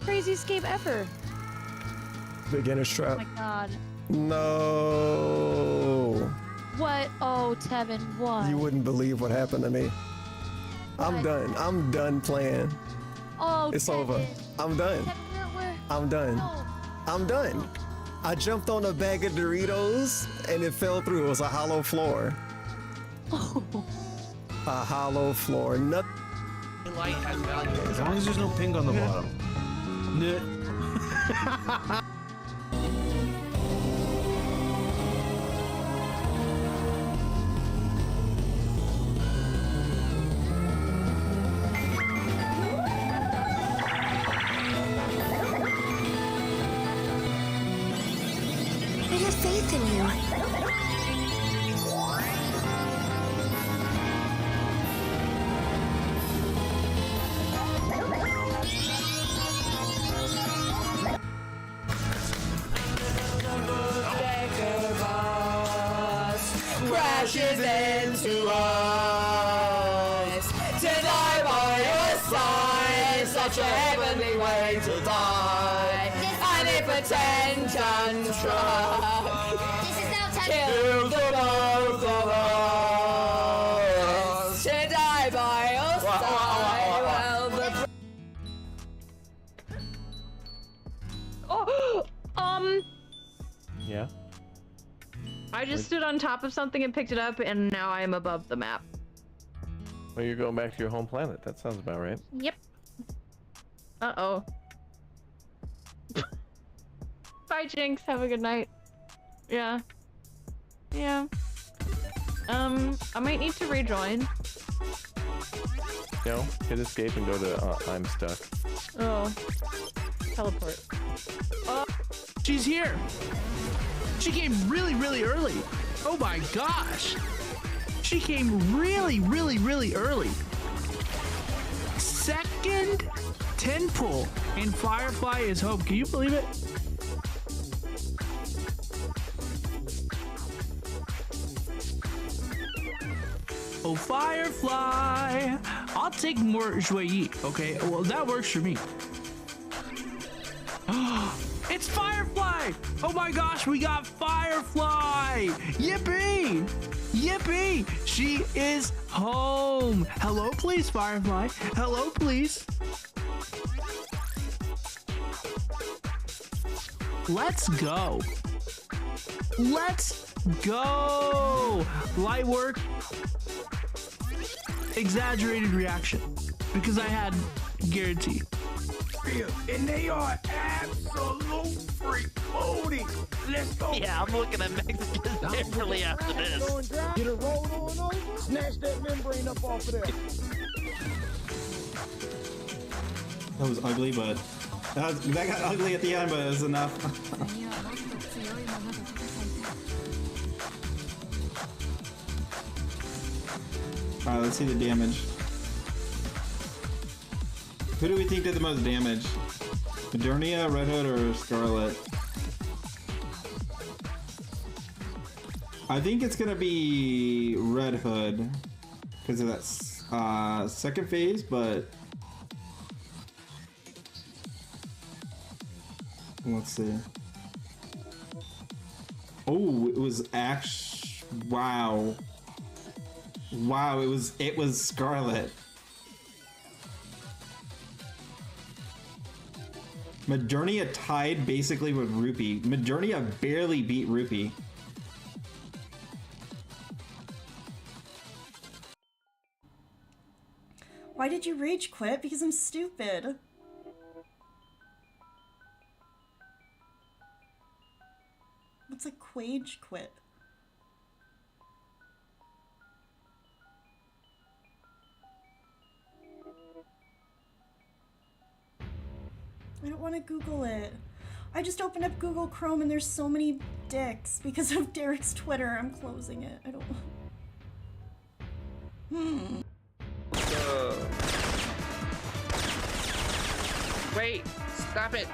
craziest game ever. Beginner's Oh trap. my god. No. What? Oh, Tevin, what? You wouldn't believe what happened to me. I'm done. I'm done playing. Oh, It's Tevin. over. I'm done. Tevin, where? I'm done. No. I'm done. I jumped on a bag of Doritos and it fell through. It was a hollow floor. Oh. A hollow floor. Nothing. Light has value. As long as there's no ping on the bottom. I have faith in you. Crashes into us to die by your side. Such a heavenly way to die. And if attention struck, kill the both of us to die by your side. Well, the Yeah. I just stood on top of something and picked it up, and now I am above the map. Well, you're going back to your home planet. That sounds about right. Yep. Uh-oh. Bye, Jinx. Have a good night. Yeah. Yeah. I might need to rejoin. No, hit escape and go to I'm stuck. Oh. Teleport. Oh. She's here. She came really, really early. Oh my gosh. She came really, really, really early. Second 10 pull, and Firefly is home. Can you believe it? Oh, Firefly. I'll take more Joyeux, okay? Well, that works for me. It's Firefly! Oh my gosh, we got Firefly! Yippee! Yippee! She is home! Hello, please, Firefly. Hello, please. Let's go. Let's go! Light work. Exaggerated reaction. Because I had guarantee. And they are absolute freak booty. Let's go. Yeah, I'm looking at Mexicans differently after this. Get it rolled on over. Snatch that membrane up off of there. That was ugly, but that got ugly at the end, but it was enough. Alright, let's see the damage. Who do we think did the most damage? Modernia, Red Hood, or Scarlet? I think it's gonna be Red Hood because of that second phase, but let's see. Oh, it was wow. Wow, it was Scarlet. Modernia tied basically with Rupee. Modernia barely beat Rupee. Why did you rage quit? Because I'm stupid. What's a quage quit? I don't want to Google it. I just opened up Google Chrome and there's so many dicks because of Derek's Twitter. I'm closing it. I don't. Wait, stop it.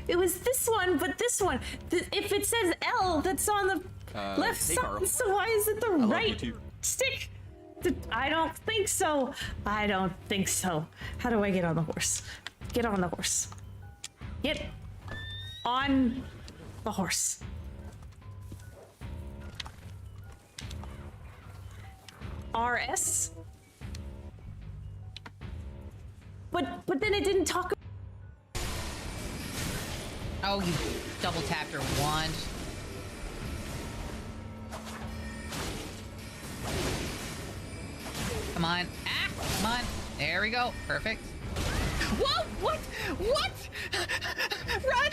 It was this one, but this one. If it says L, that's on the left side. So why is it the right stick? I don't think so. I don't think so. How do I get on the horse? Get on the horse. Get on the horse. RS? But then it didn't talk. Oh, you double tapped her wand. Come on. Ah, come on. There we go. Perfect. Whoa! What? What? Run!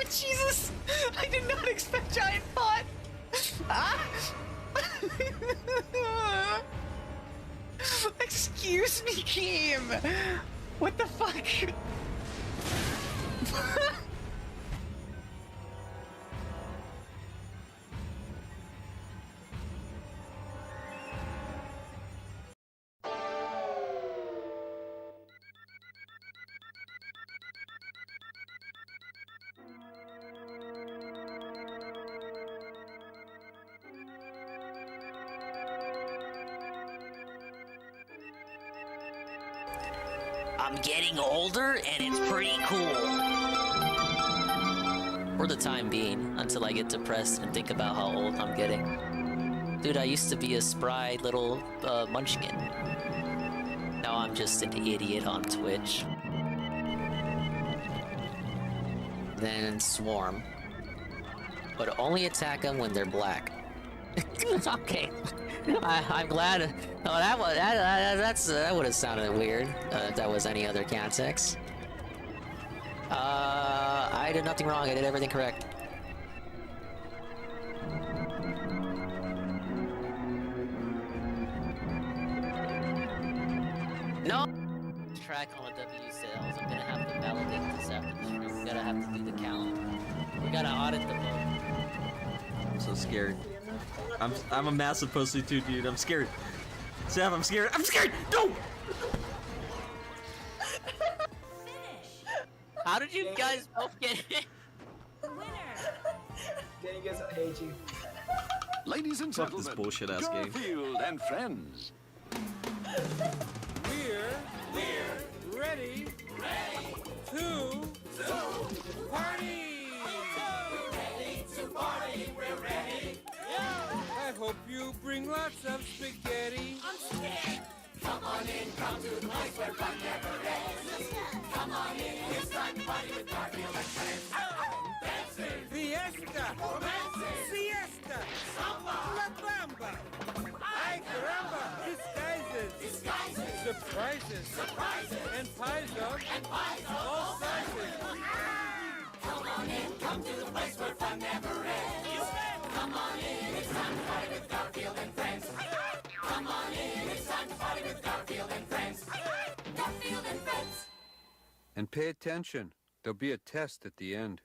Jesus! I did not expect giant pot. Ah! Excuse me, Kim. What the fuck? I'm getting older, and it's pretty cool. For the time being, until I get depressed and think about how old I'm getting. Dude, I used to be a spry little munchkin. Now I'm just an idiot on Twitch. Then Swarm. But only attack them when they're black. Okay. I'm glad. Oh, that would have sounded weird if that was any other context. I did nothing wrong. I did everything correct. No. Track on the W sales. I'm gonna have to validate this after the stream. We gotta have to do the count. We gotta audit the vote. I'm so scared. I'm a massive pussy too, dude. I'm scared. Sav, I'm scared. I'm scared! No! How did you guys both get hit? Danny gets I hate you. Ladies and Fuck gentlemen, this bullshit ass game. Garfield and friends. We're ready to party. We're ready. I hope you bring lots of spaghetti. I'm scared. Come on in, come to the place where fun never ends. Come on in, it's time to party with Garfield and friends. Dancing, fiesta, romancing, siesta, samba, la bamba. Ay caramba, disguises, surprises, and pies of all sizes. Come on in, come to the place where fun never ends. Come on in, it's time to party with Garfield and friends. Come on in, it's time to party with Garfield and friends. Garfield and friends. And pay attention. There'll be a test at the end.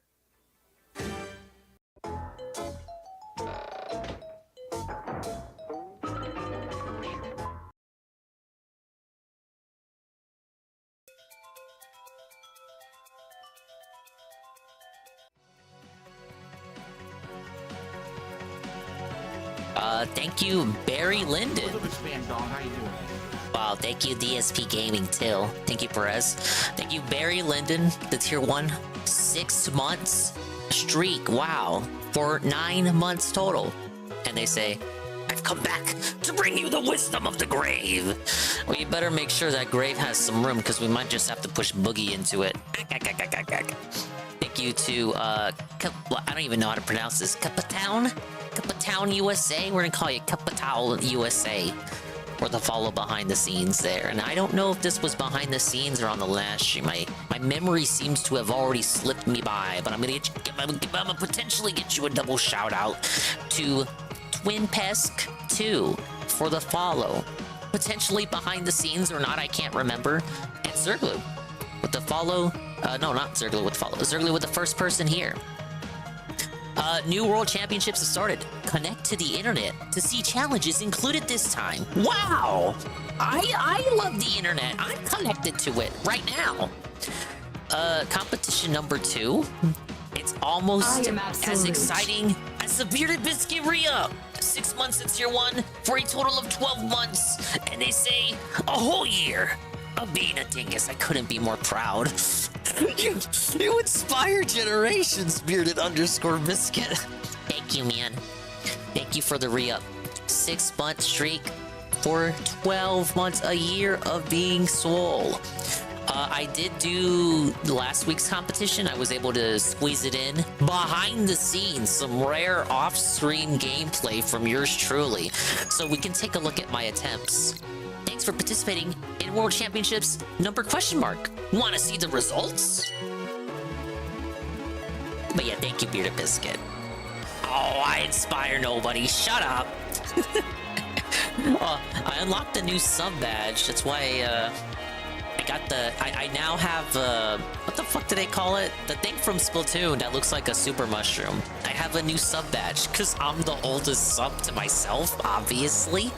Thank you, Barry Linden. Wow, thank you, DSP Gaming, too. Thank you, Perez. Thank you, Barry Linden, the tier 1. 6 months streak, wow. For 9 months total. And they say, I've come back to bring you the wisdom of the grave. Well, you better make sure that grave has some room, because we might just have to push Boogie into it. Thank you to, I don't even know how to pronounce this. Capitown, USA. We're gonna call you Capitown, USA. For the follow behind the scenes there. And I don't know if this was behind the scenes or on the last stream. My memory seems to have already slipped me by, but I'm gonna potentially get you a double shout out to Twin Pesk 2 for the follow. Potentially behind the scenes or not, I can't remember. And Zerglu with the follow. No, not Zerglu with the follow. Zerglu with the first person here. New World Championships have started. Connect to the internet to see challenges included this time. Wow! I love the internet. I'm connected to it right now. Competition number 2. It's almost as exciting as the Bearded Biscuit re-up. 6 months at tier 1 for a total of 12 months. And they say a whole year of being a dingus. I couldn't be more proud. You inspire generations, bearded underscore biscuit. Thank you, man. Thank you for the re-up. 6-month streak for 12 months, a year of being swole. I did do last week's competition. I was able to squeeze it in. Behind the scenes, some rare off-screen gameplay from yours truly. So we can take a look at my attempts. Thanks for participating in World Championships number question mark. Want to see the results? But yeah, thank you, Bearded Biscuit. Oh, I inspire nobody. Shut up. I unlocked a new sub badge. That's why I got the... I now have... what the fuck do they call it? The thing from Splatoon that looks like a super mushroom. I have a new sub badge because I'm the oldest sub to myself, obviously.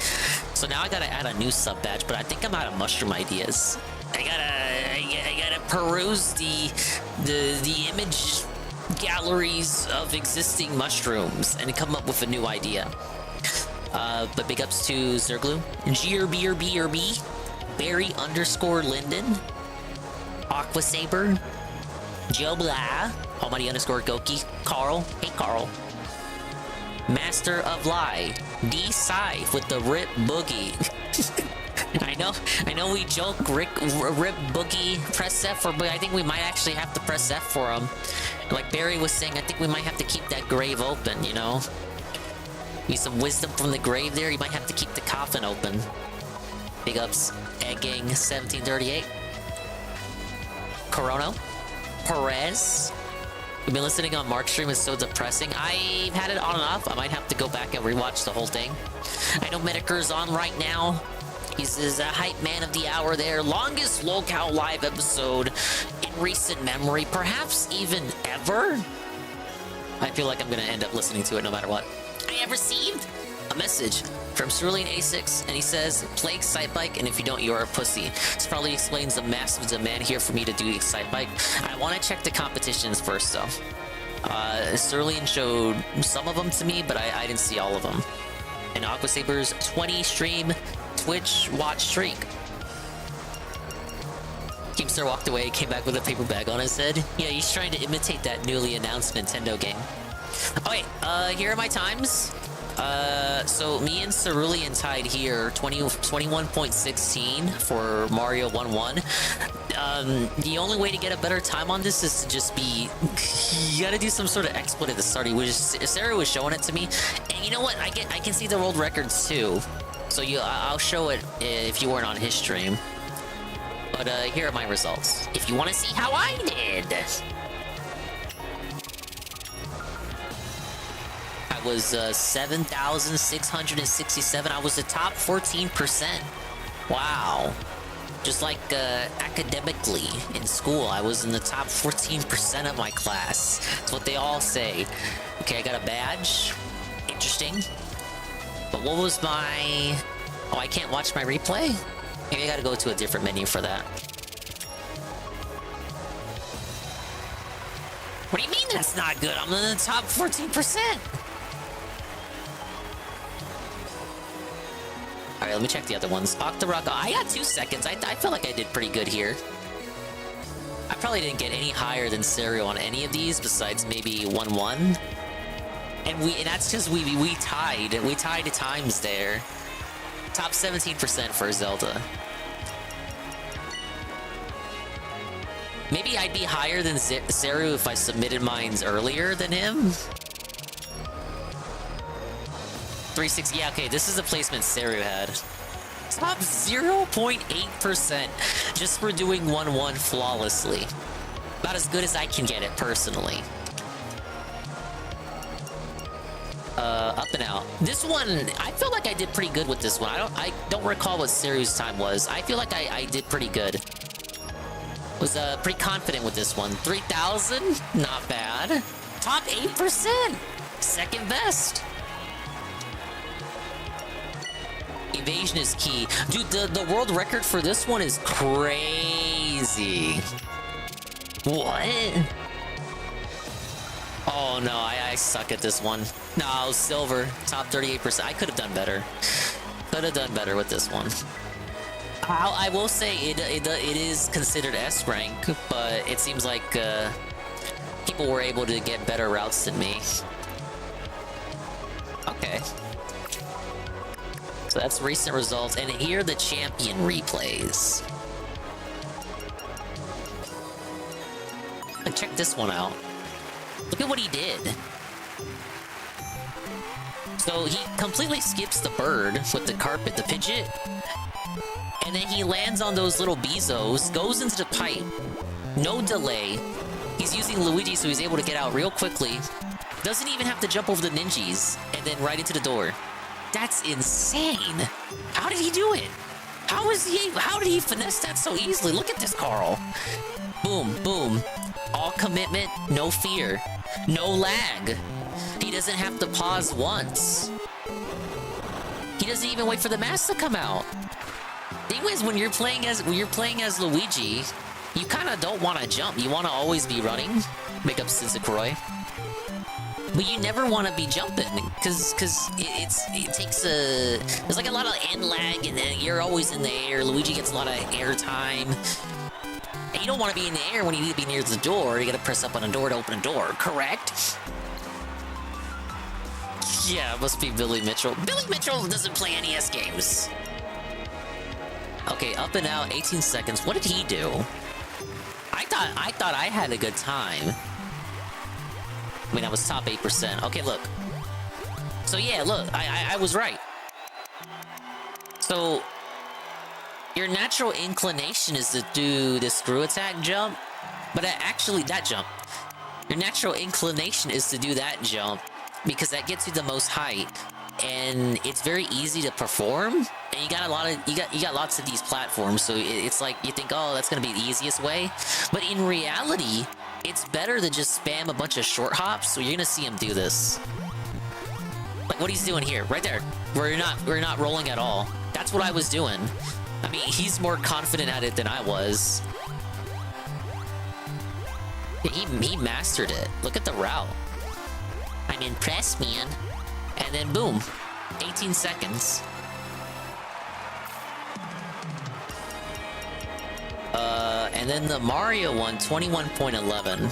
So now I gotta add a new sub badge, but I think I'm out of mushroom ideas. I gotta peruse the image galleries of existing mushrooms and come up with a new idea. But big ups to Zerglu, GRBRBRB, Barry underscore Linden, Aqua Saber, Joe Blah, Almighty underscore Goki, Carl, hey Carl, Master of Lie, D Scythe with the Rip Boogie. I know we joke Rip Boogie, press F for, but I think we might actually have to press F for him. Like Barry was saying, I think we might have to keep that grave open, you know? Need some wisdom from the grave there, you might have to keep the coffin open. Big ups, Egg Gang 1738. Corono, Perez. We've been listening on Mark stream, it's so depressing. I've had it on and off, I might have to go back and rewatch the whole thing. I know Medicur's on right now. He's a hype man of the hour there. Longest locale live episode in recent memory, perhaps even ever. I feel like I'm gonna end up listening to it no matter what. I have received a message from Cerulean A6, and he says, play Excite Bike, and if you don't, you're a pussy. This probably explains the massive demand here for me to do Excite Bike. I want to check the competitions first, though. Cerulean showed some of them to me, but I didn't see all of them. And Aqua Saber's 20 stream Twitch watch streak. Keemstar walked away, came back with a paper bag on his head. Yeah, he's trying to imitate that newly announced Nintendo game. Oh wait, here are my times. So me and Cerulean tied here, 21.16 for Mario 1-1. The only way to get a better time on this is to just be... You gotta do some sort of exploit at the start. Sarah was showing it to me. And you know what? I can see the world records too. So I'll show it if you weren't on his stream. But here are my results. If you want to see how I did. I was 7,667. I was the top 14%. Wow. Just like academically in school, I was in the top 14% of my class. That's what they all say. Okay, I got a badge. Interesting. But what was my... Oh, I can't watch my replay? Maybe I gotta go to a different menu for that. What do you mean that's not good? I'm in the top 14%. Alright, let me check the other ones. Octorok, I got 2 seconds. I feel like I did pretty good here. I probably didn't get any higher than Serio on any of these, besides maybe 1-1. And that's because we tied. We tied at times there. Top 17% for Zelda. Maybe I'd be higher than Zeru if I submitted mines earlier than him. 360. Yeah, okay, this is the placement Zeru had. Top 0.8% just for doing 1-1 flawlessly. About as good as I can get it personally. Up and out. This one, I feel like I did pretty good with this one. I don't recall what Zeru's time was. I feel like I did pretty good. Was pretty confident with this one. 3,000? Not bad. Top 8%. Second best. Evasion is key. Dude, the world record for this one is crazy. What? Oh no, I suck at this one. No, silver. Top 38%. I could have done better. Could have done better with this one. I will say it is considered S rank, but it seems like people were able to get better routes than me. Okay. So that's recent results, and here are the champion replays. And check this one out. Look at what he did. So he completely skips the bird with the carpet, the Pidgeot, and then he lands on those little Bezos, goes into the pipe, no delay. He's using Luigi, so he's able to get out real quickly. Doesn't even have to jump over the ninjas, and then right into the door. That's insane. How did he do it? How did he finesse that so easily? Look at this, Carl. Boom, boom. All commitment, no fear, no lag. He doesn't have to pause once. He doesn't even wait for the mask to come out. Thing is, when you're playing as Luigi, you kind of don't want to jump. You want to always be running. Make up Sizikroy. But you never want to be jumping, because it takes a... There's like a lot of end lag, and then you're always in the air. Luigi gets a lot of air time. And you don't want to be in the air when you need to be near the door. You gotta press up on a door to open a door, correct? Yeah, it must be Billy Mitchell. Billy Mitchell doesn't play NES games. Okay, up and out, 18 seconds. What did he do? I thought I had a good time. I mean, I was top 8%. Okay, look. So yeah, look, I was right. So your natural inclination is to do the screw attack jump, but actually that jump. Your natural inclination is to do that jump because that gets you the most height, and it's very easy to perform. And you got lots of these platforms, so it's like you think, oh, that's gonna be the easiest way. But in reality, it's better to just spam a bunch of short hops. So you're gonna see him do this, like what he's doing here, right there, where we're not rolling at all. That's what I was doing. I mean, he's more confident at it than I was. Yeah, he mastered it. Look at the route. I'm impressed, man. And then boom, 18 seconds. And then the Mario one, 21.11.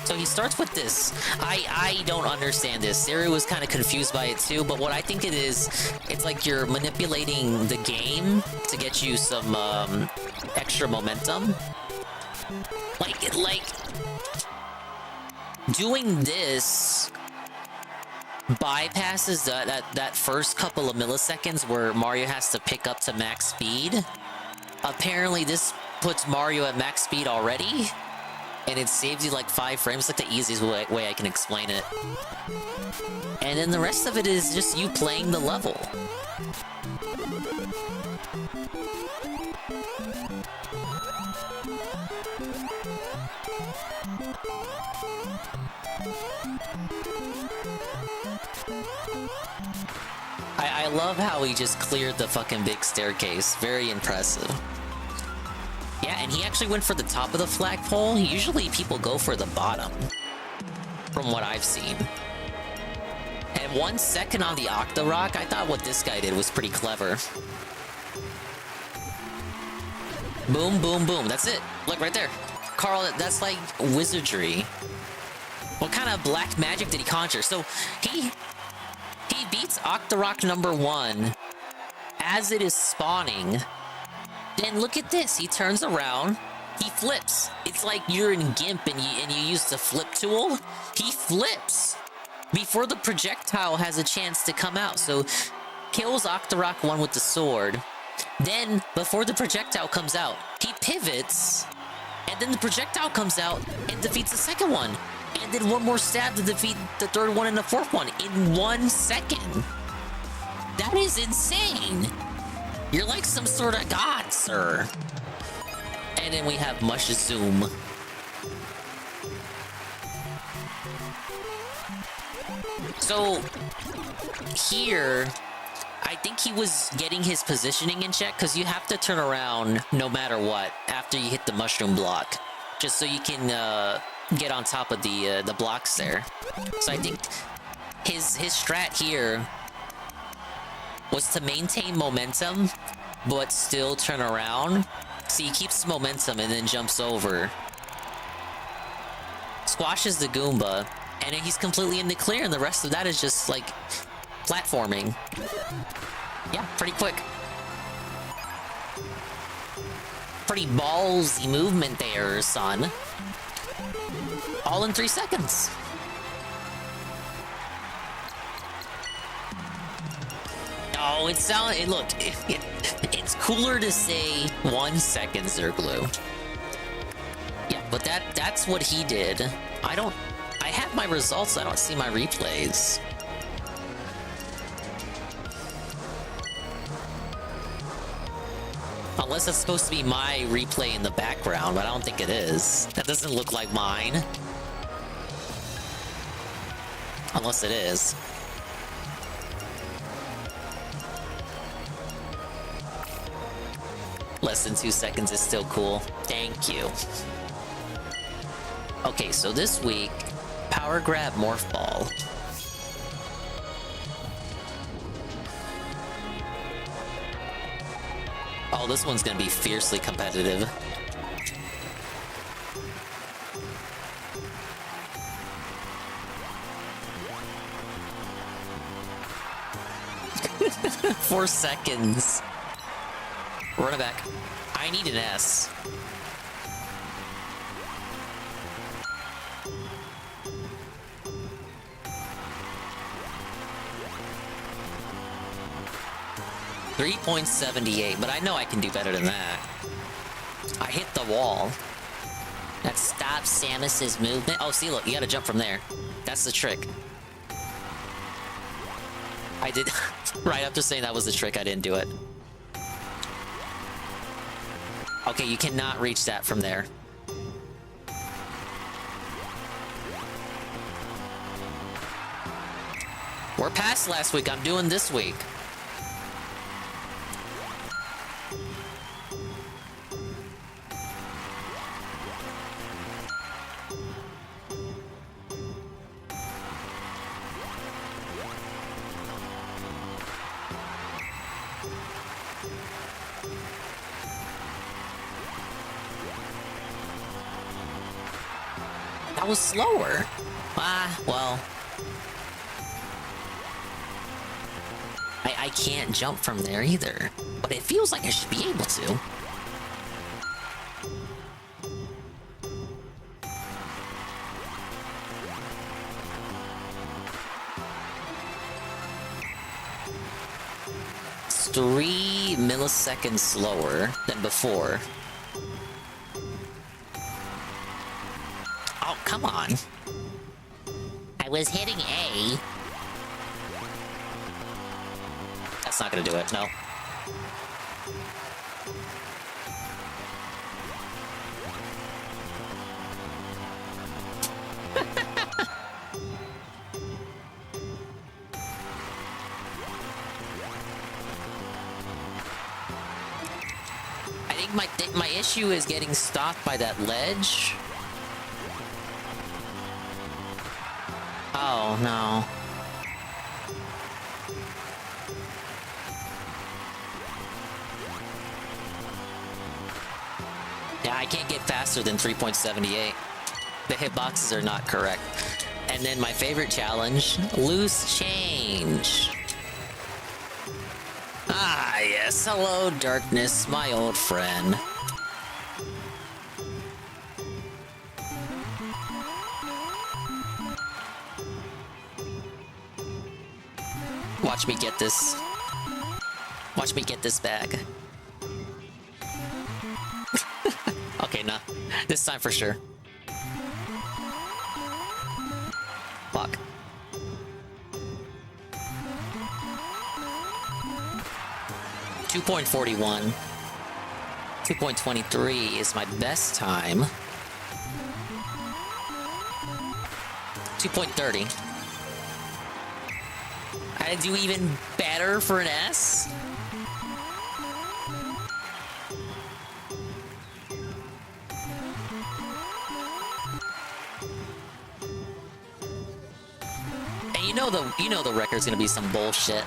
So he starts with this. I don't understand this. Sarah was kind of confused by it too, but what I think it is, it's like you're manipulating the game to get you some extra momentum. Like doing this bypasses that first couple of milliseconds where Mario has to pick up to max speed. Apparently this puts Mario at max speed already, and it saves you like 5 frames. Like the easiest way I can explain it. And then the rest of it is just you playing the level. I love how he just cleared the fucking big staircase. Very impressive. Yeah, and he actually went for the top of the flagpole. Usually people go for the bottom, from what I've seen. And 1 second on the Octorok, I thought what this guy did was pretty clever. Boom, boom, boom. That's it. Look, right there. Carl, that's like wizardry. What kind of black magic did he conjure? So, he beats Octorok number 1 as it is spawning. Then look at this. He turns around. He flips. It's like you're in GIMP and you use the flip tool. He flips before the projectile has a chance to come out. So kills Octorok 1 with the sword. Then, before the projectile comes out, he pivots. And then the projectile comes out and defeats the second one. And then one more stab to defeat the third one and the fourth one in 1 second. That is insane. You're like some sort of god, sir. And then we have Mush Zoom. So, here, I think he was getting his positioning in check, because you have to turn around no matter what after you hit the mushroom block, just so you can get on top of the blocks there. So I think his strat here was to maintain momentum, but still turn around. See, he keeps momentum and then jumps over. Squashes the Goomba, and then he's completely in the clear, and the rest of that is just, like, platforming. Yeah, pretty quick. Pretty ballsy movement there, son. All in 3 seconds. Oh, it's cooler to say 1 second, Zerglue. Yeah, but that's what he did. I have my results, I don't see my replays. Unless it's supposed to be my replay in the background, but I don't think it is. That doesn't look like mine. Unless it is. Less than 2 seconds is still cool. Thank you. Okay, so this week, Power Grab Morph Ball. Oh, this one's gonna be fiercely competitive. Four seconds. Run it back. I need an S. .78, but I know I can do better than that. I hit the wall. That stops Samus's movement. Oh, see, look, you gotta jump from there. That's the trick. I did... right after saying that was the trick, I didn't do it. Okay, you cannot reach that from there. We're past last week. I'm doing this week. That was slower. Well. I can't jump from there either. But it feels like I should be able to. It's 3 milliseconds slower than before. Oh, come on. I was hitting A. That's not gonna do it, no. I think my issue is getting stopped by that ledge. Oh, no. Yeah, I can't get faster than 3.78. The hitboxes are not correct. And then my favorite challenge, loose change. Ah, yes. Hello, darkness, my old friend. Watch me get this. Watch me get this bag. Okay, nah. This time for sure. Fuck. .41. 2.23 is my best time. 2.30. I do even better for an S? And you know the record's gonna be some bullshit.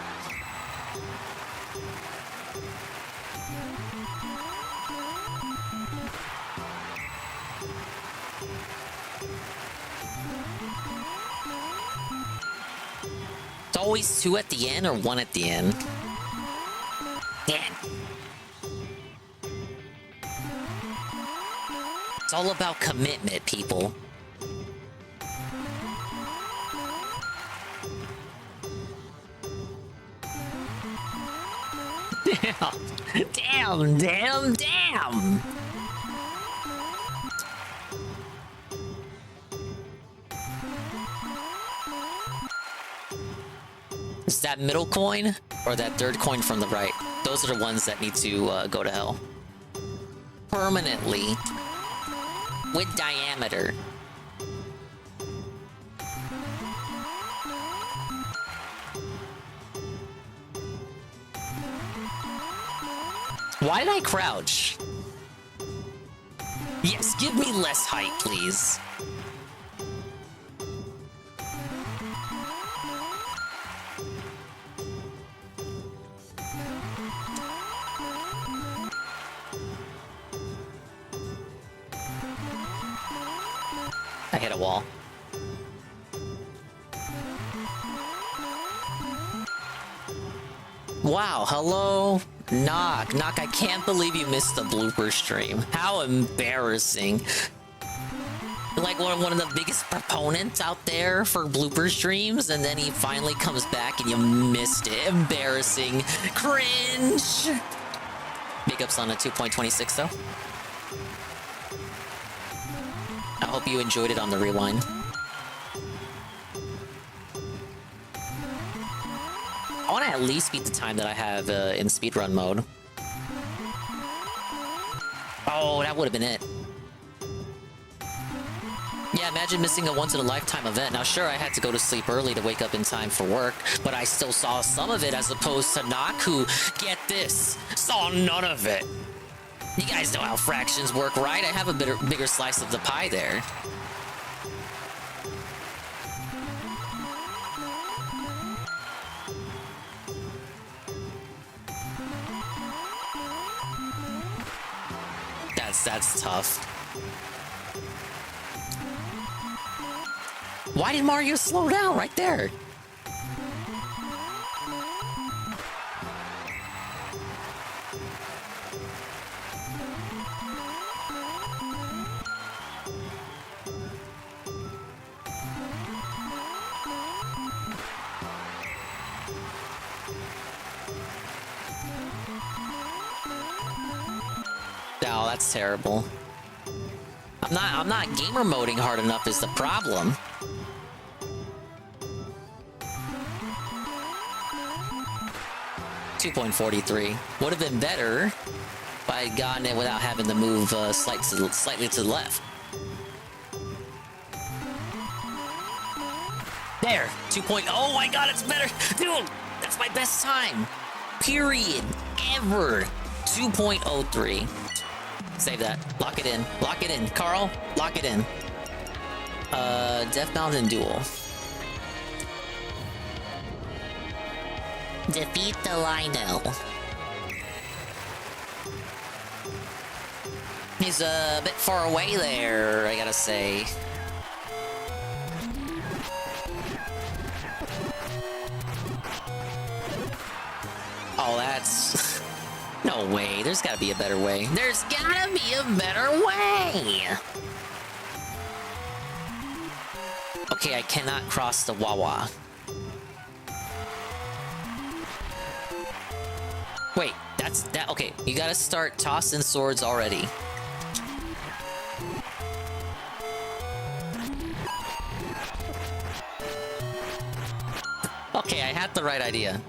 It's always 2 at the end or 1 at the end. Yeah. It's all about commitment, people. Damn! Is that middle coin or that third coin from the right? Those are the ones that need to go to hell. Permanently. With diameter. Why did I crouch? Yes, give me less height, please. I hit a wall. Wow, hello? Knock, I can't believe you missed the blooper stream. How embarrassing. You're like one of the biggest proponents out there for blooper streams, and then he finally comes back and you missed it. Embarrassing. Cringe! Big ups on a 2.26 though. I hope you enjoyed it on the rewind. I want to at least beat the time that I have in speedrun mode. Oh, that would have been it. Yeah, imagine missing a once-in-a-lifetime event. Now, sure, I had to go to sleep early to wake up in time for work, but I still saw some of it as opposed to Knock, who, get this, saw none of it. You guys know how fractions work, right? I have a bigger slice of the pie there. That's tough. Why did Mario slow down right there? Oh, that's terrible. I'm not gamer moding hard enough is the problem. .43 would have been better if I had gotten it without having to move slightly to the left. There, 2.0. Oh my god, it's better, dude. That's my best time, period, ever. 2.03. Save that. Lock it in. Lock it in. Carl, lock it in. Deathbound and Duel. Defeat the Lionel. He's a bit far away there, I gotta say. Oh, that's... No way. There's gotta be a better way. There's gotta be a better way! Okay, I cannot cross the Wawa. Wait, that. Okay, you gotta start tossing swords already. Okay, I had the right idea.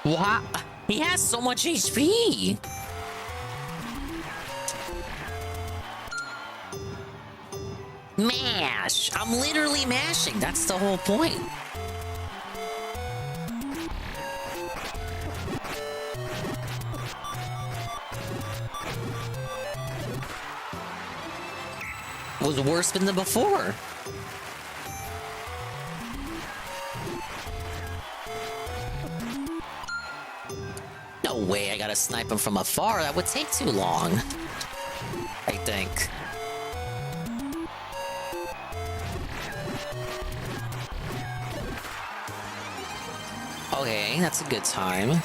What? He has so much HP! Mash! I'm literally mashing, that's the whole point. was worse than the before. No way I gotta snipe him from afar. That would take too long. I think. Okay, that's a good time.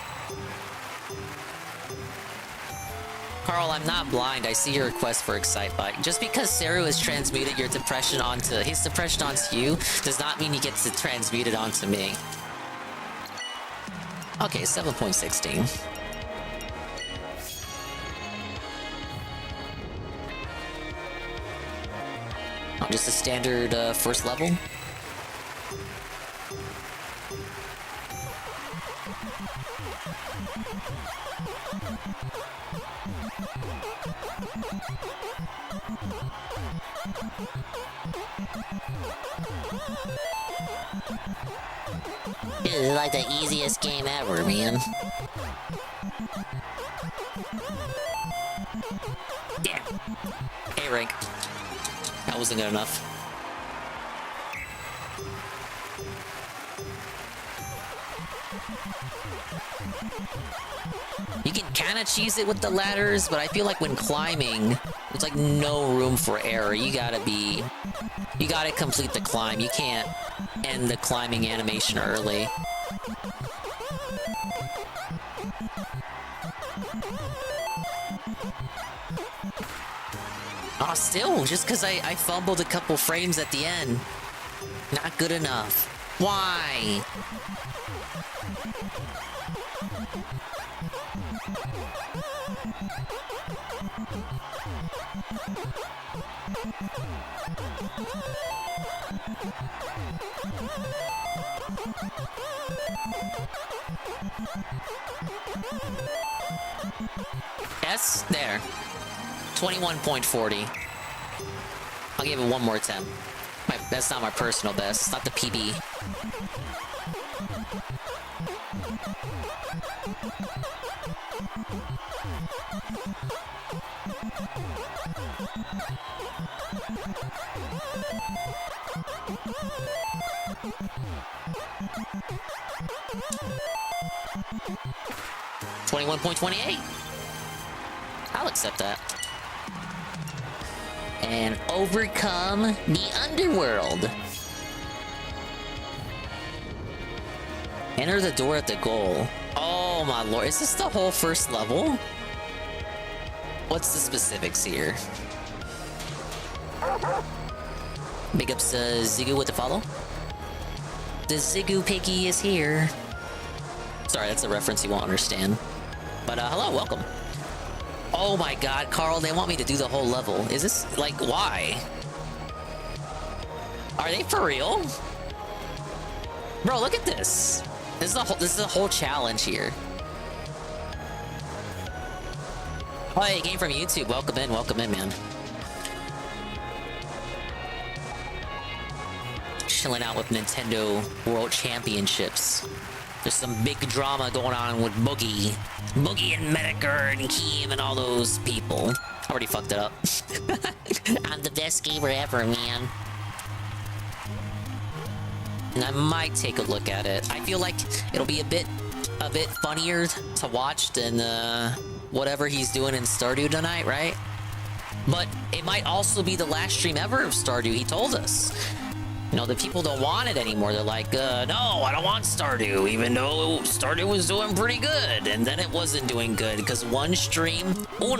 Carl, I'm not blind. I see your request for Excitebike. Just because Saru has transmuted your depression onto his depression onto you does not mean he gets to transmute it onto me. Okay, 7.16. Oh, just a standard first level. This is like the easiest game ever, man. Yeah. A rank. That wasn't good enough. You can kind of cheese it with the ladders, but I feel like when climbing, there's like no room for error. You gotta complete the climb. You can't end the climbing animation early. Oh, still, just because I fumbled a couple frames at the end. Not good enough. Why? Yes, there. 21.40. I'll give it one more attempt. That's not my personal best. It's not the PB. $21.28. I'll accept that. And overcome the underworld. Enter the door at the goal. Oh my lord, is this the whole first level? What's the specifics here? Big ups Zigu with the follow. The Zigu piggy is here. Sorry, that's a reference you won't understand. But hello, welcome. Oh my god, Carl, they want me to do the whole level. Is this, like, why? Are they for real? Bro, look at this. This is a whole challenge here. Oh, hey, game from YouTube. Welcome in, man. Chilling out with Nintendo World Championships. There's some big drama going on with Boogie and Medicare and Keem and all those people. I already fucked it up. I'm the best gamer ever, man. And I might take a look at it. I feel like it'll be a bit funnier to watch than whatever he's doing in Stardew tonight, right? But it might also be the last stream ever of Stardew. He told us. You know, the people don't want it anymore. They're like, no, I don't want Stardew, even though Stardew was doing pretty good. And then it wasn't doing good because one stream, he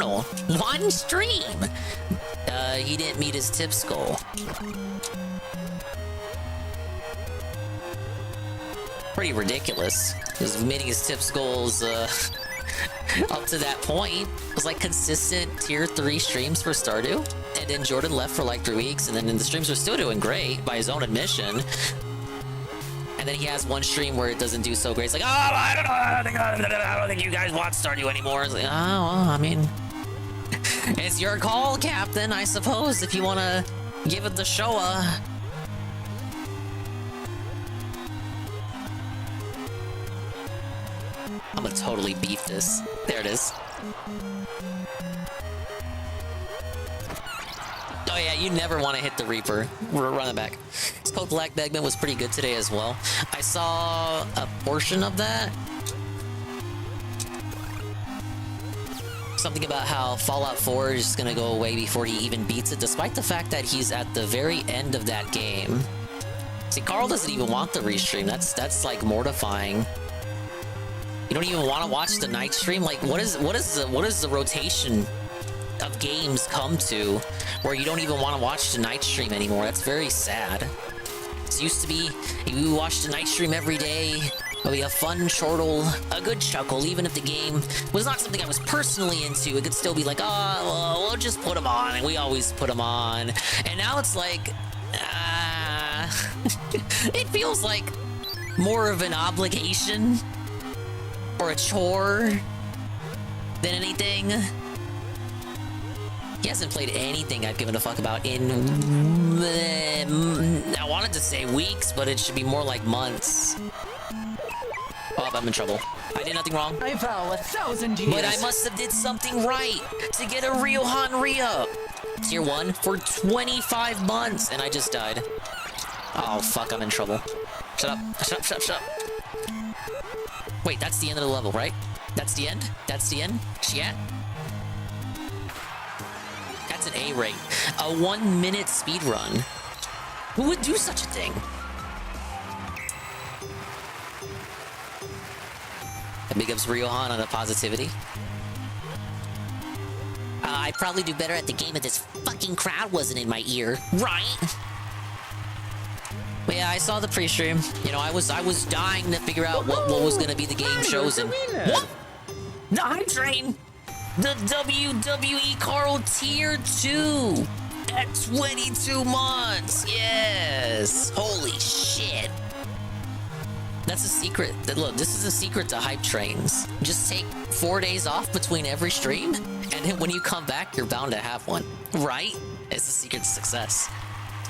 didn't meet his tips goal. Pretty ridiculous. Because meeting his tips goals up to that point was like consistent tier 3 streams for Stardew. And then Jordan left for like 3 weeks, and then the streams were still doing great by his own admission. And then he has one stream where it doesn't do so great. It's like, oh, I don't think you guys want Stardew anymore. It's like, oh, well, I mean, it's your call, Captain, I suppose, if you want to give it the Showa. I'm gonna totally beef this. There it is. Oh yeah, you never want to hit the Reaper. Run it back. Coke Black Bagman was pretty good today as well. I saw a portion of that. Something about how Fallout 4 is going to go away before he even beats it, despite the fact that he's at the very end of that game. See, Carl doesn't even want the restream. That's like mortifying. You don't even want to watch the night stream? Like, what is the rotation of games come to where you don't even want to watch the night stream anymore? That's very sad. It used to be, you watch the night stream every day. It'll be a fun chortle, a good chuckle, even if the game was not something I was personally into. It could still be like, oh, well, we'll just put them on, and we always put them on. And now it's like, it feels like more of an obligation or a chore than anything. He hasn't played anything I've given a fuck about in, I wanted to say weeks, but it should be more like months. Oh, I'm in trouble. I did nothing wrong. I vow 1,000 years. But I must have did something right to get a Ryohan re-up. Tier 1 for 25 months, and I just died. Oh, fuck, I'm in trouble. Shut up. Shut up, shut up, shut up. Wait, that's the end of the level, right? That's the end? That's the end? Shit. That's an A rate. A 1 minute speed run. Who would do such a thing? Big ups Ryohan on a positivity. I'd probably do better at the game if this fucking crowd wasn't in my ear, right? But yeah, I saw the pre-stream. You know, I was dying to figure out what was gonna be the game chosen. What? The Hype Train! The WWE Carl Tier 2! At 22 months! Yes! Holy shit! That's a secret. Look, this is a secret to hype trains. Just take 4 days off between every stream, and then when you come back, you're bound to have one. Right? It's the secret to success.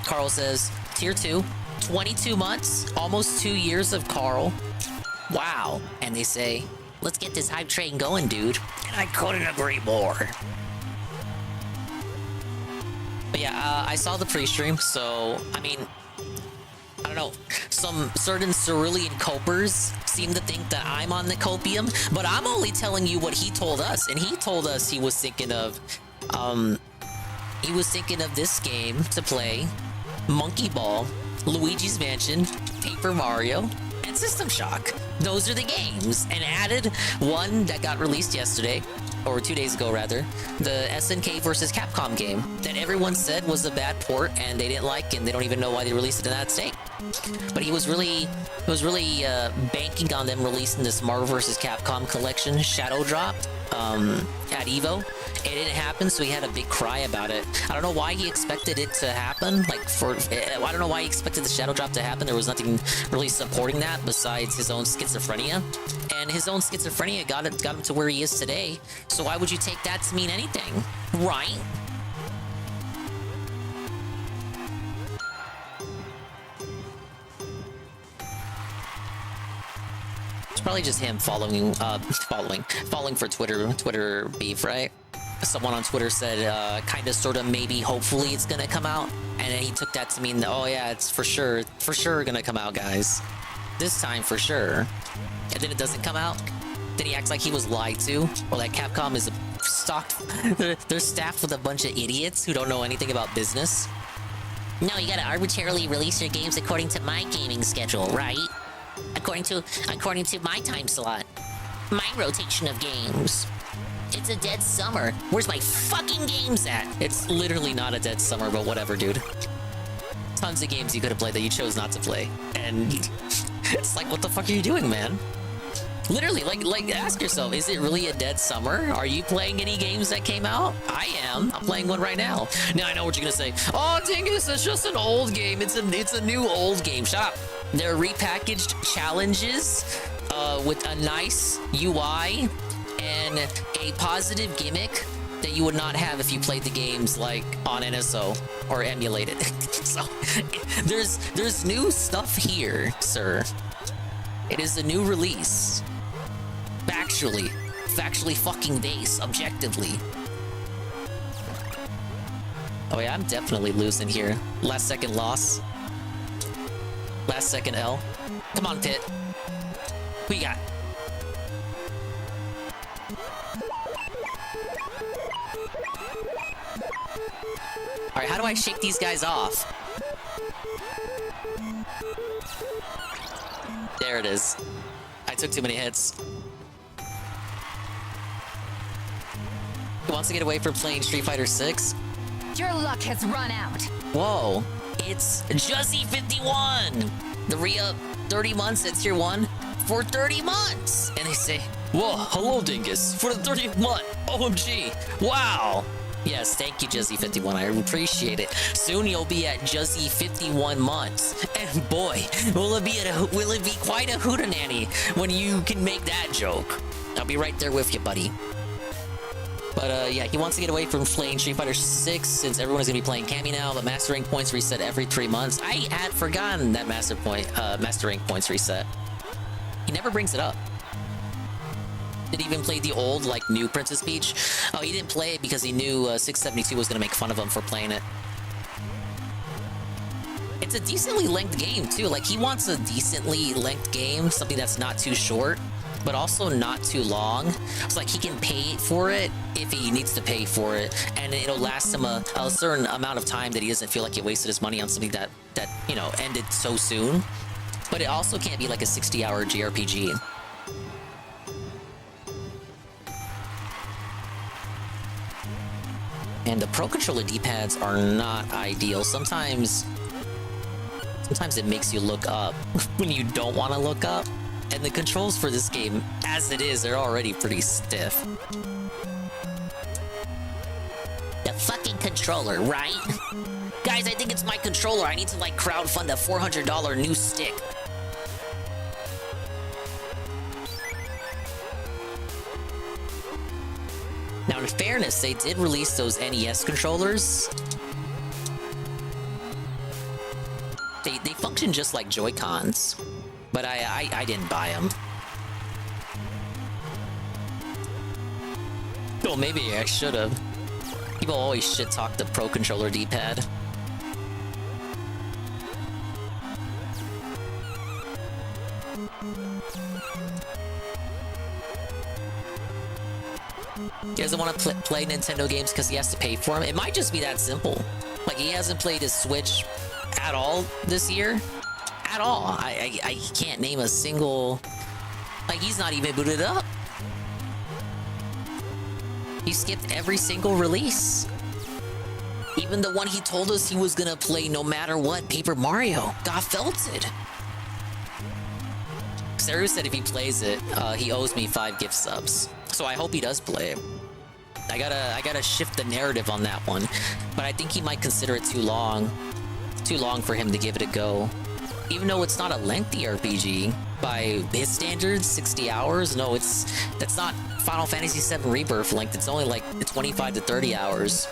Carl says, Tier 2, 22 months, almost 2 years of Carl. Wow. And they say, let's get this hype train going, dude. And I couldn't agree more. But yeah, I saw the pre-stream, so, I mean, I don't know, some certain cerulean copers seem to think that I'm on the copium, but I'm only telling you what he told us, and he told us he was thinking of this game to play, Monkey Ball, Luigi's Mansion, Paper Mario, and System Shock. Those are the games, and added one that got released yesterday, or 2 days ago rather, the SNK versus Capcom game that everyone said was a bad port and they didn't like, and they don't even know why they released it in that state. But he was really banking on them releasing this Marvel vs. Capcom collection Shadow Drop at EVO. It didn't happen, so he had a big cry about it. I don't know why he expected it to happen. I don't know why he expected the Shadow Drop to happen. There was nothing really supporting that besides his own schizophrenia. And his own schizophrenia got him to where he is today. So why would you take that to mean anything? Right? It's probably just him falling for Twitter beef, right? Someone on Twitter said, kind of, sort of, maybe, hopefully it's gonna come out. And then he took that to mean that, oh yeah, it's for sure gonna come out, guys. This time, for sure. And then it doesn't come out. Then he acts like he was lied to. Or that Capcom is they're staffed with a bunch of idiots who don't know anything about business. No, you gotta arbitrarily release your games according to my gaming schedule, right? According to my time slot. My rotation of games. It's a dead summer. Where's my fucking games at? It's literally not a dead summer, but whatever, dude. Tons of games you could have played that you chose not to play. And it's like, what the fuck are you doing, man? Literally, like, ask yourself, is it really a dead summer? Are you playing any games that came out? I am. I'm playing one right now. Now I know what you're gonna say. Oh, Dingus, it's just an old game. It's a new old game. Shut up. They're repackaged challenges with a nice UI and a positive gimmick that you would not have if you played the games like on NSO or emulated. So there's new stuff here, sir. It is a new release. Factually fucking base, objectively. Oh yeah, I'm definitely losing here. Last second loss. Last second L. Come on, Pit. Who you got? Alright, how do I shake these guys off? There it is. I took too many hits. Who wants to get away from playing Street Fighter 6? Your luck has run out. Whoa, it's Juzzy51! The re-up 30 months at tier 1 for 30 months! And they say, whoa, hello Dingus, for the 30th month, OMG, wow! Yes, thank you, Juzzy51, I appreciate it. Soon you'll be at Juzzy51 months. And boy, will it be quite a hootenanny when you can make that joke. I'll be right there with you, buddy. But yeah, he wants to get away from playing Street Fighter 6 since everyone is going to be playing Cammy now, but Master Rank points reset every 3 months. I had forgotten that Master Rank points reset. He never brings it up. Did he even play the old, like, new Princess Peach? Oh, he didn't play it because he knew 672 was going to make fun of him for playing it. It's a decently length game, too. Like, he wants a decently length game, something that's not too short, but also not too long. It's like he can pay for it if he needs to pay for it, and it'll last him a certain amount of time that he doesn't feel like he wasted his money on something that you know, ended so soon. But it also can't be like a 60-hour JRPG. And the Pro Controller D-pads are not ideal. Sometimes it makes you look up when you don't want to look up. And the controls for this game, as it is, are already pretty stiff. The fucking controller, right? Guys, I think it's my controller. I need to, like, crowdfund a $400 new stick. Now, in fairness, they did release those NES controllers. They function just like Joy-Cons, but I didn't buy them. Well, maybe I should have. People always shit-talk the Pro Controller D-pad. He doesn't want to play Nintendo games because he has to pay for them. It might just be that simple. Like, he hasn't played his Switch at all this year. At all. I can't name a single... Like, he's not even booted up. He skipped every single release. Even the one he told us he was gonna play no matter what, Paper Mario, got felted. Saru said if he plays it, he owes me 5 gift subs. So I hope he does play it. I gotta shift the narrative on that one. But I think he might consider it too long. Too long for him to give it a go. Even though it's not a lengthy RPG, by his standards, 60 hours? No, that's not Final Fantasy VII Rebirth length. It's only like 25 to 30 hours.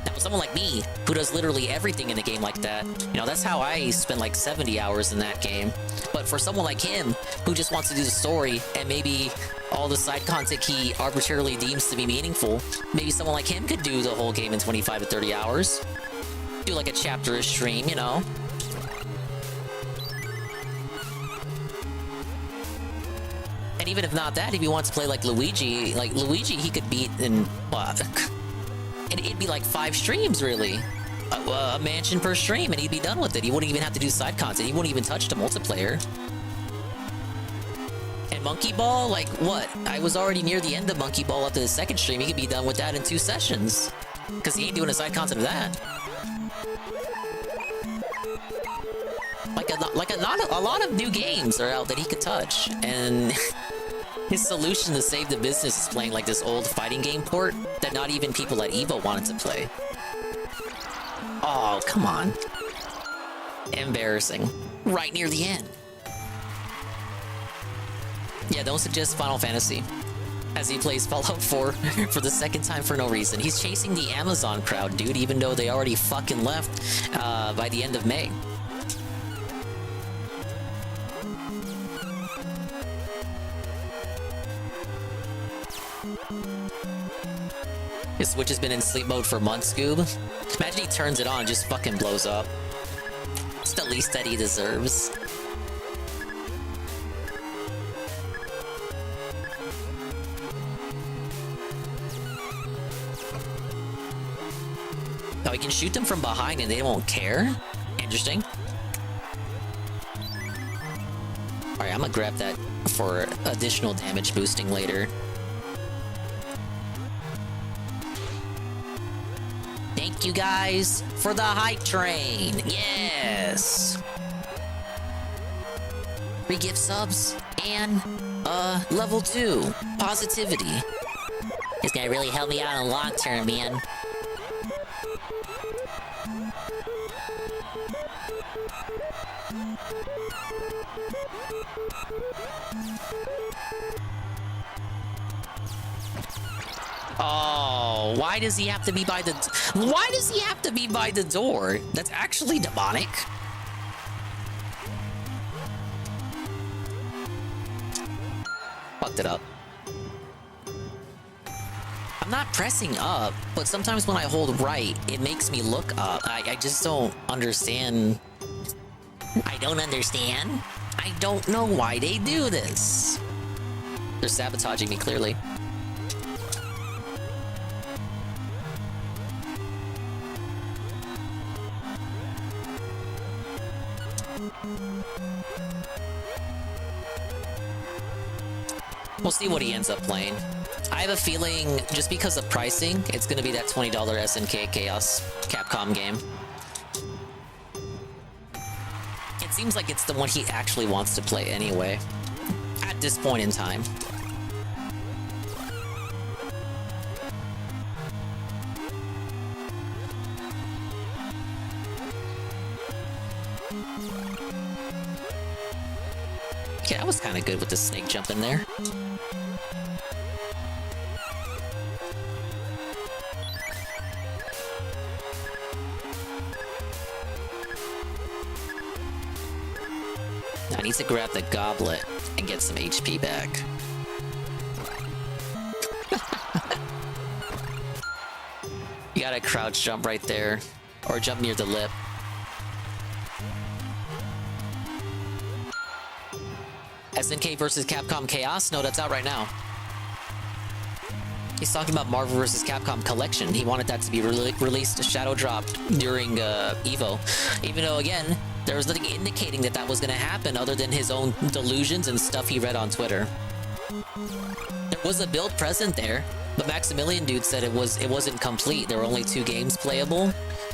Now, someone like me, who does literally everything in a game like that, you know, that's how I spend like 70 hours in that game. But for someone like him, who just wants to do the story, and maybe all the side content he arbitrarily deems to be meaningful, maybe someone like him could do the whole game in 25 to 30 hours. Do like a chapter a stream, you know? And even if not that, if he wants to play like Luigi, he could beat in, it'd be like 5 streams, really. A mansion per stream, and he'd be done with it. He wouldn't even have to do side content. He wouldn't even touch the multiplayer. And Monkey Ball, like, what? I was already near the end of Monkey Ball after the 2nd stream. He could be done with that in 2 sessions. Because he ain't doing a side content of that. Like a lot of new games are out that he could touch, and his solution to save the business is playing like this old fighting game port that not even people at EVO wanted to play. Oh, come on. Embarrassing. Right near the end. Yeah, don't suggest Final Fantasy, as he plays Fallout 4 for the 2nd time for no reason. He's chasing the Amazon crowd, dude, even though they already fucking left by the end of May. His Switch has been in sleep mode for months, Scoob. Imagine he turns it on and just fucking blows up. It's the least that he deserves. Oh, he can shoot them from behind and they won't care? Interesting. Alright, I'm gonna grab that for additional damage boosting later. Thank you guys for the hype train. Yes. 3 gift subs and level 2 positivity. It's gonna really help me out in the long term, man. Oh, why does he have to be by the... Why does he have to be by the door? That's actually demonic. Fucked it up. I'm not pressing up, but sometimes when I hold right, it makes me look up. I just don't understand. I don't understand. I don't know why they do this. They're sabotaging me, clearly. We'll see what he ends up playing. I have a feeling, just because of pricing, it's gonna be that $20 SNK Chaos Capcom game. It seems like it's the one he actually wants to play anyway, at this point in time. Okay, that was kind of good with the snake jump in there. I need to grab the goblet and get some HP back. You gotta crouch jump right there, or jump near the lip. SNK versus Capcom Chaos? No, that's out right now. He's talking about Marvel vs. Capcom Collection. He wanted that to be released, shadow dropped during EVO. Even though, again, there was nothing indicating that that was going to happen other than his own delusions and stuff he read on Twitter. There was a build present there, but Maximilian dude said it wasn't complete. There were only 2 games playable.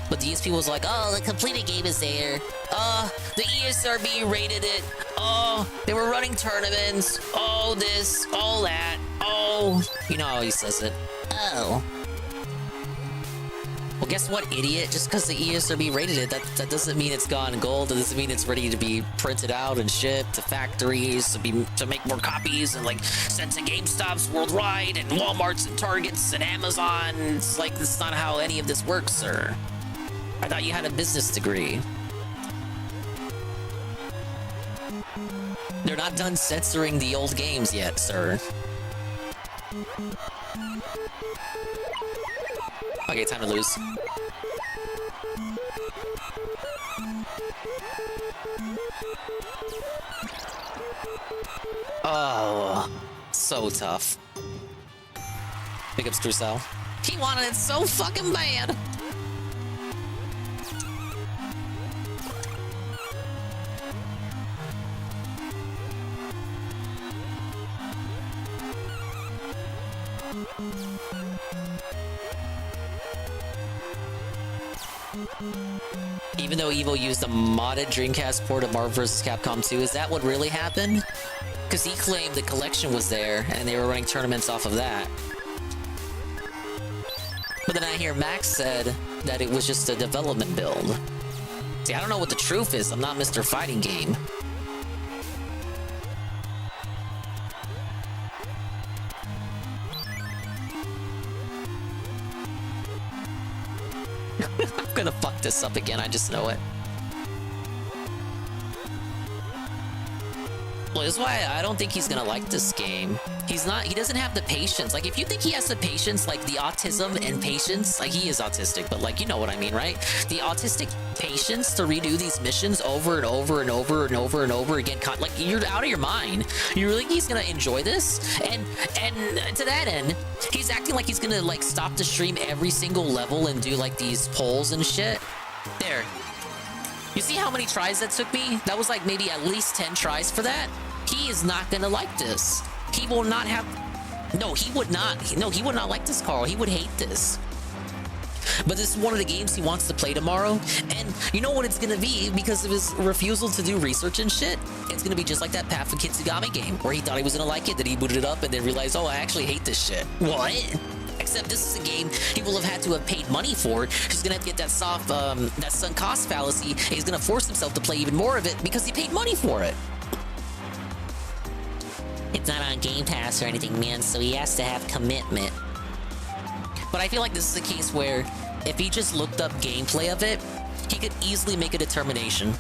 But the ESP was like, oh, the completed game is there. The ESRB rated it. Oh, they were running tournaments. Oh, this, all that. Oh, you know how he says it. Oh. Well, guess what, idiot? Just because the ESRB rated it, that doesn't mean it's gone gold. That doesn't mean it's ready to be printed out and shipped to factories to make more copies and like sent to GameStops worldwide and Walmarts and Targets and Amazon. It's like, that's not how any of this works, sir. I thought you had a business degree. They're not done censoring the old games yet, sir. Okay, time to lose. Oh, so tough. Big ups, Drusel. He wanted it so fucking bad. Even though Evo used a modded Dreamcast port of Marvel vs. Capcom 2, is that what really happened? Because he claimed the collection was there, and they were running tournaments off of that. But then I hear Max said that it was just a development build. See, I don't know what the truth is. I'm not Mr. Fighting Game. I'm gonna fuck this up again, I just know it. Well, that's why I don't think he's gonna like this game. He doesn't have the patience. Like, if you think he has the patience, like the autism and patience, like he is autistic, but like, you know what I mean, right? The autistic patience to redo these missions over and over and over and over and over again, like you're out of your mind. You really think he's gonna enjoy this? And to that end, he's acting like he's gonna like stop the stream every single level and do like these polls and shit. There. You see how many tries that took me? That was like maybe at least 10 tries for that. He is not gonna like this. He will not have... No, he would not. No, he would not like this, Carl. He would hate this. But this is one of the games he wants to play tomorrow. And you know what it's gonna be because of his refusal to do research and shit? It's gonna be just like that Path of Kitsugami game where he thought he was gonna like it, then he booted it up and then realized, oh, I actually hate this shit. What? Except this is a game he will have had to have paid money for. He's gonna have to get that soft, that sunk cost fallacy. And he's gonna force himself to play even more of it because he paid money for it. It's not on Game Pass or anything, man, so he has to have commitment. But I feel like this is a case where if he just looked up gameplay of it, he could easily make a determination.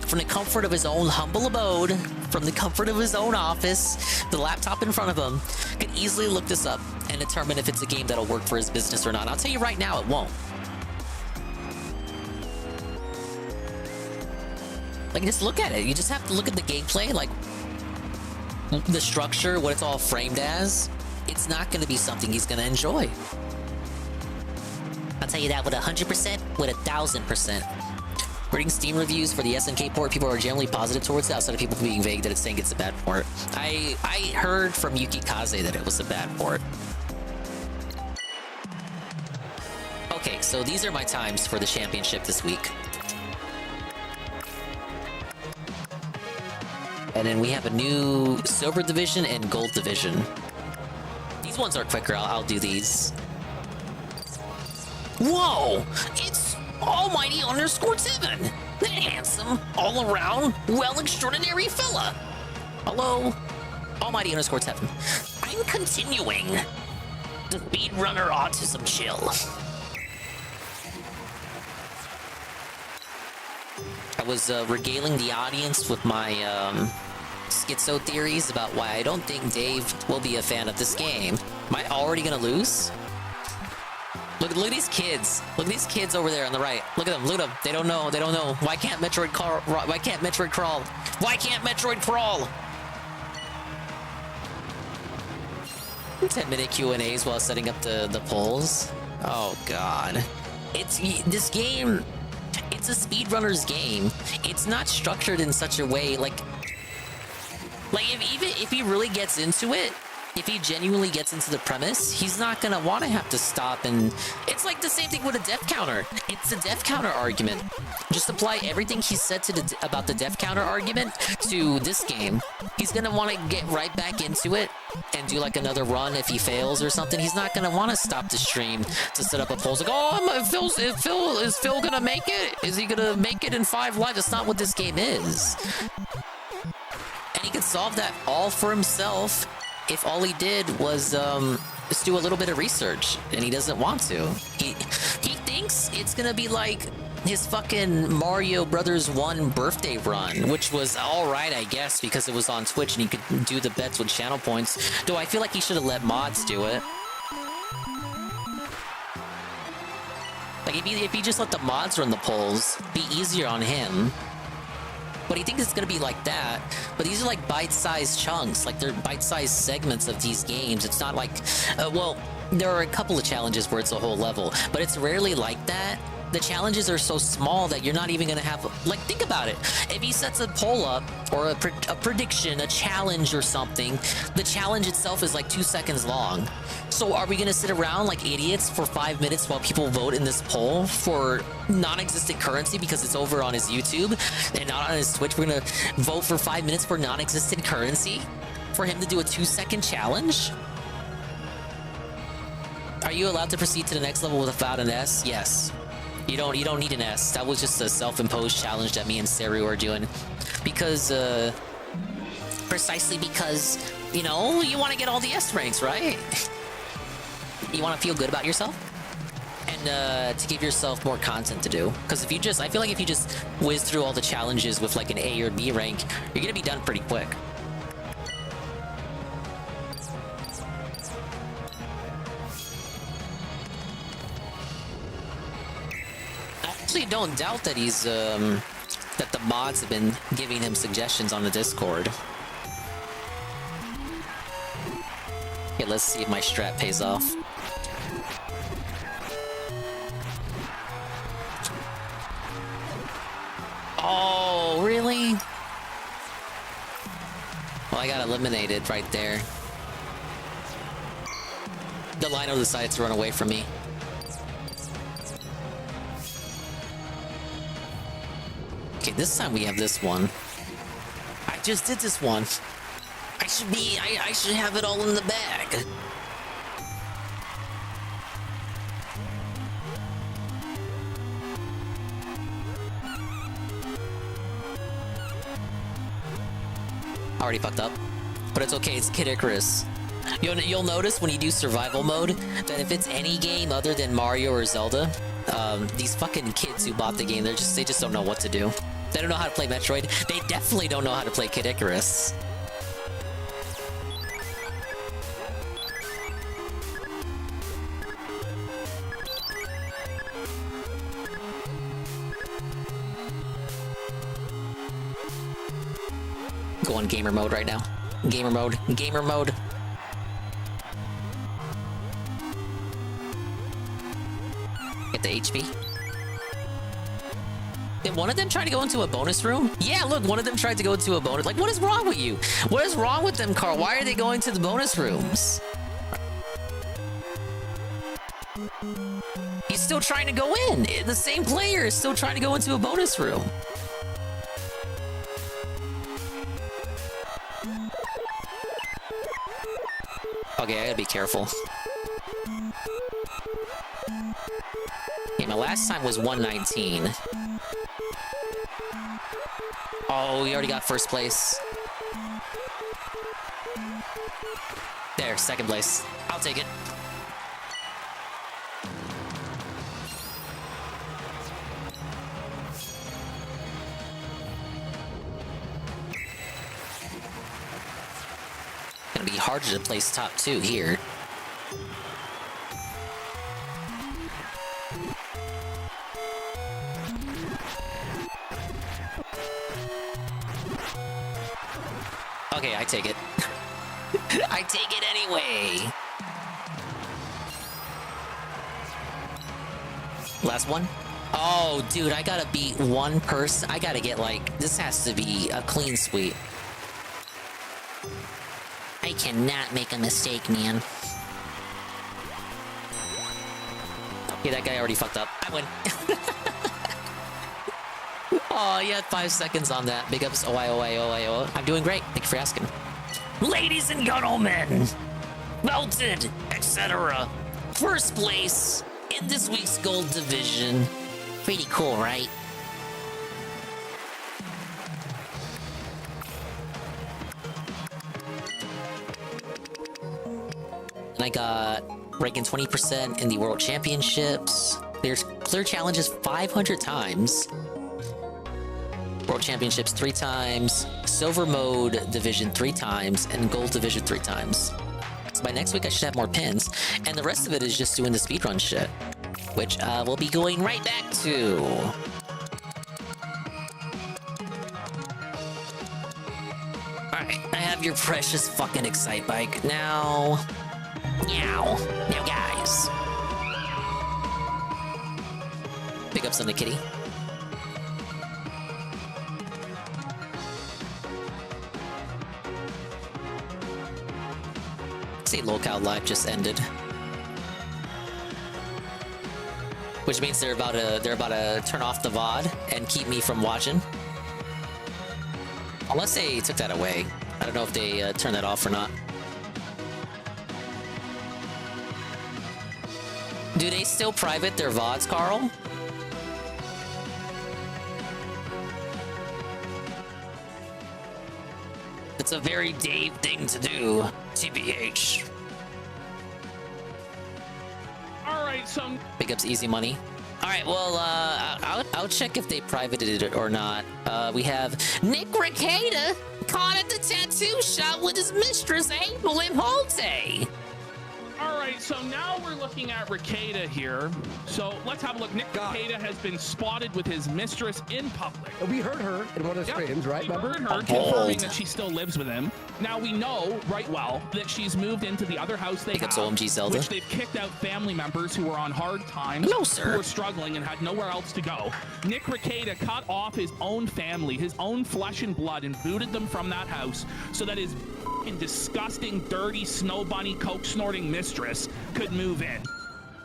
From the comfort of his own humble abode, from the comfort of his own office, the laptop in front of him, could easily look this up and determine if it's a game that'll work for his business or not. And I'll tell you right now, it won't. Like, just look at it. You just have to look at the gameplay, like, the structure, what it's all framed as. It's not going to be something he's going to enjoy. I'll tell you that with 100%, with 1,000%. Reading Steam reviews for the SNK port, people are generally positive towards it, outside of people being vague that it's saying it's a bad port. I heard from Yuki Kaze that it was a bad port. Okay, so these are my times for the championship this week. And then we have a new silver division and gold division. These ones are quicker. I'll do these. Whoa! It's Almighty _7! That handsome, all around, well extraordinary fella! Hello? Almighty _7. I'm continuing the speedrunner autism chill. I was regaling the audience with my schizo theories about why I don't think Dave will be a fan of this game. Am I already gonna lose? Look at these kids. Look at these kids over there on the right. Look at them. Look at them. They don't know. They don't know. Why can't Metroid crawl? Why can't Metroid crawl? Why can't Metroid crawl? 10-minute Q&As while setting up the polls. Oh god. It's this game. It's a speedrunner's game. It's not structured in such a way like if he really gets into it, if he genuinely gets into the premise, he's not gonna want to have to stop. And it's like the same thing with a death counter. It's a death counter argument. Just apply everything he said to about the death counter argument to this game. He's gonna want to get right back into it and do like another run if he fails or something. He's not gonna want to stop the stream to set up a poll. Like, oh, is Phil gonna make it? Is he gonna make it in 5 live? That's not what this game is. And he could solve that all for himself if all he did was just do a little bit of research, and he doesn't want to. He thinks it's gonna be like his fucking Mario Brothers 1 birthday run, which was alright, I guess, because it was on Twitch and he could do the bets with channel points. Though I feel like he should have let mods do it. Like, if he just let the mods run the polls, it'd be easier on him. But he thinks it's gonna be like that. But these are like bite-sized chunks. Like, they're bite-sized segments of these games. It's not like, well, there are a couple of challenges where it's a whole level, but it's rarely like that. The challenges are so small that you're not even gonna have, like, think about it. If he sets a poll up, or a prediction, a challenge or something, the challenge itself is like 2 seconds long. So are we gonna sit around like idiots for 5 minutes while people vote in this poll for non-existent currency because it's over on his YouTube and not on his Twitch? We're gonna vote for 5 minutes for non-existent currency for him to do a 2-second challenge? Are you allowed to proceed to the next level without an S? Yes. You don't need an S. That was just a self-imposed challenge that me and Seru are doing. Because, precisely because, you know, you want to get all the S ranks, right? You want to feel good about yourself? And, to give yourself more content to do. Because if you just, I feel like if you just whiz through all the challenges with like an A or B rank, you're gonna be done pretty quick. actually don't doubt that he's that the mods have been giving him suggestions on the Discord. Okay, let's see if my strat pays off. Oh, really? Well, I got eliminated right there. The Lino decided to run away from me. Okay, this time we have this one. I just did this one. I should have it all in the bag. Already fucked up, but it's okay. It's Kid Icarus. You'll notice when you do survival mode that if it's any game other than Mario or Zelda, these fucking kids who bought the game, they just don't know what to do. They don't know how to play Metroid. They definitely don't know how to play Kid Icarus. Go on gamer mode right now. Gamer mode. Gamer mode. Get the HP. Did one of them try to go into a bonus room? Yeah, look, one of them tried to go into a bonus. Like, what is wrong with you? What is wrong with them, Carl? Why are they going to the bonus rooms? He's still trying to go in. The same player is still trying to go into a bonus room. Okay, I gotta be careful. Okay, my last time was 119. Oh, we already got first place. There, second place. I'll take it. Gonna be harder to place top 2 here. Okay, I take it. I take it anyway. Last one. Oh, dude, I gotta beat one person. I gotta get, like, this has to be a clean sweep. I cannot make a mistake, man. Okay, that guy already fucked up. I win. Oh, you had 5 seconds on that. Big ups. Oh. I'm doing great. Thank you for asking. Ladies and gentlemen, belted, etc. First place in this week's gold division. Pretty cool, right? And I got ranking 20% in the World Championships. There's clear challenges 500 times. World Championships 3 times, Silver Mode Division 3 times, and Gold Division 3 times. So by next week I should have more pins, and the rest of it is just doing the speedrun shit, which we'll be going right back to. Alright, I have your precious fucking Excite Bike. Now guys. Big ups on the kitty. Locale live just ended, which means they're about to turn off the VOD and keep me from watching, unless they took that away. I don't know if they turned that off or not. Do they still private their VODs, Carl? It's a very Dave thing to do, TBH. Alright, son. Big ups, easy money. Alright, well, I'll check if they privated it or not. We have Nick Ricada caught at the tattoo shop with his mistress, Abel Imholte. Alright. right, so now we're looking at Ricada here. So let's have a look. Nick Ricada has been spotted with his mistress in public. We heard her in one of the streams, right? We Remember? heard her confirming that she still lives with him. Now we know right well that she's moved into the other house they have, OMG Zelda. which they've kicked out family members who were on hard times, who were struggling and had nowhere else to go. Nick Ricada cut off his own family, his own flesh and blood, and booted them from that house so that his disgusting, dirty, snow bunny, coke snorting mistress could move in.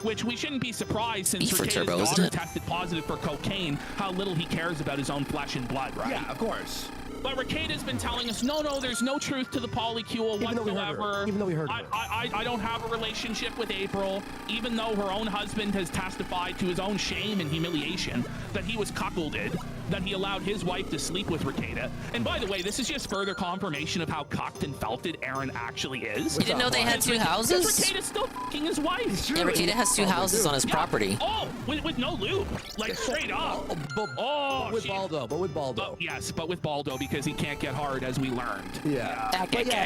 Which we shouldn't be surprised since Ricada's daughter tested positive for cocaine, how little he cares about his own flesh and blood, right? Yeah, of course. But Ricada's been telling us, no, there's no truth to the polycule whatsoever. Even though we heard her. I don't have a relationship with April, even though her own husband has testified to his own shame and humiliation that he was cuckolded, that he allowed his wife to sleep with Ricada. And by the way, this is just further confirmation of how cucked and felted Aaron actually is. You didn't know they had 2 houses? Ricada's still fucking his wife. Yeah, Ricada has 2 houses on his property. Oh, with no lube, like straight up. But with Baldo. Yes, but with Baldo because he can't get hard, as we learned. Yeah.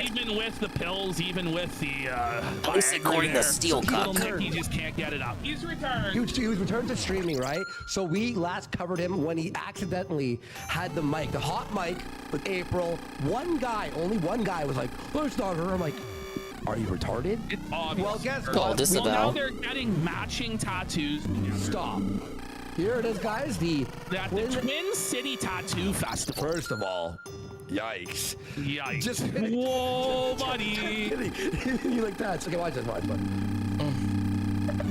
Even with the pills, even with the according to Steel Cup, he just can't get it up. He's returned. He was returned to streaming, right? So we last covered him when he accidentally had the mic, the hot mic with April. Only one guy was like, "Oh, it's not her." I'm like, "Are you retarded?" It's obvious. Well, guess Call what? disavow. Well, now they're getting matching tattoos. Stop. Here it is, guys. The Twin City Tattoo Festival. First of all, yikes. Yikes. Just whoa, buddy. You like that? Okay, watch this.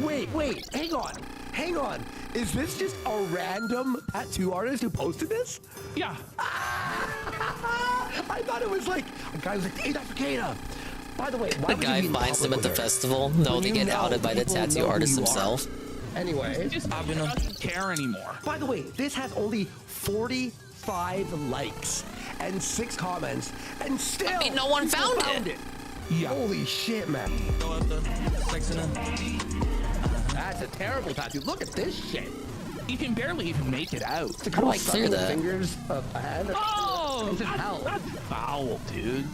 Wait. Hang on. Is this just a random tattoo artist who posted this? Yeah. I thought it was like a guy was like, "Hey, that's Ricada." By the way, why the guy finds them at the festival. No, they get outed by the tattoo artist himself. Anyway, he just doesn't care anymore. By the way, this has only 45 likes and 6 comments, and still no one found it. Yeah. Holy shit, man. That's a terrible tattoo. Look at this shit. You can barely even make it out. How do I clear that? Fingers ahead. Oh, that's foul, dude.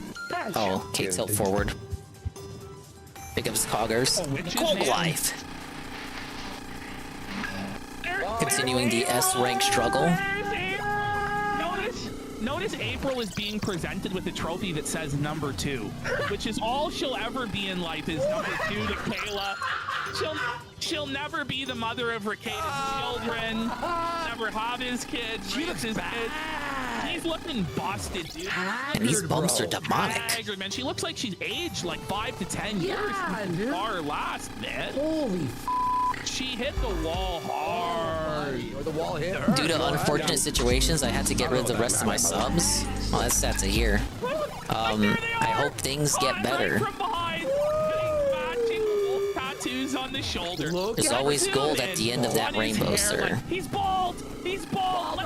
Okay, tilt forward. Pick up his coggers. Cold life. Continuing the S rank struggle. Notice April is being presented with a trophy that says number 2, which is all she'll ever be in life is number 2 to Kayla. She'll never be the mother of Ricada's children, never have his kids, raise his kids. He's looking busted, dude. And these bumps are demonic. Haggard, man. She looks like she's aged like 5 to 10 years since our last, man. Holy she hit the wall hard. Or the wall hit her. Due to unfortunate situations, I had to get rid of the rest of my subs. Well, that's sad to hear. I hope things get better. From behind, matching wolf tattoos on the shoulder. There's always gold at the end of that rainbow, sir. He's bald. He's bald.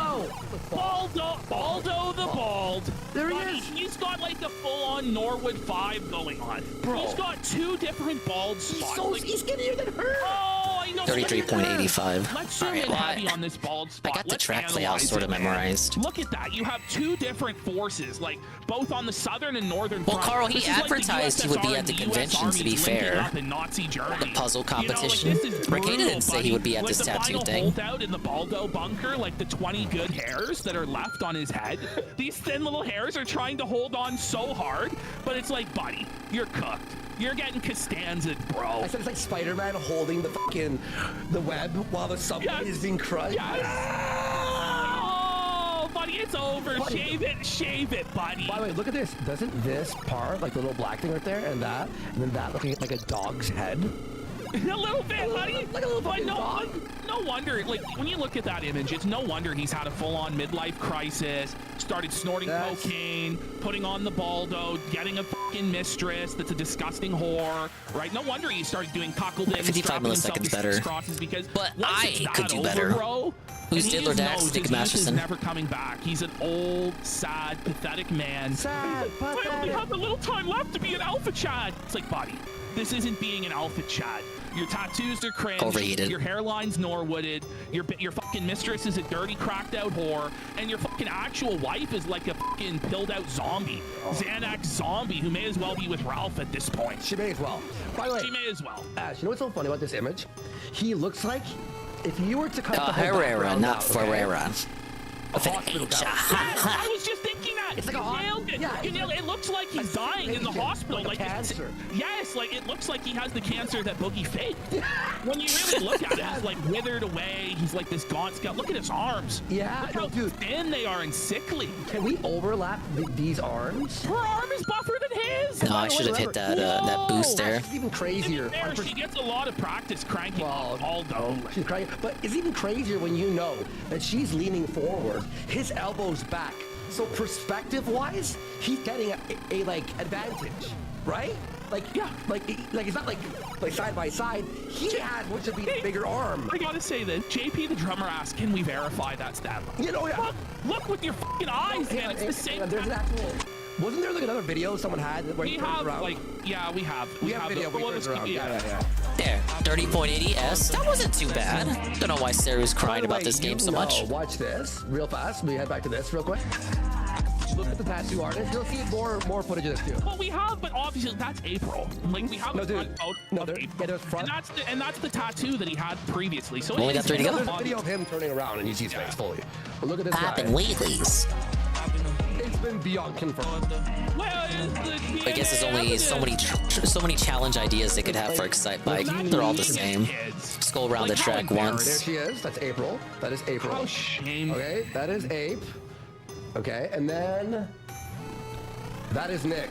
Baldo the bald. There he is. He's got like a full-on Norwood 5 going on. Bro. He's got 2 different bald spots. He's skinnier than her. Oh, I know. 33.85. Let's zoom in heavy on this bald spot. I got the track layout sort of memorized. Look at that. You have 2 different forces, like both on the southern and northern front. Well, Carl, he advertised he would be at the convention, to be fair. The puzzle competition. Ricada didn't say he would be at this tattoo thing. Holdout in the Baldo bunker, like the 20 good hairs that are left on his head. These thin little hairs are trying to hold on so hard, but it's like, buddy, you're cooked. You're getting Costanza, bro. I said it's like Spider-Man holding the web while the subway is being crushed. Yes. Oh, buddy, it's over. Buddy. Shave it, buddy. By the way, look at this. Doesn't this part, like the little black thing right there, and then that looking like a dog's head? A little bit, buddy. Like a little fucking dog. No wonder, like, when you look at that image, it's no wonder he's had a full-on midlife crisis, started snorting cocaine, putting on the Baldo, getting a fucking mistress that's a disgusting whore, right? No wonder he started doing cuckolding, 55 milliseconds better. Because but I could do better. Bro, who's Diddler Dax? Nick Masterson. Never coming back. He's an old, sad, pathetic man. Sad, pathetic. I only have a little time left to be an alpha Chad. It's like, buddy, this isn't being an alpha Chad. Your tattoos are cringe. Overheated. Your hairline's Norwooded. Your fucking mistress is a dirty, cracked out whore, and your fucking actual wife is like a fucking pilled out zombie, Xanax zombie who may as well be with Ralph at this point. She may as well. By the way, she may as well. Ash, you know what's so funny about this image? He looks like if you were to cut the whole Herrera, background not out, Ferreira. A hospital gown. I was just thinking that. It's like you a nailed it. yeah, You nailed it. It looks like he's dying in the hospital. Like cancer. Yes, like it looks like he has the cancer that Boogie faked. When you really look at it, he's like withered away. He's like this gaunt skeleton. Look at his arms. Yeah, look how thin they are and sickly. Can we overlap these arms? Her arm is buffer than his. No, I should have hit that boost there. It's even crazier. She gets a lot of practice cranking all dough. She's cranking, but it's even crazier when you know that she's leaning forward, his elbows back. So perspective-wise, he's getting a like advantage, right? Like yeah, like it's not like side by side. He has much of a bigger arm. I gotta say this, JP the drummer asked, "Can we verify that stat line?" You know, yeah. Look with your fucking eyes, man. It's the same. There's an actual. Wasn't there like another video someone had where he turns around? Like, yeah, we have. We have a video where he turns around. Yeah. There, 30.80S. That wasn't too bad. Don't know why Sarah was crying about this game so much. Watch this real fast. We head back to this real quick. Look at the tattoo artist. You'll see more footage of this too. Well, we have, but obviously that's April. Like we have no, a dude. front No, there's front. And that's the tattoo that he had previously. So only got 3 to go. There's a video of him turning around and you see his face fully. But look at this Poppin' guy. Wheaties. It's been beyond confirmed. Well, I guess there's only so many challenge ideas they could have for Excite Bike. They're all the same. Just go around the track once. There she is. That's April. That is April. How shame. Okay, that is Ape. Okay, and then that is Nick.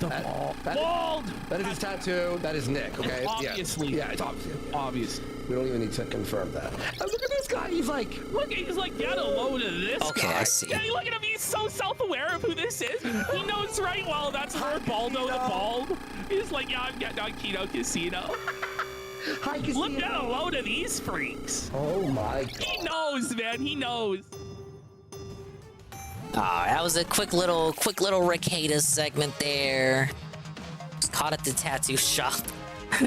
That is his tattoo. That is Nick. Okay. Obviously. Yeah, it's obvious. We don't even need to confirm that. And look at this guy. He's like, get a load of this okay, guy. I see. Yeah, look at him. He's so self-aware of who this is. He knows right well that's Lord Baldo the Bald. He's like, yeah, I'm getting on Kino Casino. Look at a load of these freaks. Oh my god. He knows, man. He knows. That was a quick little Rick Hayes segment there. Just caught at the tattoo shop.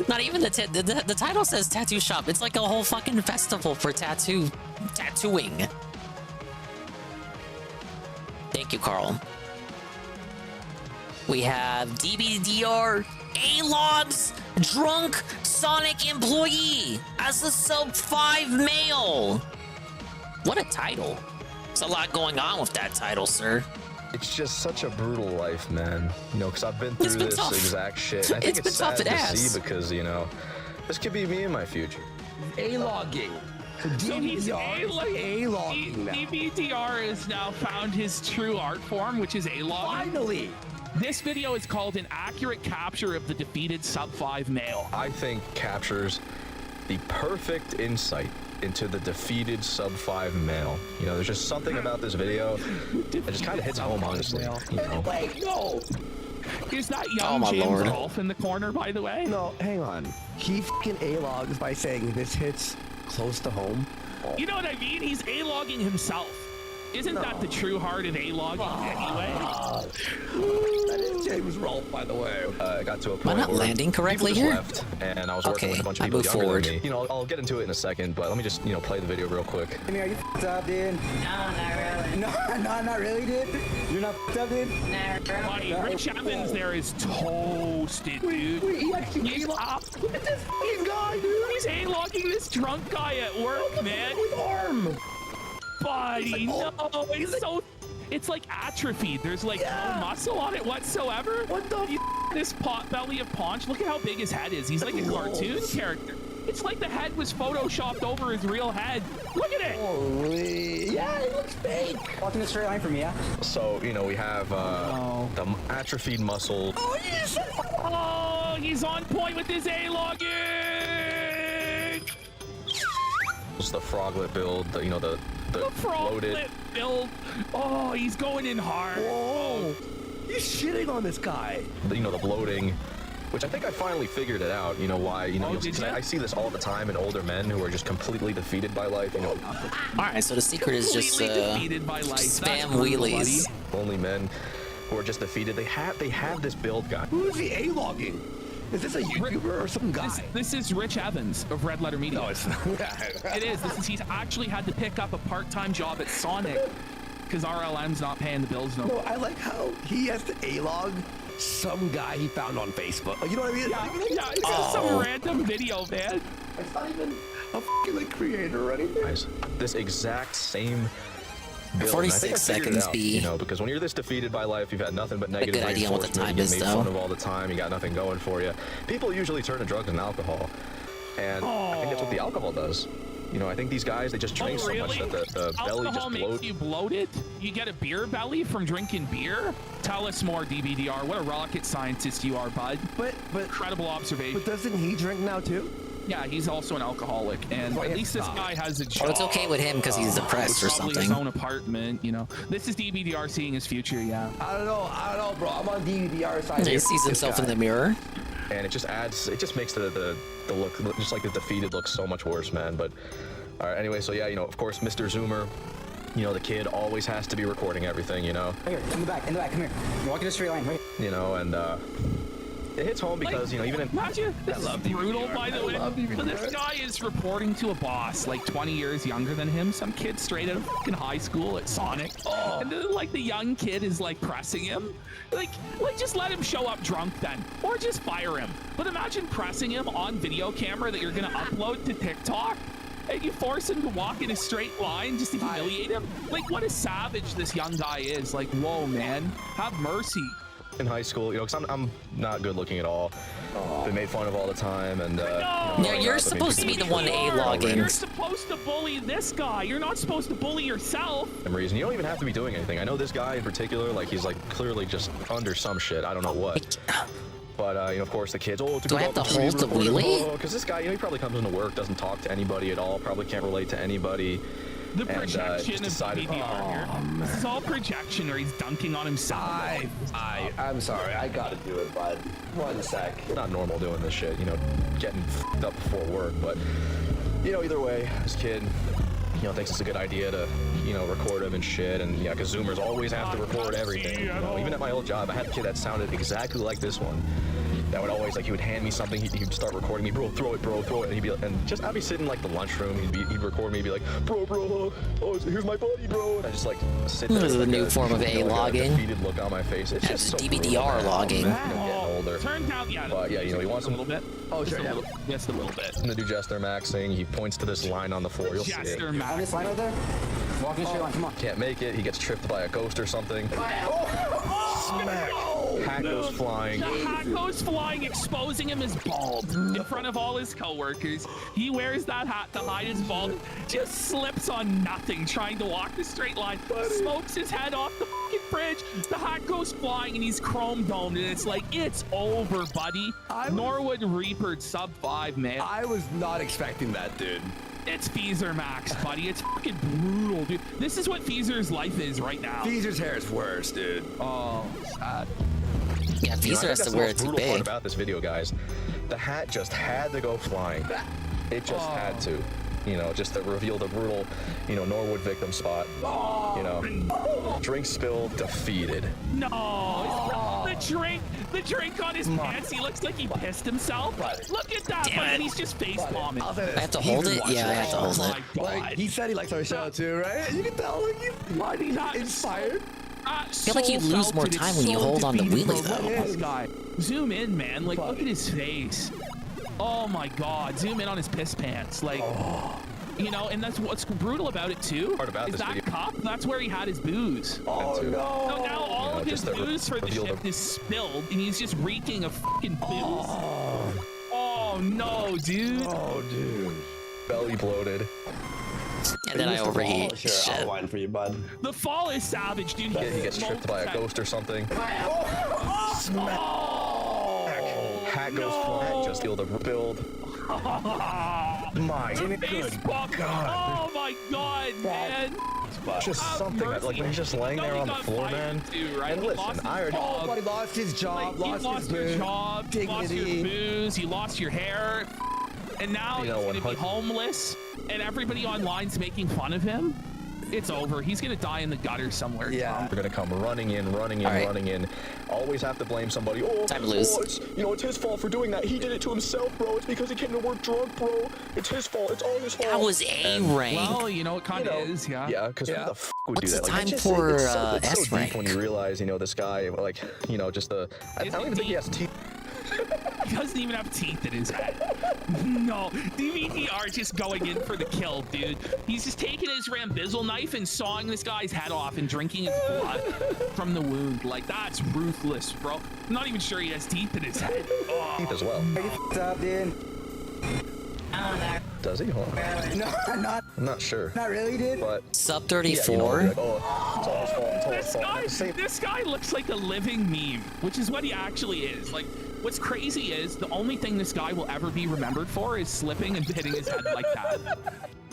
Not even the title says tattoo shop. It's like a whole fucking festival for tattooing. Thank you, Carl. We have DBDR A-Log's drunk Sonic employee as the sub-5 male. What a title. There's a lot going on with that title, sir. It's just such a brutal life, man. You know, because I've been through this exact shit. I think it's sad to see because, you know, this could be me in my future. A-logging. So he's A-logging now. DBDR has now found his true art form, which is A-logging. Finally! This video is called an accurate capture of the defeated sub-5 male. I think captures the perfect insight into the defeated sub-5 male. You know, there's just something about this video that just kind of hits home, honestly. You know? Wait, no! Is that young James Rolfe in the corner, by the way? No, hang on. He fucking A-logs by saying this hits close to home. You know what I mean? He's A-logging himself. Isn't that the true heart of A-logging anyway? That is James Rolfe, by the way. I got to a point Am I not where landing correctly people here? just left, and I was working with a bunch of I people move younger forward. than me. You know, I'll get into it in a second, but let me just, you know, play the video real quick. I mean, are you f***ed up, dude? No, not really. No, not really, dude? You're not f***ed up, dude? Buddy, Rich Evans there is toasted, dude. Wait, he actually He's up. Look at this fucking guy, dude! He's A-logging this drunk guy at work, man. With arm! Buddy, no, it's so... It's like atrophied. There's like no muscle on it whatsoever. What the this pot belly of Paunch, look at how big his head is. He's like a cartoon character. It's like the head was photoshopped over his real head. Look at it. Holy. Yeah, it looks fake. Walk in a straight line for me, yeah? So, you know, we have the atrophied muscle. Oh, yes! Oh, he's on point with his A-logging. It's the froglet build, you know, the froglet build. Oh, he's going in hard. Whoa. You're shitting on this guy. You know, the bloating, which I think I finally figured it out. You know why? You know, I see this all the time in older men who are just completely defeated by life. You know. All right, so the secret is just spam wheelies. Only men who are just defeated. They have this build guy. Who's the A-logging? Is this a YouTuber or some guy? This is Rich Evans of Red Letter Media. No, it's not. It is. He's actually had to pick up a part-time job at Sonic because RLM's not paying the bills no more. No, I like how he has to A-log some guy he found on Facebook. Like, you know what I mean? Yeah, it's just some random video, man. It's not even a fucking like creator or anything. Guys, this exact same build, 46 seconds, B. You know, because when you're this defeated by life, you've had nothing but negative good idea what the reinforcement, time you is, get made though. fun of all the time, you got nothing going for you. People usually turn to drugs and alcohol, and I think that's what the alcohol does. You know, I think these guys, they just drink so much that the belly just Alcohol makes bloats. you bloated? You get a beer belly from drinking beer? Tell us more, DBDR. What a rocket scientist you are, bud. But incredible observation. But doesn't he drink now too? Yeah, he's also an alcoholic, and at least this guy has a job. Oh, it's okay with him because he's depressed or Probably something. his own apartment, you know. This is DBDR seeing his future, yeah. I don't know, bro. I'm on DVDR side. He sees himself in the mirror. And it just makes the look, just like the defeated look so much worse, man. But, all right, anyway, so yeah, you know, of course, Mr. Zoomer, you know, the kid always has to be recording everything, you know. Right here, in the back, come here. You're walking a straight line, right? You know, and, it hits home because, you know, even in... Imagine, this is brutal, by the way. So this guy is reporting to a boss, like 20 years younger than him, some kid straight out of fucking high school at Sonic. And then, like, the young kid is, like, pressing him. Like, just let him show up drunk then. Or just fire him. But imagine pressing him on video camera that you're gonna upload to TikTok. And you force him to walk in a straight line just to humiliate him? Like, what a savage this young guy is. Like, whoa, man. Have mercy. In high school, you know, because I'm not good looking at all. Been made fun of all the time, and Yeah, you're supposed to be the one A-logging. You're supposed to bully this guy. You're not supposed to bully yourself. Some reason you don't even have to be doing anything. I know this guy in particular, like he's like clearly just under some shit. I don't know what. But you know, of course, the kids. Oh, do I have to hold the wheelie? Because this guy, you know, he probably comes into work, doesn't talk to anybody at all, probably can't relate to anybody. The projection of DBDR here. This is all projection, or he's dunking on himself. I'm sorry. I gotta do it, bud. 1 sec. It's not normal doing this shit, you know, getting f***ed up before work, but, you know, either way, this kid, you know, thinks it's a good idea to, you know, record him and shit, and yeah, because Zoomers always have to record everything. You know, even at my old job, I had a kid that sounded exactly like this one. That would always, like, he would hand me something, he'd start recording me, bro, throw it, and he'd be, and just, I'd be sitting, like, the lunchroom, he'd record me, he'd be like, bro, oh, here's my buddy, bro, and I just, like, sit there. This is a new form of A-logging. A defeated look on my face. It's just so DBDR logging. You know, getting older. Turned out, yeah. But, yeah, you know, he wants a little bit. Oh, sure, yeah. Just a little bit. To do Jester Maxing, he points to this line on the floor, you'll see it. On this line over there? Walking a straight line, come on. Can't make it, he gets tripped by a ghost or something. Smack! Hat goes flying. The hat goes flying, exposing him as bald in front of all his coworkers. He wears that hat to hide his bald, just slips on nothing, trying to walk the straight line, smokes his head off the fucking fridge. The hat goes flying and he's chrome domed, and it's like, it's over, buddy. Norwood Reaper sub 5, man. I was not expecting that, dude. It's Feezer Max, buddy. It's fucking brutal, dude. This is what Feezer's life is right now. Feezer's hair is worse, dude. Oh, sad. Yeah, Feezer has to wear it too Part big. about this video, guys, the hat just had to go flying. It just had to. You know, just to reveal the brutal, you know, Norwood victim spot. You know, drink spilled, defeated. No, the drink on his pants. He looks like he pissed himself. Look at that, buddy. He's just face bombing. I have to hold it? Yeah, I have to hold it. Like, he said he likes our show too, right? You can tell, like, he's inspired. I feel like you lose more time when you hold on the wheelie, though. This guy. Zoom in, man. Like, look at his face. Oh my God. Zoom in on his piss pants. Like, you know, and that's what's brutal about it too. Is that cup? That's where he had his booze. Oh no! So now all of his booze for the shift is spilled, and he's just reeking of fucking booze. Oh no, dude. Oh, dude. Belly bloated. And then I overheat. Sure, I'll wine for you, bud. The fall is savage, dude. He gets tripped by a ghost or something. Smack. Hat goes flying. Just feel the build. My good God. Oh my God, man. Just something like he's just laying there on the floor, man. Too, right? And listen, I already. Everybody lost his job, like, lost your job, lost your booze, you lost your hair, and now he's gonna be homeless, and everybody online's making fun of him. It's over. He's gonna die in the gutter somewhere. Yeah. They're gonna come running in, running in. Always have to blame somebody. Oh, Time to lose. Oh, it's his fault for doing that. He did it to himself, bro. It's because he came to work drunk, bro. It's his fault. It's all his fault. That was A rank. Well, it kind of is, yeah. Yeah, because who the f would What's do that? the Like, time it's for it's so S deep rank? when you realize, this guy, like, just the. I don't even think he has teeth. He doesn't even have teeth in his head. No, DVDR just going in for the kill, dude. He's just taking his Rambizzle knife and sawing this guy's head off and drinking his blood from the wound. Like, that's ruthless, bro. I'm not even sure he has teeth in his head. Oh. Teeth as well. What's up, dude? Does he? Hold on. No, not. I'm not sure. Not really, dude. But Sub 34. Like, oh, it's all his fault. It's all his fault. This guy looks like a living meme, which is what he actually is. Like, what's crazy is the only thing this guy will ever be remembered for is slipping and hitting his head like that.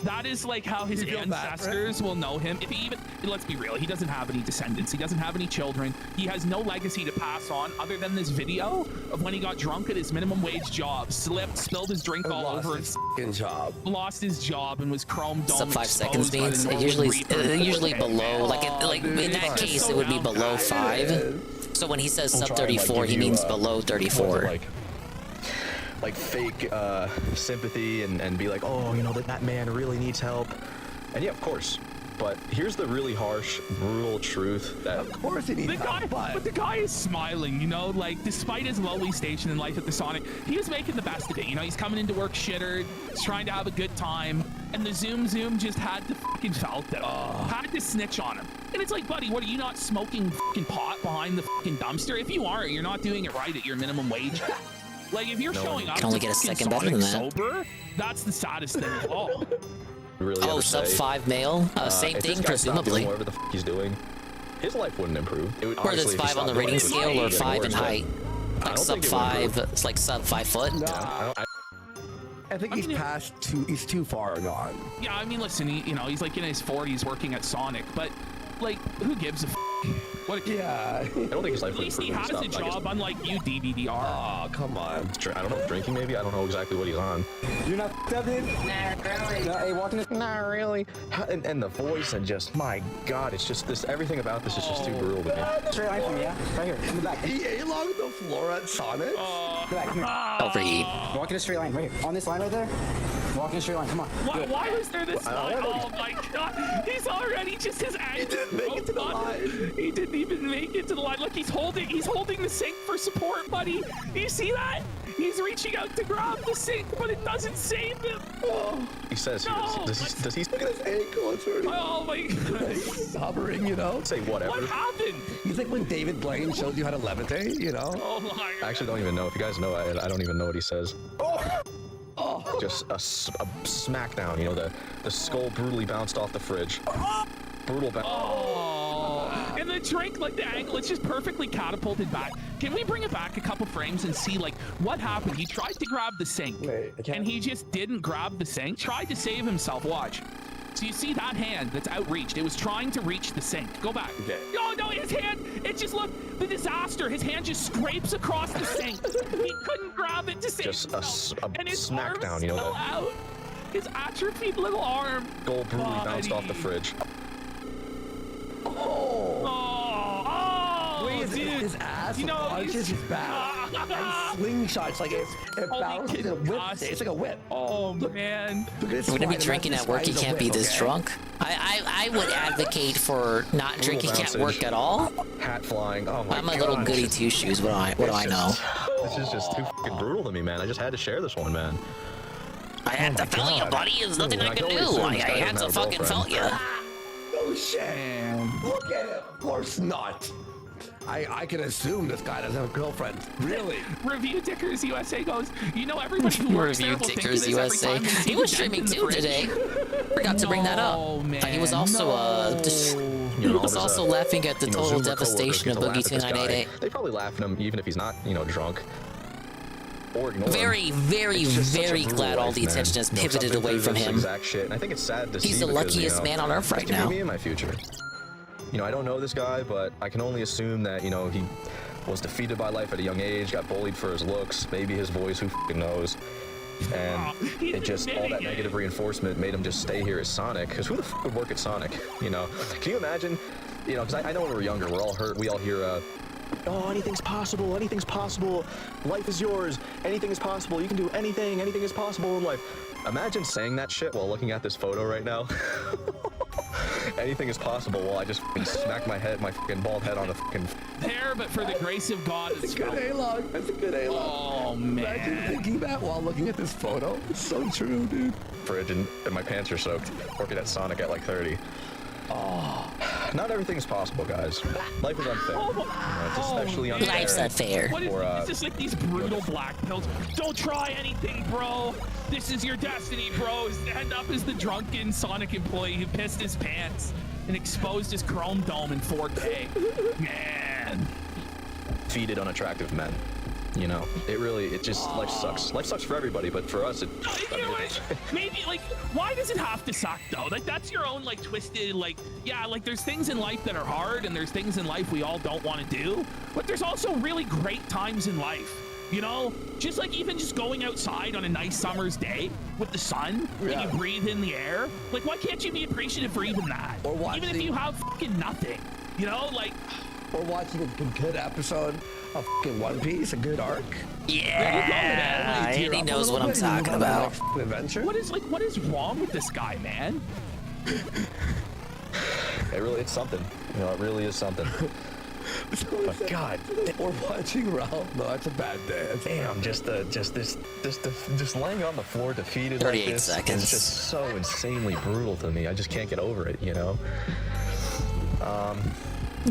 That is like how his ancestors will know him. If he even, let's be real, he doesn't have any descendants. He doesn't have any children. He has no legacy to pass on other than this video of when he got drunk at his minimum wage job, slipped, spilled his drink all over his job, lost his job, and was chrome dome. Sub 5 seconds means it usually below. Like in that case, it would be below 5. So when he says sub 34, he means below 34. Like fake sympathy and be like, oh, that man really needs help. And yeah, of course. But here's the really harsh, brutal truth. That of course he needs help, but the guy is smiling, like despite his lowly station in life at the Sonic, he was making the best of it. He's coming into work shittered, he's trying to have a good time, and the Zoom just had to fucking felt it. Had to snitch on him. And it's like, buddy, what are you not smoking fucking pot behind the fucking dumpster? If you aren't, you're not doing it right at your minimum wage. Like, if you're showing up can only get a second better than that. Sober, that's the saddest thing of all. Really sub 5 male? Same thing, presumably. Whatever the f he's doing, his life wouldn't improve. It would, whether it's 5 on the rating scale or 5 in height. Like sub 5, it's like sub 5 foot. No, I think he's too far gone. Yeah, I mean, listen, he's like in his 40s working at Sonic, but like, who gives a f? What a kid. Yeah. I don't think his life At least he has a job, unlike you, DVDR. Oh, come on. I don't know, drinking maybe? I don't know exactly what he's on. You're not f***ed in? Nah, really. No, hey, walking this. Not really. And the voice and just, my God, it's just this, everything about this is just too brutal to me. Straight line for me, yeah? Right here, in the back. He ate along the floor at Sonic? In the back, come here. Overeat. Walk in a straight line, right here. On this line right there. Walk in a straight line, come on. Why was there this line? Oh my God. He's already just his anger. He didn't make it to the line. He didn't even make it to the line. Look, he's holding the sink for support, buddy. Do you see that? He's reaching out to grab the sink, but it doesn't save him. Oh, he says, no. does he look at his ankle? It's already oh my God. He's hovering, Say whatever. What happened? He's like when David Blaine showed you how to levitate, Oh my God. I actually don't even know. If you guys know, I don't even know what he says. Just a smackdown, the skull brutally bounced off the fridge. Brutal bounce. Oh, and the drink, like the angle, it's just perfectly catapulted back. Can we bring it back a couple frames and see, like, what happened? He tried to grab the sink, and he just didn't grab the sink. Tried to save himself. Watch. So you see that hand that's outreached? It was trying to reach the sink. Go back. Okay. No, his hand, it just, look, the disaster. His hand just scrapes across the sink. He couldn't grab it to save himself. Just a and his smackdown, arm's still out. His atrophied little arm. Skull brutally bounced off the fridge. Wait, dude. His ass punches his back and slingshots like it bounces and whips it. It's like a whip. Oh man! Wouldn't be drinking at work. He can't be this drunk. I would advocate for not drinking at work at all. Hat flying. Oh my God. I'm a little goody two shoes. What do I know? This is just too fucking brutal to me, man. I just had to share this one, man. I had to feel you, buddy. There's nothing I can do. I had to fucking felt you. No shit. Look at it. Of course not. I can assume this guy doesn't have a girlfriend. Really? Review Dickers USA goes, everybody who works there will think of this every time he was streaming too today. Forgot to bring that up. Man, he was also he was also laughing at the total devastation of Boogie 2988. They probably laugh at him even if he's not, drunk. Or ignore him. Very glad all the attention has pivoted away from him. Exact shit. And I think it's sad to see. He's the luckiest man on earth right now. Me in my future. I don't know this guy, but I can only assume that, he was defeated by life at a young age, got bullied for his looks, maybe his voice, who f***ing knows. And it just, all that negative reinforcement made him just stay here as Sonic. Because who the f would work at Sonic? You know? Can you imagine? You know, because I know when we were younger, we're all hurt. We all hear, oh, anything's possible. Anything's possible. Life is yours. Anything is possible. You can do anything. Anything is possible in life. Imagine saying that shit while looking at this photo right now. Anything is possible while I just smack my fucking bald head on a fucking... There, but for the grace of God, That's a good A-log. That's a good A-log. Oh, man. Imagine thinking that while looking at this photo. It's so true, dude. Fridge and my pants are soaked. Working at Sonic at like 30. Oh, not everything's possible, guys. Life is unfair. You know, it's especially unfair. Life's unfair. What is, it's just like these brutal black pills. Don't try anything, bro. This is your destiny, bro. End up as the drunken Sonic employee who pissed his pants and exposed his chrome dome in 4K. Man. Feeded unattractive men. You know, it just, life sucks. Life sucks for everybody, but for us, You know what? Maybe, like, why does it have to suck, though? Like, that's your own, like, twisted, like, yeah, like, there's things in life that are hard, and there's things in life we all don't want to do, but there's also really great times in life. You know, just like even just going outside on a nice summer's day with the sun and you breathe in the air. Like, why can't you be appreciative for even that? Or even if you have fucking nothing, you know, like. Or watching a good episode of fucking One Piece, a good arc. Yeah, he knows what I'm talking about. Adventure. What is wrong with this guy, man? It's something. You know, it really is something. But God, or watching Ralph. No, that's a bad day. Damn, just laying on the floor defeated 38 like this. seconds. It's just so insanely brutal to me. I just can't get over it, you know.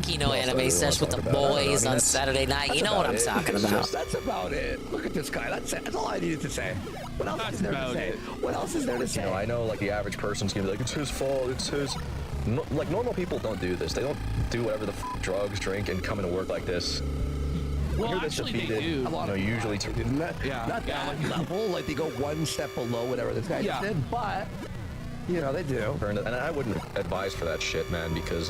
Kino anime sesh with the boys on Saturday night. You know what I'm talking about. That's about it. Look at this guy. That's it. That's all I needed to say. What else is there to say? What else is there to say? You know, I know like the average person's gonna be like, it's his fault. It's his. No, like normal people don't do this. They don't do whatever the drugs, drink, and come into work like this. Well, actually, they do. A lot of usually. Not that level. Like they go one step below whatever this guy just did, but. You know, they do. And I wouldn't advise for that shit, man, because,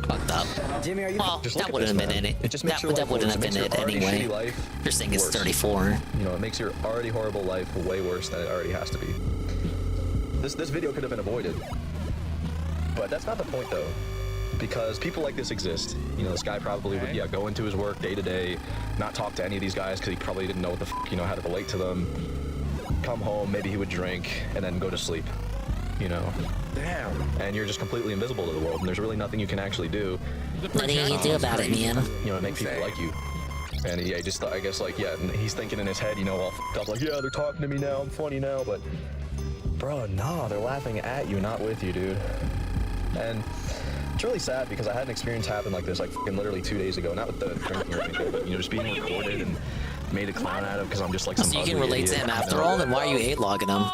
fucked up. Jimmy, are you... Well, that wouldn't have been in it. It just makes that wouldn't have been it anyway. You're saying it's 34. You know, it makes your already horrible life way worse than it already has to be. This video could have been avoided. But that's not the point, though. Because people like this exist. You know, this guy probably would, go into his work day to day, not talk to any of these guys because he probably didn't know what the how to relate to them. Come home, maybe he would drink, and then go to sleep. You know, damn, and you're just completely invisible to the world, and there's really nothing you can actually do. Nothing you can do about it, man. You know, make people like you. And I guess like, he's thinking in his head, you know, all f***ed up, like, they're talking to me now, I'm funny now, but, bro, no, they're laughing at you, not with you, dude. And it's really sad because I had an experience happen like this, like, fucking literally 2 days ago, not with the drinking or anything, but, you know, just being recorded and made a clown out of because I'm just like some So you can relate to him after all, then why are you A-logging him?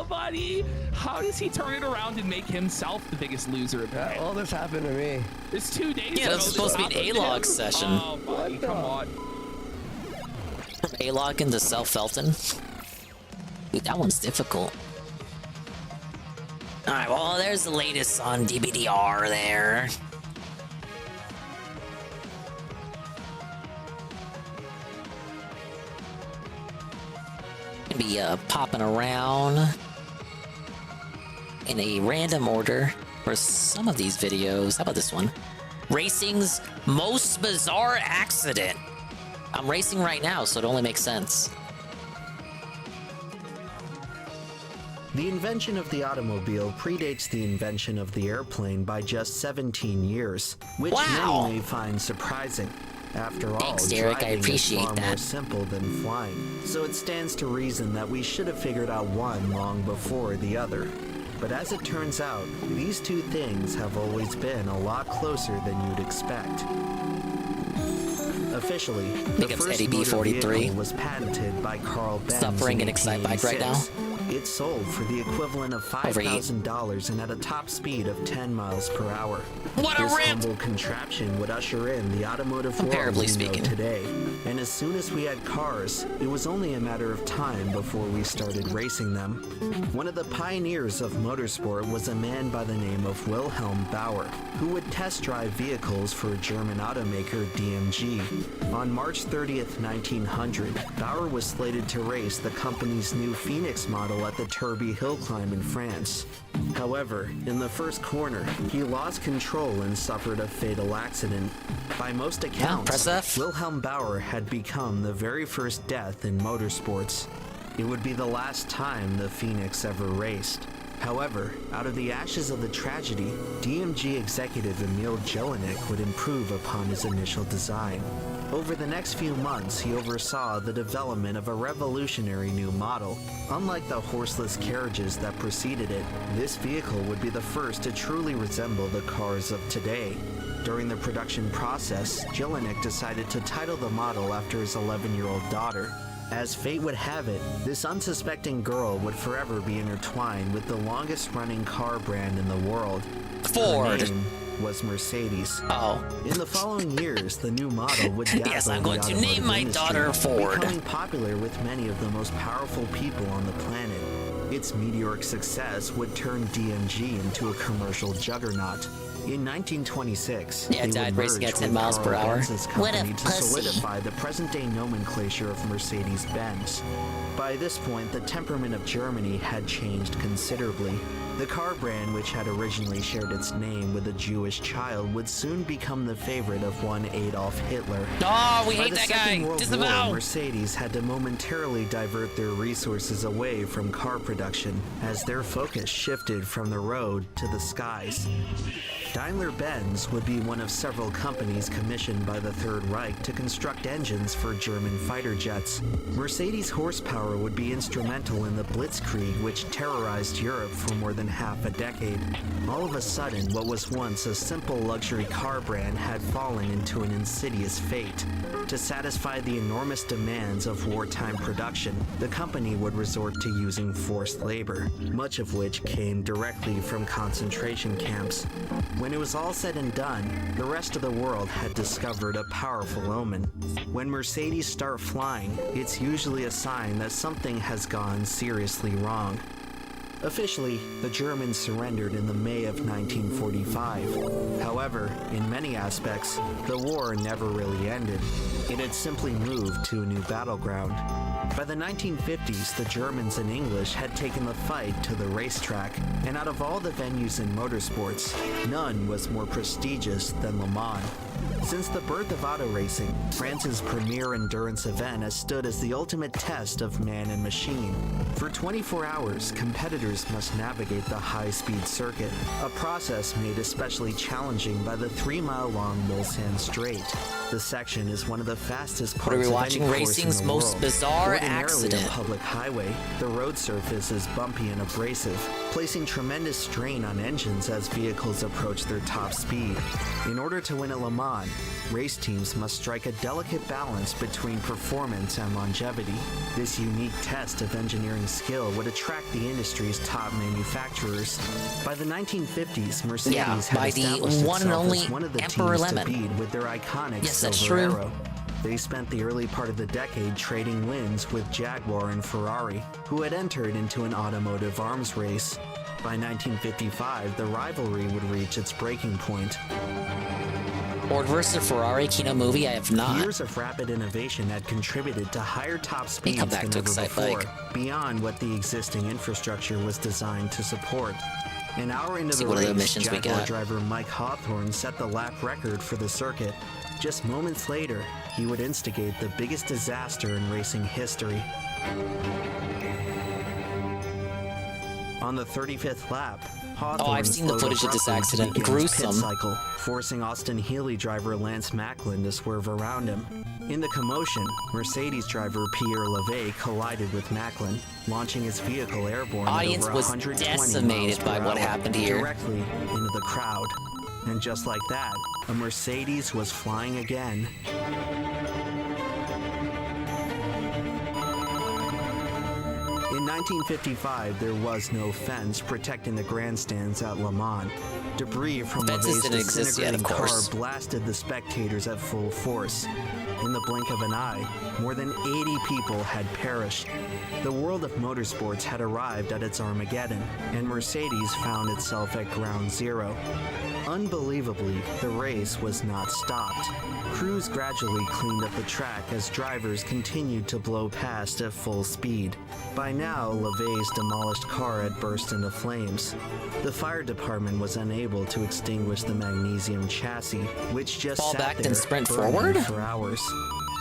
Buddy, how does he turn it around and make himself the biggest loser of the day? Well, this happened to me. It's 2 days ago. Yeah, that's supposed to be an A-log session. Oh, buddy, come on. From A-log into self-felton? Dude, that one's difficult. Alright, well, there's the latest on DBDR there. Gonna be popping around in a random order for some of these videos. How about this one? Racing's most bizarre accident. I'm racing right now, so it only makes sense. The invention of the automobile predates the invention of the airplane by just 17 years, which many may find surprising. After all, thanks, Derek, I appreciate is far more that. simple than flying, so it stands to reason that we should have figured out one long before the other. But as it turns out, these two things have always been a lot closer than you'd expect. Officially, the first motor vehicle was patented by Carl Benz Suffering in an Excitebike right now. 1886. It sold for the equivalent of $5,000 and at a top speed of 10 miles per hour. What a this rip! humble contraption would usher in the automotive world we know today. And as soon as we had cars, it was only a matter of time before we started racing them. One of the pioneers of motorsport was a man by the name of Wilhelm Bauer, who would test drive vehicles for German automaker DMG. On March 30th, 1900, Bauer was slated to race the company's new Phoenix model at the Turby Hill Climb in France. However, in the first corner, he lost control and suffered a fatal accident. By most accounts, Wilhelm Bauer had become the very first death in motorsports. It would be the last time the Phoenix ever raced. However, out of the ashes of the tragedy, DMG executive Emil Jelinek would improve upon his initial design. Over the next few months, he oversaw the development of a revolutionary new model. Unlike the horseless carriages that preceded it, this vehicle would be the first to truly resemble the cars of today. During the production process, Jelinek decided to title the model after his 11-year-old daughter. As fate would have it, this unsuspecting girl would forever be intertwined with the longest-running car brand in the world. Ford. Her name was Mercedes. Oh. In the following years, the new model would dazzle Yes, I'm going the to name automotive my industry, daughter Ford. becoming popular with many of the most powerful people on the planet. Its meteoric success would turn DMG into a commercial juggernaut. In 1926, Yeah, it they died would racing merge at 10 with miles per Carl hour. Benz's What a company to pussy. solidify the present-day nomenclature of Mercedes-Benz. By this point, the temperament of Germany had changed considerably. The car brand, which had originally shared its name with a Jewish child, would soon become the favorite of one Adolf Hitler. Oh, we By hate the that Second guy. World Disavow. War, Mercedes had to momentarily divert their resources away from car production as their focus shifted from the road to the skies. Daimler-Benz would be one of several companies commissioned by the Third Reich to construct engines for German fighter jets. Mercedes' horsepower would be instrumental in the Blitzkrieg, which terrorized Europe for more than half a decade. All of a sudden, what was once a simple luxury car brand had fallen into an insidious fate. To satisfy the enormous demands of wartime production, the company would resort to using forced labor, much of which came directly from concentration camps. When it was all said and done, the rest of the world had discovered a powerful omen. When Mercedes start flying, it's usually a sign that something has gone seriously wrong. Officially, the Germans surrendered in the May of 1945. However, in many aspects, the war never really ended. It had simply moved to a new battleground. By the 1950s, the Germans and English had taken the fight to the racetrack, and out of all the venues in motorsports, none was more prestigious than Le Mans. Since the birth of auto racing, France's premier endurance event has stood as the ultimate test of man and machine. For 24 hours, competitors must navigate the high-speed circuit, a process made especially challenging by the 3-mile-long Mulsanne Straight. The section is one of the fastest What are parts we of watching? any course Racing's in the most world. bizarre Ordinarily accident. a public highway, the road surface is bumpy and abrasive, placing tremendous strain on engines as vehicles approach their top speed. In order to win at Le Mans, race teams must strike a delicate balance between performance and longevity. This unique test of engineering skill would attract the industry's top manufacturers. By the 1950s, Mercedes had by the established one and itself only as one of the Emperor teams Lemon. to beat with their iconic Yes, that's Silver true. Arrow. They spent the early part of the decade trading wins with Jaguar and Ferrari, who had entered into an automotive arms race. By 1955, the rivalry would reach its breaking point. Ford versus Ferrari Kino movie? I have not. Years of rapid innovation had contributed to higher top speeds come back than to ever Excite before, Bike. beyond what the existing infrastructure was designed to support. An hour into See the what other race, missions we Jaguar got. driver Mike Hawthorne set the lap record for the circuit. Just moments later, he would instigate the biggest disaster in racing history. On the 35th lap, Hawthorne I've seen the slowed footage of this abruptly to accident. begin his Gruesome. pit cycle, forcing Austin Healey driver Lance Macklin to swerve around him. In the commotion, Mercedes driver Pierre Levay collided with Macklin, launching his vehicle airborne Audience at over was 120 decimated miles by per what hour, happened here. directly into the crowd. And just like that, a Mercedes was flying again. In 1955, there was no fence protecting the grandstands at Le Mans. Debris from Fences LeVay's didn't exist yet, of disintegrating car course. blasted the spectators at full force. In the blink of an eye, more than 80 people had perished. The world of motorsports had arrived at its Armageddon, and Mercedes found itself at ground zero. Unbelievably, the race was not stopped. Crews gradually cleaned up the track as drivers continued to blow past at full speed. By now, LeVay's demolished car had burst into flames. The fire department was unable to extinguish the magnesium chassis, which just Fall sat back, there then sprint burning forward? for hours.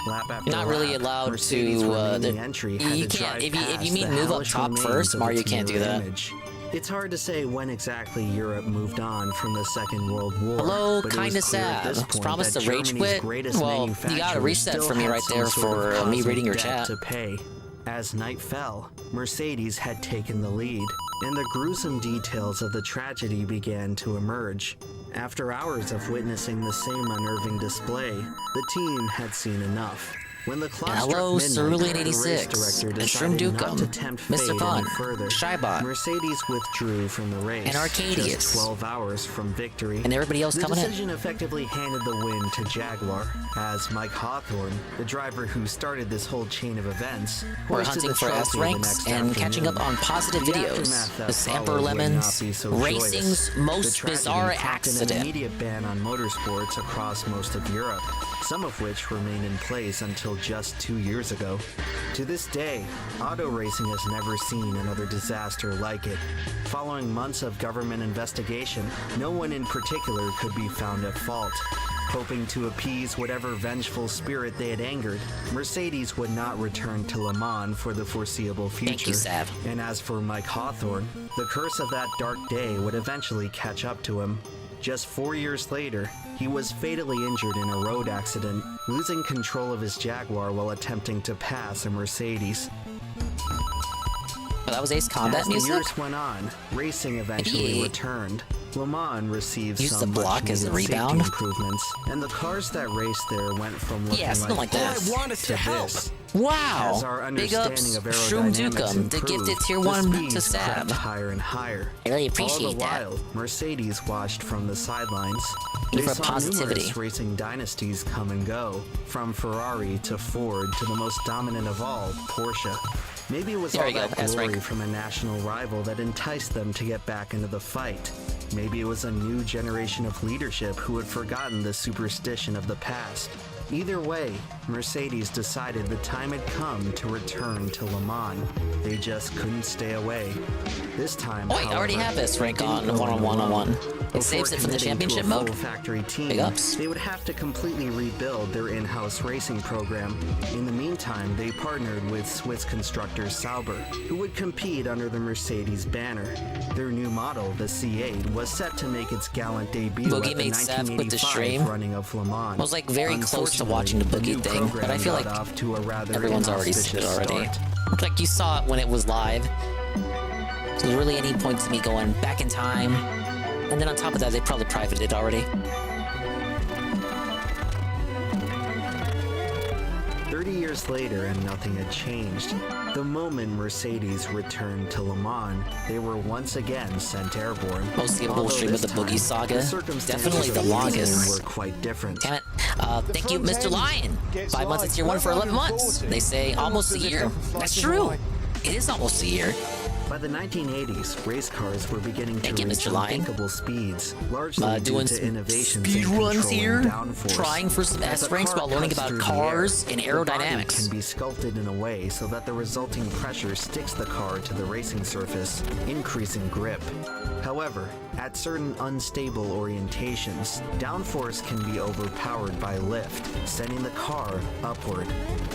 Lap after You're not really lap, allowed Mercedes to. remaining entry had You to can't. drive If you past mean the move up hellish top remains first, of Mario its can't do mirror that. image. It's hard to say when exactly Europe moved on from the Second World War. Hello, but it was kinda clear at sad. this Was point promised that to rage Germany's quit? greatest Well, you got a manufacturer reset still for me had right some there sort of for me cosmic reading your debt chat. to pay. As night fell, Mercedes had taken the lead, and the gruesome details of the tragedy began to emerge. After hours of witnessing the same unnerving display, the team had seen enough. When the clock Hello, struck midnight, Cerulean the race 86, director and Shroom decided not to Dukem, tempt Mr. fate any Pun, further. Shybot, Mercedes withdrew from the race, and Arcadius, just 12 hours from victory. and everybody else The coming in. decision effectively handed the win to Jaguar, as Mike Hawthorne, the driver who started this whole chain of events, We're hoisted hunting the for S trophy the ranks next and catching up afternoon. on positive The videos. aftermath that This followed Emperor would Lemons, not be so racing's joyous. most The tragedy bizarre prompted an accident. immediate ban on motorsports across most of Europe, some of which remained in place until just 2 years ago. To this day, auto racing has never seen another disaster like it. Following months of government investigation, no one in particular could be found at fault. Hoping to appease whatever vengeful spirit they had angered, Mercedes would not return to Le Mans for the foreseeable future. Thank you, Sav. And as for Mike Hawthorne, the curse of that dark day would eventually catch up to him. Just 4 years later, he was fatally injured in a road accident, losing control of his Jaguar while attempting to pass a Mercedes. But that was Ace Combat As music? the years went on, racing eventually returned. Le Mans received Use some the block as a much-needed rebound? safety improvements, and the cars that raced there went from looking Yeah, something like that. this I want us to to help. this. Wow! As our Big understanding ups, of Shroom aerodynamics Dukem, the improved, gifted tier the 1 to speeds Sav. crept higher and higher. I really All appreciate the that. while, Mercedes watched from the sidelines. Thank you They for saw positivity. numerous racing dynasties come and go, from Ferrari to Ford to the most dominant of all, Porsche. Maybe it was There all you go, that S-rank. glory from a national rival that enticed them to get back into the fight. Maybe it was a new generation of leadership who had forgotten the superstition of the past. Either way, Mercedes decided the time had come to return to Le Mans. They just couldn't stay away. This time, Oh wait, I already however, have this rank didn't on go 1-on-1-on-1. It Before saves it from the committing to championship a mode. full factory team, Big ups. they would have to completely rebuild their in-house racing program. In the meantime, they partnered with Swiss constructor Sauber, who would compete under the Mercedes banner. Their new model, the C8, was set to make its gallant debut Boogie at the made Sav quit the 1985 stream. running of Le Mans. I was like very close to watching the Unfortunately, Boogie the thing, new but I feel program like got off to a rather everyone's already seen it inauspicious already. start. Looks like you saw it when it was live. So there's really any point to me going back in time. And then on top of that, they probably privated it already. 30 years later, and nothing had changed. The moment Mercedes returned to Le Mans, they were once again sent airborne. Most skippable Although stream of this the Boogie time, Saga. the circumstances Definitely of the incident longest. were quite different. Damn it. Thank you, Mr. Lion. 5 months, it's tier 1 for 11 months. They say almost a year. That's true. It is almost a year. By the 1980s, race cars were beginning Thank to you, reach Mr. Lion. unthinkable speeds, largely due Doing to some innovations speed in runs control here, and downforce. trying for some As S a ranks car while learning cuts about through the cars air, and the body aerodynamics. can be sculpted in a way so that the resulting pressure sticks the car to the racing surface, increasing grip. However, at certain unstable orientations, downforce can be overpowered by lift, sending the car upward.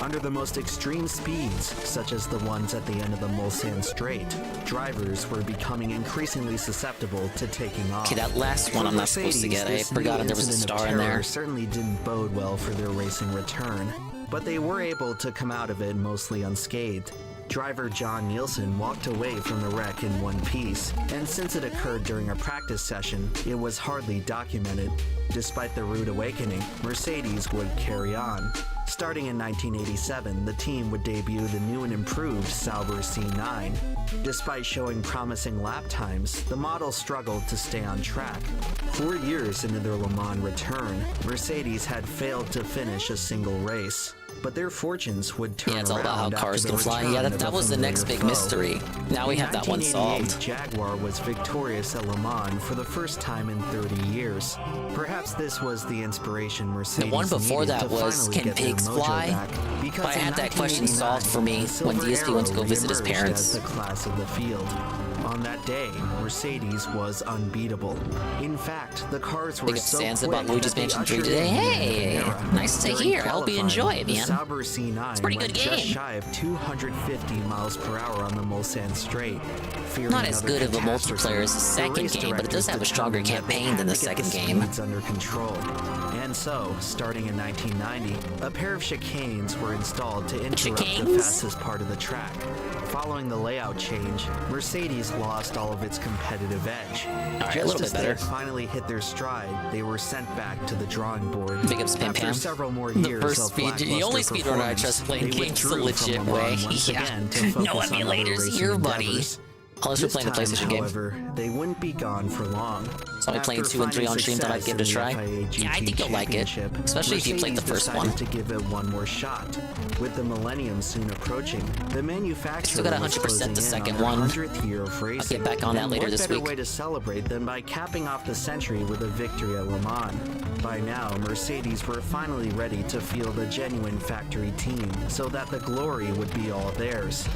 Under the most extreme speeds, such as the ones at the end of the Mulsanne Strait, drivers were becoming increasingly susceptible to taking off. Okay, that last one For I'm not supposed to Mercedes, get. I this forgot new there was a incident of star in there. terror certainly didn't bode well for their racing return, but they were able to come out of it mostly unscathed. Driver John Nielsen walked away from the wreck in one piece, and since it occurred during a practice session, it was hardly documented. Despite the rude awakening, Mercedes would carry on. Starting in 1987, the team would debut the new and improved Sauber C9. Despite showing promising lap times, the model struggled to stay on track. 4 years into their Le Mans return, Mercedes had failed to finish a single race. But their fortunes would turn around. Yeah, it's all about how cars can fly. Yeah, that was the next big mystery. Now we have that one solved. Jaguar was victorious at Le Mans for the first time in 30 years. Perhaps this was the inspiration Mercedes The one before that was, can pigs fly? But I had that question solved for me when DSP went to go visit his parents. The class of the field. On that day, Mercedes was unbeatable. In fact, the cars were Big up so Sans quick about Luigi's that they Mansion 3 ushered today. in a new Hey, era. nice to During hear. I hope you enjoy it, qualifying, man. The Sauber C9 It's a pretty went good just game. shy of 250 miles per hour on the Mulsanne Straight. Not as good of a multiplayer as the second game, but it does have a stronger campaign than the second game. Under control. And so, starting in 1990, a pair of chicanes were installed to interrupt the fastest part of the track. Following the layout change, Mercedes lost all of its competitive edge. Alright, a Just little bit as they better. had finally hit their stride, they were sent back to the drawing board. Big ups Pam After Pam. several more The years first of the only lackluster speedrunner I trust playing performance, games the they withdrew legit from Le way. Mans once Yeah. again to No focus on other emulators racing here, buddy. endeavors. Unless we're This playing the time, PlayStation game. however, they wouldn't be gone for long. So I'll be playing 2 and 3 on stream, thought I'd give it a try. Yeah, I think you'll like it. Especially if you played the first one. To give it one more shot. With the millennium soon approaching, the manufacturer Still got 100% the second one. 100th year of racing. I'll get back on that And later what this better week. way to celebrate than by capping off the century with a victory at Le Mans. By now, Mercedes were finally ready to field a genuine factory team, so that the glory would be all theirs.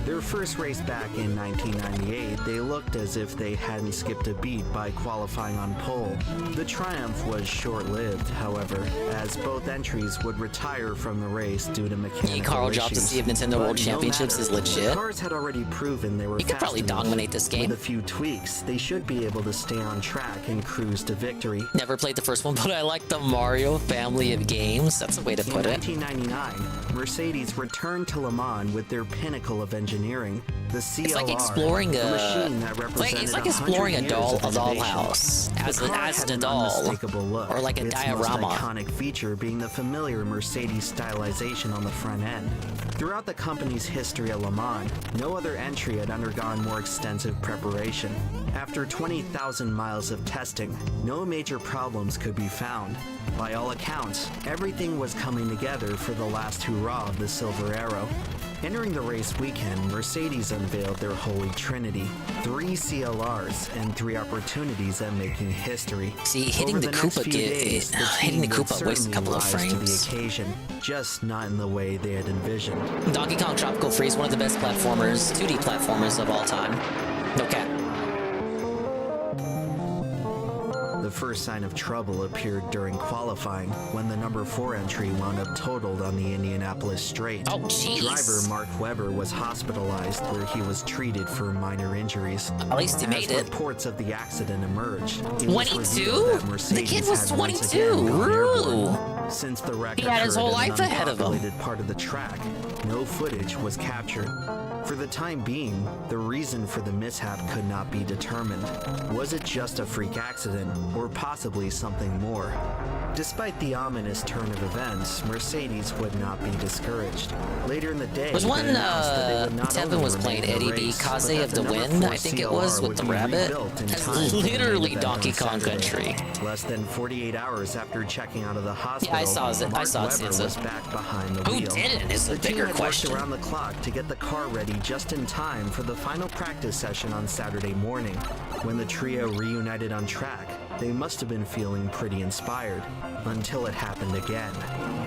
Their first race back in 1998, they looked as if they hadn't skipped a beat by qualifying on pole. The triumph was short-lived, however, as both entries would retire from the race due to mechanical Carl dropped to issues. see if Nintendo World But no Championships matter. is legit. The cars had already proven they were You could fast probably enough. dominate this game. With a few tweaks, they should be able to stay on track and cruise to victory. Never played the first one, but I like the Mario family of games. That's a way to put In it. 1999, Mercedes returned to Le Mans with their pinnacle of engineering, the CLR. It's like exploring a a machine that represented it's like 100 exploring a years doll, of a innovation. dollhouse as The car as had a an doll, unmistakable look, or like a its diorama. most iconic feature being the familiar Mercedes stylization on the front end. Throughout the company's history at Le Mans, no other entry had undergone more extensive preparation. After 20,000 miles of testing, no major problems could be found. By all accounts, everything was coming together for the last hurrah of the Silver Arrow. Entering the race weekend, Mercedes unveiled their holy trinity: 3 CLRs and 3 opportunities at making history. See, hitting Over the next Koopa few get- days, hitting the team would Koopa wastes a certainly couple of rise to the frames. occasion, just not in the way they had envisioned. Donkey Kong Tropical Freeze, one of the best platformers, 2D platformers of all time. No cap. The first sign of trouble appeared during qualifying when the number 4 entry wound up totaled on the Indianapolis Straight. Oh, jeez. Driver Mark Webber was hospitalized where he was treated for minor injuries. At least he As made it. reports of the accident emerged, it was 22? revealed that The Mercedes kid was had once 22. again gone Ooh. airborne. Since the wreck He had his occurred whole in an life ahead of him. unpopulated part of the track, no footage was captured. For the time being, the reason for the mishap could not be determined. Was it just a freak accident, or possibly something more? Despite the ominous turn of events, Mercedes would not be discouraged. Later in the day, Was when they announced that they would not Tevin only was remain playing in the Eddie B. race, Kaze but that of the number Wind, 4 I think it CLR was, with would the be rabbit. rebuilt in That's time for the main literally event Donkey on Kong Saturday. Country. Less than 48 hours after checking out of the hospital, I saw it. I Mark saw it, Webber Sansa. was back behind the Who wheel. didn't is the team bigger had question. worked around the clock to get the car ready just in time for the final practice session on Saturday morning. When the trio reunited on track, they must have been feeling pretty inspired, until it happened again.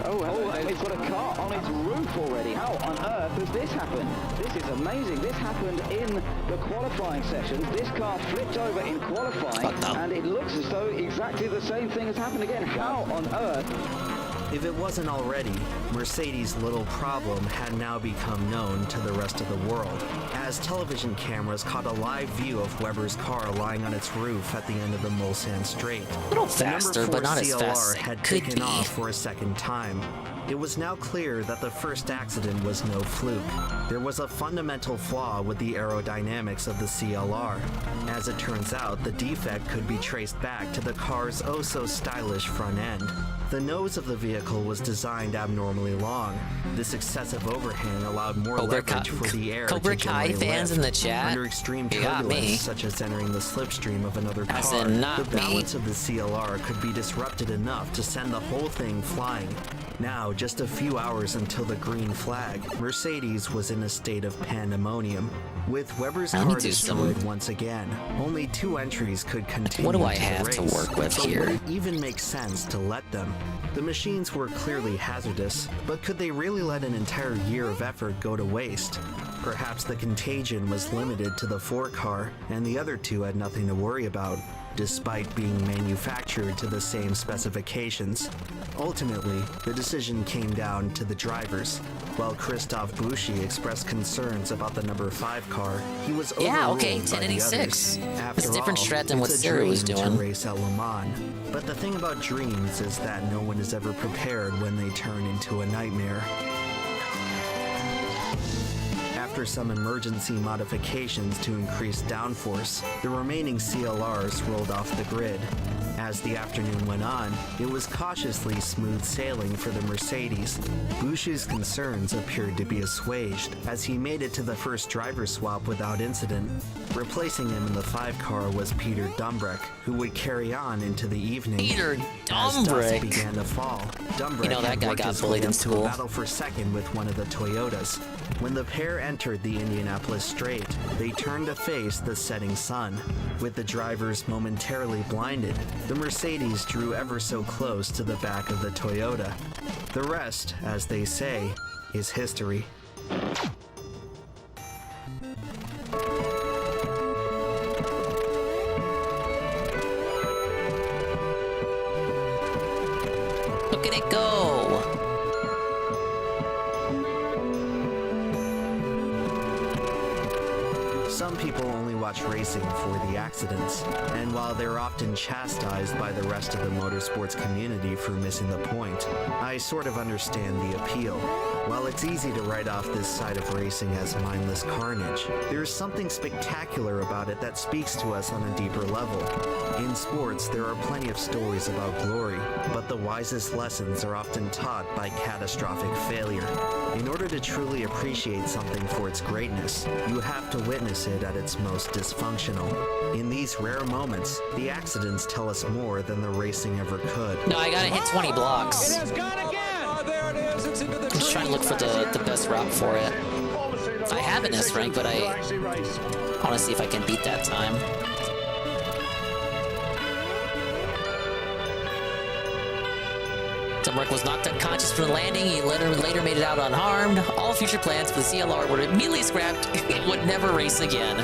Oh, it's got a car on its roof already. How on earth has this happened? This is amazing. This happened in the qualifying sessions. This car flipped over in qualifying, and it looks as though exactly the same thing has happened again. How on earth? If it wasn't already, Mercedes' little problem had now become known to the rest of the world, as television cameras caught a live view of Webber's car lying on its roof at the end of the Mulsanne Straight. A little The number faster, 4 but not as CLR fast as it had could taken be. off for a second time. It was now clear that the first accident was no fluke. There was a fundamental flaw with the aerodynamics of the CLR. As it turns out, the defect could be traced back to the car's oh-so-stylish front end. The nose of the vehicle was designed abnormally long. This excessive overhang allowed more leverage for the air Cobra to Kai generate fans lift. in the chat? Under extreme You got me. turbulence, such as entering the slipstream of another As car, in not the me. balance of the CLR could be disrupted enough to send the whole thing flying. Now, just a few hours until the green flag, Mercedes was in a state of pandemonium. With Webber's Let me car do destroyed some- once again, only 2 entries could continue. What do I to the have to race. work with But here? would it even make sense to let them? The machines were clearly hazardous, but could they really let an entire year of effort go to waste? Perhaps the contagion was limited to the 4 car, and the other 2 had nothing to worry about, despite being manufactured to the same specifications. Ultimately, the decision came down to the drivers. While Christoph Bushi expressed concerns about the number 5 car, he was Yeah, overruled okay, by the 1086. others. It's a After different all, strat than what it's a Sarah was dream doing. to race at Le Mans. But the thing about dreams is that no one is ever prepared when they turn into a nightmare. After some emergency modifications to increase downforce, the remaining CLRs rolled off the grid. As the afternoon went on, it was cautiously smooth sailing for the Mercedes. Bushi's concerns appeared to be assuaged as he made it to the first driver swap without incident. Replacing him in the 5 car was Peter Dumbrick, who would carry on into the evening. Peter As dusk Dumbrick. began to fall, Dumbrick You know, that had guy worked got his way bullied in up to a school. battle for second with one of the Toyotas. When the pair entered the Indianapolis Straight, they turned to face the setting sun. With the drivers momentarily blinded, the Mercedes drew ever so close to the back of the Toyota. The rest, as they say, is history. Look at it go! Some people only watch racing for the accidents, and while they're often chastised by the rest of the motorsports community for missing the point, I sort of understand the appeal. While it's easy to write off this side of racing as mindless carnage, there is something spectacular about it that speaks to us on a deeper level. In sports, there are plenty of stories about glory, but the wisest lessons are often taught by catastrophic failure. In order to truly appreciate something for its greatness, you have to witness it at its most dysfunctional. In these rare moments, the accidents tell us more than the racing ever could. No, I gotta hit 20 blocks. It has gone again. Oh, there it is. It's into the I'm just trying to look for the best route for it. I have an S rank, but I want to see if I can beat that time. Dumbrick was knocked unconscious from the landing. He later made it out unharmed. All future plans for the CLR were immediately scrapped. It would never race again.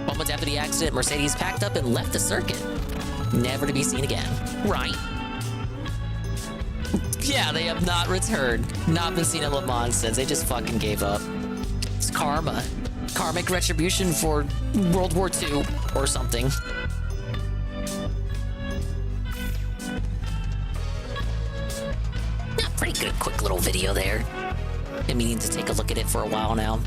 Moments after the accident, Mercedes packed up and left the circuit. Never to be seen again. Right. Yeah, they have not returned. Not been seen at Le Mans since. They just fucking gave up. It's karma. Karmic retribution for World War II or something. Pretty good quick little video there. Been meaning to take a look at it for a while now.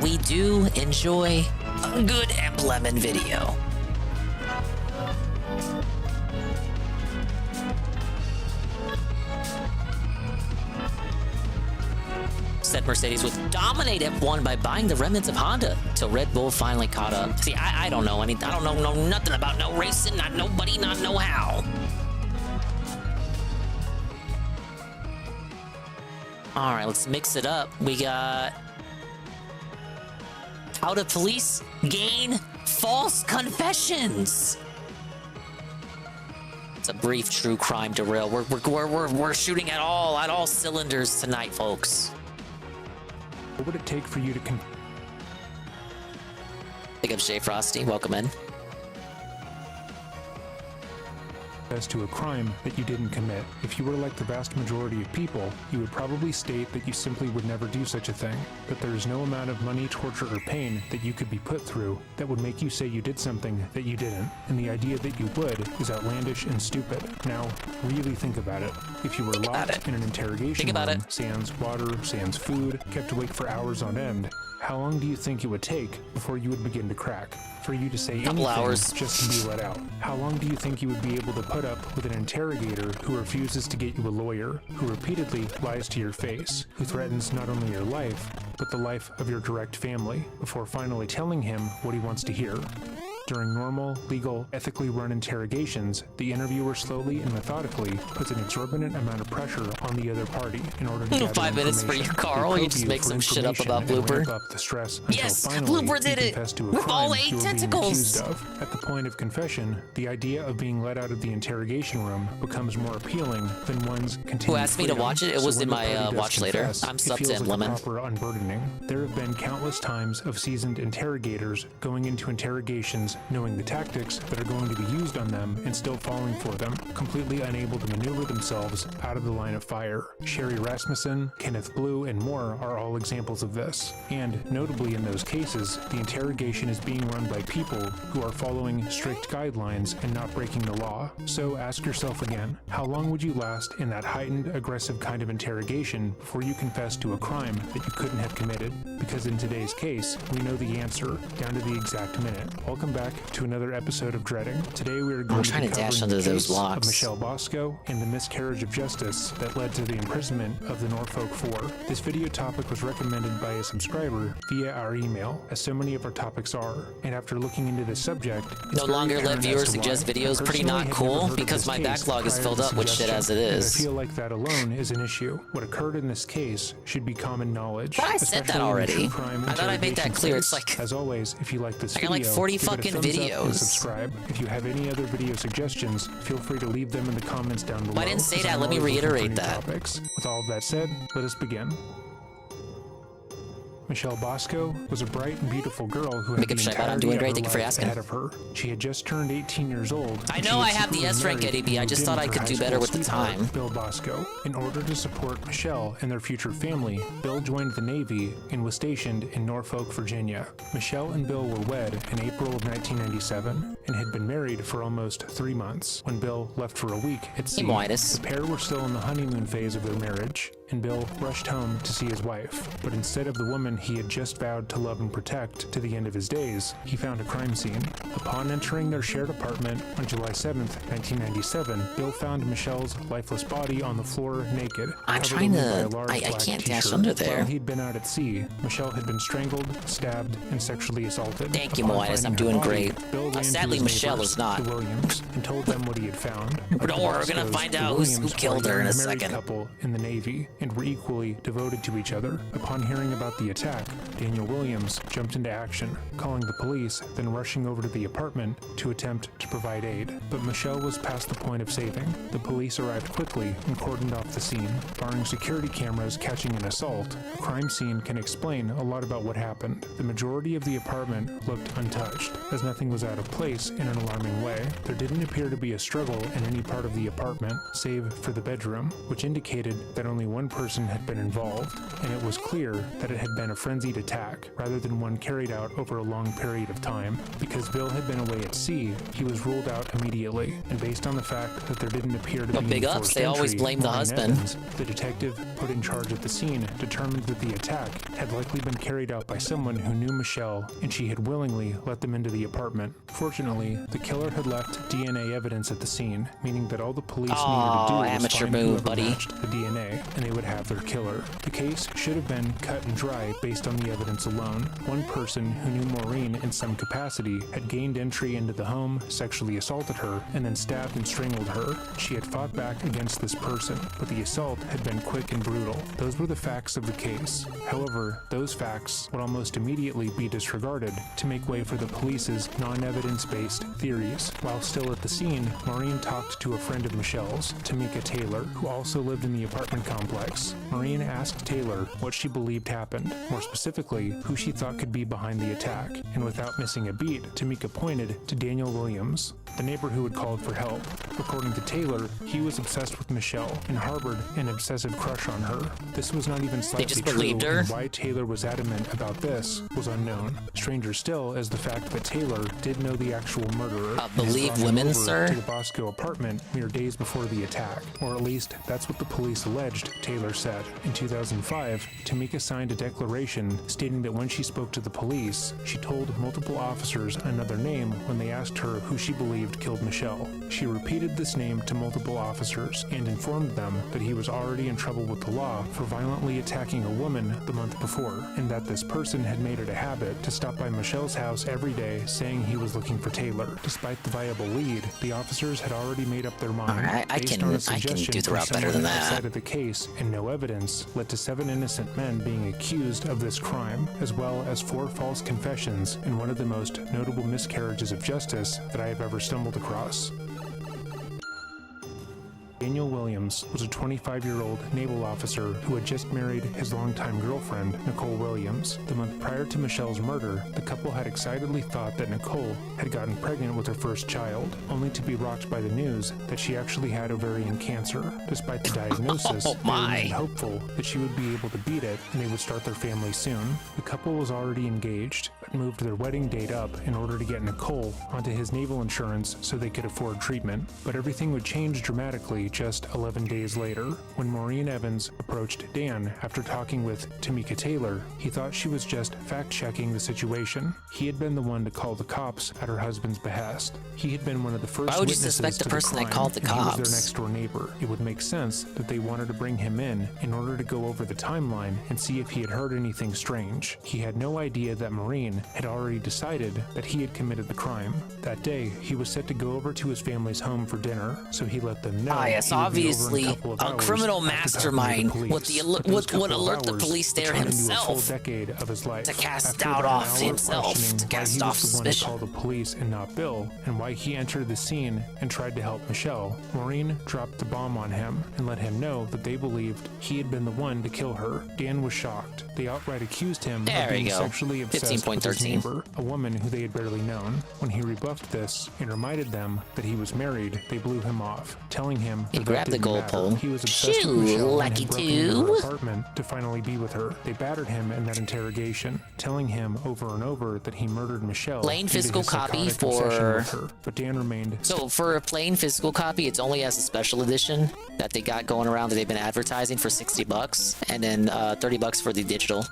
We do enjoy a good emblem and video. Said Mercedes would dominate F1 by buying the remnants of Honda till Red Bull finally caught up. See, I don't know anything. I don't know nothing about no racing, not nobody, not know how. All right, let's mix it up. We got how to police gain false confessions. It's a brief true crime derail. We're shooting at all cylinders tonight, folks. What would it take for you to Big up Shay Frosty, welcome in. as to a crime that you didn't commit. If you were like the vast majority of people, you would probably state that you simply would never do such a thing. But there is no amount of money, torture, or pain that you could be put through that would make you say you did something that you didn't. And the idea that you would is outlandish and stupid. Now, really think about it. If you were locked in an interrogation room, sans water, sans food, kept awake for hours on end, how long do you think it would take before you would begin to crack? For you to say anything just to be let out? How long do you think you would be able to put up with an interrogator who refuses to get you a lawyer, who repeatedly lies to your face, who threatens not only your life, but the life of your direct family, before finally telling him what he wants to hear? During normal, legal, ethically run interrogations, the interviewer slowly and methodically puts an exorbitant amount of pressure on the other party in order to gather 5 minutes for you, Carl. He just makes some shit up about Blooper. Up the stress yes, until finally Blooper did it with all 8 tentacles. At the point of confession, the idea of being let out of the interrogation room becomes more appealing than one's continued Who asked me to watch it? It was in my watch later. I'm subbed in, Lemon. Proper unburdening. There have been countless times of seasoned interrogators going into interrogations knowing the tactics that are going to be used on them and still falling for them, completely unable to maneuver themselves out of the line of fire. Sherry Rasmussen, Kenneth Blue, and more are all examples of this. And notably in those cases, the interrogation is being run by people who are following strict guidelines and not breaking the law. So ask yourself again, how long would you last in that heightened, aggressive kind of interrogation before you confess to a crime that you couldn't have committed? Because in today's case, we know the answer down to the exact minute. Welcome back to another episode of Dreading. Today we are going to be covering the case of Michelle Bosco and the miscarriage of justice that led to the imprisonment of the Norfolk Four. This video topic was recommended by a subscriber via our email, as so many of our topics are. And after looking into this subject, no longer let viewers suggest videos. Pretty not cool because my backlog is filled up with shit as it is. I feel like that alone is an issue. What occurred in this case should be common knowledge. But I said that already. I thought I made that clear. It's like, as always, if you like this video, I got like 40 fucking videos. Subscribe. If you have any other video suggestions, feel free to leave them in the comments down below. I didn't say that. Let me reiterate that. Topics. With all of that said, let us begin. Michelle Bosco was a bright and beautiful girl who had the entirety of her life ahead of her. She had just turned 18 years old. I know I have the S rank at EB. I just thought I could do better with the time. Bill Bosco. In order to support Michelle and their future family, Bill joined the Navy and was stationed in Norfolk, Virginia. Michelle and Bill were wed in April of 1997 and had been married for almost 3 months. When Bill left for a week at sea, the pair were still in the honeymoon phase of their marriage, and Bill rushed home to see his wife. But instead of the woman he had just vowed to love and protect to the end of his days, he found a crime scene. Upon entering their shared apartment on July 7th, 1997, Bill found Michelle's lifeless body on the floor naked. I'm trying to... I can't dash under there. While he'd been out at sea, Michelle had been strangled, stabbed, and sexually assaulted. Thank you, Moitis. I'm doing great. Sadly, Michelle is not. The Williams, and told them what he had found. Don't worry, we're gonna find out who killed her in a second. Couple in the Navy and were equally devoted to each other. Upon hearing about the attack, Daniel Williams jumped into action, calling the police, then rushing over to the apartment to attempt to provide aid. But Michelle was past the point of saving. The police arrived quickly and cordoned off the scene. Barring security cameras catching an assault, a crime scene can explain a lot about what happened. The majority of the apartment looked untouched, as nothing was out of place in an alarming way. There didn't appear to be a struggle in any part of the apartment, save for the bedroom, which indicated that only one person had been involved, and it was clear that it had been a frenzied attack rather than one carried out over a long period of time. Because Bill had been away at sea, he was ruled out immediately, and based on the fact that there didn't appear to be big ups, they always blame the husband. Evans, the detective put in charge at the scene determined that the attack had likely been carried out by someone who knew Michelle, and she had willingly let them into the apartment. Fortunately, the killer had left DNA evidence at the scene, meaning that all the police needed to do was find whoever matched the DNA, and they would have their killer. The case should have been cut and dry based on the evidence alone. One person who knew Maureen in some capacity had gained entry into the home, sexually assaulted her, and then stabbed and strangled her. She had fought back against this person, but the assault had been quick and brutal. Those were the facts of the case. However, those facts would almost immediately be disregarded to make way for the police's non-evidence-based theories. While still at the scene, Maureen talked to a friend of Michelle's, Tamika Taylor, who also lived in the apartment complex, complex. Maureen asked Taylor what she believed happened, more specifically, who she thought could be behind the attack, and without missing a beat, Tamika pointed to Daniel Williams, the neighbor who had called for help. According to Taylor, he was obsessed with Michelle and harbored an obsessive crush on her. This was not even slightly true, and why Taylor was adamant about this was unknown. Stranger still is the fact that Taylor did know the actual murderer. Believe women, sir? To the Bosco apartment mere days before the attack, or at least that's what the police alleged, Taylor said. In 2005, Tamika signed a declaration stating that when she spoke to the police, she told multiple officers another name when they asked her who she believed killed Michelle. She repeated this name to multiple officers and informed them that he was already in trouble with the law for violently attacking a woman the month before, and that this person had made it a habit to stop by Michelle's house every day saying he was looking for Taylor. Despite the viable lead, the officers had already made up their mind. I can do the route better than that. Outside of the case, and no evidence led to 7 innocent men being accused of this crime, as well as 4 false confessions in one of the most notable miscarriages of justice that I have ever stumbled across. Daniel Williams was a 25-year-old naval officer who had just married his longtime girlfriend, Nicole Williams. The month prior to Michelle's murder, the couple had excitedly thought that Nicole had gotten pregnant with her first child, only to be rocked by the news that she actually had ovarian cancer. Despite the diagnosis, they remained hopeful that she would be able to beat it and they would start their family soon. The couple was already engaged, but moved their wedding date up in order to get Nicole onto his naval insurance so they could afford treatment. But everything would change dramatically just 11 days later. When Maureen Evans approached Dan after talking with Tamika Taylor, he thought she was just fact-checking the situation. He had been the one to call the cops at her husband's behest. He had been one of the first Why would you witnesses suspect the to person the that crime, called the and he was cops? their next-door neighbor. It would make sense that they wanted to bring him in order to go over the timeline and see if he had heard anything strange. He had no idea that Maureen had already decided that he had committed the crime. That day, he was set to go over to his family's home for dinner, so he let them know. Yes, obviously, a criminal mastermind would alert the police there himself to cast doubt off himself, to cast off suspicion. Call the police and not Bill, and why he entered the scene and tried to help Michelle. Maureen dropped the bomb on him and let him know that they believed he had been the one to kill her. Dan was shocked. They outright accused him of being sexually obsessed with his neighbor, a woman who they had barely known. When he rebuffed this and reminded them that he was married, they blew him off, telling him he grabbed the goal pole. He was obsessed with Michelle and had broken into her apartment to finally be with her. They battered him in that interrogation, telling him over and over that he murdered Michelle. Plain physical copy for... But Dan remained... So for a plain physical copy, it's only as a special edition that they got going around that they've been advertising for $60, and then $30 for the digital.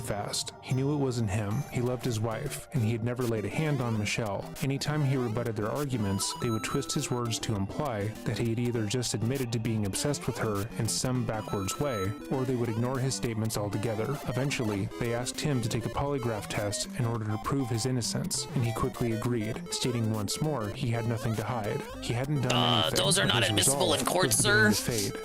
Fast. He knew it wasn't him. He loved his wife, and he had never laid a hand on Michelle. Anytime he rebutted their arguments, they would twist his words to imply that he had either just admitted to being obsessed with her in some backwards way, or they would ignore his statements altogether. Eventually, they asked him to take a polygraph test in order to prove his innocence, and he quickly agreed, stating once more he had nothing to hide. He hadn't done anything. Those are not admissible in court, sir.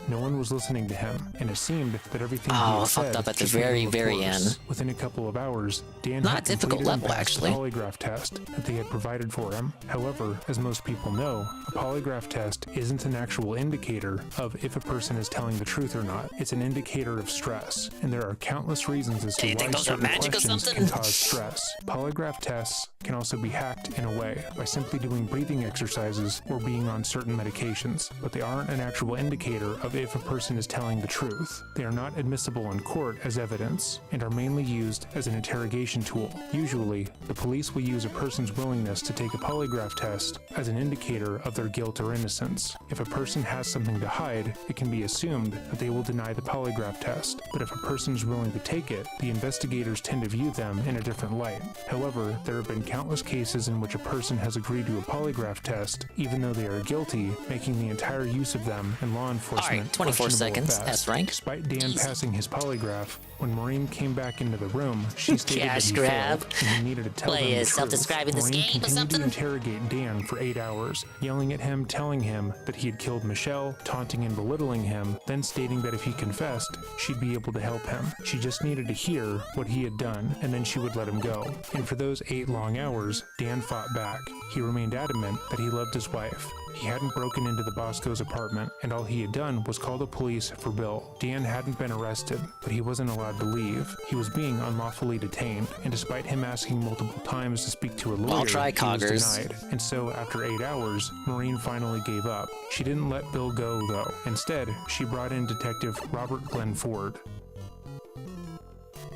No one was listening to him, and it seemed that everything he had said fucked up at the very end. Within a couple of hours, Dan not had a difficult level, actually. The polygraph test that they had provided for him. However, as most people know, a polygraph test isn't an actual indicator of if a person is telling the truth or not. It's an indicator of stress, and there are countless reasons as to why certain questions can cause stress. Polygraph tests can also be hacked in a way by simply doing breathing exercises or being on certain medications, but they aren't an actual indicator of if a person is telling the truth. They are not admissible in court as evidence and are mainly used as an interrogation tool. Usually, the police will use a person's willingness to take a polygraph test as an indicator of their guilt or innocence. If a person has something to hide, it can be assumed that they will deny the polygraph test, but if a person is willing to take it, the investigators tend to view them in a different light. However, there have been countless cases in which a person has agreed to a polygraph test, even though they are guilty, making the entire use of them in law enforcement. Alright, 24 seconds, S rank. Despite Dan passing his polygraph, when Maureen came back into the room, she stated that he failed, and he needed to tell them the truth. Self-describing this Maureen game or continued something? to interrogate Dan for 8 hours, yelling at him, telling him that he had killed Michelle, taunting and belittling him, then stating that if he confessed, she'd be able to help him. She just needed to hear what he had done, and then she would let him go. And for those 8 long hours, Dan fought back. He remained adamant that he loved his wife, He hadn't broken into the Bosco's apartment, and all he had done was call the police for Bill. Dan hadn't been arrested, but he wasn't allowed to leave. He was being unlawfully detained, and despite him asking multiple times to speak to a lawyer, I'll try he was Coggers. denied. And so, after 8 hours, Maureen finally gave up. She didn't let Bill go, though. Instead, she brought in Detective Robert Glenn Ford.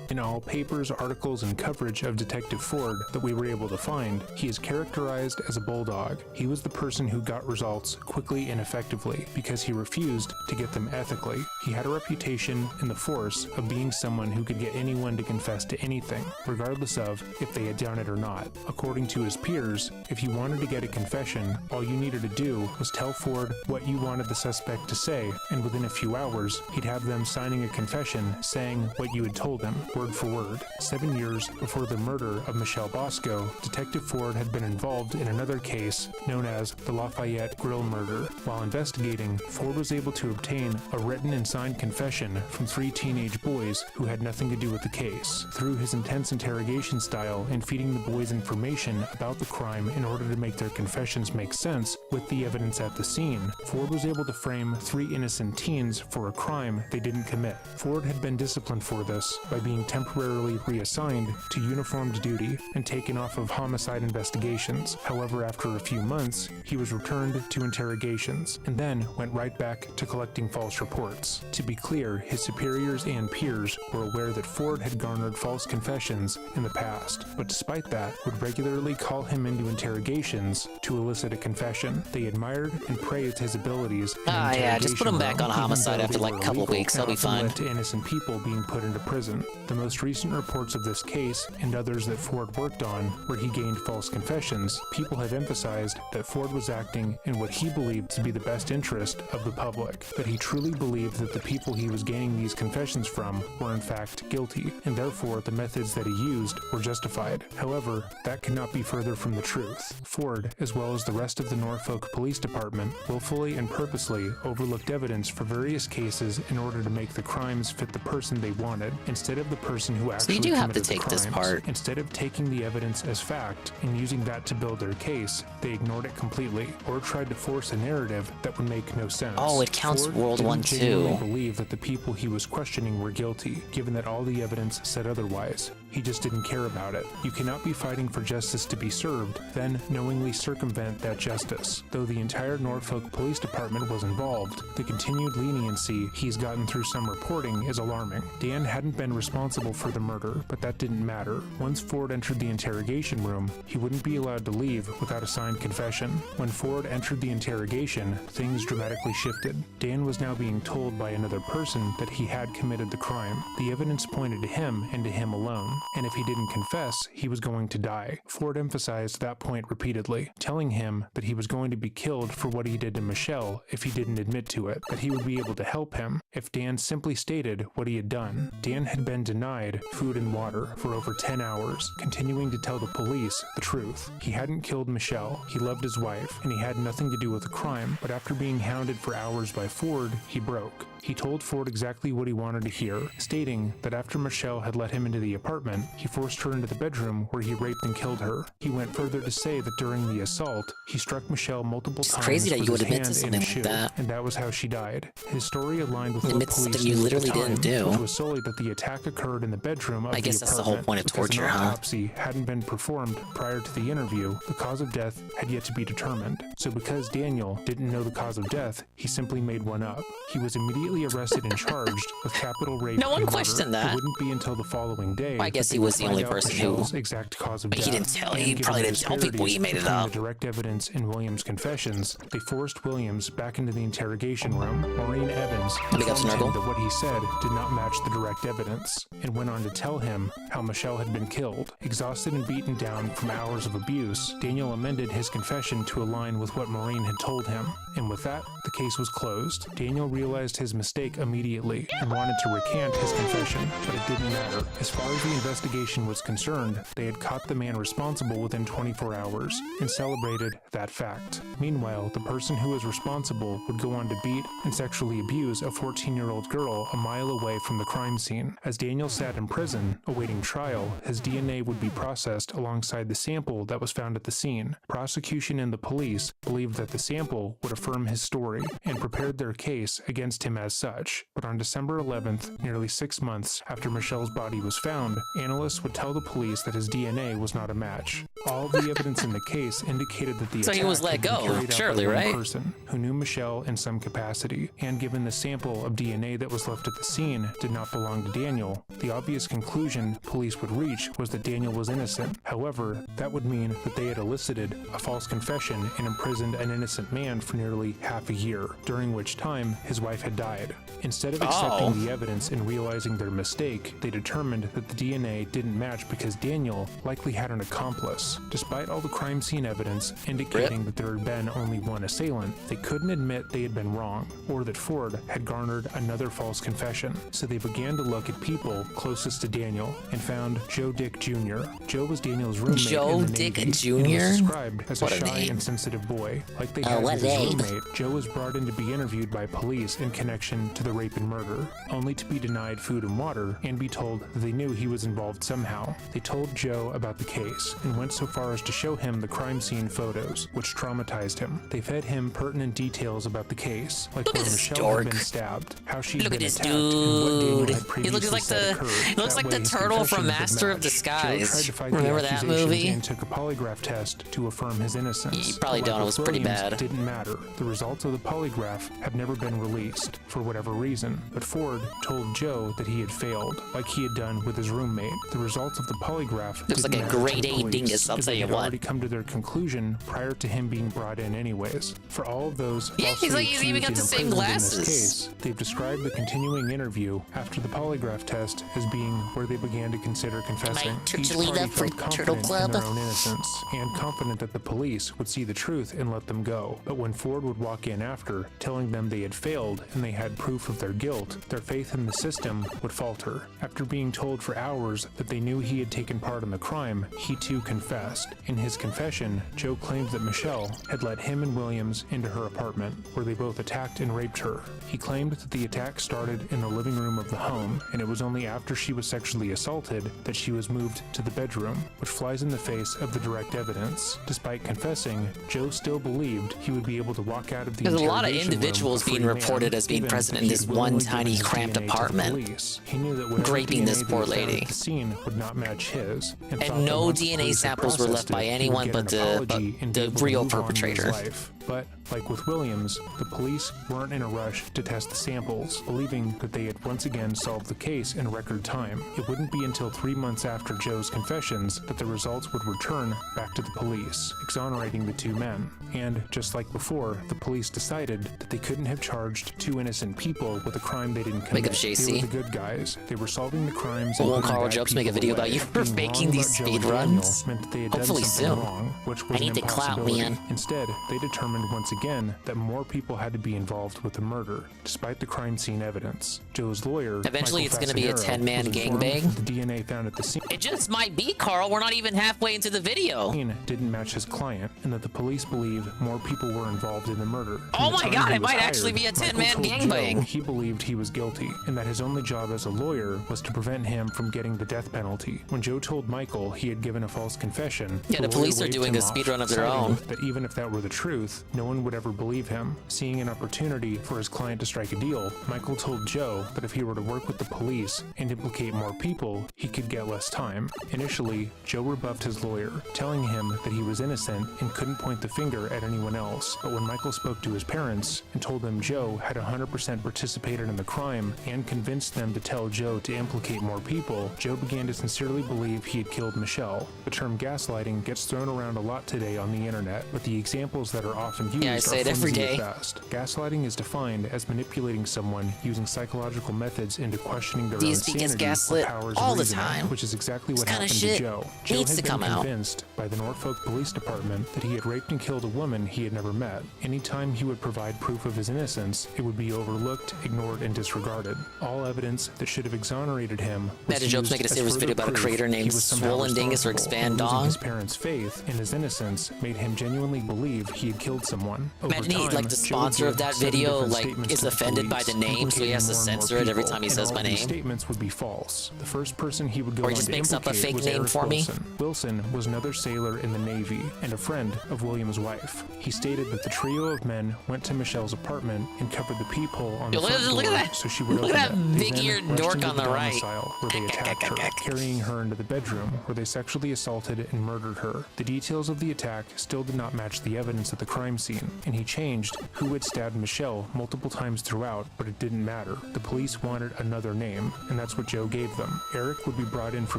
In all papers, articles, and coverage of Detective Ford that we were able to find, he is characterized as a bulldog. He was the person who got results quickly and effectively because he refused to get them ethically. He had a reputation in the force of being someone who could get anyone to confess to anything, regardless of if they had done it or not. According to his peers, if you wanted to get a confession, all you needed to do was tell Ford what you wanted the suspect to say, and within a few hours, he'd have them signing a confession saying what you had told him, word for word. 7 years before the murder of Michelle Bosco, Detective Ford had been involved in another case known as the Lafayette Grill murder. While investigating, Ford was able to obtain a written and signed confession from 3 teenage boys who had nothing to do with the case. Through his intense interrogation style and feeding the boys information about the crime in order to make their confessions make sense with the evidence at the scene, Ford was able to frame 3 innocent teens for a crime they didn't commit. Ford had been disciplined for this by being temporarily reassigned to uniformed duty and taken off of homicide investigations. However, after a few months, he was returned to interrogations and then went right back to collecting false reports. To be clear, his superiors and peers were aware that Ford had garnered false confessions in the past, but despite that, would regularly call him into interrogations to elicit a confession. They admired and praised his abilities. Yeah, just put him back on homicide after like a couple illegal, weeks, he'll be and often fine. led to innocent people being put into prison. The most recent reports of this case and others that Ford worked on where he gained false confessions, people have emphasized that Ford was acting in what he believed to be the best interest of the public, that he truly believed that the people he was gaining these confessions from were in fact guilty, and therefore the methods that he used were justified. However, that could not be further from the truth. Ford, as well as the rest of the Norfolk Police Department, willfully and purposely overlooked evidence for various cases in order to make the crimes fit the person they wanted, instead of the person who actually So you do have to committed take the this crimes. part. Instead of taking the evidence as fact and using that to build their case, they ignored it completely, or tried to force a narrative that would make no sense. Oh, it counts Ford World didn't 1 genuinely too. believe that the people he was questioning were guilty, given that all the evidence said otherwise. He just didn't care about it. You cannot be fighting for justice to be served, then knowingly circumvent that justice. Though the entire Norfolk Police Department was involved, the continued leniency he's gotten through some reporting is alarming. Dan hadn't been responsible for the murder, but that didn't matter. Once Ford entered the interrogation room, he wouldn't be allowed to leave without a signed confession. When Ford entered the interrogation, things dramatically shifted. Dan was now being told by another person that he had committed the crime. The evidence pointed to him and to him alone, and if he didn't confess, he was going to die. Ford emphasized that point repeatedly, telling him that he was going to be killed for what he did to Michelle if he didn't admit to it, that he would be able to help him if Dan simply stated what he had done. Dan had been denied food and water for over 10 hours, continuing to tell the police the truth. He hadn't killed Michelle, he loved his wife, and he had nothing to do with the crime, but after being hounded for hours by Ford, he broke. He told Ford exactly what he wanted to hear, stating that after Michelle had let him into the apartment, he forced her into the bedroom where he raped and killed her. He went further to say that during the assault, he struck Michelle multiple times crazy that with you would his admit to hand something in a like shoe, that. and that was how she died. His story aligned with what Admit police something you knew at the literally didn't time, do. which was solely that the attack occurred in the bedroom of I guess the that's the whole apartment point of because torture, an huh? autopsy hadn't been performed prior to the interview. The cause of death had yet to be determined. So because Daniel didn't know the cause of death, he simply made one up. He was immediately arrested and charged with capital rape. No one and murder. questioned that. It wouldn't be until the following day. I guess that he they was would the only find out person who- Michelle's exact cause of He death. didn't tell- And he given probably the didn't tell people he disparities made it between up. The direct evidence in Williams' confessions, they forced Williams back into the interrogation room. Maureen Evans Big up, informed him Snurgle. that what he said did not match the direct evidence, and went on to tell him how Michelle had been killed. Exhausted and beaten down from hours of abuse, Daniel amended his confession to align with what Maureen had told him, and with that, the case was closed. Daniel realized his mistake immediately and wanted to recant his confession, but it didn't matter. As far as the investigation was concerned, they had caught the man responsible within 24 hours and celebrated that fact. Meanwhile, the person who was responsible would go on to beat and sexually abuse a 14-year-old girl a mile away from the crime scene. As Daniel sat in prison, awaiting trial, his DNA would be processed alongside the sample that was found at the scene. Prosecution and the police believed that the sample would affirm his story and prepared their case against him as such. But on December 11th, nearly 6 months after Michelle's body was found, analysts would tell the police that his DNA was not a match. All the evidence in the case indicated that the So attack he was let had been go, carried out by surely, one right? person who knew Michelle in some capacity, and given the sample of DNA that was left at the scene did not belong to Daniel, the obvious conclusion police would reach was that Daniel was innocent. However, that would mean that they had elicited a false confession and imprisoned an innocent man for nearly half a year, during which time his wife had died. Instead of accepting the evidence and realizing their mistake, they determined that the DNA didn't match because Daniel likely had an accomplice. Despite all the crime scene evidence indicating that there had been only one assailant, they couldn't admit they had been wrong, or that Ford had garnered another false confession. So they began to look at people closest to Daniel and found Joe Dick Jr. Joe was Daniel's roommate Joe in the Dick Navy Jr.? and was described as What a a shy name. and sensitive boy. Like they had with his roommate, Joe was brought in to be interviewed by police in connection to the rape and murder, only to be denied food and water and be told that they knew he was involved somehow. They told Joe about the case and went so far as to show him the crime scene photos, which traumatized him. They fed him pertinent details about the case, like where Michelle had been stabbed, how she'd Look been at this attacked, and what Daniel dude. had He previously looks like said the occurred. he looks That like the way his turtle from confessions would Master of match. Disguise. Joe tried to fight Remember the that accusations movie? and took a polygraph test to affirm his innocence. You probably But don't, like it was with pretty Williams, bad. It didn't matter. The results of the polygraph have never been released for whatever reason, but Ford told Joe that he had failed, like he had done with his roommate. The results of the polygraph Looks like didn't a matter to grade the A police, dingus, I'll as tell they you had what. already come to their conclusion prior to him being brought in anyways. For all of those Yeah, he's like- he's even got the same glasses. in this case, they've described the continuing interview after the polygraph test as being where they began to consider confessing. Each cheerleader party for felt Turtle confident Club? in their own innocence and confident that the police would see the truth and let them go. But when Ford would walk in after, telling them they had failed and they had proof of their guilt, their faith in the system would falter. After being told for hours that they knew he had taken part in the crime, he too confessed. In his confession, Joe claimed that Michelle had let him and Williams into her apartment, where they both attacked and raped her. He claimed that the attack started in the living room of the home, and it was only after she was sexually assaulted that she was moved to the bedroom, which flies in the face of the direct evidence. Despite confessing, Joe still believed he would be able to walk out of the There's a lot of interrogation room individuals a free being man, reported as being even present if in he this had one willingly tiny given his cramped DNA to the apartment, police. He knew that whatever raping DNA this they poor found lady. at the scene would not match his, and thought that no once DNA police had samples were left processed by it, he would anyone get but an the- apology and be the able to real move on with his perpetrator. life. But, like with Williams, the police weren't in a rush to test the samples, believing that they had once again solved the case in record time. It wouldn't be until 3 months after Joe's confessions that the results would return back to the police, exonerating the two men. And, just like before, the police decided that they couldn't have charged two innocent people with a crime they didn't commit. Make up They JC. were the good guys. They were solving the crimes Well, and won't putting Carl bad Jobs make a people video away. about you for Being faking wrong these about Joe speed and Daniel runs? meant that they had Hopefully done something soon. wrong, which I was need an the clout, impossibility. man. Instead, they determined once again that more people had to be involved with the murder, despite the crime scene evidence. Joe's lawyer, Eventually Michael it's gonna be a Fasanero, 10-man was informed gangbang. that the DNA found at the scene It just might be, Carl. We're not even halfway into the video. didn't match his client, and that the police believe more people were involved in the murder. Oh From the my time God, he it was might actually be a Michael 10-man told gangbang. Joe he believed he was guilty, and that his only job as a lawyer was to prevent him from getting the death penalty. When Joe told Michael he had given a false confession, Yeah, the lawyer police are waved doing him a off, speedrun of their citing own. that even if that were the truth, no one would ever believe him. Seeing an opportunity for his client to strike a deal, Michael told Joe that if he were to work with the police and implicate more people, he could get less time. Initially, Joe rebuffed his lawyer, telling him that he was innocent and couldn't point the finger at anyone else. But when Michael spoke to his parents and told them Joe had 100% participated in the crime and convinced them to tell Joe to implicate more people, Joe began to sincerely believe he had killed Michelle. The term gaslighting gets thrown around a lot today on the internet, but the examples that are often often used I say it are every flimsy day. at best. Gaslighting is defined as manipulating someone using psychological methods into questioning their own DSP gets sanity or gaslit powers all of the reasoning, time. which is exactly This what kinda happened shit to Joe. Joe needs had to been come out. convinced by the Norfolk Police Department that he had raped and killed a woman he had never met. Anytime he would provide proof of his innocence, it would be overlooked, ignored, and disregarded. All evidence that should have exonerated him was Imagine Joe's used making a as serious further video about a proof creator he named was somehow Swollen Dingus or responsible, Expand and losing Dong. his parents' faith in his innocence made him genuinely believe he had killed someone. Over Imagine he, time, like, the Joe sponsor of gave that 7 video, different like, statements is to the offended by police, the name, so he has to implicating more and censor more it every people, time he and says all my of these name. statements would be false. The first person he would go Or he on just to makes up a implicate fake was name Eric for me. Wilson. Wilson was another sailor in the Navy and a friend of William's wife. He stated that the trio of men went to Michelle's apartment and covered the peephole on the Yo, front look door at that- so she would look open at that it. They big-eared then rushed dork into on the right. domicile where they attacked her, carrying her into the bedroom where they sexually assaulted and murdered her. The details of the attack still did not match the evidence at the crime scene, and he changed who had stabbed Michelle multiple times throughout, but it didn't matter. The police wanted another name, and that's what Joe gave them. Eric would be brought in for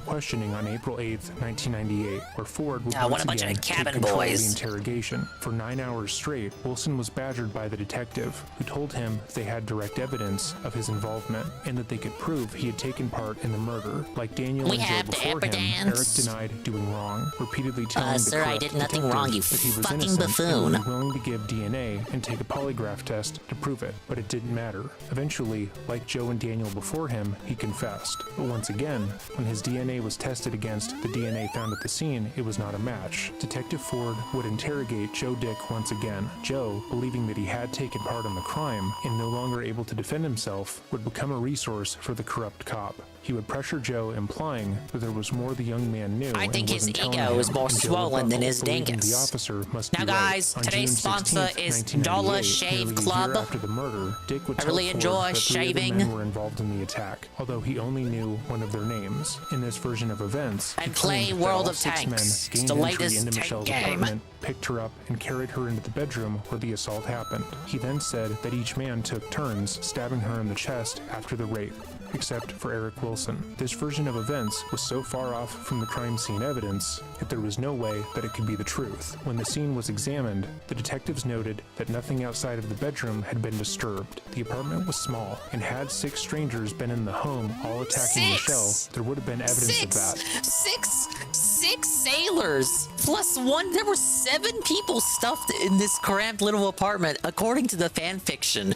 questioning on April 8th, 1998, where Ford would what once a bunch of again cabin take control of boys. the interrogation. For 9 hours straight, Wilson was badgered by the detective, who told him they had direct evidence of his involvement and that they could prove he had taken part in the murder. Like Daniel We and Joe have the before him, evidence. Eric denied doing wrong, repeatedly telling the sir, I corrupt did nothing detective wrong, you that he was fucking innocent and buffoon. would be willing to give DNA and take a polygraph test to prove it, but it didn't matter. Eventually, like Joe and Daniel before him, he confessed. But once again, when his DNA was tested against the DNA found at the scene, it was not a match. Detective Ford would interrogate Joe Dick once again. Joe, believing that he had taken part in the crime and no longer able to defend himself, would become a resource for the corrupt cop. He would pressure Joe, implying that there was more the young man knew. I think and his wasn't telling ego him, is more and Joe swollen than Buckle, his believing dingus. The officer must Now, be guys, right. On today's June sponsor 16th, is 1998, Dollar Shave nearly a Club. year after the murder, Dick would I tell really Ford enjoy that 3 shaving. other men were involved in the attack, although he only knew one of their names. In this version of events, he And play claimed that World all of 6 Tanks. men It's gained the entry latest into tank Michelle's game. apartment, picked her up, and carried her into the bedroom where the assault happened. He then said that each man took turns stabbing her in the chest after the rape, except for Eric Wilson. This version of events was so far off from the crime scene evidence that there was no way that it could be the truth. When the scene was examined, the detectives noted that nothing outside of the bedroom had been disturbed. The apartment was small, and had 6 strangers been in the home all attacking Michelle, there would have been evidence of that. Six sailors plus one. There were 7 people stuffed in this cramped little apartment, according to the fan fiction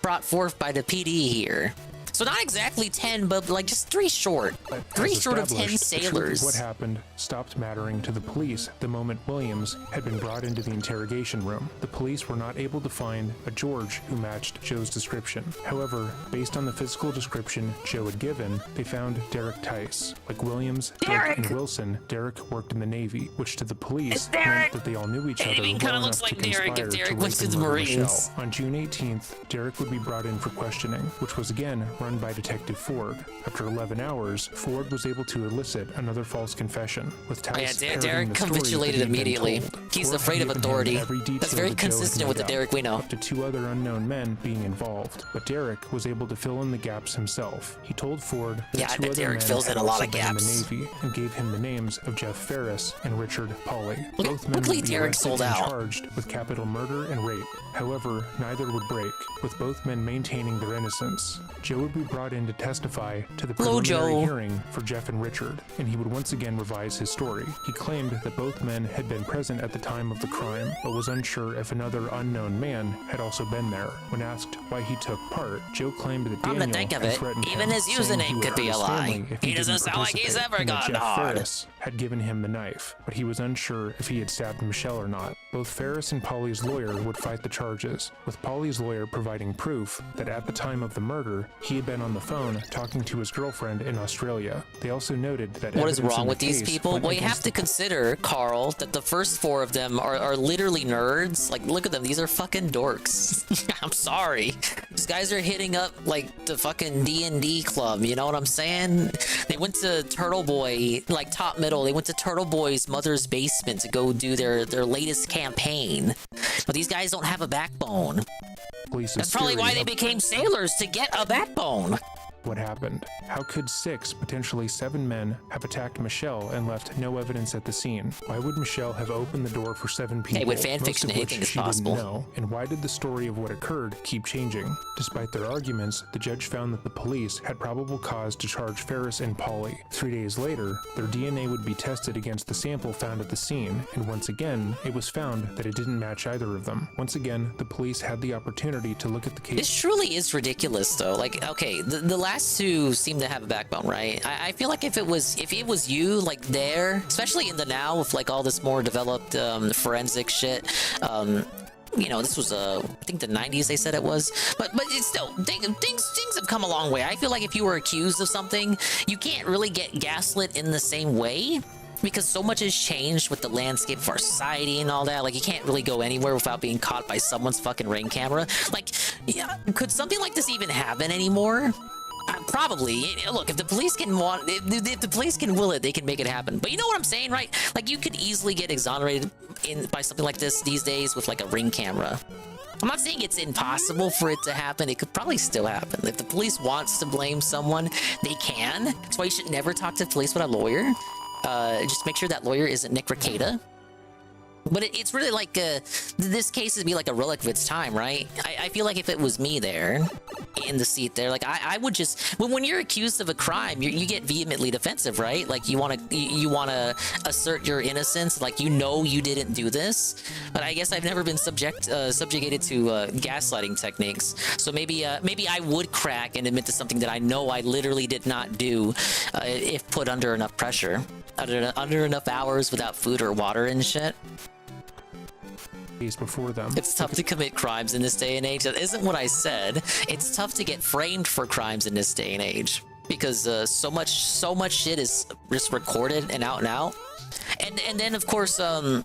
brought forth by the PD here. So not exactly 10, but like just 3 short. 3 short of 10 established, the truth of sailors. what happened stopped mattering to the police the moment Williams had been brought into the interrogation room. The police were not able to find a George who matched Joe's description. However, based on the physical description Joe had given, they found Derek Tice. Like Williams, Dick, and Wilson, Derek worked in the Navy, which to the police meant that they all knew each other He well kinda enough looks to like Derek conspire if Derek to went rape to and the murder Marines. Michelle. On June 18th, Derek would be brought in for questioning, which was again run by Detective Ford. After 11 hours, Ford was able to elicit another false confession, with Tice Derek parroting the story that capitulated he'd been immediately. told. He's Ford afraid had of given him authority. every detail That's very that Joe had consistent with the made up, Derek we know. up to 2 other unknown men being involved, but Derek was able to fill in the gaps himself. He told Ford that Yeah, I 2 bet other Derek men fills had in a lot also of been in the gaps. Navy and gave him the names of Jeff Ferris and Richard Pauly. Look Both at men Lee would be Derek arrested sold and out. charged with capital murder and rape. However, neither would break, with both men maintaining their innocence. Joe would be brought in to testify to the Hello, preliminary Joe. hearing for Jeff and Richard, and he would once again revise his story. He claimed that both men had been present at the time of the crime, but was unsure if another unknown man had also been there. When asked why he took part, Joe claimed that Come Daniel to think of had it, threatened even him, his saying he username would could be hurt a his lie. family if He doesn't didn't sound like he's participate, ever and that gotten Jeff hard. Ferris had given him the knife, but he was unsure if he had stabbed Michelle or not. Both Ferris and Polly's lawyer would fight the charges, with Polly's lawyer providing proof that at the time of the murder, he had been on the phone talking to his girlfriend in Australia. They also noted that What is evidence wrong in the with these case people? went Well, you have against to consider, Carl, that the first 4 of them are literally nerds. Like, look at them. These are fucking dorks. I'm sorry. These guys are hitting up, like, the fucking D&D club. You know what I'm saying? They went to Turtle Boy, like, top middle. They went to Turtle Boy's mother's basement to go do their latest campaign. But these guys don't have a backbone. Police's That's probably theory why they of became sailors, to get a backbone. what happened. How could 6, potentially 7 men have attacked Michelle and left no evidence at the scene? Why would Michelle have opened the door for 7 people, Hey, with fan most fiction, of which anything is she possible. didn't know? And why did the story of what occurred keep changing? Despite their arguments, the judge found that the police had probable cause to charge Ferris and Polly. 3 days later, their DNA would be tested against the sample found at the scene, and once again, it was found that it didn't match either of them. Once again, the police had the opportunity to look at the case. This truly is ridiculous, though. Like, okay, the last 2 seem to have a backbone, right? I feel like if it was you, like, there, especially in the now with like all this more developed forensic shit, you know, this was I think the 90s they said it was, but it's still things have come a long way. I feel like if you were accused of something, you can't really get gaslit in the same way, because so much has changed with the landscape of our society and all that. Like, you can't really go anywhere without being caught by someone's fucking ring camera. Like, yeah, could something like this even happen anymore? Probably. Look, if the police can if the police can will it, they can make it happen. But you know what I'm saying, right? Like, you could easily get exonerated by something like this these days with like a ring camera. I'm not saying it's impossible for it to happen. It could probably still happen. If the police wants to blame someone, they can. That's why you should never talk to the police with a lawyer. Just make sure that lawyer isn't Nick Rekieta. But it's really like this case would be like a relic of its time, right? I feel like if it was me there, in the seat there, like I would just when you're accused of a crime, you get vehemently defensive, right? Like you want to assert your innocence, like you know you didn't do this. But I guess I've never been subjugated to gaslighting techniques. So maybe I would crack and admit to something that I know I literally did not do if put under enough pressure, under enough hours without food or water and shit. Before them. It's tough to commit crimes in this day and age. That isn't what I said. It's tough to get framed for crimes in this day and age because so much shit is just recorded and out. And then of course, so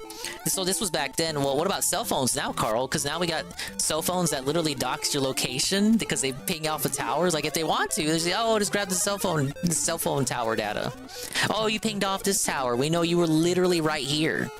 this was back then. Well, what about cell phones now, Carl? Because now we got cell phones that literally dox your location because they ping off the towers. Like if they want to, they say, "Oh, just grab the cell phone tower data." Oh, you pinged off this tower. We know you were literally right here.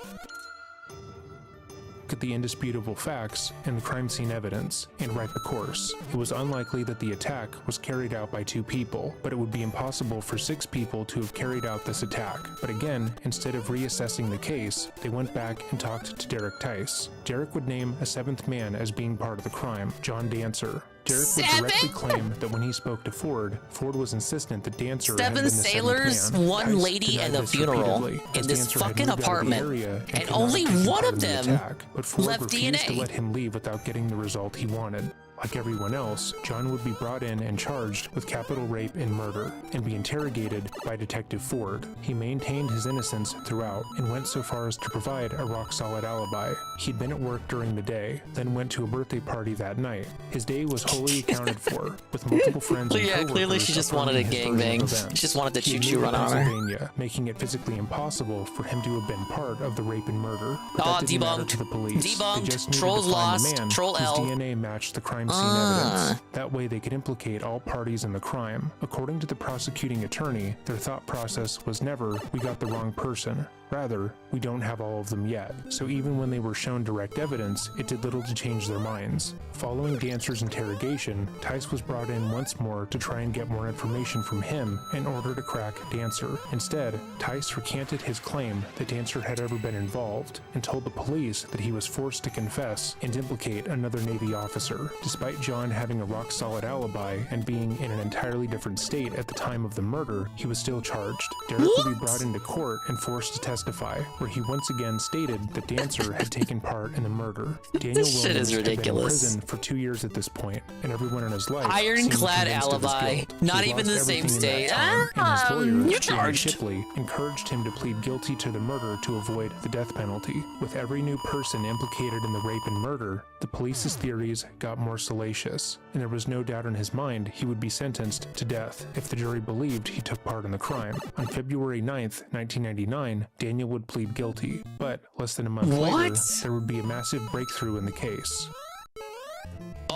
At the indisputable facts and the crime scene evidence and write the course. It was unlikely that the attack was carried out by 2 people, but it would be impossible for 6 people to have carried out this attack. But again, instead of reassessing the case, they went back and talked to Derek Tice. Derek would name a 7th man as being part of the crime, John Dancer. Derek would directly claim that when he spoke to Ford was insistent that Dancer had been the 7th sailors, man. 1 Tice lady, and a denied funeral repeatedly, as in this Dancer had fucking moved out of the apartment, area and could not only have taken one part of in the them attack, but Ford left refused DNA. to let him leave without getting the result he wanted. Like everyone else, John would be brought in and charged with capital rape and murder, and be interrogated by Detective Ford. He maintained his innocence throughout, and went so far as to provide a rock-solid alibi. He'd been at work during the day, then went to a birthday party that night. His day was wholly accounted for, with multiple friends and Yeah, clearly she just wanted a gangbang. She just wanted the choo-choo run on her. Pennsylvania, making it physically impossible for him to have been part of the rape and murder. But that didn't matter to the police. They just needed Trolls to find lost. the man Troll whose L. DNA matched the crime scene evidence. That way they could implicate all parties in the crime. According to the prosecuting attorney, their thought process was never, "We got the wrong person." Rather, "We don't have all of them yet." So even when they were shown direct evidence, it did little to change their minds. Following Dancer's interrogation, Tice was brought in once more to try and get more information from him in order to crack Dancer. Instead, Tice recanted his claim that Dancer had ever been involved and told the police that he was forced to confess and implicate another Navy officer. Despite John having a rock-solid alibi and being in an entirely different state at the time of the murder, he was still charged. Derek would be brought into court and forced to testify, where he once again stated that Dancer had taken part in the murder. Daniel This shit Williams is had been in ridiculous. prison for 2 years at this point, and everyone in his life seemed Ironclad convinced of his alibi. guilt. Not He even lost the same everything in state. that time, and his lawyer, You're Jamie charged. Shipley, encouraged him to plead guilty to the murder to avoid the death penalty. With every new person implicated in the rape and murder, the police's theories got more salacious, and there was no doubt in his mind he would be sentenced to death if the jury believed he took part in the crime. On February 9th, 1999, Daniel would plead guilty, but less than a month later, there would be a massive breakthrough in the case.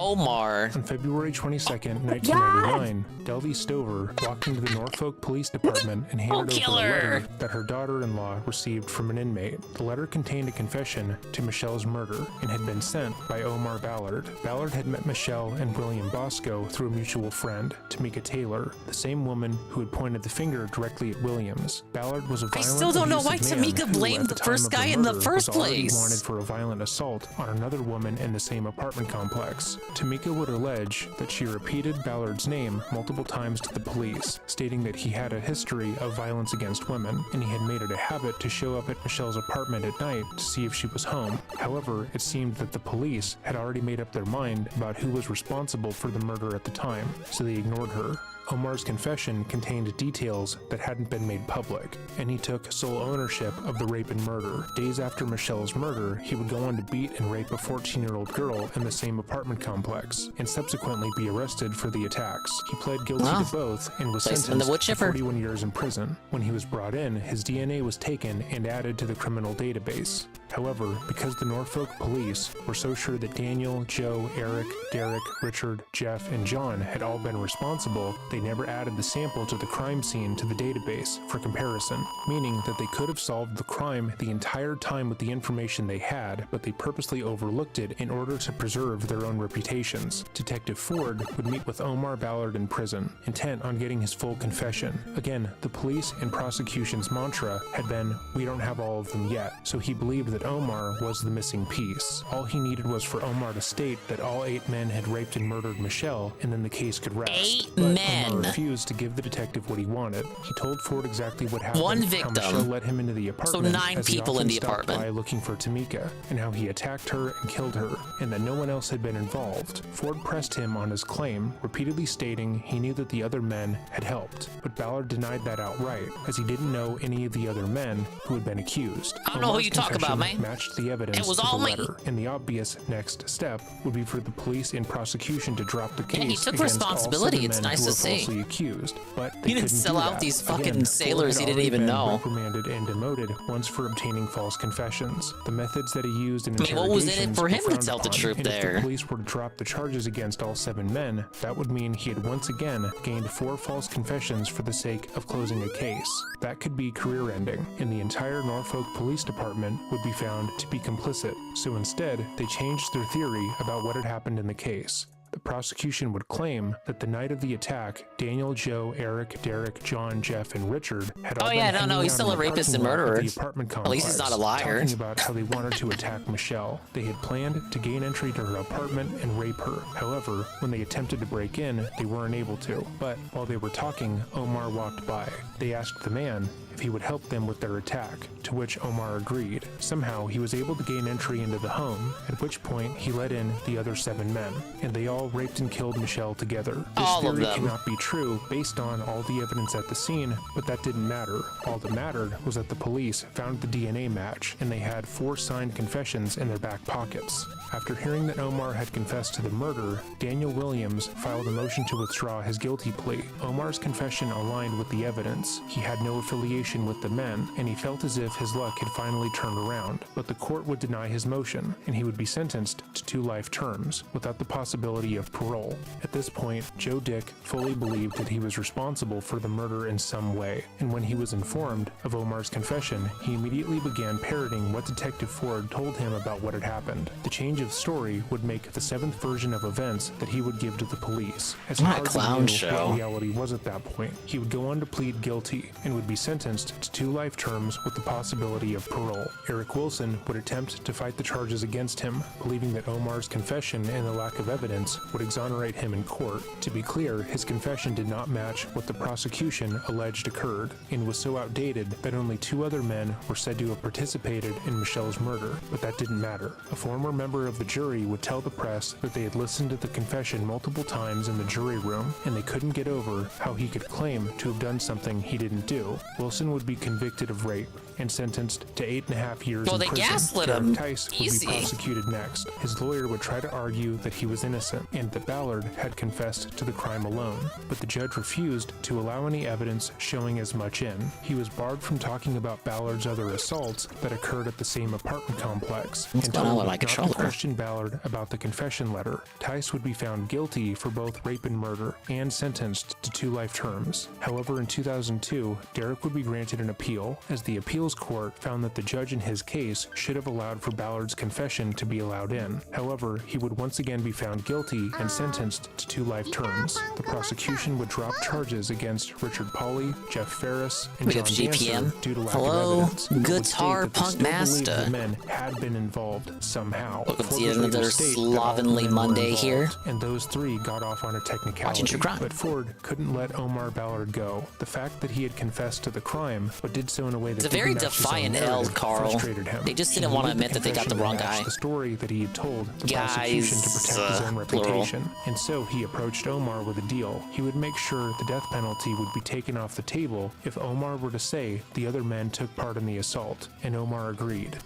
Omar. On February 22nd, 1999, Delvey Stover walked into the Norfolk Police Department and handed over a letter that her daughter-in-law received from an inmate. The letter contained a confession to Michelle's murder and had been sent by Omar Ballard. Ballard had met Michelle and William Bosco through a mutual friend, Tamika Taylor, the same woman who had pointed the finger directly at Williams. Ballard was a violent, I still don't know why abusive man Tamika who, blamed at the time first of guy in the murder, first was already place. wanted for a violent assault on another woman in the same apartment complex. Tamika would allege that she repeated Ballard's name multiple times to the police, stating that he had a history of violence against women, and he had made it a habit to show up at Michelle's apartment at night to see if she was home. However, it seemed that the police had already made up their mind about who was responsible for the murder at the time, so they ignored her. Omar's confession contained details that hadn't been made public, and he took sole ownership of the rape and murder. Days after Michelle's murder, he would go on to beat and rape a 14-year-old girl in the same apartment complex, and subsequently be arrested for the attacks. He pled guilty to both and was sentenced to 41 years in prison. When he was brought in, his DNA was taken and added to the criminal database. However, because the Norfolk police were so sure that Daniel, Joe, Eric, Derek, Richard, Jeff, and John had all been responsible, they never added the sample to the crime scene to the database for comparison, meaning that they could have solved the crime the entire time with the information they had, but they purposely overlooked it in order to preserve their own reputations. Detective Ford would meet with Omar Ballard in prison, intent on getting his full confession. Again, the police and prosecution's mantra had been, "We don't have all of them yet," so he believed that Omar was the missing piece. All he needed was for Omar to state that all 8 men had raped and murdered Michelle, and then the case could rest. 8 but men. Omar refused to give the detective what he wanted. He told Ford exactly what happened. One How victim. Michelle let him into the apartment. So 9 as he people in often the stopped apartment. by looking for Tamika, and how he attacked her and killed her, and that no one else had been involved. Ford pressed him on his claim, repeatedly stating he knew that the other men had helped, but Ballard denied that outright, as he didn't know any of the other men who had been accused. I don't know who Omar's you talk about, confession man. matched the evidence It was to all the me. letter, and the obvious next step would be for the police and prosecution to drop the case Yeah, he took against all responsibility. 7 It's men nice who to were see. falsely accused, but they He didn't couldn't sell do out that. these fucking Again, sailors Ford he had didn't even already know. been reprimanded and demoted once for obtaining false confessions. The methods that he used in I mean, what was in it interrogations for were him to frowned tell the upon, truth and if there? the police were to drop the charges against all 7 men, that would mean he had once again gained 4 false confessions for the sake of closing a case. That could be career-ending, and the entire Norfolk Police Department would be found to be complicit. So instead, they changed their theory about what had happened in the case. The prosecution would claim that the night of the attack, Daniel, Joe, Eric, Derek, John, Jeff, and Richard had all Oh, been yeah, no, hanging he's out still in a the rapist and parking lot of murderer. the apartment At least he's complex, not a liar. talking about how they wanted to attack Michelle. They had planned to gain entry to her apartment and rape her. However, when they attempted to break in, they weren't able to. But while they were talking, Omar walked by. They asked the man if he would help them with their attack, to which Omar agreed. Somehow, he was able to gain entry into the home, at which point he let in the other 7 men, and they all raped and killed Michelle together. This All of theory them. cannot be true based on all the evidence at the scene, but that didn't matter. All that mattered was that the police found the DNA match, and they had 4 signed confessions in their back pockets. After hearing that Omar had confessed to the murder, Daniel Williams filed a motion to withdraw his guilty plea. Omar's confession aligned with the evidence. He had no affiliation with the men, and he felt as if his luck had finally turned around. But the court would deny his motion, and he would be sentenced to 2 life terms, without the possibility of parole. At this point, Joe Dick fully believed that he was responsible for the murder in some way, and when he was informed of Omar's confession, he immediately began parroting what Detective Ford told him about what had happened. The change of story would make the 7th version of events that he would give to the police, as he What a hardly clown knew show. what reality was at that point. He would go on to plead guilty, and would be sentenced to 2 life terms with the possibility of parole. Eric Wilson would attempt to fight the charges against him, believing that Omar's confession and the lack of evidence would exonerate him in court. To be clear, his confession did not match what the prosecution alleged occurred, and was so outdated that only 2 other men were said to have participated in Michelle's murder, but that didn't matter. A former member of the jury would tell the press that they had listened to the confession multiple times in the jury room, and they couldn't get over how he could claim to have done something he didn't do. Wilson would be convicted of rape and sentenced to 8.5 years Well, in they prison. gaslit Derek him. Tice would Easy. be prosecuted next. His lawyer would try to argue that he was innocent and that Ballard had confessed to the crime alone, but the judge refused to allow any evidence showing as much in. He was barred from talking about Ballard's other assaults that occurred at the same apartment complex, What's and going on told with my not to controller? question questioned Ballard about the confession letter. Tice would be found guilty for both rape and murder and sentenced to 2 life terms. However, in 2002, Derek would be granted an appeal, as the appeals court found that the judge in his case should have allowed for Ballard's confession to be allowed in. However, he would once again be found guilty and sentenced to 2 life terms. The prosecution would drop charges against Richard Pauly, Jeff Ferris, and John Dancer due to lack of evidence. Guitar Punk Master. The men had been involved somehow. Welcome to yet another slovenly Monday here. And those 3 got off on a technicality. But Ford couldn't let Omar Ballard go. The fact that he had confessed to the crime, but did so in a way that it's a very defiant L, Carl. They just didn't want to admit that they got the wrong guy. The story that he had told the prosecution to protect his own reputation. And so he approached Omar with a deal. He would make sure the death penalty would be taken off the table if Omar were to say the other men took part in the assault, and Omar agreed.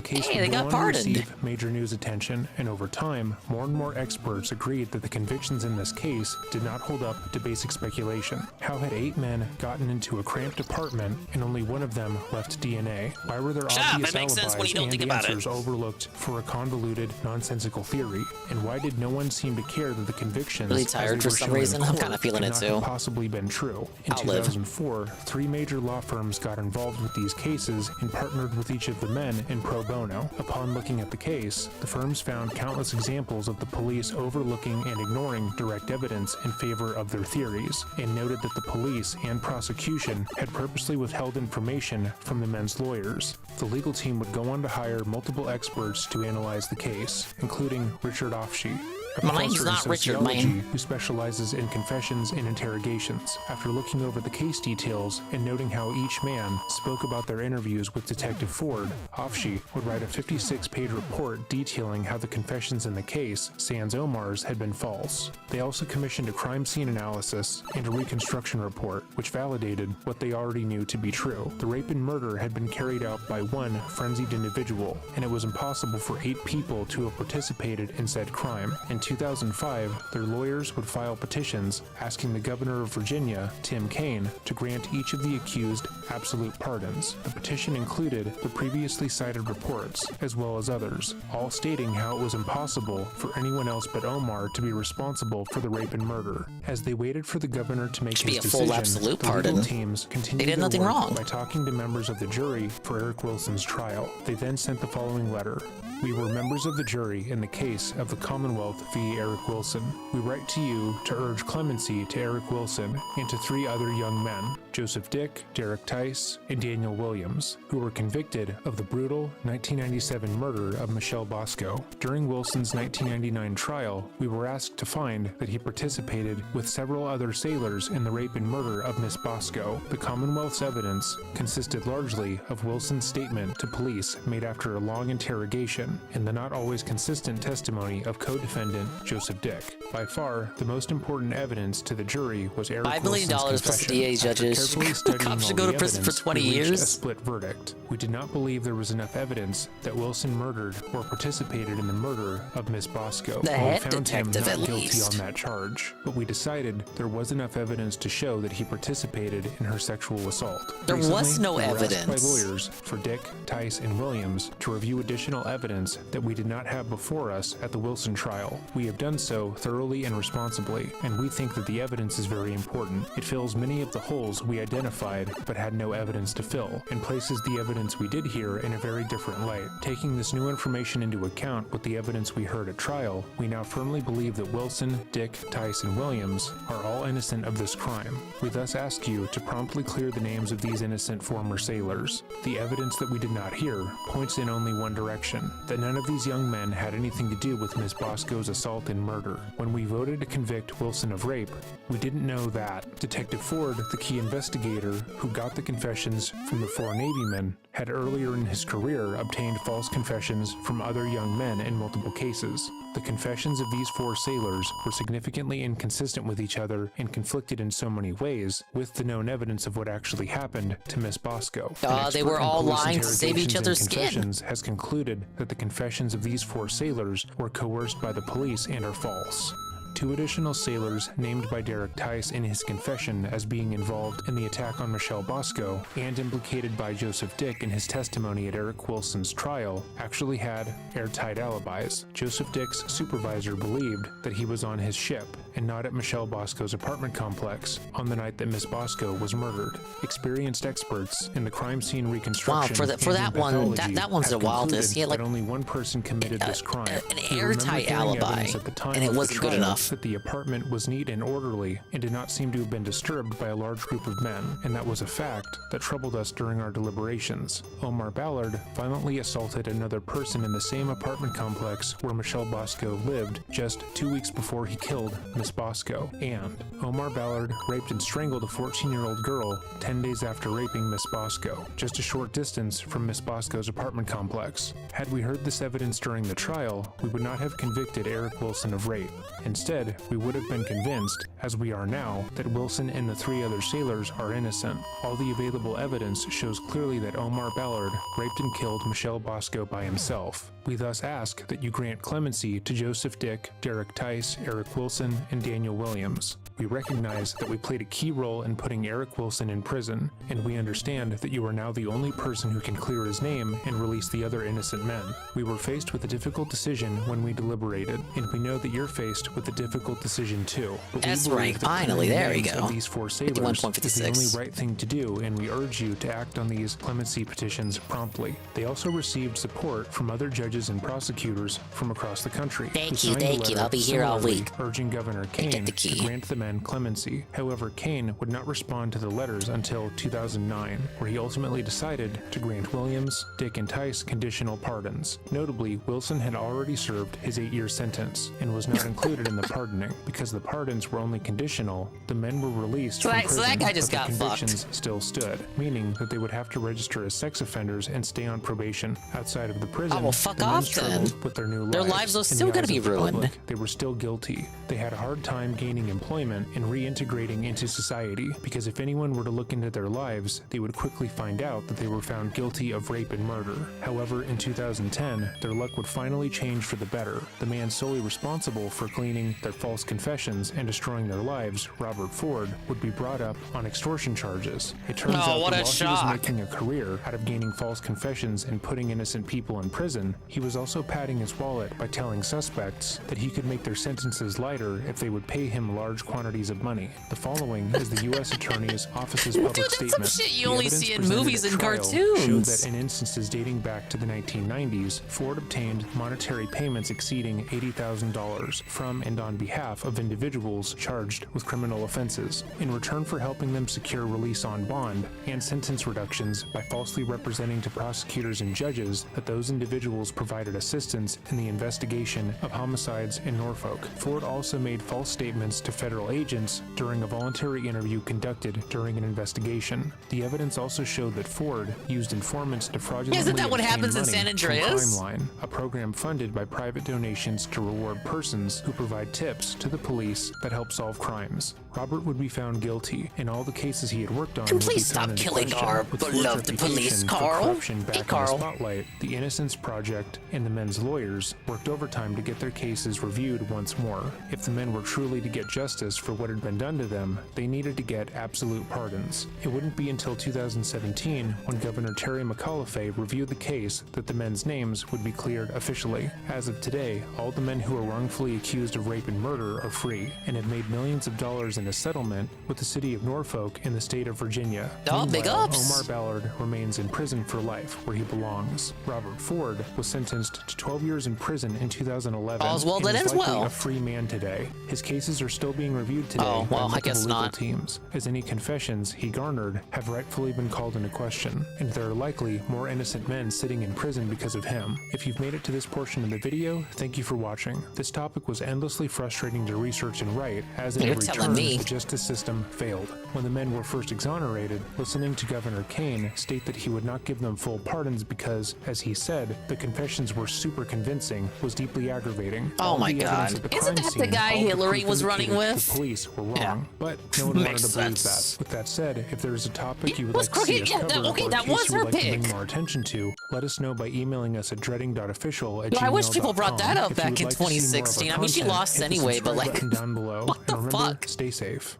Hey, they got pardoned. Received major news attention, and over time, more and more experts agreed that the convictions in this case did not hold up to basic speculation. How had 8 men gotten into a cramped apartment and only one of them left DNA? Why were there obvious alibis and the answers overlooked for a convoluted, nonsensical theory? And why did no one seem to care that the convictions really tired for some reason? I'm kind of feeling it too. Possibly been true. In 2004, 3 major law firms got involved with these cases and partnered with each of the men in pro bono. Upon looking at the case, the firms found countless examples of the police overlooking and ignoring direct evidence in favor of their theories, and noted that the police and prosecution had purposely withheld information from the men's lawyers. The legal team would go on to hire multiple experts to analyze the case, including Richard Offshee, a professor in sociology who specializes in confessions and interrogations. After looking over the case details and noting how each man spoke about their interviews with Detective Ford, Offshee would write a 56-page report detailing how the confessions in the case, sans Omar's, had been false. They also commissioned a crime scene analysis and a reconstruction report, which validated what they already knew to be true. The rape and murder had been carried out by one frenzied individual, and it was impossible for 8 people to have participated in said crime. In 2005, their lawyers would file petitions asking the governor of Virginia, Tim Kaine, to grant each of the accused absolute pardons. The petition included the previously cited reports, as well as others, all stating how it was impossible for anyone else but Omar to be responsible for the rape and murder. As they waited for the governor to make his decision, the legal teams continued their work by talking to members of the jury for Eric Wilson's trial. They then sent the following letter. We were members of the jury in the case of the Commonwealth v. Eric Wilson. We write to you to urge clemency to Eric Wilson and to 3 other young men, Joseph Dick, Derek Tice, and Daniel Williams, who were convicted of the brutal 1997 murder of Michelle Bosco. During Wilson's 1999 trial, we were asked to find that he participated with several other sailors in the rape and murder of Miss Bosco. The Commonwealth's evidence consisted largely of Wilson's statement to police made after a long interrogation and the not always consistent testimony of co-defendant Joseph Dick. By far, the most important evidence to the jury was Eric $5 million Wilson's plus the DA judges. Cops should go to prison for 20 years. A split verdict. We did not believe there was enough evidence that Wilson murdered or participated in the murder of Miss Bosco. The head detective, not at guilty least. on that charge, but we decided there was enough evidence to show that he participated in her sexual assault. There was no we were asked evidence. by lawyers for Dick, Tice, and Williams to review additional evidence that we did not have before us at the Wilson trial. We have done so thoroughly and responsibly, and we think that the evidence is very important. It fills many of the holes we identified but had no evidence to fill, and places the evidence we did hear in a very different light. Taking this new information into account with the evidence we heard at trial, we now firmly believe that Wilson, Dick, Tice, and Williams are all innocent of this crime. We thus ask you to promptly clear the names of these innocent former sailors. The evidence that we did not hear points in only one direction, that none of these young men had anything to do with Miss Bosco's assault and murder. When we voted to convict Wilson of rape, we didn't know that Detective Ford, the key investigator who got the confessions from the 4 Navy men, had earlier in his career obtained false confessions from other young men in multiple cases. The confessions of these 4 sailors were significantly inconsistent with each other and conflicted in so many ways with the known evidence of what actually happened to Miss Bosco. They were all lying to save each other's skin. Has concluded that the confessions of these 4 sailors were coerced by the police and are false. 2 additional sailors named by Derek Tice in his confession as being involved in the attack on Michelle Bosco and implicated by Joseph Dick in his testimony at Eric Wilson's trial actually had airtight alibis. Joseph Dick's supervisor believed that he was on his ship and not at Michelle Bosco's apartment complex on the night that Miss Bosco was murdered. Experienced experts in the crime scene reconstruction for that one, that one's the wildest. He had like only one person committed this crime. An airtight alibi, and it wasn't good enough. That the apartment was neat and orderly and did not seem to have been disturbed by a large group of men, and that was a fact that troubled us during our deliberations. Omar Ballard violently assaulted another person in the same apartment complex where Michelle Bosco lived just 2 weeks before he killed Miss Bosco, and Omar Ballard raped and strangled a 14-year-old girl 10 days after raping Miss Bosco, just a short distance from Miss Bosco's apartment complex. Had we heard this evidence during the trial, we would not have convicted Eric Wilson of rape. Instead, we would have been convinced, as we are now, that Wilson and the 3 other sailors are innocent. All the available evidence shows clearly that Omar Ballard raped and killed Michelle Bosco by himself. We thus ask that you grant clemency to Joseph Dick, Derek Tice, Eric Wilson, and Daniel Williams. We recognize that we played a key role in putting Eric Wilson in prison, and we understand that you are now the only person who can clear his name and release the other innocent men. We were faced with a difficult decision when we deliberated, and we know that you're faced with a difficult decision too. But that's right, finally, there we go. These 4 sailors is the only right thing to do, and we urge you to act on these clemency petitions promptly. They also received support from other judges and prosecutors from across the country. Thank you, I'll be here all week. Urging Governor Kane to grant the men clemency. However, Kane would not respond to the letters until 2009, where he ultimately decided to grant Williams, Dick, and Tice conditional pardons. Notably, Wilson had already served his 8-year sentence and was not included in the pardoning. Because the pardons were only conditional, the men were released from prison, so that guy just but got the convictions fucked. Still stood, meaning that they would have to register as sex offenders and stay on probation outside of the prison. Oh, well, fuck off then. With their new Their lives are still going to be ruined. They were still guilty. They had a hard time gaining employment and reintegrating into society, because if anyone were to look into their lives, they would quickly find out that they were found guilty of rape and murder. However, in 2010, their luck would finally change for the better. The man solely responsible for cleaning their false confessions and destroying their lives, Robert Ford, would be brought up on extortion charges. It turns out that while he was making a career out of gaining false confessions and putting innocent people in prison, he was also padding his wallet by telling suspects that he could make their sentences lighter if they would pay him large quantities of money. The following is the U.S. Attorney's Office's public Dude, that's statement. some shit you The only evidence see in presented movies at and trial cartoons. showed that in instances dating back to the 1990s, Ford obtained monetary payments exceeding $80,000 from and on behalf of individuals charged with criminal offenses, in return for helping them secure release on bond and sentence reductions by falsely representing to prosecutors and judges that those individuals provided assistance in the investigation of homicides in Norfolk. Ford also made false statements to federal agents during a voluntary interview conducted during an investigation. The evidence also showed that Ford used informants to fraudulently Isn't that what obtain happens in money San from Andreas? Crimeline, a program funded by private donations to reward persons who provide tips to the police that help solve crimes. Robert would be found guilty, and all the cases he had worked on would be Please thrown stop into killing question. our With Ford's beloved police, reputation for Carl. corruption back Hey, in the Carl. spotlight, the Innocence Project and the men's lawyers worked overtime to get their cases reviewed once more. If the men were truly to get justice for what had been done to them, they needed to get absolute pardons. It wouldn't be until 2017, when Governor Terry McAuliffe reviewed the case, that the men's names would be cleared officially. As of today, all the men who are wrongfully accused of rape and murder are free, and have made millions of dollars in a settlement with the city of Norfolk in the state of Virginia. Oh, big Meanwhile, ups. Omar Ballard remains in prison for life, where he belongs. Robert Ford was sentenced to 12 years in prison in 2011. All's well and that is ends likely well. a free man today. His cases are still being reviewed today Oh, well, by I guess multiple legal not. teams, as any confessions he garnered have rightfully been called into question, and there are likely more innocent men sitting in prison because of him. If you've made it to this portion of the video, thank you for watching. This topic was endlessly frustrating to research and write, as at You're every telling turn me. the justice system failed. When the men were first exonerated, listening to Governor Kane state that he would not give them full pardons because, as he said, the confessions were super convincing, was deeply aggravating. Oh All my the evidence God. at the Isn't crime that the scene, guy all the Hillary proof was running indicated with? The police were wrong, Yeah. but no one wanted Makes to believe sense. that. With that said, if there is a topic you would was like to see crooked. us Yeah, cover, okay, or a that case was you would her like to bring pick. more attention to, let us know by emailing us at dreading.official@gmail.com. Yeah, I wish people brought that up If you back would in like to see more of our 2016. I mean, she content lost this anyway, but like, button down below. what the and remember, fuck? Stay safe.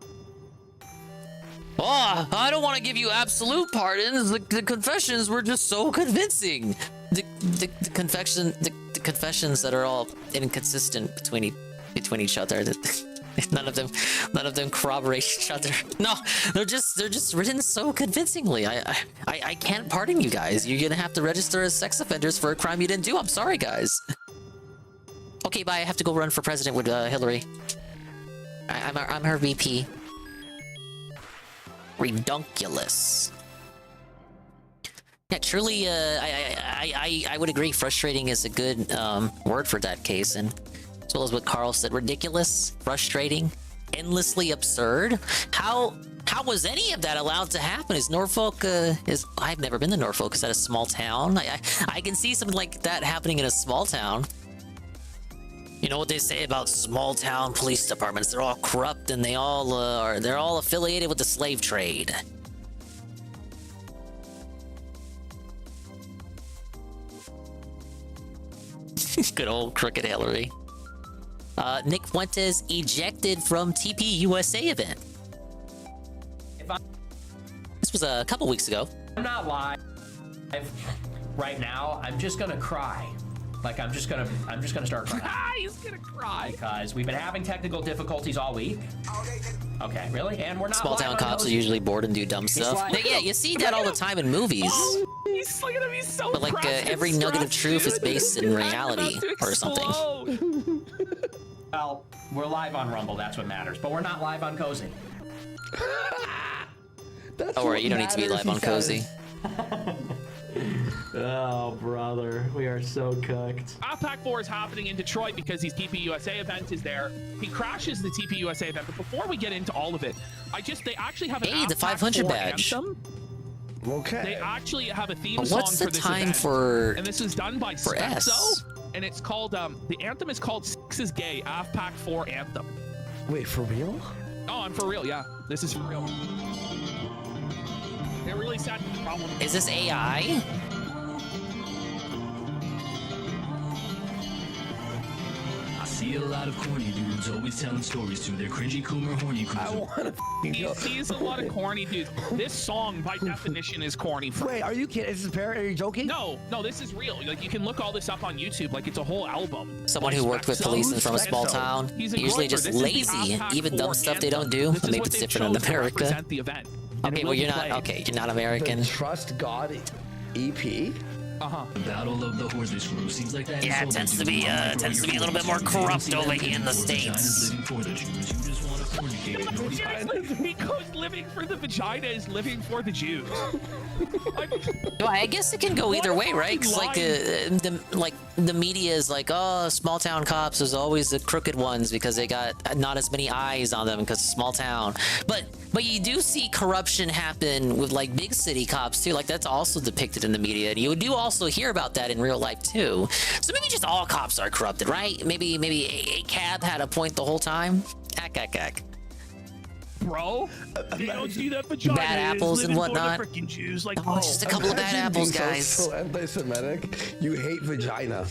Oh, I don't want to give you absolute pardons. The confessions were just so convincing. The confessions that are all inconsistent between each other. None of them corroborate each other. No, they're just written so convincingly. I can't pardon you guys. You're gonna have to register as sex offenders for a crime you didn't do. I'm sorry, guys. Okay, bye. I have to go run for president with Hillary. I'm her VP. Redunculous. Yeah, truly. I would agree. Frustrating is a good word for that case, and as well as what Carl said, ridiculous, frustrating, endlessly absurd. How was any of that allowed to happen? Is Norfolk I've never been to Norfolk. Is that a small town? I can see something like that happening in a small town. You know what they say about small town police departments? They're all corrupt and they're all affiliated with the slave trade. Good old crooked Hillary. Nick Fuentes ejected from TP USA event. This was a couple weeks ago. I'm not live right now. I'm just gonna cry. Like I'm just gonna start crying. He's gonna cry because we've been having technical difficulties all week. Okay, really? And we're not. Small town cops are usually bored and do dumb stuff. Yeah, you see that all the time in movies. Oh, look at him, he's so but like every nugget of truth is based in reality or something. Well, we're live on Rumble. That's what matters. But we're not live on Cozy. Don't worry, you don't need to be live on Cozy. Oh, brother. We are so cooked. Pack 4 is happening in Detroit because his TP USA event is there. He crashes the TP USA event, but before we get into all of it, they actually have an the 500 badge. Anthem. Okay. They actually have a theme What's song the for this time event. for And this is done by for Spexo, S? and it's called the anthem is called Sex is Gay Pack 4 Anthem. Wait, for real? Oh, I'm for real, yeah. This is for real. It really sad the problem. Is this AI? I see a lot of corny dudes always telling stories to their cringy coomer horny cruiser. I wanna He sees a lot of corny dudes. This song, by definition, is corny. Wait, are you kidding? Is this a parody? Are you joking? No, this is real. Like, you can look all this up on YouTube. Like, it's a whole album. Someone who worked with police and from a small town, usually just lazy, even dumb stuff they don't do. Maybe it's different in America. Okay, well, you're not American. The Trust God EP? The Battle of the Horsley Screw seems like that. Yeah, it tends to be a little bit more corrupt over here in the States. Because living for the vagina is living for the Jews. Well, I guess it can go either way, right? Because the media is like, oh, small town cops is always the crooked ones because they got not as many eyes on them because small town. But you do see corruption happen with like big city cops too. Like that's also depicted in the media, and you do also hear about that in real life too. So maybe just all cops are corrupted, right? Maybe a cab had a point the whole time. Ack. Bro, you don't see that vagina. Bad apples and whatnot. Jews, like, oh, just a couple of bad apples, guys. So anti-Semitic. You hate vagina.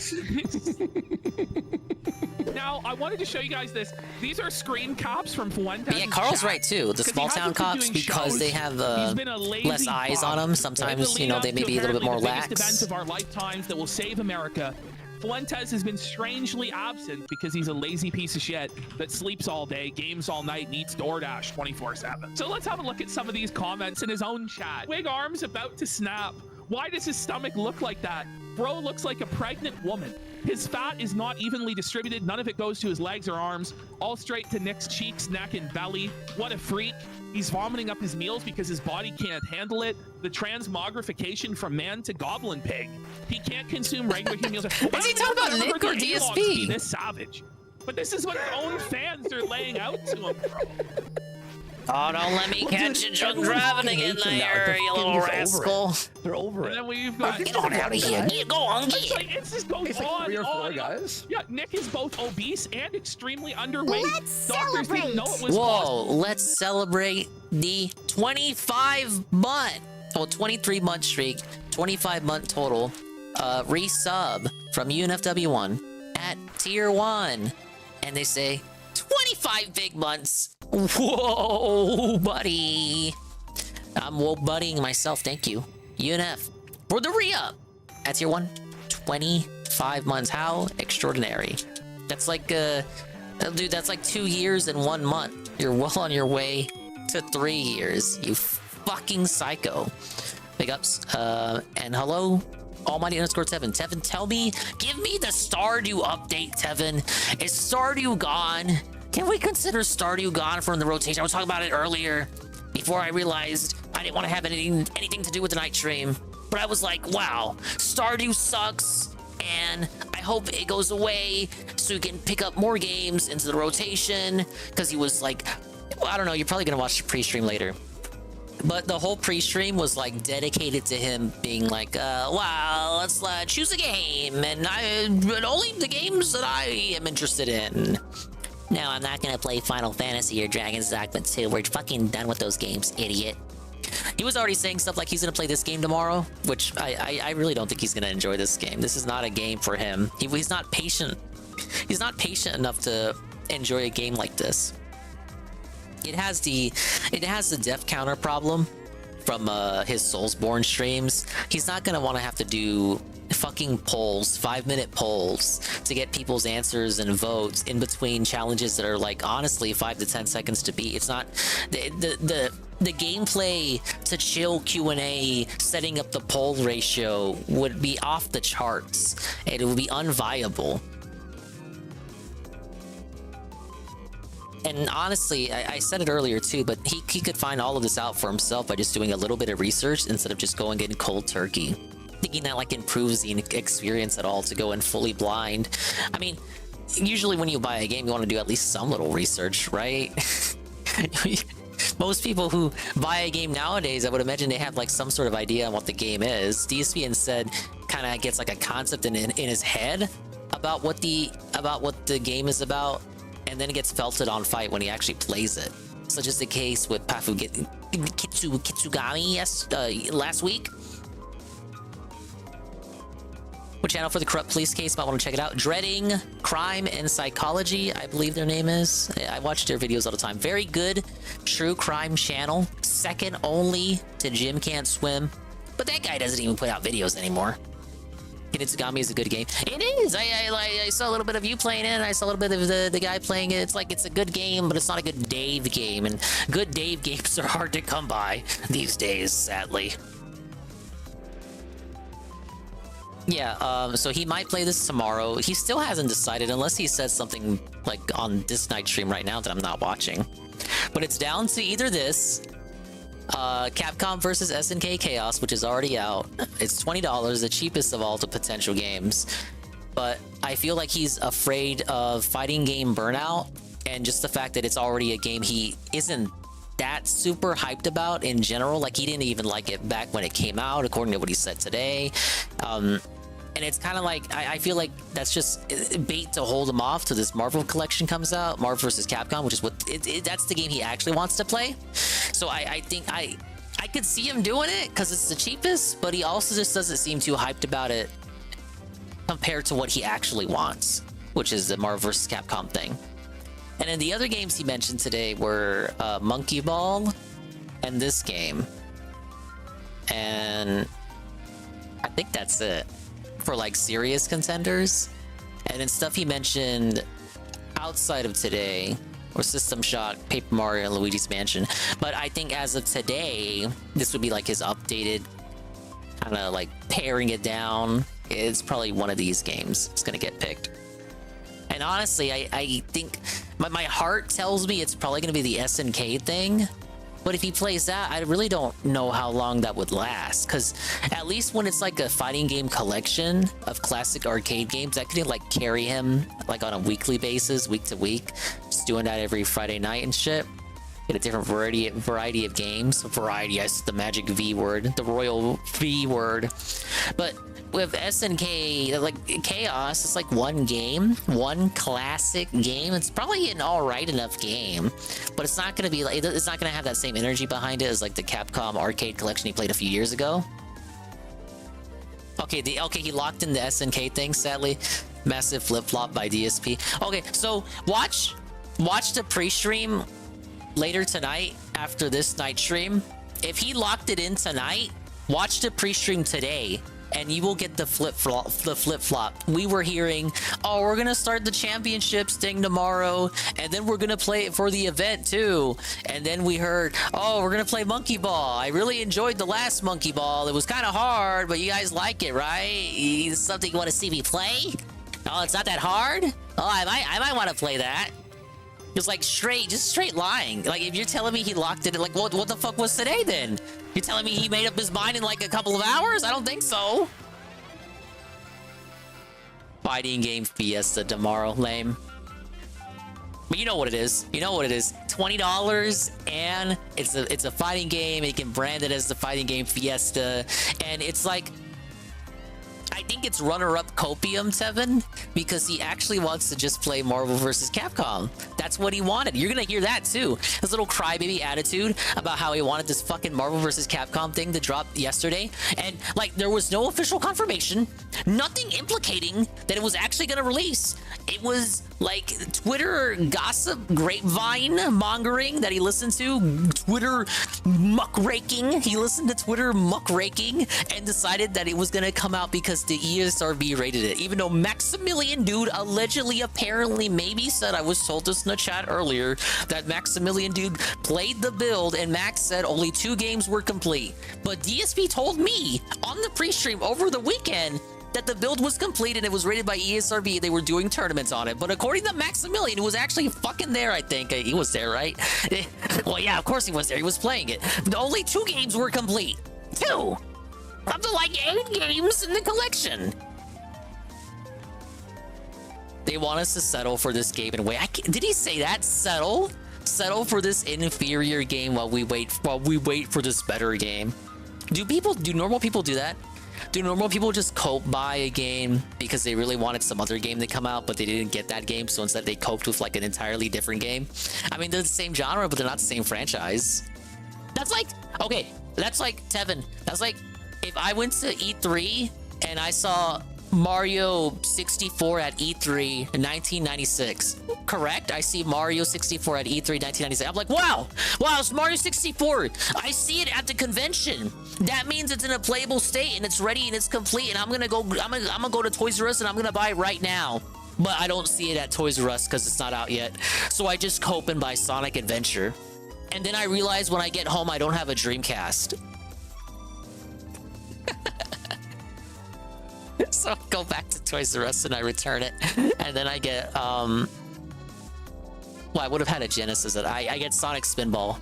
Now, I wanted to show you guys this. These are screen caps from Fuentes. Yeah, Carl's right too. The small town cops, because they have less eyes on them, sometimes they may be a little bit more lax. The biggest event of our lifetimes that will save America. Fuentes has been strangely absent because he's a lazy piece of shit that sleeps all day, games all night, and eats DoorDash 24/7. So let's have a look at some of these comments in his own chat. Wig arms about to snap. Why does his stomach look like that? Bro looks like a pregnant woman. His fat is not evenly distributed. None of it goes to his legs or arms. All straight to Nick's cheeks, neck, and belly. What a freak. He's vomiting up his meals because his body can't handle it. The transmogrification from man to goblin pig. He can't consume regular human meals. Is he talking about Nick or DSP? This savage. But this is what his own fans are laying out to him, bro. Oh, don't let me catch you drunk driving in there, you little rascal. They're over it. And then we've got... Get on out of here. Go on, get. It just goes it's like on 3 or 4 on. guys. Yeah, Nick is both obese and extremely underweight. Let's Doctors celebrate. didn't know it was Whoa, possible. let's celebrate the 23-month streak, 25-month total, resub from UNFW1 at tier 1. and they say 25 big months. Whoa, buddy. I'm whoa buddying myself. Thank you, UNF, for the re-up. That's your one. 25 months. How extraordinary. That's like, dude, that's like 2 years and 1 month. You're well on your way to 3 years. You fucking psycho. Big ups. And hello, Almighty_Tevin. Tevin, tell me, give me the Stardew update, Tevin. Is Stardew gone? Can we consider Stardew gone from the rotation? I was talking about it earlier before I realized I didn't want to have anything to do with the night stream. But I was like, wow, Stardew sucks, and I hope it goes away so you can pick up more games into the rotation. Because he was like, well, I don't know, you're probably going to watch the pre-stream later. But the whole pre-stream was like dedicated to him being like, wow, let's choose a game, and only the games that I am interested in. No, I'm not going to play Final Fantasy or Dragon's Dogma 2. We're fucking done with those games, idiot. He was already saying stuff like he's going to play this game tomorrow, which I really don't think he's going to enjoy this game. This is not a game for him. He's not patient. He's not patient enough to enjoy a game like this. It has the death counter problem from his Soulsborne streams. He's not going to want to have to do fucking polls, 5-minute polls, to get people's answers and votes in between challenges that are like honestly 5 to 10 seconds to beat. It's not the gameplay to chill Q&A, setting up the poll ratio would be off the charts. It would be unviable. And honestly, I said it earlier too, but he could find all of this out for himself by just doing a little bit of research instead of just going in cold turkey, thinking that like improves the experience at all to go in fully blind. I mean, usually when you buy a game, you want to do at least some little research, right? Most people who buy a game nowadays, I would imagine they have like some sort of idea on what the game is. DSP instead kind of gets like a concept in his head about what the game is about, and then it gets felted on fight when he actually plays it. Such is the case with Pafu Kitsugami last week. What channel for the corrupt police case? Might want to check it out. Dreading Crime and Psychology, I believe their name is. I watch their videos all the time. Very good true crime channel. Second only to Jim Can't Swim. But that guy doesn't even put out videos anymore. Kitsugami is a good game. It is. I saw a little bit of you playing it, and I saw a little bit of the guy playing it. It's like it's a good game, but it's not a good Dave game. And good Dave games are hard to come by these days, sadly. Yeah, so he might play this tomorrow. He still hasn't decided unless he says something like on this night stream right now that I'm not watching. But it's down to either this, Capcom versus SNK Chaos, which is already out. It's $20, the cheapest of all the potential games. But I feel like he's afraid of fighting game burnout and just the fact that it's already a game he isn't that super hyped about in general. Like he didn't even like it back when it came out, according to what he said today. And it's kind of like, I feel like that's just bait to hold him off till this Marvel collection comes out, Marvel vs. Capcom, which is what, that's the game he actually wants to play. So I think I could see him doing it because it's the cheapest, but he also just doesn't seem too hyped about it compared to what he actually wants, which is the Marvel vs. Capcom thing. And then the other games he mentioned today were Monkey Ball and this game. And I think that's it for like serious contenders. And then stuff he mentioned outside of today or System Shock, Paper Mario, and Luigi's Mansion. But I think as of today, this would be like his updated kind of like paring it down. It's probably one of these games. It's gonna get picked. And honestly, I think my heart tells me it's probably gonna be the SNK thing. But if he plays that, I really don't know how long that would last. Because at least when it's like a fighting game collection of classic arcade games, that could like carry him like on a weekly basis, week to week. Just doing that every Friday night and shit. Get a different variety of games. Variety, I said the magic V word, the royal V word. But with SNK, like Chaos, it's like one game, one classic game. It's probably an alright enough game, but it's not gonna be like, it's not gonna have that same energy behind it as like the Capcom arcade collection he played a few years ago. Okay, he locked in the SNK thing, sadly. Massive flip-flop by DSP. Okay, so watch the pre-stream later tonight after this night stream. If he locked it in tonight, watch the pre-stream today and you will get the flip-flop. We were hearing, oh, we're gonna start the championships thing tomorrow, and then we're gonna play it for the event too. And then we heard, oh, we're gonna play Monkey Ball. I really enjoyed the last Monkey Ball. It was kind of hard, but you guys like it, right? It's something you want to see me play? Oh, it's not that hard? Oh, I might want to play that. It's like straight lying. Like, if you're telling me he locked it, like, what the fuck was today then? You're telling me he made up his mind in like a couple of hours? I don't think so. Fighting game fiesta tomorrow, lame. But you know what it is. You know what it is. $20 and it's a fighting game. You can brand it as the fighting game fiesta. And it's like, I think it's runner-up Copium, Tevin, because he actually wants to just play Marvel vs. Capcom. That's what he wanted. You're gonna hear that too. His little crybaby attitude about how he wanted this fucking Marvel vs. Capcom thing to drop yesterday. And like, there was no official confirmation, nothing implicating that it was actually gonna release. It was like Twitter gossip, grapevine mongering that he listened to, Twitter muckraking. He listened to Twitter muckraking and decided that it was gonna come out because the ESRB rated it. Even though Maximilian Dude allegedly, apparently, maybe said, I was told this in the chat earlier, that Maximilian Dude played the build and Max said only 2 games were complete. But DSP told me on the pre-stream over the weekend that the build was complete and it was rated by ESRB. They were doing tournaments on it. But according to Maximilian, who was actually fucking there, I think. He was there, right? Well, yeah, of course he was there. He was playing it. Only 2 games were complete. 2! Up to like 8 games in the collection. They want us to settle for this game and wait. Did he say that? Settle? Settle for this inferior game while we wait for this better game. Do normal people do that? Do normal people just cope by a game because they really wanted some other game to come out, but they didn't get that game, so instead they coped with like an entirely different game? I mean, they're the same genre, but they're not the same franchise. That's like, okay, that's like, Tevin, that's like if I went to E3 and I saw Mario 64 at E3 in 1996. Correct? I see Mario 64 at E3 1996. I'm like, wow, it's Mario 64. I see it at the convention. That means it's in a playable state and it's ready and it's complete. And I'm gonna go to Toys R Us and I'm gonna buy it right now. But I don't see it at Toys R Us because it's not out yet. So I just cope and buy Sonic Adventure. And then I realize when I get home I don't have a Dreamcast. So I go back to Toys R Us and I return it, and then I get well, I would have had a Genesis. I get Sonic Spinball.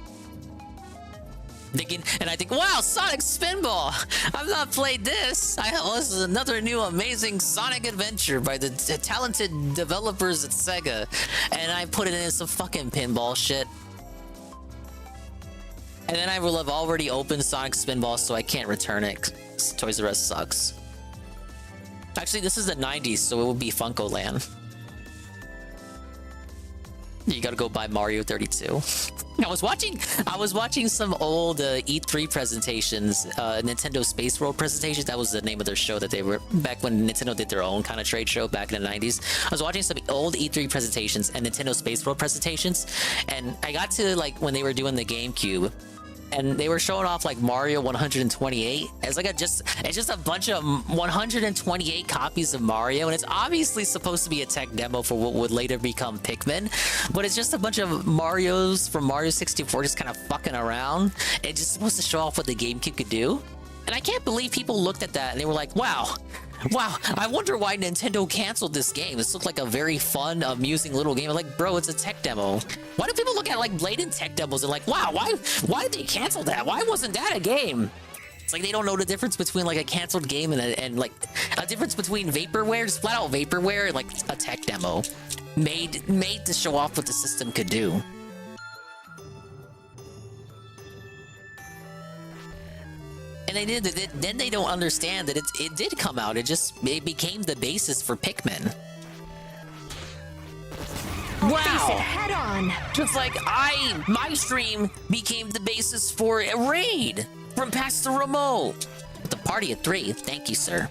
And I think, wow, Sonic Spinball! I've not played this. This is another new amazing Sonic adventure by the talented developers at Sega. And I put it in some fucking pinball shit. And then I will have already opened Sonic Spinball, so I can't return it. Toys R Us sucks. Actually, this is the 90s, so it would be Funko Land. You gotta go buy Mario 32. I was watching some old E3 presentations, Nintendo Space World presentations. That was the name of their show that they were back when Nintendo did their own kind of trade show back in the 90s. I was watching some old E3 presentations and Nintendo Space World presentations, and I got to like when they were doing the GameCube. And they were showing off like Mario 128. It's like it's just a bunch of 128 copies of Mario, and it's obviously supposed to be a tech demo for what would later become Pikmin, but it's just a bunch of Marios from Mario 64 just kind of fucking around. It's just supposed to show off what the GameCube could do. And I can't believe people looked at that and they were like, wow, I wonder why Nintendo canceled this game. This looked like a very fun, amusing little game. I'm like, bro, it's a tech demo. Why do people look at like blatant tech demos and like, wow, why did they cancel that? Why wasn't that a game? It's like they don't know the difference between like a canceled game and like a difference between vaporware, just flat out vaporware, and like a tech demo made to show off what the system could do. And then they don't understand that it did come out. It became the basis for Pikmin. Wow! Face it head on. Just like my stream became the basis for a raid from Pastor Remote. With the party of 3. Thank you, sir.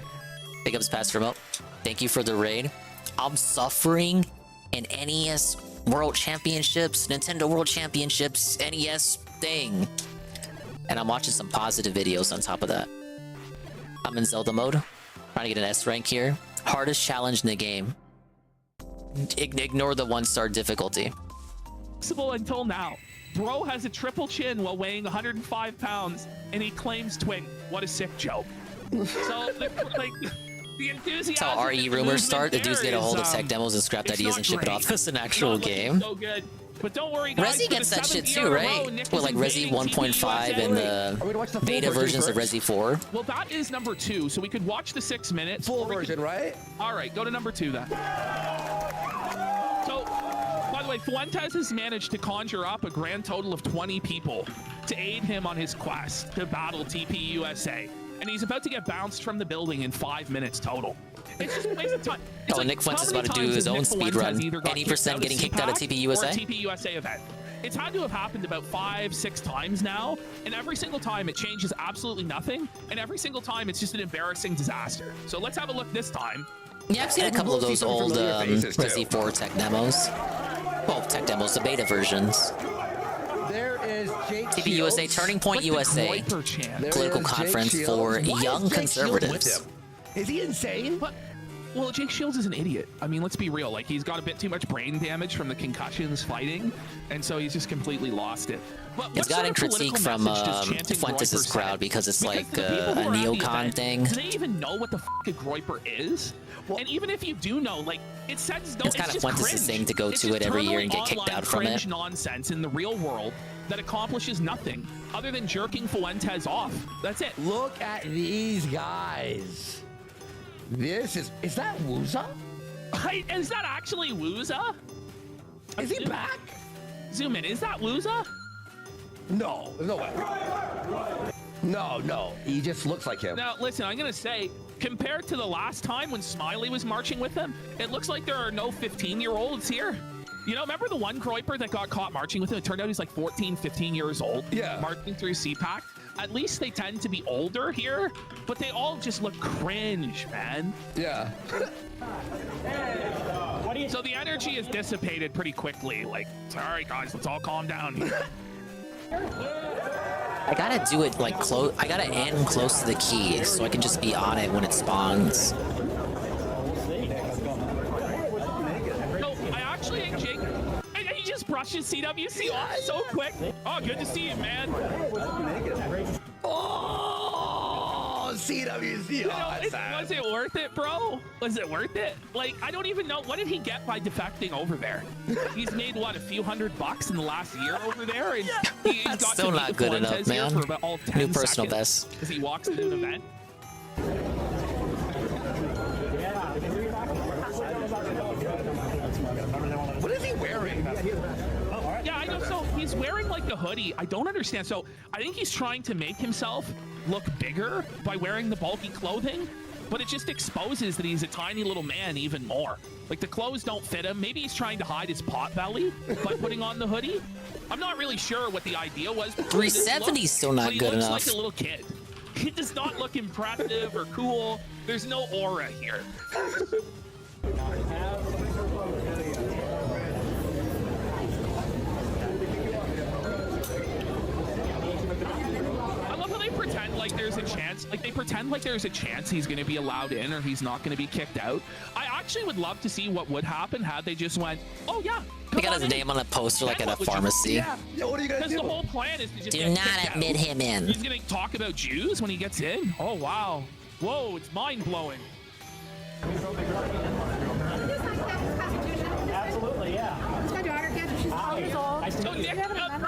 Big ups, Pastor Remote. Thank you for the raid. I'm suffering in NES World Championships, Nintendo World Championships, NES thing. And I'm watching some positive videos on top of that. I'm in Zelda mode, trying to get an S rank here. Hardest challenge in the game. Ignore the 1-star difficulty. Until now. Bro has a triple chin while weighing 105 pounds, and he claims twin. What a sick joke. So, the enthusiasm. That's how RE rumors start. The dudes get a hold of tech demos and scrap ideas and ship it off as an actual game. So good. But don't worry, guys. Resi gets that shit too, right? With like Resi 1.5 and the beta versions of Resi 4. Well, that is number 2, so we could watch the 6 minutes. Full version, right? All right, go to number 2 then. So, by the way, Fuentes has managed to conjure up a grand total of 20 people to aid him on his quest to battle TP USA. And he's about to get bounced from the building in 5 minutes total. It's just a waste of time. Oh, Nick Fuentes is about to do his own speed run. Any percent getting kicked out of TP USA? Or TP USA event. It's had to have happened about 5-6 times now, and every single time it changes absolutely nothing, and every single time it's just an embarrassing disaster. So let's have a look this time. Yeah, I've seen a couple of those old Resi 4 tech demos. Well, tech demos, the beta versions. There is Jake TP USA, Turning Point USA, political conference for young conservatives. Is he insane? What? Well, Jake Shields is an idiot. I mean, let's be real. Like, he's got a bit too much brain damage from the concussions fighting, and so he's just completely lost it. But it's gotten critique from Fuentes' crowd because it's like a neocon thing. Do they even know what the f a Groiper is? Well, and even if you do know, like, it says no. It's kind of Fuentes' thing to go to it every year and get kicked out from it. Nonsense in the real world that accomplishes nothing other than jerking Fuentes off. That's it. Look at these guys. This is that Wooza? Is that actually Wooza? Is he back? Zoom in. Is that Wooza? No, no way. No. He just looks like him. Now, listen, I'm going to say, compared to the last time when Smiley was marching with him, it looks like there are no 15-year-olds here. You know, remember the one Groiper that got caught marching with him? It turned out he's like 14, 15 years old. Yeah. Marching through CPAC. At least they tend to be older here, but they all just look cringe, man. Yeah. So the energy is dissipated pretty quickly. Like, all right, guys, let's all calm down here. I gotta do it like close. I gotta end close to the key so I can just be on it when it spawns. No, I actually think Jake. He just brushed his CWC off so quick. Oh, good to see you, man. Oh, CWC. You know, was it worth it, bro? Was it worth it? Like, I don't even know. What did he get by defecting over there? He's made, what, a few $100 in the last year over there? And he's got still to not good enough, man. For about all 10 New personal best. As he walks into an event. What is he wearing? Yeah, I know. So he's wearing like the hoodie. I don't understand. So I think he's trying to make himself look bigger by wearing the bulky clothing, but it just exposes that he's a tiny little man even more. Like, the clothes don't fit him. Maybe he's trying to hide his pot belly by putting on the hoodie. I'm not really sure what the idea was. 370's still not good enough. He looks like a little kid. He does not look impressive or cool. There's no aura here. Pretend like there's a chance, like they pretend like there's a chance he's going to be allowed in or he's not going to be kicked out. I actually would love to see what would happen had they just went, oh yeah, he got his name on a poster like at a pharmacy. Yeah, what are you gonna do? Because the whole plan is to just do not admit him in. He's going to talk about Jews when he gets in. Oh wow, whoa, it's mind blowing. Absolutely, yeah. It's my daughter, Catherine. She's 12 years old. So Nick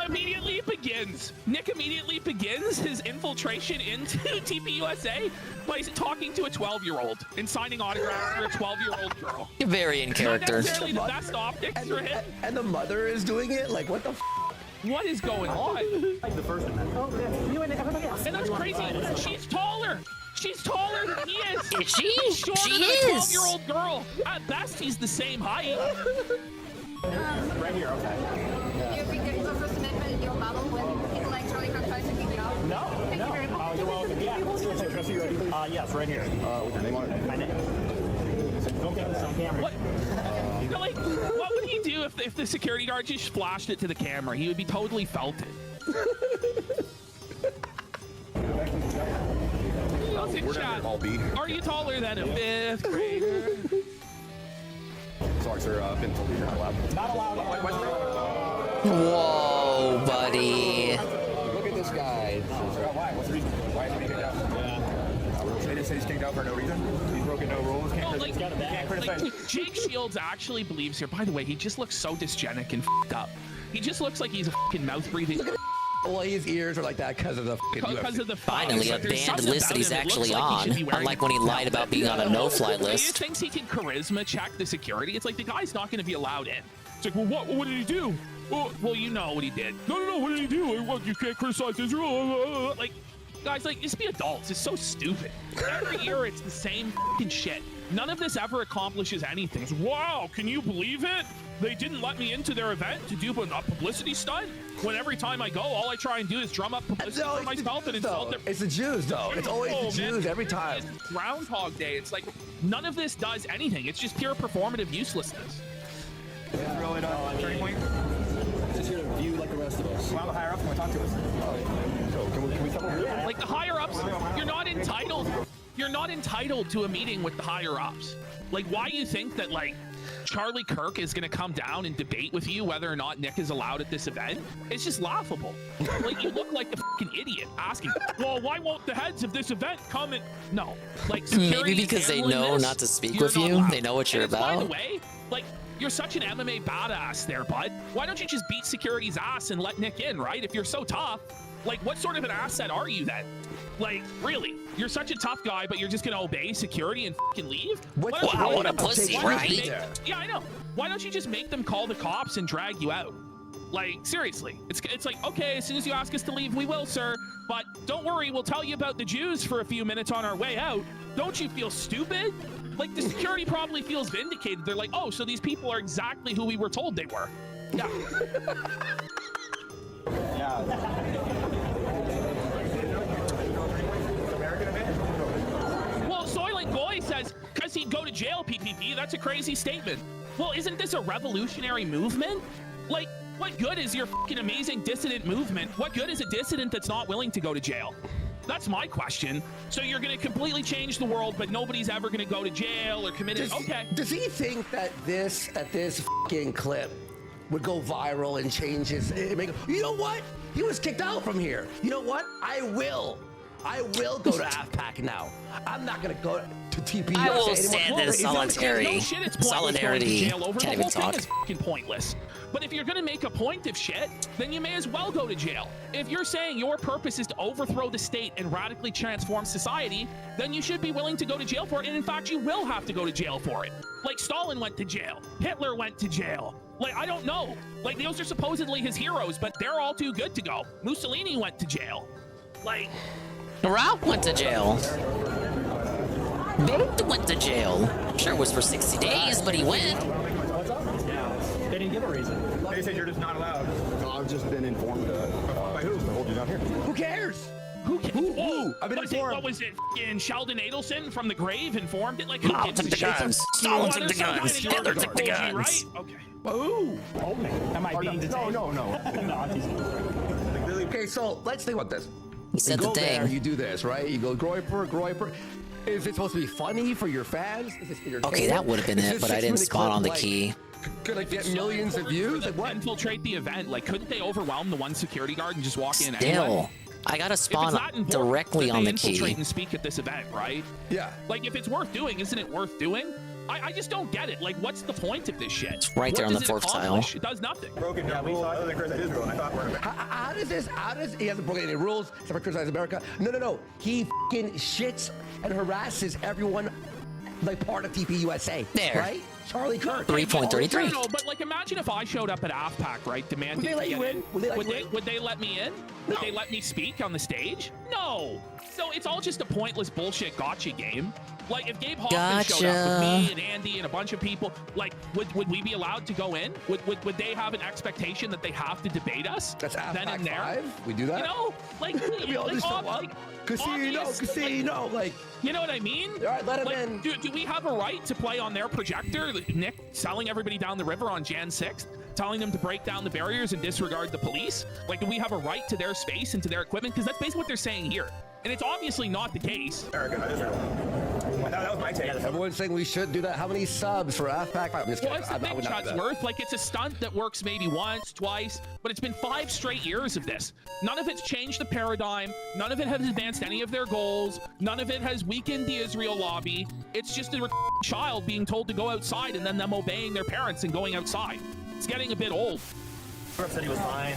immediately begins. Nick immediately begins his infiltration into TP USA by talking to a 12-year-old and signing autographs for a 12-year-old girl. Very in character. Not necessarily the best optics for him. And the mother is doing it? Like, what the f? What is going on? Like the first amendment. And that's crazy. She's taller. She's taller than he is. Is she? He's shorter She than is. a 12-year-old girl. At best, he's the same height. Right here, okay. You think there's a First Amendment, your model when people like Charlie Kirk tries to kick you out? No, Thank you very much. you're welcome. Yeah, seriously, just you ready? Yes, right here. My name. Don't get this on camera. What? Like, what would he do if the security guard just flashed it to the camera? He would be totally felted. We're not all B. Are you taller than a 5th grader? Sorry, sir. Been told you're not allowed. Not allowed. Whoa, buddy. Look at this guy. Why? What's the reason? Why is he being kicked out? They didn't say he's kicked out for no reason. He's broken no rules. Can't criticize. Jake Shields actually believes here. By the way, he just looks so dysgenic and f***ed up. He just looks like he's a fucking mouth breathing. Well, his ears are like that because of the Finally, a banned list that he's actually on. Unlike when he lied about being on a no-fly He list. thinks he can charisma check the security. It's like the guy's not going to be allowed in. It's like, well, what did he do? Well, you know what he did. No, what did he do? Well, you can't criticize Israel. Like, guys, like, just be adults. It's so stupid. Every year, it's the same fucking shit. None of this ever accomplishes anything. It's, wow, can you believe it? They didn't let me into their event to do a publicity stunt. When every time I go, all I try and do is drum up publicity for myself and insult them. It's the Jews, though. It's always the Jews every time. It's Groundhog Day. It's like none of this does anything. It's just pure performative uselessness. Really not turning point. Just here to view like the rest of us. Well, the higher ups want to talk to us. So can we come over here? Like the higher ups, you're not entitled. You're not entitled to a meeting with the higher ups. Like, why do you think that like Charlie Kirk is going to come down and debate with you whether or not Nick is allowed at this event? It's just laughable. Like, you look like a fucking idiot asking, well, why won't the heads of this event come and... No. Like, Maybe because they know not to speak with you. They know what you're about. By the way, like, you're such an MMA badass there, bud. Why don't you just beat security's ass and let Nick in, right? If you're so tough, like, what sort of an asset are you then? Like, really? You're such a tough guy, but you're just gonna obey security and fucking leave? Wow, what a pussy, right? Yeah, I know. Why don't you just make them call the cops and drag you out? Like, seriously. It's like, okay, as soon as you ask us to leave, we will, sir. But don't worry, we'll tell you about the Jews for a few minutes on our way out. Don't you feel stupid? Like, the security probably feels vindicated. They're like, oh, so these people are exactly who we were told they were. Yeah. Well, Soylent Goy says, because he'd go to jail, PPP, that's a crazy statement. Well, isn't this a revolutionary movement? Like, what good is your fucking amazing dissident movement? What good is a dissident that's not willing to go to jail? That's my question. So you're going to completely change the world, but nobody's ever going to go to jail or commit it? Okay. Does he think that this fucking clip would go viral and change his... You know what? He was kicked out from here. You know what? I will go to AFPAC now. I'm not going to go to TP. I will stand in solidarity. No shit, it's pointless Solidarity. Going to jail over. Can't The even whole talk. thing is fucking pointless. But if you're going to make a point of shit, then you may as well go to jail. If you're saying your purpose is to overthrow the state and radically transform society, then you should be willing to go to jail for it. And in fact, you will have to go to jail for it. Like Stalin went to jail. Hitler went to jail. Like, I don't know. Like, those are supposedly his heroes, but they're all too good to go. Mussolini went to jail. Like... Ralph went to jail. They went to jail. Sure, it was for 60 days, but he went. They didn't give a reason. They said you're just not allowed. I've just been informed by who? To hold you down here. Who cares? Who cares? Who? I've been informed. What was it? Fucking Sheldon Adelson from the grave informed it? Like, who Mao gives took a the shit? guns. Stalin took the guns. Hitler took the guns. Right? Okay. Who? Am I being detained? No. Okay, so let's think about this. He said you the go there, thing. you do this, right? You go Groiper. Is it supposed to be funny for your fans? Is this entertainment? Okay, that would have been Is it, this but I didn't 6-minute spot clip, on the like, key. Could I get millions of views? Like what? Infiltrate the event. Like, couldn't they overwhelm the one security guard and just walk in Still, anyway? I got to If it's spawn that important directly that on they the key. infiltrate and speak at this event, right? Yeah. Like, if it's worth doing, isn't it worth doing? I just don't get it. Like, what's the point of this shit? It's right there on the fourth tile. It does nothing. Broken no rule other than criticize Israel, and I thought we're How does he hasn't broken any rules except for criticize America? No. He fucking shits and harasses everyone like part of TP USA. There. Right? Charlie Kirk. 3.33. No, but like, imagine if I showed up at AFPAC, right, demanding Would they let to you get in? Would they let you in? Would they let me in? Would they let me speak on the stage? No. So it's all just a pointless bullshit gotcha game. Like, if Gabe Hoffman showed up with me and Andy and a bunch of people, like, would we be allowed to go in? Would they have an expectation that they have to debate us? That's then and there. 5. We do that. You know, like, we all just show up. Casino, like, you know what I mean? All right, let him in. Do we have a right to play on their projector? Nick selling everybody down the river on Jan 6th, telling them to break down the barriers and disregard the police? Like, do we have a right to their space and to their equipment? Because that's basically what they're saying here. And it's obviously not the case. That was my take. Everyone's saying we should do that. How many subs for F-Pack? I'm just kidding. What's the big shots worth? Like, it's a stunt that works maybe once, twice, but it's been 5 straight years of this. None of it's changed the paradigm. None of it has advanced any of their goals. None of it has weakened the Israel lobby. It's just a child being told to go outside and then them obeying their parents and going outside. It's getting a bit old. Europe said he was fine.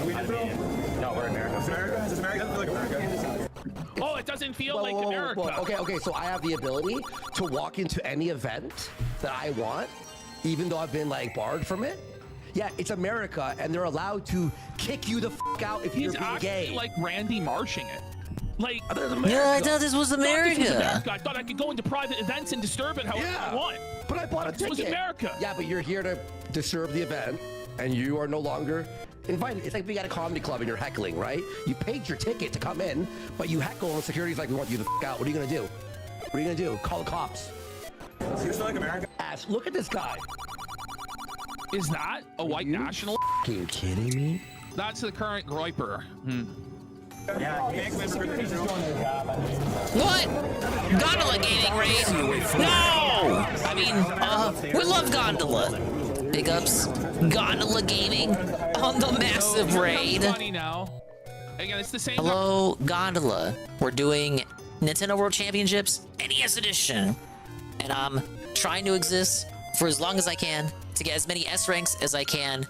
No, we're America. Is America? Is America? Doesn't feel like America. Oh, it doesn't feel like America. Okay, so I have the ability to walk into any event that I want, even though I've been, like, barred from it. Yeah, it's America, and they're allowed to kick you the f*** out if you're being gay. He's like Randy Marshing it. Like, yeah, I thought this was America. I thought I could go into private events and disturb it however I want. But I bought a ticket. This was America. Yeah, but you're here to disturb the event, and you are no longer invited. It's like being at a comedy club and you're heckling, right? You paid your ticket to come in, but you heckle and security's like, we want you the f*** out. What are you gonna do? What are you gonna do? Call the cops. You still like America? Ass, look at this guy. Is that a white national? Are you kidding me? That's the current Groiper. Yeah, What? Gondola gaming raid? No! I mean, we love Gondola. Big ups, Gondola gaming on the massive raid. Funny now. Again, it's the same. Hello, Gondola. We're doing Nintendo World Championships NES Edition, and I'm trying to exist for as long as I can to get as many S ranks as I can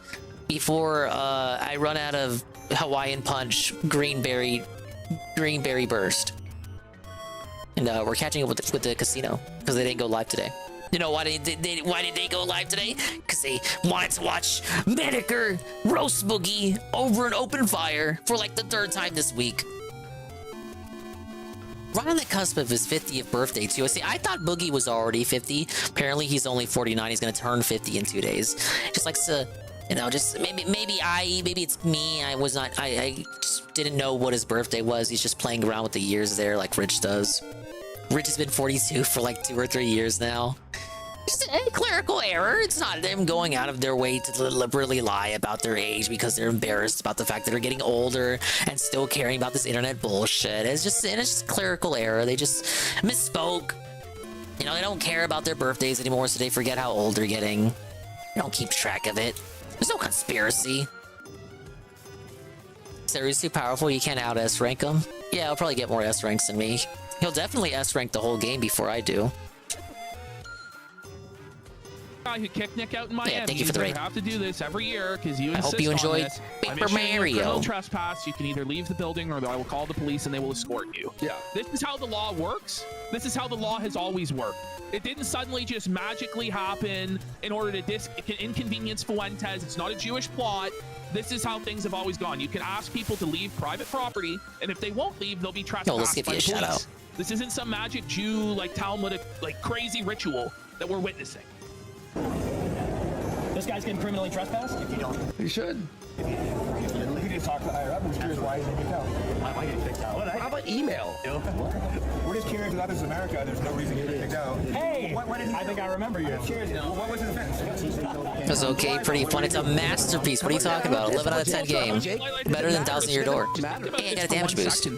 before I run out of Hawaiian Punch Greenberry Burst. And we're catching up with the casino because they didn't go live today. You know why did they go live today? Because they wanted to watch Medicare Roast Boogie over an open fire for like the 3rd time this week. Right on the cusp of his 50th birthday too. See, I thought Boogie was already 50. Apparently he's only 49. He's gonna turn 50 in 2 days. Just likes to, you know, just maybe it's me. I just didn't know what his birthday was. He's just playing around with the years there like Rich does. Rich has been 42 for like 2 or 3 years now. Just a clerical error. It's not them going out of their way to deliberately lie about their age because they're embarrassed about the fact that they're getting older and still caring about this internet bullshit. It's just a clerical error. They just misspoke. You know, they don't care about their birthdays anymore, so they forget how old they're getting. They don't keep track of it. There's no conspiracy. Sarah's too powerful, you can't out S-rank him. Yeah, I'll probably get more S-ranks than me. He'll definitely S-rank the whole game before I do. Guy who kicked Nick out in Miami. Yeah, thank you for the raid. You have to do this every year because you insist I hope you enjoyed Paper Mario. Trespass. You can either leave the building or I will call the police and they will escort you. Yeah. This is how the law works. This is how the law has always worked. It didn't suddenly just magically happen in order to inconvenience Fuentes. It's not a Jewish plot. This is how things have always gone. You can ask people to leave private property, and if they won't leave, they'll be trespassed let's give by you a police. shout out. This isn't some magic Jew, like Talmudic, like crazy ritual that we're witnessing. This guy's getting criminally trespassed? If you don't. You should. If you just talk to higher up, I'm curious why he's getting kicked out. I might get kicked out. How about email? We're just curious about this is America. There's no reason to get kicked out. Hey! I think I remember you. I'm curious. What was his offense? It was okay, pretty fun. It's a masterpiece. What are you talking about? 11 out of 10 game. Better than Thousand Year Door. And got a damage boost.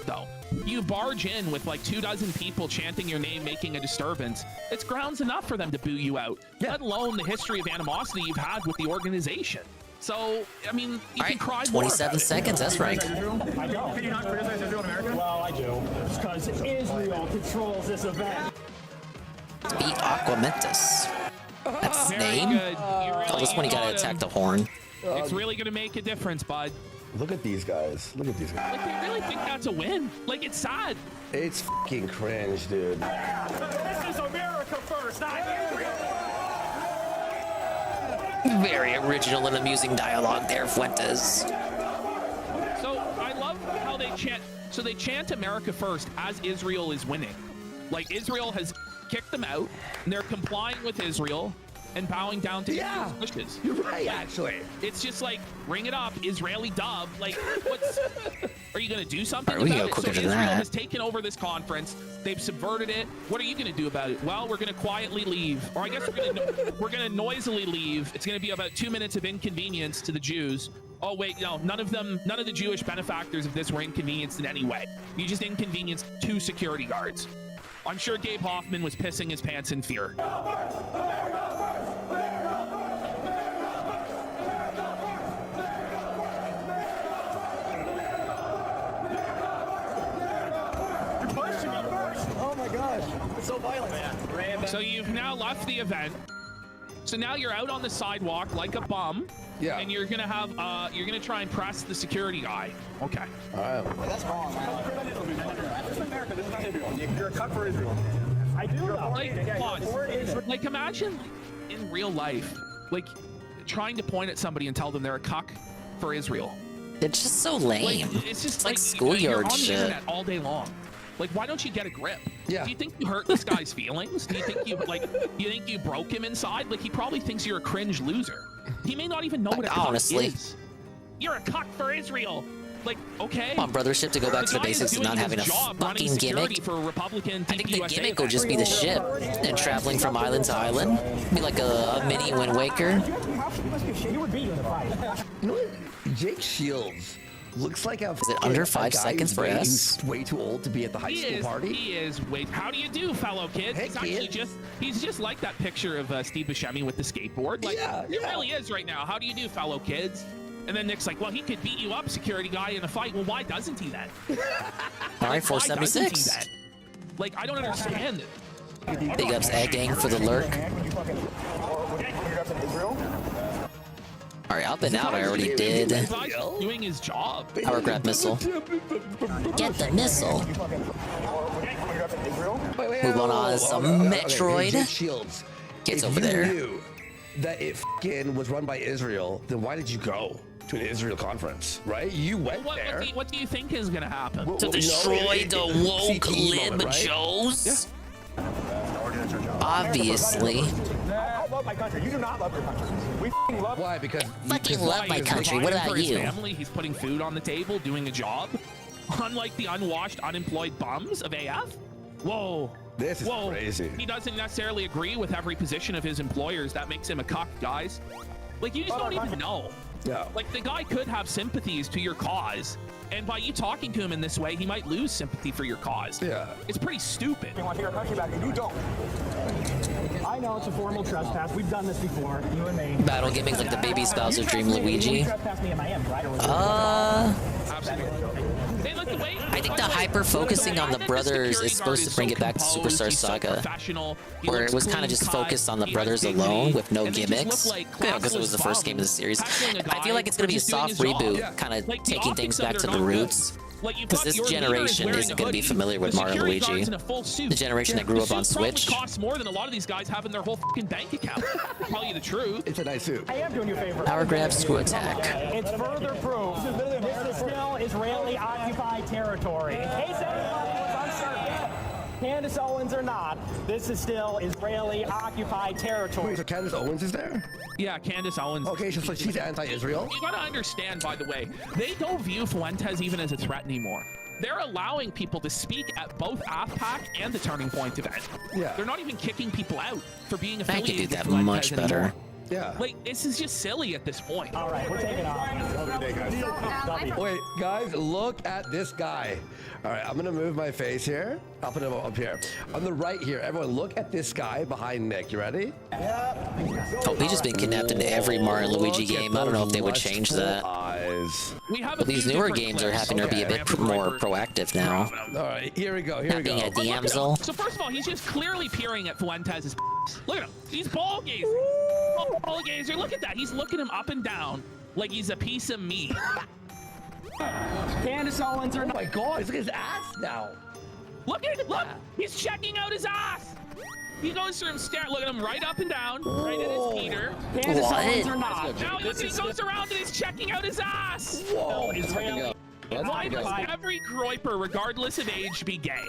You barge in with like 24 people chanting your name, making a disturbance. It's grounds enough for them to boo you out, let alone the history of animosity you've had with the organization. So, I mean, you can cry 27 seconds, that's right. I don't. Can you not criticize Israel in America? Well, I do. Because Israel controls this event. Beat Aquamentus. That's his name? Oh, this one you gotta attack the horn. It's really gonna make a difference, bud. Look at these guys. Look at these guys. Like, they really think that's a win? Like, it's sad. It's fucking cringe, dude. This is America first, not Israel. Very original and amusing dialogue there, Fuentes. So I love how they chant. So they chant America first as Israel is winning. Like Israel has kicked them out, and they're complying with Israel and bowing down to Israel's wishes. You're right, actually. It's just like, bring it up, Israeli dub. Like, what's... Are you going to do something Right, we about go it? quicker So than Israel that. has taken over this conference. They've subverted it. What are you going to do about it? Well, we're going to quietly leave. Or I guess we're going to noisily leave. It's going to be about 2 minutes of inconvenience to the Jews. Oh, wait, no, none of the Jewish benefactors of this were inconvenienced in any way. You just inconvenienced 2 security guards. I'm sure Gabe Hoffman was pissing his pants in fear. Oh my gosh, it's so violent. So you've now left the event. So now you're out on the sidewalk like a bum. Yeah. And you're gonna have you're gonna try and press the security guy. Okay. All right. Well, that's wrong, man. This is America. This is not Israel. You're a cut for Israel. I do know. Like imagine in real life, like trying to point at somebody and tell them they're a cuck for Israel. It's just so lame. Like, it's just like you're schoolyard on the shit. internet all day long. Like, why don't you get a grip? Yeah. Do you think you hurt this guy's feelings? Do you think you broke him inside? Like, he probably thinks you're a cringe loser. He may not even know what a cuck honestly. is. You're a cuck for Israel. Like, okay. Come on, brothership, to go back to the guy is basics of not doing having a his job running fucking security gimmick. For a Republican I think the TPUSA gimmick will just be event. the ship and traveling from island to island. Be like a mini Wind Waker. You would beat in the fight. You know what? Jake Shields looks like a. Is it under 5 guy seconds who's for way- us? who's way too old to be at the high school party. He is. Wait, how do you do, fellow kids? Hey, he's actually he's just like that picture of Steve Buscemi with the skateboard. Like, he really is right now. How do you do, fellow kids? And then Nick's like, well, he could beat you up, security guy, in a fight. Well, why doesn't he then? All right, Why doesn't he 476. then? Like, I don't understand it. Big ups, Egg Gang, for the lurk. All right, up and out. I already did. This guy's doing his job. Power grab missile. Get the missile. Move on some Metroid. Jake Shields. Gets if over you there. Knew that it f***ing was run by Israel, then why did you go to an Israel conference, right? You went there. What do you think is going to happen? To destroy the woke lib Joes? Obviously. I love my country. You do not love your country. We f***ing love. Why? Because fucking love my country. What Providing about for his you? Family, he's putting food on the table, doing a job. Unlike the unwashed, unemployed bums of AF. Whoa. This is crazy. He doesn't necessarily agree with every position of his employers. That makes him a cuck, guys. Like, you just don't even know. Yeah. Like, the guy could have sympathies to your cause, and by you talking to him in this way, he might lose sympathy for your cause. Yeah. It's pretty stupid. You want to take our country back, and you don't. I know it's a formal trespass. We've done this before, you and me. Battle gimmicks like the baby spouse of Dream Luigi. You trespassed me in Miami, right? Or Absolutely. Hey, look, the way, I think the hyper focusing on the brothers is supposed to bring it back to Superstar Saga, where it was kind of just focused on the brothers alone with no gimmicks, because it was the first game of the series. I feel like it's going to be a soft reboot, kind of taking things back to the roots. Because this generation isn't going to be familiar with Mario and Luigi. The generation that grew up on Switch. Probably costs more than a lot of these guys have in their whole fucking bank account. To tell you the truth. It's a nice suit. I am doing you a favor. Power grab, screw attack. It's further proof this is still Israeli occupied territory. In case anybody was uncertain, Candace Owens or not, this is still Israeli occupied territory. Wait, so Candace Owens is there? Yeah, Candace Owens. Okay, so she's anti-Israel? You gotta understand, by the way, they don't view Fuentes even as a threat anymore. They're allowing people to speak at both AFPAC and the Turning Point event. Yeah. They're not even kicking people out for being I affiliated could do with that Fuentes much better. anymore. Yeah. Like, this is just silly at this point. All right, we're taking off. Wait, guys, look at this guy. All right, I'm gonna move my face here. I'll put him up here. On the right here, everyone, look at this guy behind Nick. You ready? Oh, he's just been kidnapped in every Mario and Luigi game. I don't know if they would change that. But these newer games are having to be a bit more proactive now. All right, here we go. Here Not we go. being a damsel. So first of all, he's just clearly peering at Fuentes' Look at him. He's ball gazing. Ball gazer. Look at that. He's looking him up and down like he's a piece of meat. Candace Owens or Oh my God! Look at his ass now. Look at it. Look. He's checking out his ass. He goes through him, look at him right up and down, right at his Peter. Candace Owens or not. Now look, he goes around and he's checking out his ass. Whoa! Israeli. Why does every groiper, regardless of age, be gay?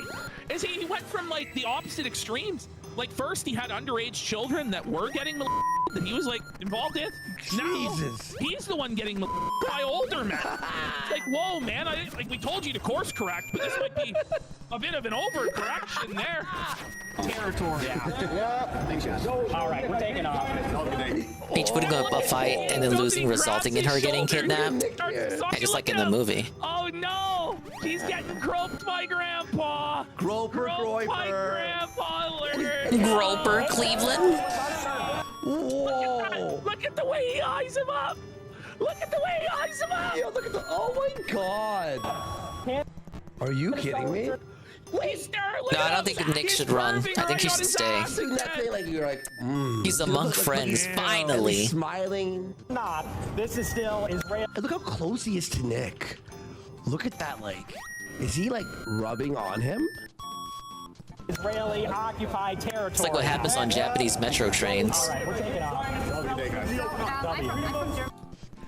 He went from like the opposite extremes. Like first he had underage children that were getting that he was like involved in. Now he's the one getting by older men. It's like, whoa, man! Like we told you to course correct, but this might be a bit of an overcorrection there. Territory. All right, we're taking off. Peach putting up a fight and then losing, resulting in her getting kidnapped. Yeah, just like in the movie. Oh no! He's getting groped by Grandpa. Groper, by Grandpa. Groper, Cleveland. Whoa! Look at the way he eyes him up. Look at the way he eyes him up. Yo, look at the. Oh my God! Are you kidding me? No, I don't think Nick should run. I think he should stay. Like you're like, he's among friends, finally. Smiling. Not. This is still Israel. Look how close he is to Nick. Look at that, like, is he like rubbing on him? Israeli occupied territory. It's like what happens on Japanese metro trains. All right, we're taking off.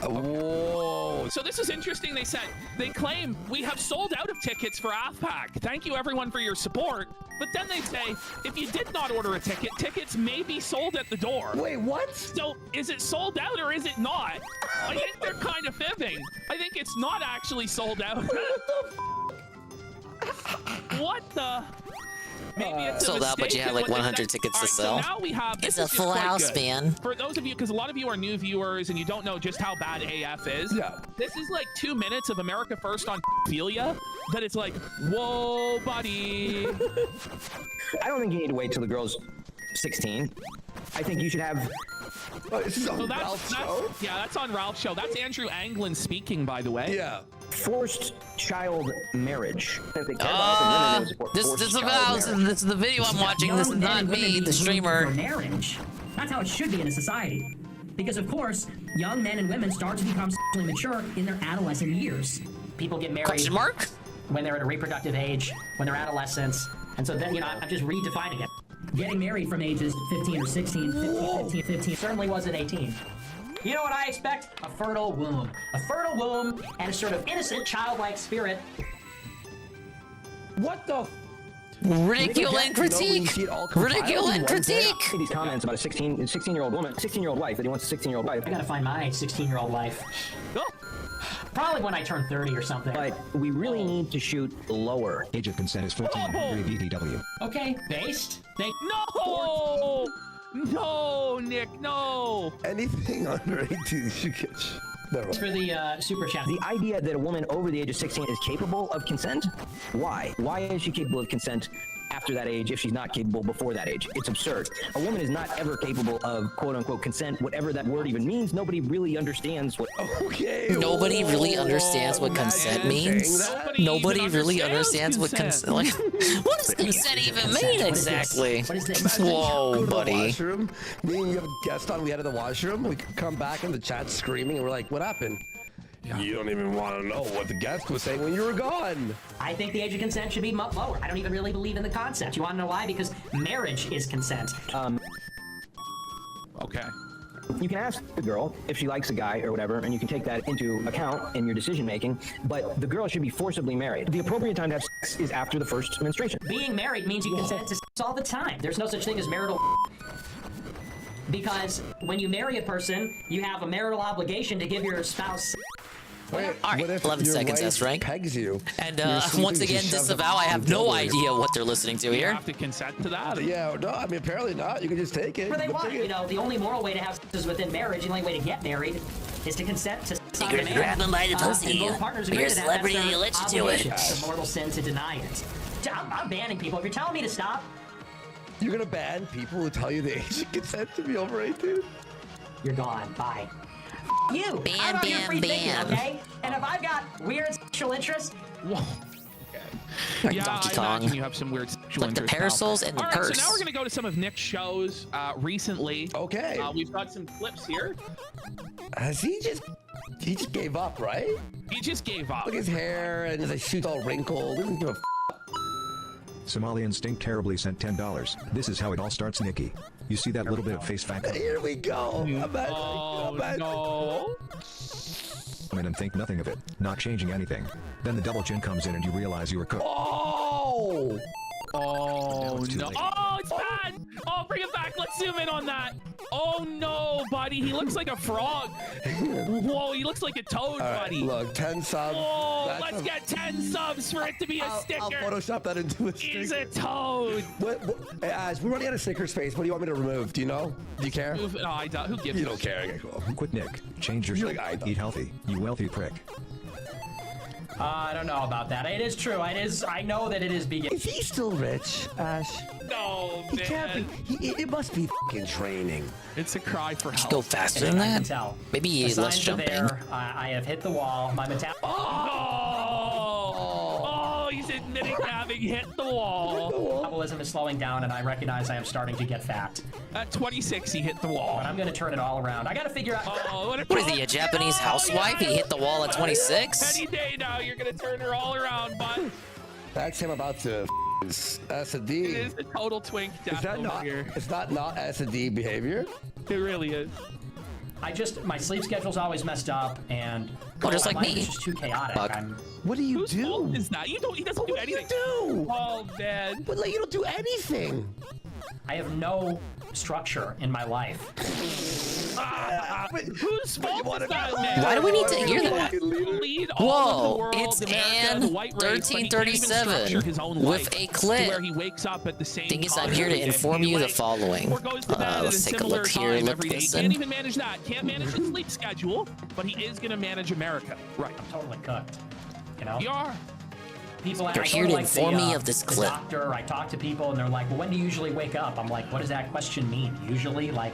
Whoa. So this is interesting. They claim we have sold out of tickets for AFPAC. Thank you everyone for your support. But then they say if you did not order a ticket, tickets may be sold at the door. Wait, what? So is it sold out or is it not? I think they're kind of fibbing. I think it's not actually sold out. What the? Maybe it's sold out, but you had like 100 tickets to sell. So now we have, it's a full house, man. For those of you, because a lot of you are new viewers and you don't know just how bad AF is. Yeah. This is like 2 minutes of America First on Ophelia. That it's like, whoa, buddy. I don't think you need to wait till the girl's 16. I think you should have. Oh, this is on So Ralph's show? Yeah, that's on Ralph's show. That's Andrew Anglin speaking, by the way. Yeah. Forced child marriage. This is the video I'm watching. This is not me, the streamer. Marriage. That's how it should be in a society. Because of course, young men and women start to become sexually mature in their adolescent years. People get married. Question mark? When they're at a reproductive age, when they're adolescents. And so then, you know, I'm just redefining it. Getting married from ages 15 or 16, 15 certainly wasn't 18. You know what I expect? A fertile womb. A fertile womb and a sort of innocent, childlike spirit. What the? Ridicule and critique. Ridicule and critique. These comments about a 16-year-old woman, 16-year-old wife, that he wants a 16-year-old wife. I gotta find my 16-year-old wife. Probably when I turn 30 or something. But we really need to shoot lower. Age of consent is 14 and BTW. Okay, based. No! No, Nick, no! Anything under 18 should get For the super chat. The idea that a woman over the age of 16 is capable of consent? Why? Why is she capable of consent after that age if she's not capable before that age? It's absurd. A woman is not ever capable of quote-unquote consent, whatever that word even means. Nobody really understands what... Okay. Nobody really understands what consent means. Nobody really understands what consent... Like, what does consent even mean exactly? Whoa, buddy. Washroom. Me and you have a guest on. We had in the washroom. We come back in the chat screaming, and we're like, "What happened?" Yeah. You don't even want to know what the guest was saying when you were gone. I think the age of consent should be much lower. I don't even really believe in the concept. You want to know why? Because marriage is consent. Okay. You can ask the girl if she likes a guy or whatever, and you can take that into account in your decision making, but the girl should be forcibly married. The appropriate time to have sex is after the first menstruation. Being married means you consent to sex all the time. There's no such thing as marital because when you marry a person, you have a marital obligation to give your spouse. Wait, all right, 11 seconds, that's right. Pegs you. And once again, disavow, I have no idea what they're listening to here. You have to consent to that? Yeah, no, I mean, apparently not. You can just take it. Where they want, you know, the only moral way to have sex is within marriage. The only way to get married is to consent to sex on demand. Grab them by the pussy. And both partners agree You're a to that. celebrity, That's their let you do it. obligation. It's a mortal sin to deny it. I'm banning people. If you're telling me to stop, you're gonna ban people who tell you the age of consent to be over 18? You're gone. Bye. You. Ban, I'm out here ban, free thinking, ban. okay? And if I've got weird sexual interests, Yeah, Donkey I Kong. imagine you have some weird sexual Like the interests parasols now. and the All right, purse. so now we're going to go to some of Nick's shows recently. Okay. We've got some clips here. Has he just gave up, right? He just gave up. Look at his hair and his shoes all wrinkled. Doesn't give a Somalian Stink Terribly sent $10. This is how it all starts, Nikki. You see that little bit of face fat? Here we go. No. And think nothing of it, not changing anything. Then the double chin comes in and you realize you were cooked. Oh! Oh no! Oh, it's bad! Oh, bring it back. Let's zoom in on that. Oh no, buddy, he looks like a frog. Whoa, he looks like a toad, buddy. Look, 10 subs. Whoa, let's get 10 subs for it to be a sticker. I'll Photoshop that into a sticker. He's a toad. Hey, Ash, we're running out of sticker space. What do you want me to remove? Do you know? Do you care? No, I don't. Who gives You don't care. Okay, cool. Quick, Nick. Change your eat healthy, you wealthy prick. I don't know about that. It is true. It is. I know that it is vegan. Is he still rich, Ash? No, He can't be. It must be fucking training. It's a cry for help. Go faster than I can that? tell. Maybe The less signs are jumping. there. I have hit the wall. My Oh, he's admitting having hit the wall. metabolism is slowing down, and I recognize I am starting to get fat. At 26, he hit the wall. But I'm going to turn it all around. I got to figure out. Oh, What is he, a Japanese housewife? He hit the wall at 26? Any day now, you're gonna turn her all around, bud. That's him about to S&D. It is a total twink death Is that over not? here. It's not S&D behavior. It really is. My sleep schedule's always messed up, and just like my life me. is just too chaotic. Fuck. What do you Whose do? fault is that? He doesn't do anything. do? Oh man. But like, you don't do anything. I have no structure in my life. Whose fault is that, man? Why do we need to hear that? Lead all of the Whoa, world, it's America, Ann the white race, but he can't even 1337 structure his own with life a to clip. where he wakes up at the same Thing is, time I'm here to every day. inform He you the wakes- following. Or goes to bed at Let's a take a similar look here. time Look, every day. He listen. can't even manage that. Can't manage his sleep schedule, but he is gonna manage America. Right. I'm totally cooked. You know? You are. People, You're I here go to like inform me of this the clip. doctor, I talk to people, and they're like, well, when do you usually wake up? I'm like, what does that question mean? Usually, like,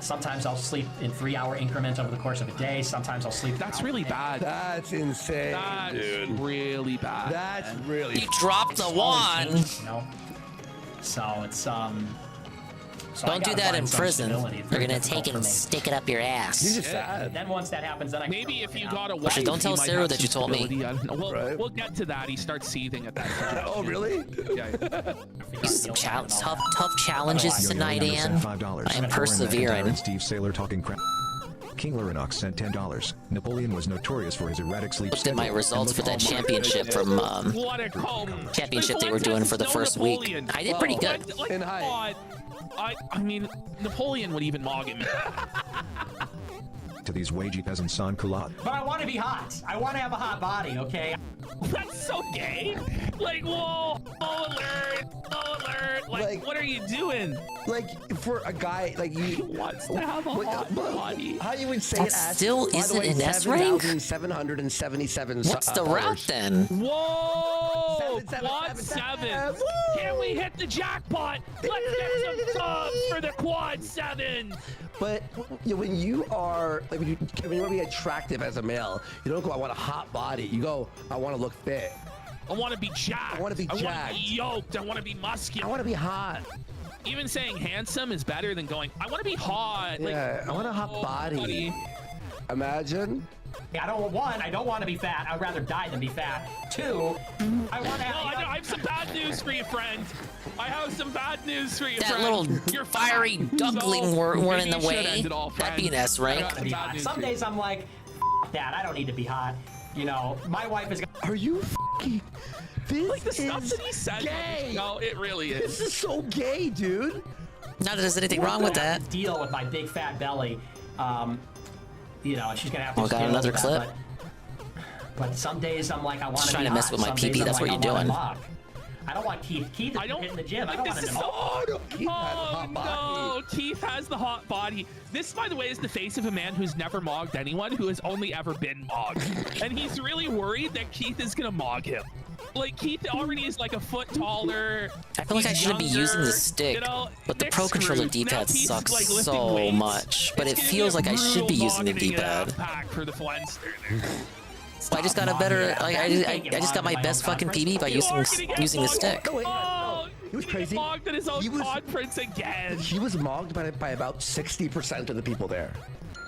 sometimes I'll sleep in 3-hour increments over the course of a day. Sometimes I'll sleep. That's really bad. That's insane, That's dude. really bad. That's really. You dropped the wand. You know? So it's So I Don't do gotta that find in some prison. stability. It's They're very gonna difficult take it for and me. stick it up your ass. You're just sad. Then once that happens, then I Maybe if you got a Actually, wife, don't tell he might Sarah have that you some told me. stability. I don't know. We'll, Right. we'll get to that. He starts seething at that. Oh, really? Yeah. These some tough challenges tonight, Ann. $5. I'm persevering. Steve Saylor talking crap. King Larinox sent $10. Napoleon was notorious for his erratic sleep Looked at my schedule results for and that looked championship from What a comb. championship they were doing for the first week. Napoleon. I did pretty good. Like, In height. I mean, Napoleon would even mog him. to these wagey peasants sans culotte. But I want to be hot. I want to have a hot body, okay? That's so gay. Like, whoa, alert, alert. Like, what are you doing? Like, for a guy like you, He wants to have a hot body. how you would say That it? Ash? still By the isn't way, an S rank? 7,777. What's the route then? Whoa! Seven, Quad 7. Woo! Can we hit the jackpot? Let's get some subs for the Quad 7. But you know, when you are like when you want to be attractive as a male, you don't go, I want a hot body. You go, I want to look fit. I want to be jacked. I want to be I want jacked. to be yoked. I want to be muscular. I want to be hot. Even saying handsome is better than going, I want to be hot. Yeah, I want a hot oh, body. buddy. Imagine. I don't want to be fat. I'd rather die than be fat. 2, I want to have. I have some bad news for you, friend. I have some bad news for you, That friend. little You're fiery fat. duckling So, weren't in maybe the you should way. end it all, That'd be an friend. S rank. I got some bad news Some for you. days I'm like, that. I don't need to be hot. You know, my wife is. Are you f***ing? This Like the stuff is that he said. gay. No, it really This is. is so gay, dude. Not that there's anything wrong with that. Deal with my big fat belly. You know, and she's gonna have to. Oh, got deal another with clip? that, But some days I'm like, I want Just to trying be to mess hot. with my Some PP, days I'm that's what like, you're I wanna doing. mock. I don't want Keith. Keith is hitting the gym. I don't want This him is to mock. Oh, no, Keith has a hot body. no, Keith has the hot body. This, by the way, is the face of a man who's never mogged anyone, who has only ever been mogged. And he's really worried that Keith is gonna mog him. Like, Keith already is like a foot taller. I feel like I He's shouldn't be using the younger, stick, you know, but the Nick's Pro Controller screwed. Now D-pad Keith's, sucks like, lifting so weights. much. But It's it gonna feels be a like I should be brutal using the mogging D-pad. pack for the Flenster there. I just got a better. Like, I just got my best fucking PB by using the stick. No, wait, Oh, He was crazy. He mogged at his own He was- conference again. He was mocked by about 60% of the people there.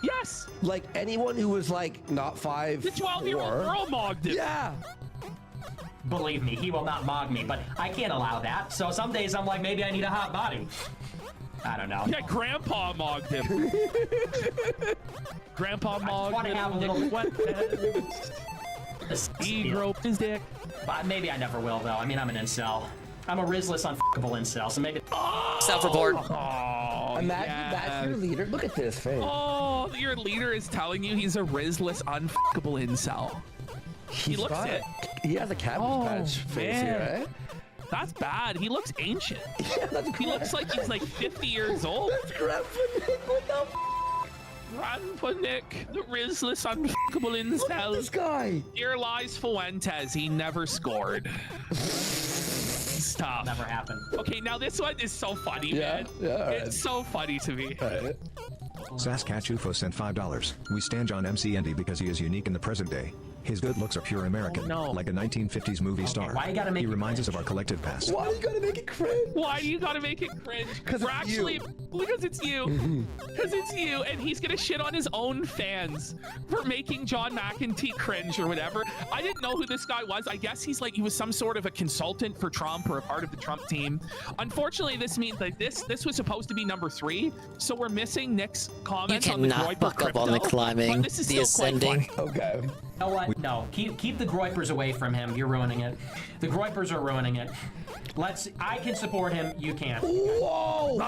Yes. Like anyone who was like not 5'4". The 12-year-old girl mogged him. Yeah. Believe me, he will not mog me, but I can't allow that. So some days I'm like, maybe I need a hot body. I don't know. Yeah, Grandpa mogged him. Grandpa mogged want to him. have a little. He groped his dick. But maybe I never will, though. I mean, I'm an incel. I'm a Rizless unfuckable incel, so maybe. Self-report. Oh, Imagine your leader. Look at this face. Oh, your leader is telling you he's a Rizless unfuckable incel. He looks it. He has a cabbage patch face here, right? That's bad. He looks ancient. Yeah, that's he looks like he's like 50 years old. That's Grandpa Nick. What the Grandpa Nick, the Rizless unfuckable incel. Look at this guy. Here lies Fuentes. He never scored. Stop. Never happened. Okay, now this one is so funny, man. Yeah, all right. It's so funny to me. Saskatchufo sent $5. We stand John MC Andy because he is unique in the present day. His good looks are pure American, like a 1950s movie star. Why you gotta make he reminds us of our collective past. Why do you gotta make it cringe? Why do you gotta make it cringe? Because it's you. Because it's you, and he's gonna shit on his own fans for making John McEntee cringe or whatever. I didn't know who this guy was. I guess he was some sort of a consultant for Trump or a part of the Trump team. Unfortunately, this means like this was supposed to be number 3, so we're missing Nick's comments on the cannot Groiper buck up on the crypto, climbing, but this is the still quite ascending. funny. Okay. You know what? No, keep the Groipers away from him. You're ruining it. The Groipers are ruining it. I can support him. You can't. Whoa!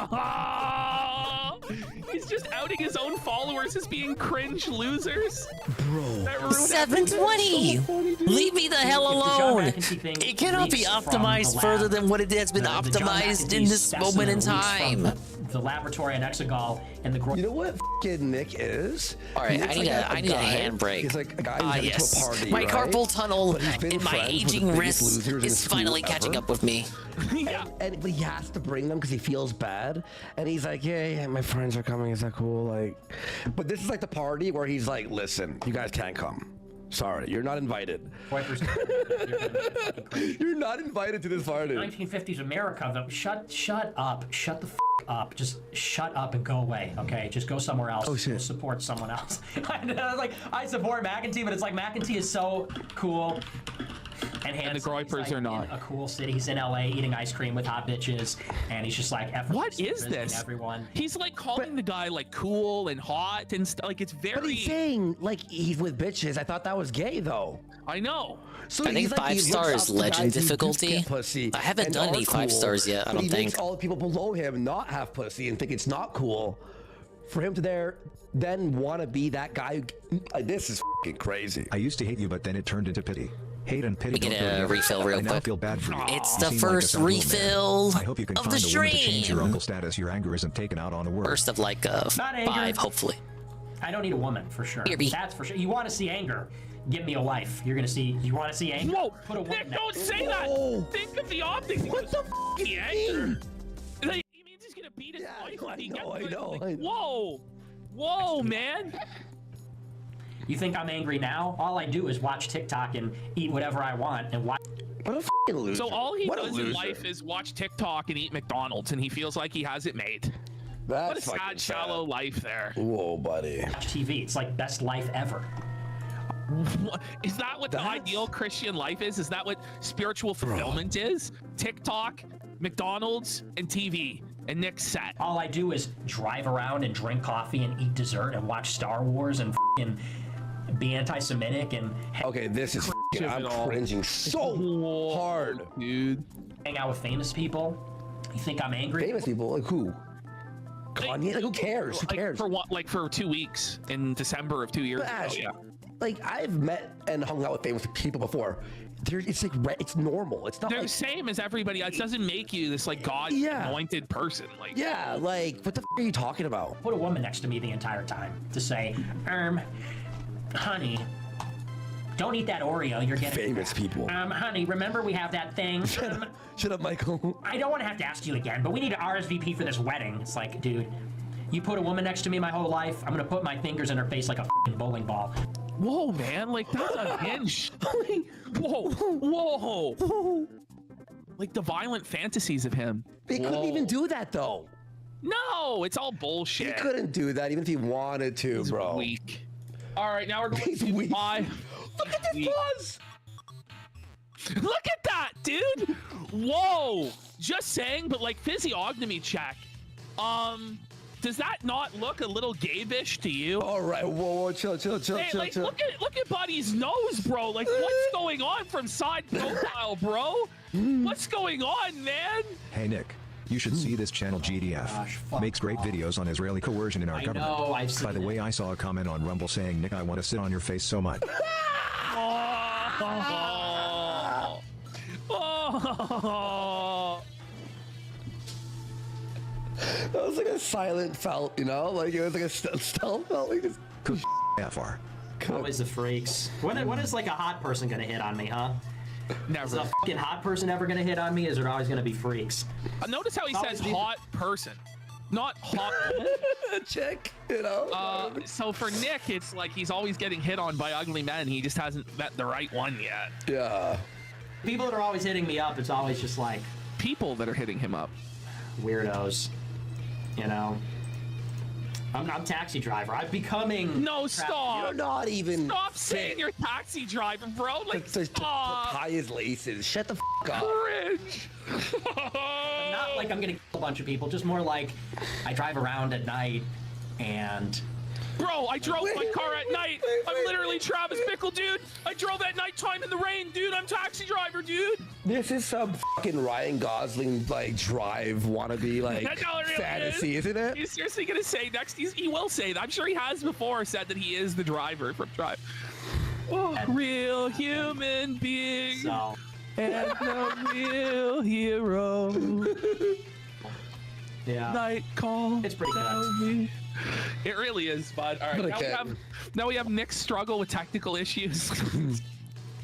He's just outing his own followers as being cringe losers. Bro. 720. Leave me the hell alone. It cannot be optimized further than what it has been optimized in this moment in time. The laboratory on Exegol and the You know what Nick is? All right, I need a handbrake. He's like a guy who's yes. to a party, My right? carpal tunnel been and my friends with the aging biggest wrist losers in is school finally catching ever. up with me. But he has to bring them because he feels bad, and he's like, yeah, my friends are coming. Is that cool? Like, but this is like the party where he's like, listen, you guys can't come. Sorry, you're not invited. You're not invited to this party. 1950s America, though. Shut up. Shut the up. Just shut up and go away, okay? Just go somewhere else. Oh, shit. Support someone else. I support McEntee, but it's like McEntee is so cool and handsome. And the Groipers He's, are not. in a cool city. He's in LA eating ice cream with hot bitches, and he's just like, what is this? Everyone. He's like calling the guy like cool and hot and stuff. Like it's very. But he's saying like he's with bitches. I thought that was gay though. I know. So I think he's like, 5-star is legend difficulty. Pussy I haven't done any 5 stars yet. I don't he think. Makes all the people below him not have pussy and think it's not cool. For him to then want to be that guy. This is fucking crazy. I used to hate you, but then it turned into pity. Hate and pity. We get a refill real I now quick. feel bad for you. It's You the seem first like a sad little refill man. I hope you can of find the a woman to change your stream. uncle status. Your anger isn't taken out on a word. First of like Not anger. 5, hopefully. I don't need a woman for sure. Here, B. That's for sure. You want to see anger? Give me a life. You're gonna see. You want to see anger? Whoa! Put a woman Nick, next don't to it. say that. Think of the optics. What the f the anger. Like, he means he's gonna beat his wife when he gets I know. Whoa, man. You think I'm angry now? All I do is watch TikTok and eat whatever I want and watch. What a f***ing loser. So all he What a does in loser. life is watch TikTok and eat McDonald's, and he feels like he has it made. That's What a fucking sad, shallow life there. Whoa, buddy. Watch TV. It's like best life ever. Is that what the ideal Christian life is? Is that what spiritual fulfillment is? TikTok, McDonald's, and TV. And Nick's set. All I do is drive around and drink coffee and eat dessert and watch Star Wars and f***ing be anti-Semitic and. Okay, this is f***ing. I'm cringing so hard, dude. Hang out with famous people. You think I'm angry? Famous people? Like who? Kanye? Like who cares? Who cares? For what? Like for 2 weeks in December of 2 years But ago. Ash, Yeah. like I've met and hung out with famous people before. It's like it's normal. It's not They're like the same as everybody. It doesn't make you this like God anointed person. Like yeah, like what the f are you talking about? Put a woman next to me the entire time to say, honey, don't eat that Oreo. You're getting famous people. Honey, remember we have that thing. Shut up, Michael. I don't want to have to ask you again, but we need to RSVP for this wedding. It's like, dude, you put a woman next to me my whole life. I'm gonna put my fingers in her face like a f***ing bowling ball. Whoa, man! Like that's unhinged. Whoa! Like the violent fantasies of him. They couldn't even do that though. No, it's all bullshit. He couldn't do that even if he wanted to, He's bro. Weak. All right, now we're going to 5. Look at this buzz. Look at that, dude! Whoa! Just saying, but like physiognomy check. Does that not look a little gay-ish to you? All right, whoa, chill. Hey, like, look at Buddy's nose, bro. Like, what's going on from side profile, bro? What's going on, man? Hey, Nick. You should see this channel GDF. Makes great videos on Israeli coercion in our government. know, I've seen By the way, I saw a comment on Rumble saying, Nick, I want to sit on your face so much. That was like a silent felt, you know? Like it was like a stealth felt. Like this. FR. Always the freaks. When is like a hot person gonna hit on me, huh? Never. Is a fucking hot person ever gonna hit on me? Is it always gonna be freaks? Notice how he says hot person, not hot chick, you know? So for Nick, it's like he's always getting hit on by ugly men. He just hasn't met the right one yet. Yeah. People that are always hitting me up, it's always just like... People that are hitting him up. Weirdos. You know? I'm taxi driver. I'm becoming... No, stop! You're not even... Stop saying you're taxi driver, bro! Like, stop! Tie his laces. Shut the f*** up. Cringe! Not like I'm gonna kill a bunch of people, just more like I drive around at night and... Bro, I drove my car at night. I'm literally Travis Bickle, dude. I drove at nighttime in the rain, dude. I'm taxi driver, dude. This is some fucking Ryan Gosling like drive wannabe like really fantasy, isn't it? He's seriously gonna say next. He will say that. I'm sure he has before said that he is the driver from Drive. Oh, real human being so. And a real hero. Yeah. Night call. It's pretty good. It really is, bud. All right, now we have Nick's struggle with technical issues.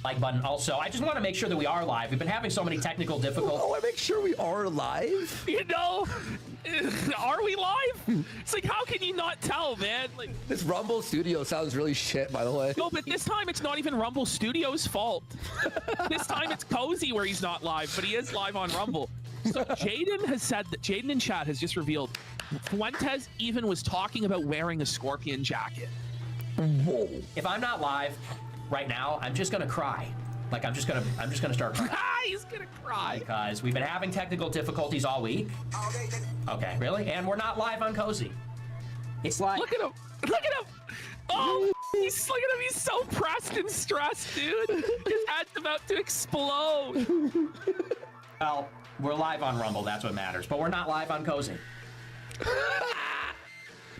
Like button. Also, I just want to make sure that we are live. We've been having so many technical difficulties. Oh, I make sure we are live. You know, are we live? It's like, how can you not tell, man? Like, this Rumble Studio sounds really shit, by the way. No, but this time it's not even Rumble Studio's fault. This time it's Cozy where he's not live, but he is live on Rumble. So Jaden has said that Jaden in chat has just revealed Fuentes even was talking about wearing a scorpion jacket. Whoa. If I'm not live right now, I'm just gonna cry. Like I'm just gonna start crying. He's gonna cry because we've been having technical difficulties all week. Okay, really? And we're not live on Cozy. It's like look at him. Look at him. Oh, look at him. He's so pressed and stressed, dude. His head's about to explode. Well, we're live on Rumble. That's what matters. But we're not live on Cozy.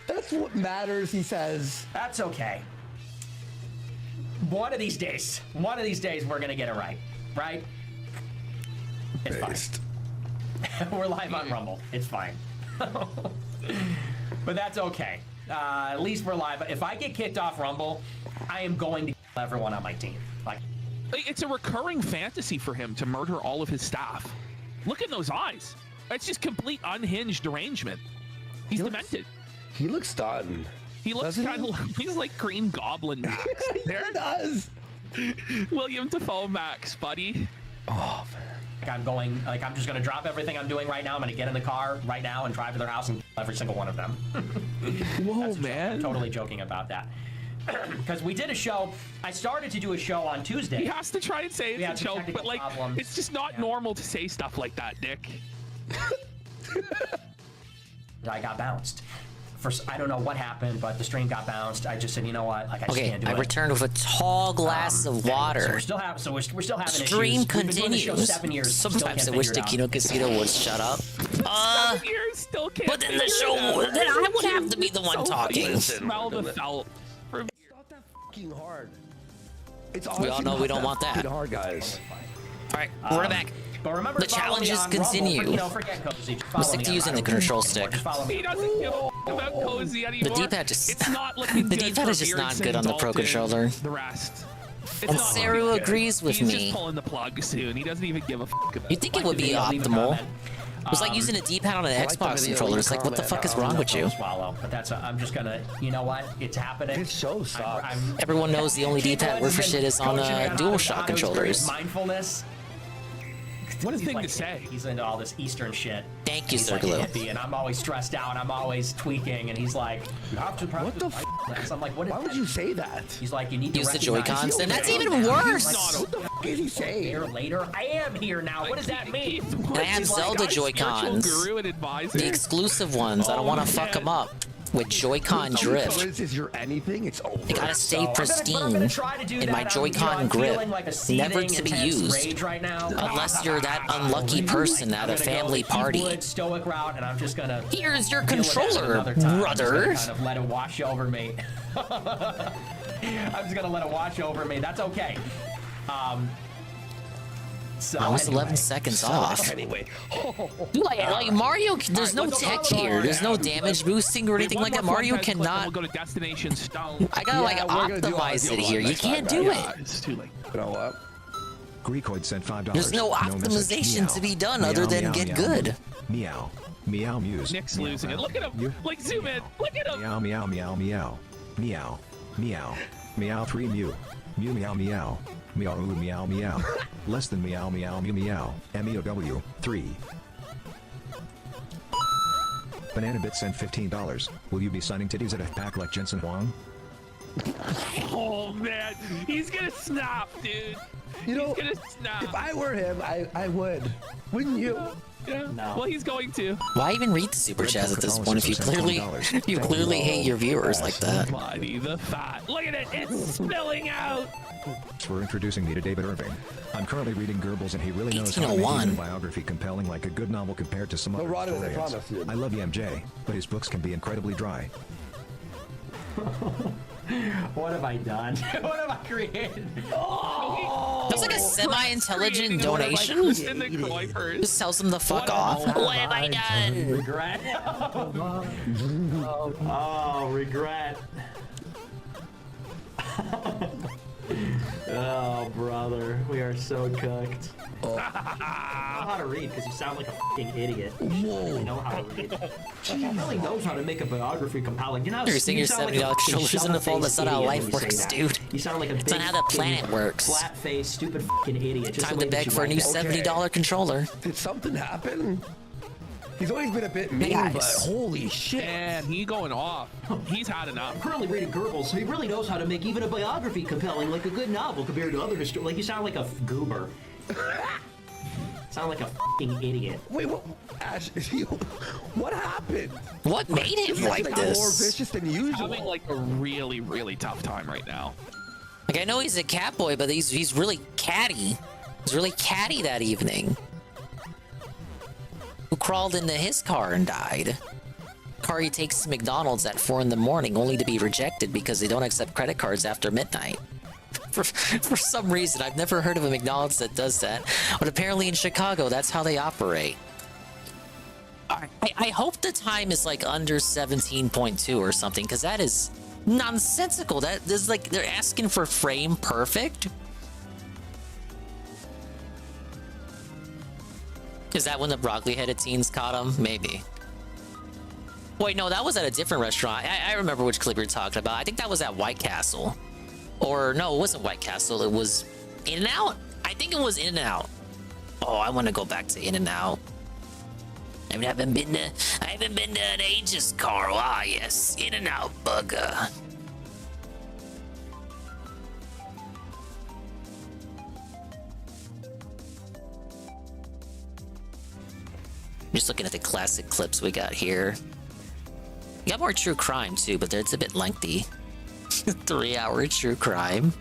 That's what matters, he says. That's okay. One of these days, we're gonna get it right. Right? It's fine. We're live on Rumble. It's fine. But that's okay. At least we're live. If I get kicked off Rumble, I am going to kill everyone on my team. Like, it's a recurring fantasy for him to murder all of his staff. Look at those eyes. It's just complete unhinged derangement. He's demented. He looks done. He looks kind of he's like Green Goblin Max. There it does. William Dafoe Max, buddy. Oh man. I'm just gonna drop everything I'm doing right now. I'm gonna get in the car right now and drive to their house and kill every single one of them. Whoa, man. I'm totally joking about that. Because we did a show. I started to do a show on Tuesday. He has to try and say it's a joke, but like it's just not normal to say stuff like that, Nick. I got bounced. I don't know what happened, but the stream got bounced. I just said, you know what? Like I just can't do it. I returned with a tall glass of water. So we're still having. we're still having Stream issues. continues. We've been doing the show 7 years. Sometimes I wish the Kino Casino would shut up. 7 years still can't. But then the show, then I would have to be the one talking. Smell the felt. It's not that fucking hard. It's we all know we don't want that. Hard, guys. All right, we're back. But remember, the challenges continue. I'm sick to using the control stick. He doesn't give a about Cozy anymore. The D-pad just it's not looking the D-pad is just not good on the Pro Controller. The rest. And Saru agrees with He's me. Just pulling the plug soon. He doesn't even give a fuck about. You'd think it would be optimal. It was like using a D-pad on an Xbox controller. It's like, what the fuck is wrong with you? But that's. I'm just gonna. You know what? It's happening. This show sucks. Everyone knows the only D-pad worth for shit is on DualShock controllers. Mindfulness. What a thing to say. He's into all this Eastern shit. Thank you, Sir Glue. And I'm always stressed out. I'm always tweaking. And he's like, you have to practice. What the f? I'm like, what? Why would you say that? He's like, you need to use the recognize Joy-Cons, and that's even worse. is he saying? Here later. I am here now. What does that mean? And I have Zelda Joy-Cons. The exclusive ones. I don't want to fuck them up with Joy-Con drift. This is your anything. It's over. They gotta stay pristine in my Joy-Con grip, never to be used unless you're that unlucky person at a family party. Stoic route, and I'm just gonna. Here's your controller, brother. Kind of let it wash over me. I'm just gonna let it wash over me. That's okay. So I was 11 seconds off. Anyway, Dude, like Mario, there's no tech here. There's no damage boosting or anything like that. Mario cannot. We'll go to Destination Stone. I gotta like optimize it here. You can't do it. It's too late. Throw up. Greekoid sent $5. There's no optimization to be done other than get good. Meow. Meow Muse. Nick's losing it. Look at him. Like zoom in. Look at him. Meow meow meow meow. Meow. Meow. Meow 3 mew. Mew meow meow. Meow ooh meow meow. Less than meow meow meow meow. MEOW 3. Banana Bit sent $15. Will you be signing titties at a pack like Jensen Huang? Oh man, he's gonna snap, dude. You know, he's gonna snap. If I were him, I would. Wouldn't you? Yeah. No. Well, he's going to. Why even read the super chats at this point if you clearly hate your viewers like that? Buddy, the fat. Look at it. It's spilling out. For introducing me to David Irving. I'm currently reading Goebbels and he really knows how to make his biography compelling like a good novel compared to some other historians. I love MJ, but his books can be incredibly dry. What have I done? What have I created? Oh! That's like a semi-intelligent donation. Just tells them to fuck off. What have I done? Regret. Oh, regret. Oh, brother, we are so cooked. Oh. I don't know how to read because you sound like a fucking idiot. You really know how to read. She really knows how to make a biography compelling. You know, you're saying your $70 controllers in the phone. That's not how life works, dude. You sound like a it's not how the planet works. Flat-faced, stupid fucking idiot. Just time to beg for a new $70 controller. Did something happen? He's always been a bit mean, but holy shit. Man, he going off. He's had enough. I'm currently reading Goebbels, so he really knows how to make even a biography compelling, like a good novel compared to other historians. Like, you sound like a goober. Sound like a fucking idiot. Wait, what? Ash, what happened? What made him like this? More vicious than usual. He's having like a really, really tough time right now. Like, I know he's a cat boy, but he's really catty. He's really catty that evening. Who crawled into his car and died. Car he takes to McDonald's at 4 in the morning only to be rejected because they don't accept credit cards after midnight. For some reason, I've never heard of a McDonald's that does that, but apparently in Chicago, that's how they operate. I hope the time is like under 17.2 or something, because that is nonsensical. That is like, they're asking for frame perfect. Is that when the broccoli-headed teens caught him? Maybe. Wait, no, that was at a different restaurant. I remember which clip you're talking about. I think that was at White Castle. Or, no, it wasn't White Castle. It was In-N-Out? I think it was In-N-Out. Oh, I want to go back to In-N-Out. I haven't been to an ages, Carl. Ah, yes. In-N-Out burger. Just looking at the classic clips we got here. We got more true crime too, but it's a bit lengthy. 3-hour true crime.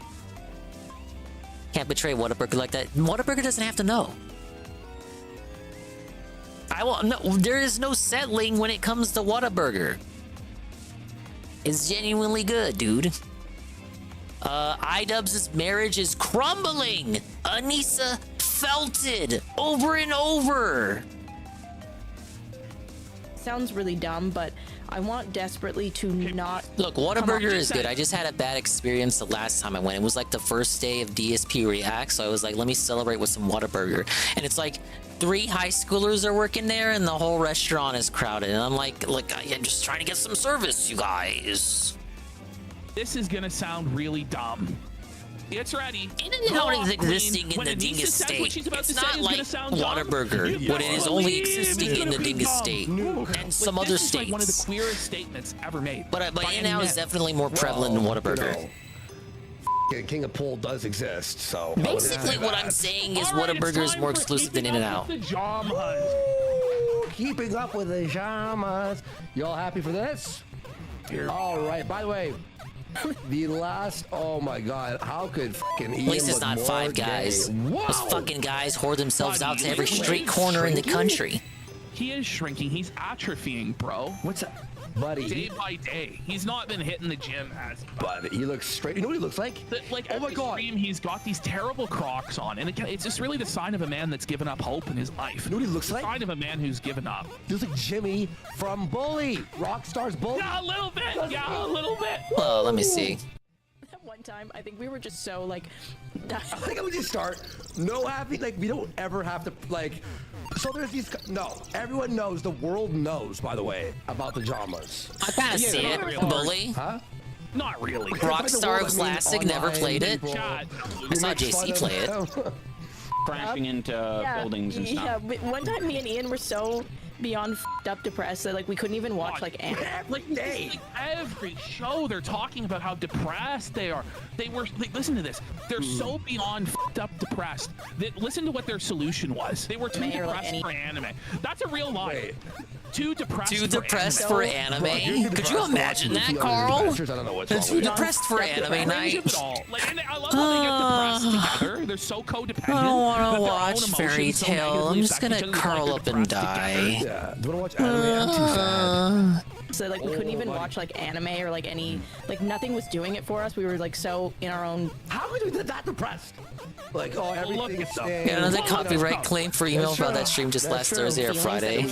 Can't betray Whataburger like that. Whataburger doesn't have to know. No, there is no settling when it comes to Whataburger. It's genuinely good, dude. iDubbbz's marriage is crumbling. Anissa felt it over and over. Sounds really dumb, but I want desperately to not... Look, Whataburger is good. I just had a bad experience the last time I went. It was like the first day of DSP React, so I was like, let me celebrate with some Whataburger. And it's like 3 high schoolers are working there, and the whole restaurant is crowded. And I'm like, look, I'm just trying to get some service, you guys. This is gonna sound really dumb. It's ready. In-N-Out is existing in the Dingus state. It's not like Whataburger, but it is only existing in the Dingus state and some other states. This is like one of the queerest statements ever made. But In-N-Out is definitely more prevalent than Whataburger. King of Pool does exist. So basically, what I'm saying is Whataburger is more exclusive than In-N-Out. Keeping up with the Jamas. Y'all happy for this? All right. By the way, the last. Oh my God! How could fucking Ian At least it's look not more 5 guys. gay? Wow. Those fucking guys whore themselves out to every street corner in the country. He is shrinking. He's atrophying, bro. What's that? Buddy, day by day, he's not been hitting the gym as. But he looks straight. You know what he looks like? Oh my God! Stream, he's got these terrible Crocs on, and again, it's just really the sign of a man that's given up hope in his life. You know what he looks like? The sign of a man who's given up. He looks like Jimmy from Bully, Rockstar's Bully. Yeah, a little bit. Yeah, a little bit. Well, let me see. That one time, I think we were just so like. I think I would just start. No happy. Like we don't ever have to like. So there's these. No, everyone knows. The world knows, by the way, about the Jamas. I kind of see it. Really. Bully. Huh? Not really. Rockstar Classic, never played it. I saw JC play it. Crashing into buildings and stuff. Yeah, one time me and Ian were so beyond f***ed up depressed that like we couldn't even watch like anime. Like every show they're talking about how depressed they are. They were like, listen to this. They're so beyond f***ed up depressed that listen to what their solution was. They were too depressed for anime. That's a real line. Wait. Too depressed for anime? Could you imagine that, Carl? Too depressed for anime night. I love how they get depressed together. They're so codependent. I don't want to watch Fairy Tail. I'm just gonna curl up and die. Yeah, do you want to watch anime? I'm too sad. So like we couldn't even watch like anime or like any like nothing was doing it for us. We were like so in our own. How could we be that depressed? Like everything is staying. Yeah, another copyright claim for email about that stream just last Thursday or Friday.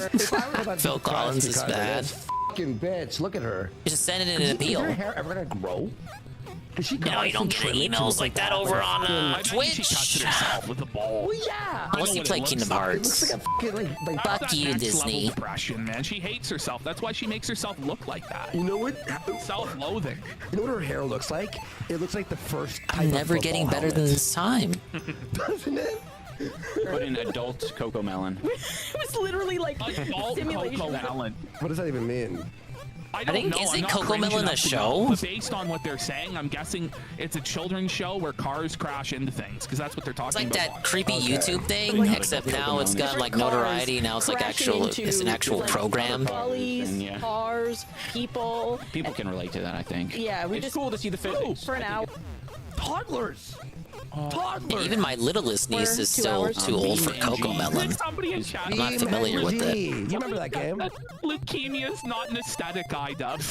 Phil Collins is bad. Fucking bitch, look at her. You should send it in an appeal. Is her hair ever gonna grow? You know, you don't get emails like that over on Twitch. With the ball. Well, yeah. Unless you play Kingdom Hearts. It looks like Fuck you, Disney. Depression, man. She hates herself. That's why she makes herself look like that. You know what? Self-loathing. You know what her hair looks like? It looks like the first. I'm never getting better than this time. Doesn't it? Put in adult Coco Melon. It was literally like adult Coco Melon. What does that even mean? I don't know. Isn't Coco Melon a show? But based on what they're saying, I'm guessing it's a children's show where cars crash into things because that's what they're talking about. It's like that creepy YouTube thing, except now it's got like notoriety. Now it's like it's an actual program. Trolleys, cars, people. People can relate to that, I think. Yeah, it's cool to see the physics. For an hour. Toddlers. Toddlers. Even my littlest niece is still too old for Coco Melon. I'm not familiar with it. You remember that game? Leukemia is not an aesthetic, I-Dub.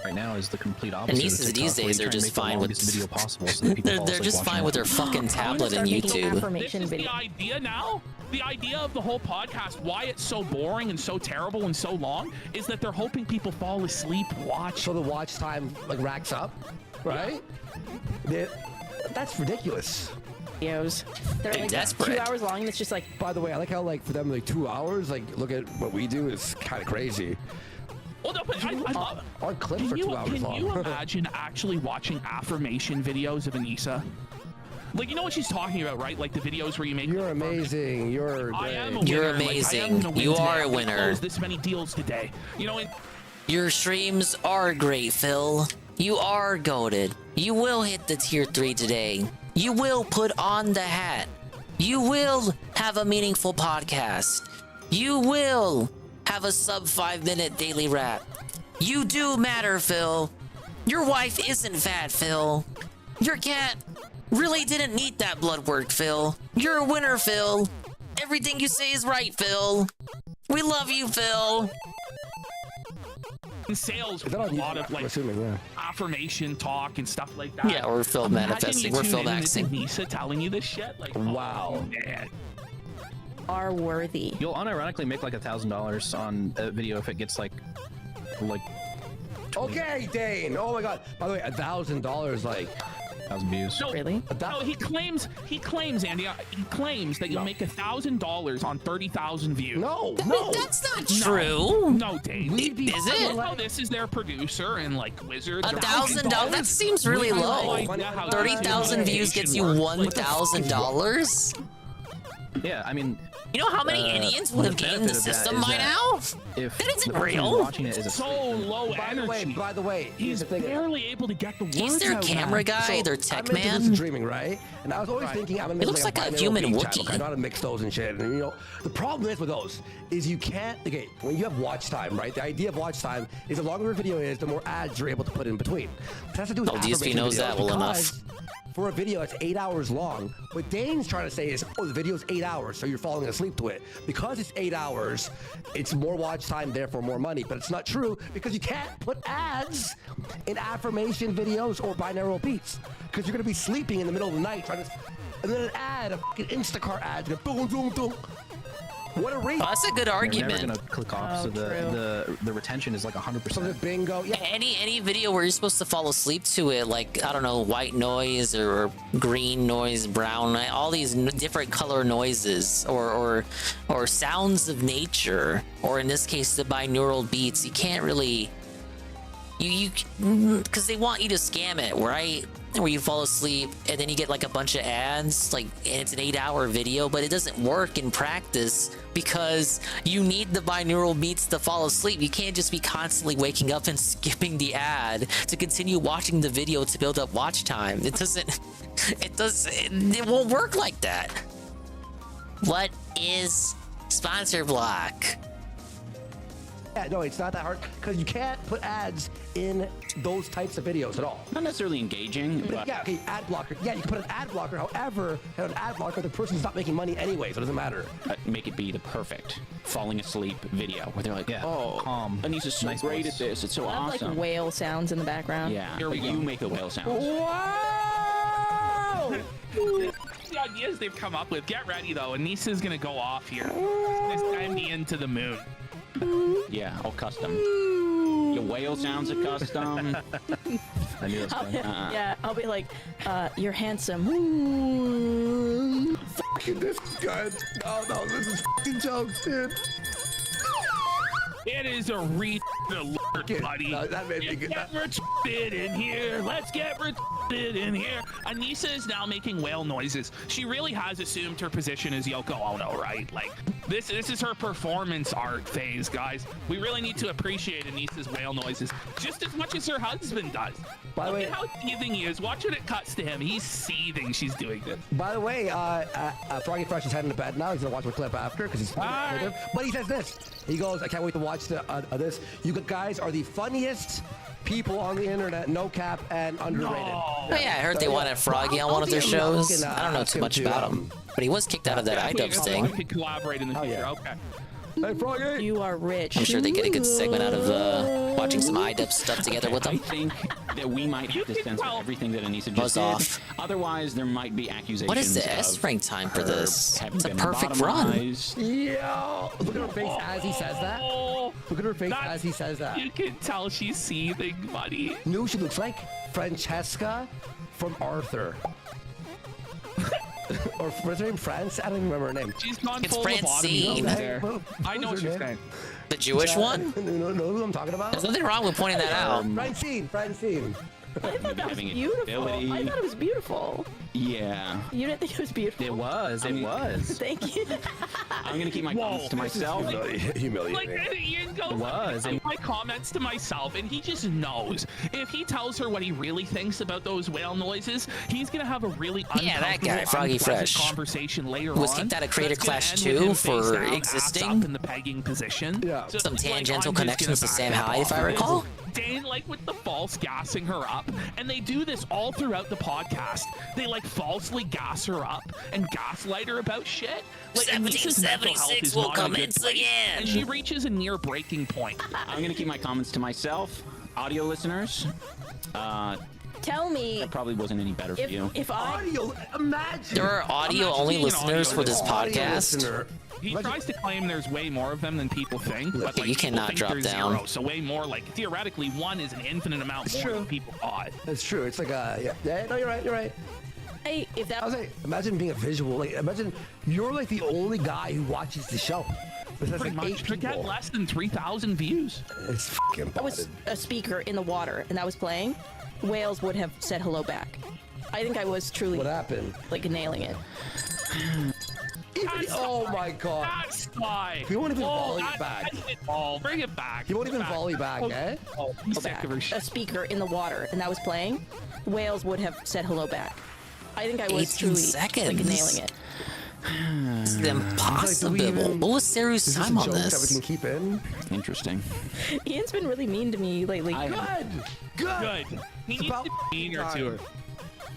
Right now is the complete opposite. And nieces these days are just fine with video possible, so they're just fine with their fucking tablet and YouTube. This is the idea now. The idea of the whole podcast, why it's so boring and so terrible and so long, is that they're hoping people fall asleep watch. So the watch time like racks up, right? Yeah. That's ridiculous. Videos. They're like desperate. 2 hours long, and it's just like. By the way, I like how like for them like 2 hours. Like look at what we do is kind of crazy. Well, no, but I love our clips are 2 hours long. Can you imagine actually watching affirmation videos of Anissa? Like, you know what she's talking about, right? Like the videos where you make. You're amazing. You're great. You're amazing. You are a winner. This many deals today. You know. Your streams are great, Phil. You are goated. You will hit the tier 3 today. You will put on the hat. You will have a meaningful podcast. You will have a sub 5-minute daily rap. You do matter, Phil. Your wife isn't fat, Phil. Your cat really didn't need that blood work, Phil. You're a winner, Phil. Everything you say is right, Phil. We love you, Phil. In sales, a lot of like affirmation talk and stuff like that. Yeah, we're Phil manifesting. We're Phil maxing. Nisa telling you this shit, like wow. Man. Are worthy. You'll unironically make like $1,000 on a video if it gets like. Okay, Dane. Oh my God. By the way, $1,000 like. 1,000 views. No, really? No, he claims, Andy. He claims that you'll make $1,000 on 30,000 views. No, that's not true. No, Dave. Is it? Oh, this is their producer and like Wizards. $1,000? That seems really low. 30,000 views gets you $1,000. Yeah, I mean, You know how many Indians would have gamed the system by now? If that isn't the person real. watching it is a So low energy. By the way, here's He's the thing. barely able to get the words He's their out, camera man. guy, their I'm tech into man. lucid dreaming, right? And I was always thinking I'm gonna It make looks like a binaural human beat Wookiee. channel. I know how to mix those and shit. And you know, the problem is with those is you can't. Okay, when you have watch time, right? The idea of watch time is the longer a video is, the more ads you're able to put in between. It has to do with DSP affirmation knows videos that well because enough. For a video that's 8 hours long, what Dane's trying to say is, oh, the video's 8 hours, so you're falling asleep to it. Because it's 8 hours, it's more watch time, therefore more money. But it's not true because you can't put ads in affirmation videos or binaural beats because you're going to be sleeping in the middle of the night trying to, and then an ad, a fucking Instacart ad, boom, boom, boom. What a rate! Oh, that's a good They're argument. never gonna click off, so the retention is like 100%. So the bingo, yeah. Any video where you're supposed to fall asleep to it, like I don't know, white noise or green noise, brown, all these different color noises, or sounds of nature, or in this case the binaural beats. You can't really, because they want you to scam it, right? Where you fall asleep and then you get like a bunch of ads, like, and it's an 8-hour video, but it doesn't work in practice because you need the binaural beats to fall asleep. You can't just be constantly waking up and skipping the ad to continue watching the video to build up watch time. It won't work like that. What is sponsor block? Yeah, no, it's not that hard because you can't put ads in those types of videos at all. Not necessarily engaging, but Yeah, okay, ad blocker. Yeah, you can put an ad blocker. However, an ad blocker, the person's not making money anyway, so it doesn't matter. make it be the perfect falling asleep video where they're like, Yeah, oh, calm, Anissa's so nice great voice. at this. It's so I have awesome. like whale sounds in the background. Yeah, Here we but go. you make the whale sounds. Whoa! The ideas they've come up with. Get ready though. Anissa's gonna go off here. This time me into the moon. Yeah, all custom. Your whale sounds are custom. I knew it was coming. Yeah, I'll be like, you're handsome. Ooh. Fucking this guy. No, this is fucking jokes, dude. It is a alert, buddy. No, that made me good. Get retarded in here. Let's get retarded in here. Anissa is now making whale noises. She really has assumed her position as Yoko Ono, right? Like, this is her performance art phase, guys. We really need to appreciate Anissa's whale noises just as much as her husband does. By the Look way, at how seething he is. Watch when it cuts to him. He's seething. She's doing this. by the way, Froggy Fresh is heading to bed now. He's gonna watch my clip after because he's right. But he says this. He goes, I can't wait to watch this. You guys are the funniest people on the internet, no cap and underrated. Oh yeah, I heard they wanted Froggy on one of their shows. I don't know too much about him, but he was kicked out of that iDubbbz We thing. could collaborate in the future. yeah. Okay. Hey, Froggy! You are rich. I'm sure they get a good segment out of watching some iDubbbz stuff together with I them. think that we might have to censor everything that Anissa Buzz just did. off. Otherwise, there might be accusations. What is the of S rank time for her this? having It's a been perfect run. lobotomized. Yo! Look at her face as he says that. Look at her face as he says that. You can tell she's seething, buddy. You know who she looks like? Francesca from Arthur. Or what's her name? France? I don't even remember her name. She's gone It's full Francine. lobotomy there. I know what What's her you're name? saying. The Jewish one? Know who I'm talking about? There's nothing wrong with pointing that out. Francine. I thought that was Having beautiful. ability. I thought it was beautiful. Yeah, You didn't think it was beautiful? It was. Thank you. I'm gonna keep my comments to myself. Like, Humiliating. Ian goes, It was. I keep my comments to myself, and he just knows. If he tells her what he really thinks about those whale noises, he's gonna have a really Yeah, that guy, uncomfortable, Froggy unpleasant Fresh, conversation later was on. kicked out of Creator that's gonna Clash end with 2 him face for down, ass existing. up in the pegging position. Yeah. So, Some like, tangential I'm just connections to gonna Sam back Hyde, if off I of this. recall. Dane, like with the false gassing her up, and they do this all throughout the podcast. They like falsely gas her up and gaslight her about shit. Like, Anissa's mental health 1776 is will not in a good commence place, again. and she reaches a near breaking point. I'm gonna keep my comments to myself. Audio listeners, Tell me that probably wasn't any better for you. if I Audio, imagine. There are audio-only being an listeners audio for this Audio podcast. listener. He tries to claim there's way more of them than people think, but Okay, like, you people cannot think drop there's down. 0, so way more. Like theoretically, 1 is an infinite amount more than people thought. That's true. It's like yeah. No, you're right. if that I was like, imagine being a visual. Like, imagine you're like the only guy who watches the show. But that's Pretty like 8 much. To get people. less than 3,000 views. It's fucking I was bad. a speaker in the water and that was playing, whales would have said hello back. I think I was truly What happened? like nailing it. Oh my god. That's Sky. He won't even volley it back. Bring it back. He won't even volley back, eh? I'm sick of her A speaker in the water and that was playing, whales would have said hello back. I think I was 18 truly seconds. like nailing it. It's impossible. What was Saru's time on this? That we can keep in. Interesting. Ian's been really mean to me lately. Good. He needs to be meaner to her.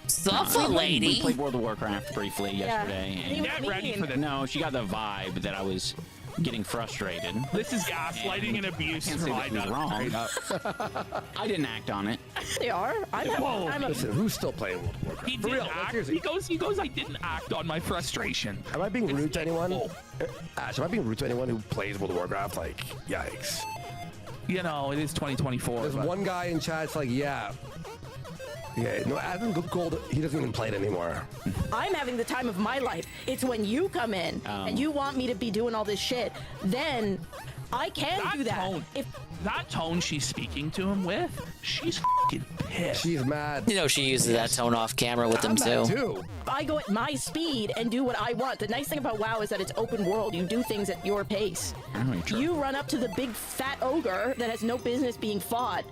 Suffer, lady. We played World of Warcraft briefly yesterday. He And was Get ready mean. for the. no, she got the vibe that I was getting frustrated. This is gaslighting and abuse. Can't say from this was Ida. wrong. I didn't act on it. They are. I'm a Listen, who's still playing World of Warcraft? He For did real, like, act. seriously. He goes. I didn't act on my frustration. Am I being rude to anyone? Ash, am I being rude to anyone who plays World of Warcraft? Like, yikes. You know, it is 2024. There's but- one guy in chat's like, yeah. Yeah, no, Adam Gold, he doesn't even play it anymore. I'm having the time of my life. It's when you come in and you want me to be doing all this shit, then I can do that. Tone, that tone she's speaking to him with, she's fucking pissed. She's mad. You know, she uses that tone off camera with them too. I go at my speed and do what I want. The nice thing about WoW is that it's open world. You do things at your pace. You run up to the big fat ogre that has no business being fought,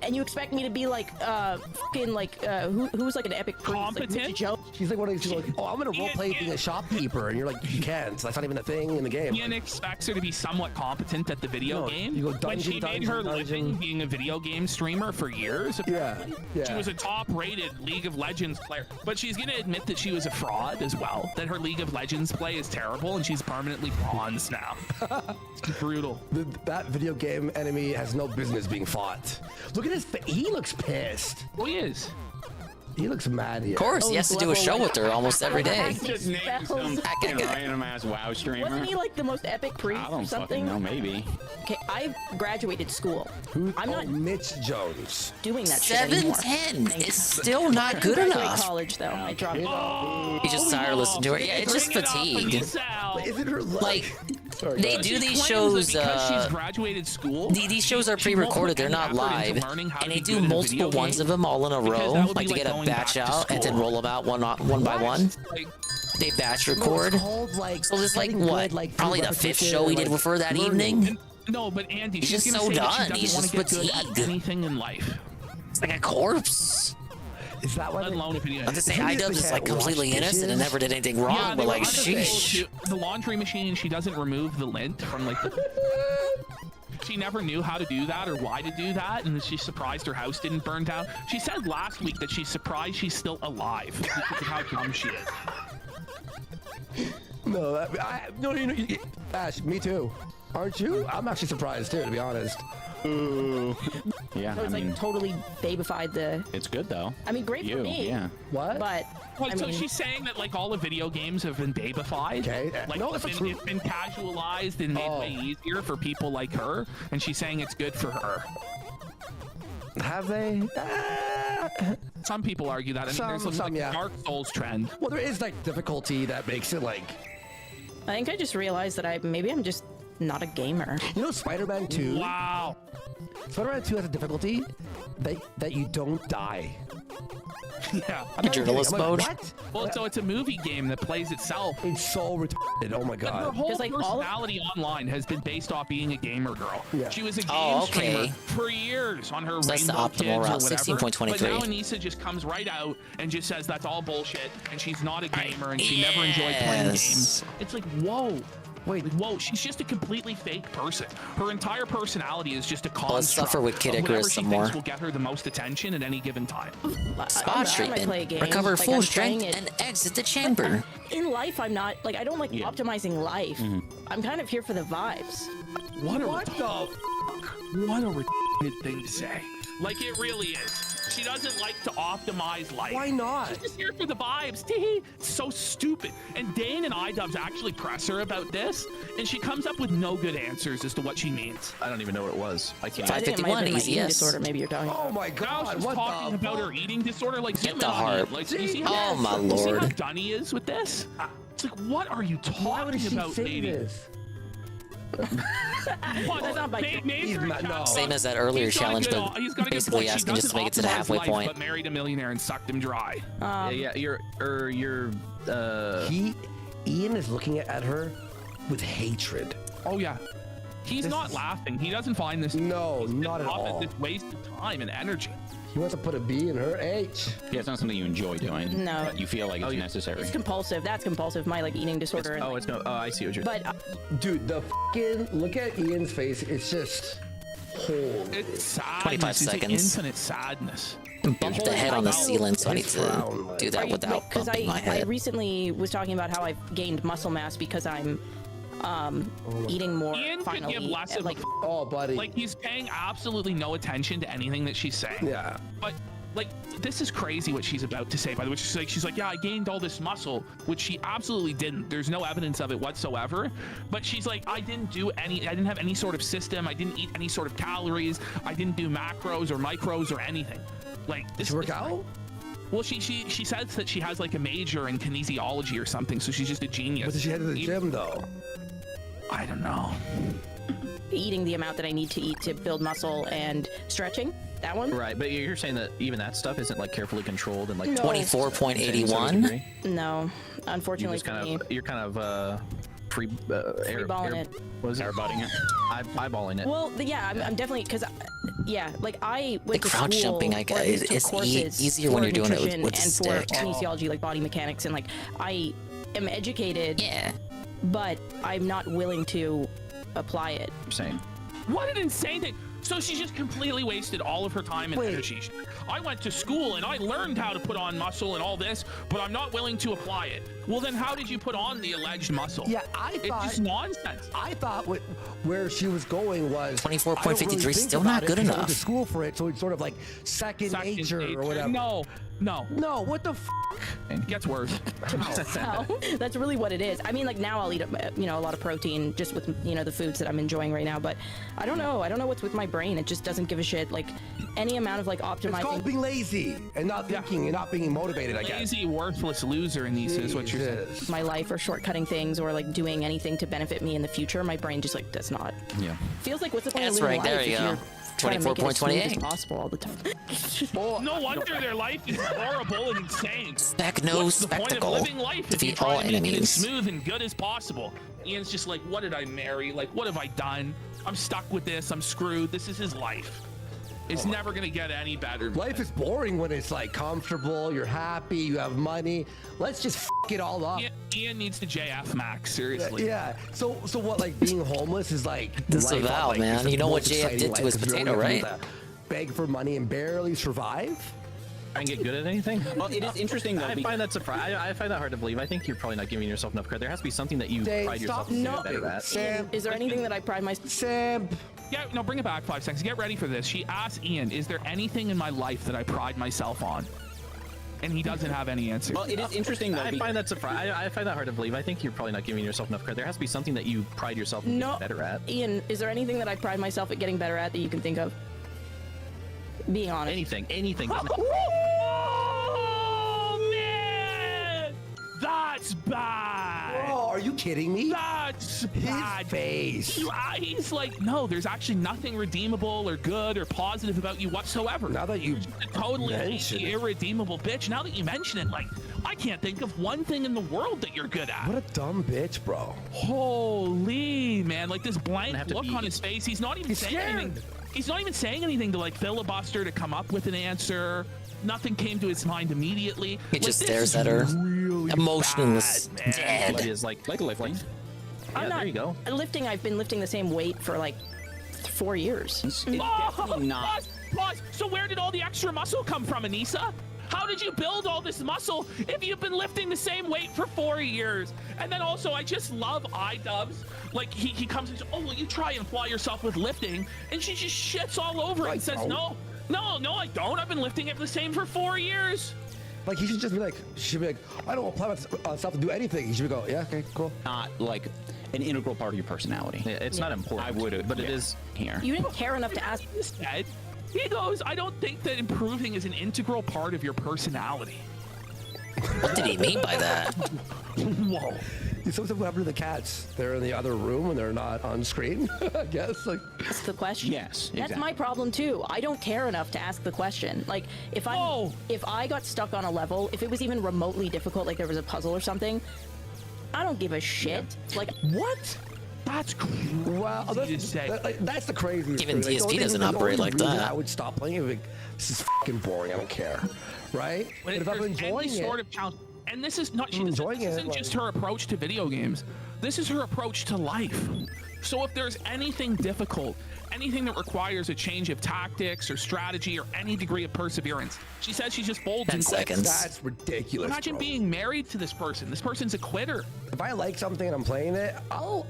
and you expect me to be like, fucking like, who's like an epic priest? Competent? Like Joe? She's like one of these people like, oh, I'm gonna roleplay being a shopkeeper, and you're like, you can't. So that's not even a thing in the game. Ian expects her to be somewhat competent at the video No, game. you go when dungeon, she made her dungeon, living being a video game streamer for years. Yeah. She was a top-rated League of Legends player, but she's gonna admit that she was a fraud as well. That her League of Legends play is terrible, and she's permanently bronze now. It's brutal. That video game enemy has no business being fought. Look at his face. He looks pissed. Oh, he is. He looks mad here. Of course, he has to do a show with her almost every day. Just name some fucking random ass WoW streamer. Wasn't he like the most epic priest I or don't something? fucking know, maybe. Okay, I graduated school. I'm not Mitch Jones doing that shit anymore. 710 is still not good Graduate enough. college though. I dropped it. He's just tired of listening to her. Yeah, it's just fatigued. Is it her Like, Sorry, they guys. do these Claims shows. that because she's graduated school. These shows are pre-recorded. They're not live, and they do multiple ones of them all in a row. Like they get a batch out and then roll them out one by one. They batch record. So there's like what? Probably the 5th show we did with her that evening. No, but Andy, He's she's just gonna so say that done. she He's doesn't want just to get good at fatigued. anything in life. It's like a corpse. Is that why? Let alone a video. I'm just saying, iDubbbz is like completely innocent and never did anything wrong, Yeah, but like, they were sheesh. the laundry machine, she doesn't remove the lint from like the... She never knew how to do that or why to do that, and she's surprised her house didn't burn down. She said last week that she's surprised she's still alive because of how dumb she is. No, no, Ash, me too. Aren't you? I'm actually surprised too, to be honest. Ooh. Yeah, So it's like totally babified the. it's good though. I mean, great for me. Yeah. What? But Well, I so mean, she's saying that like all the video games have been babified. Okay. Like No, it's that's been, not it's been casualized and made way easier for people like her, and she's saying it's good for her. Have they? Some people argue that. I mean, there's Some, like yeah. a Dark Souls trend. Well, there is like difficulty that makes it like. I think I just realized that maybe I'm just not a gamer. You know, Spider-Man 2. Wow. Spider-Man 2 has a difficulty that you don't die. Yeah. Journalist I'm like, mode. what? Well, so it's a movie game that plays itself. It's so retarded. Oh my Her god. whole Just like all of- personality online has been based off being a gamer girl. Yeah. She was a game Oh, okay. streamer for years on her So that's the Rainbow optimal Kids or route, whatever. 16.23. But now Anissa just comes right out and just says that's all bullshit, and she's not a gamer, and she never enjoyed playing Yes. games. It's like, whoa. Wait, whoa, she's just a completely fake person. Her entire personality is just a construct. let's suffer with Kid of whatever Icarus she some thinks more. will get her the most attention at any given time. Spot treatment. Recover full strength and exit the chamber. In life, I'm not like I don't like Yeah. optimizing life. Mhm. I'm kind of here for the vibes. What a retarded thing to say. Like, it really is. She doesn't like to optimize life. Why not? She's just here for the vibes. Tee. It's so stupid. And Dane and iDubbbz actually press her about this, and she comes up with no good answers as to what she means. I don't even know what it was. I can't. I think it might have been my eating disorder. Maybe you're talking. Oh my Now god! she's What talking the? about her eating disorder. Like, Get zoom the in on heart. it. Like, you see Oh, how, my you see how lord. done he is with this? It's like, what are you Why would talking she about, say lady? this? What? That's not my- He's not- no. Same as that earlier He's got a challenge, good- but he's got a good basically point. She asking just to doesn't make it to the optimize halfway life, point. But married a millionaire and sucked him dry. Yeah, you're Ian is looking at her with hatred. Oh yeah. He's not laughing. He doesn't find this. No, not at all. This waste of time and energy. He wants to put a B in her H. Yeah, it's not something you enjoy doing. No. But you feel like it's necessary. It's compulsive. That's compulsive. My like eating disorder. I see what you're But dude, the fucking look at Ian's face. It's just holy. It's sadness. 25 It's seconds. Infinite sadness. Bumped the head on the ceiling, so I need to do that without bumping my I head. recently was talking about how I've gained muscle mass because I'm eating more. Ian could finally, give less of like, oh, buddy. Like he's paying absolutely no attention to anything that she's saying. Yeah. But like this is crazy what she's about to say. By the way, she's like, yeah, I gained all this muscle, which she absolutely didn't. There's no evidence of it whatsoever. But she's like, I didn't have any sort of system. I didn't eat any sort of calories. I didn't do macros or micros or anything. Like this work out. Well, she says that she has like a major in kinesiology or something, so she's just a genius. But does she head to the gym though? I don't know. Eating the amount that I need to eat to build muscle and stretching. That one? Right, but you're saying that even that stuff isn't like carefully controlled and like No. 24.81? No, unfortunately for me. You're kind of Freeballing it. What is it? Airbutting it. Eyeballing it. Well, yeah, I'm definitely because, yeah, like I went The to crouch school jumping, I or at least took guess, is courses easier when for you're doing it nutrition with the and stick. for kinesiology, like body mechanics, and like I am educated. Yeah. But I'm not willing to apply it. Same. What an insane thing. So she's just completely wasted all of her time and energy. I went to school and I learned how to put on muscle and all this, but I'm not willing to apply it. Well, then how did you put on the alleged muscle? Yeah, I thought it's just nonsense. I thought where she was going was 24.53 still not good I went enough. to school for it, so it's sort of like second nature or whatever. No. No, what the f? It gets worse. So, that's really what it is. I mean, like now I'll eat, a lot of protein just with, the foods that I'm enjoying right now. But I don't know. I don't know what's with my brain. It just doesn't give a shit. Like any amount of like optimizing. It's called being lazy and not thinking and not being motivated. I guess. Lazy, worthless loser, and these is what you're saying. My life or shortcutting things or like doing anything to benefit me in the future. My brain just like does not. Yeah. Feels like what's the point That's of living right, life there you if go. you're trying to make it as smooth as 24.28. possible all the time. No wonder their life is horrible and insane. No What's the point of spectacle. living life if you Defeat all try to make it as enemies. smooth and good as possible? Ian's just like, what did I marry? Like, what have I done? I'm stuck with this. I'm screwed. This is his life. It's never gonna get any better. Life is boring when it's like comfortable, you're happy, you have money. Let's just f it all up. Ian needs to JF Max, seriously. Yeah. So what? Like being homeless is like Disavow, life, man. it's the You know what most JF exciting did to life, his 'cause you're potato, only having right? to beg for money and barely survive. And get good at anything? Well, it is interesting though. I find that surprising. I find that hard to believe. I think you're probably not giving yourself enough credit. There has to be something that you pride yourself in being better at. Sam, is there anything that I pride myself? Sam. Yeah, no, bring it back 5 seconds. Get ready for this. She asked Ian, is there anything in my life that I pride myself on? And he doesn't have any answer. Well, it is interesting though. I find that surprising. I find that hard to believe. I think you're probably not giving yourself enough credit. There has to be something that you pride yourself in being better at. Ian, is there anything that I pride myself at getting better at that you can think of? Being honest. Anything. Oh, man! That's bad! Bro, are you kidding me? That's bad. Face. He's like, no, there's actually nothing redeemable or good or positive about you whatsoever. Now that you totally mention it. irredeemable bitch. Now that you mention it, like, I can't think of one thing in the world that you're good at. What a dumb bitch, bro. Holy man, like this blank look on his face. He's not even saying scared. anything. He's not even saying anything to like filibuster to come up with an answer. Nothing came to his mind immediately. He just stares at her, emotionless, dead. It is like a lifeline. Yeah, there you go. Lifting, I've been lifting the same weight for like 4 years. It's definitely not. Pause. So where did all the extra muscle come from, Anissa? How did you build all this muscle if you've been lifting the same weight for 4 years? And then also, I just love iDubbbz. Like, he comes and says, oh, well, you try and apply yourself with lifting. And she just shits all over it and says, no, I don't. I've been lifting it the same for 4 years. Like, he should just be like, I don't apply myself to do anything. He should go, yeah, okay, cool. Not like an integral part of your personality. It's not important. I would, but it is here. You didn't care enough to ask. Instead, he goes, I don't think that improving is an integral part of your personality. What did he mean by that? Whoa. You supposed to what happened to the cats? They're in the other room and they're not on screen, I guess. Like, That's the question. Yes, That's my problem too. I don't care enough to ask the question. Like, if I got stuck on a level, if it was even remotely difficult, like there was a puzzle or something, I don't give a shit. Like what? That's crazy well, to say. That's the craziest. Even thing. DSP doesn't operate like that. I would stop playing it. Like, this is fucking boring. I don't care, right? But if I'm enjoying it, sort of challenge, and this is not. This isn't just her approach to video games. This is her approach to life. So if there's anything difficult, anything that requires a change of tactics or strategy or any degree of perseverance, she says she just folds 10 and quits. seconds. That's ridiculous. Imagine being married to this person. This person's a quitter. If I like something and I'm playing it, I'll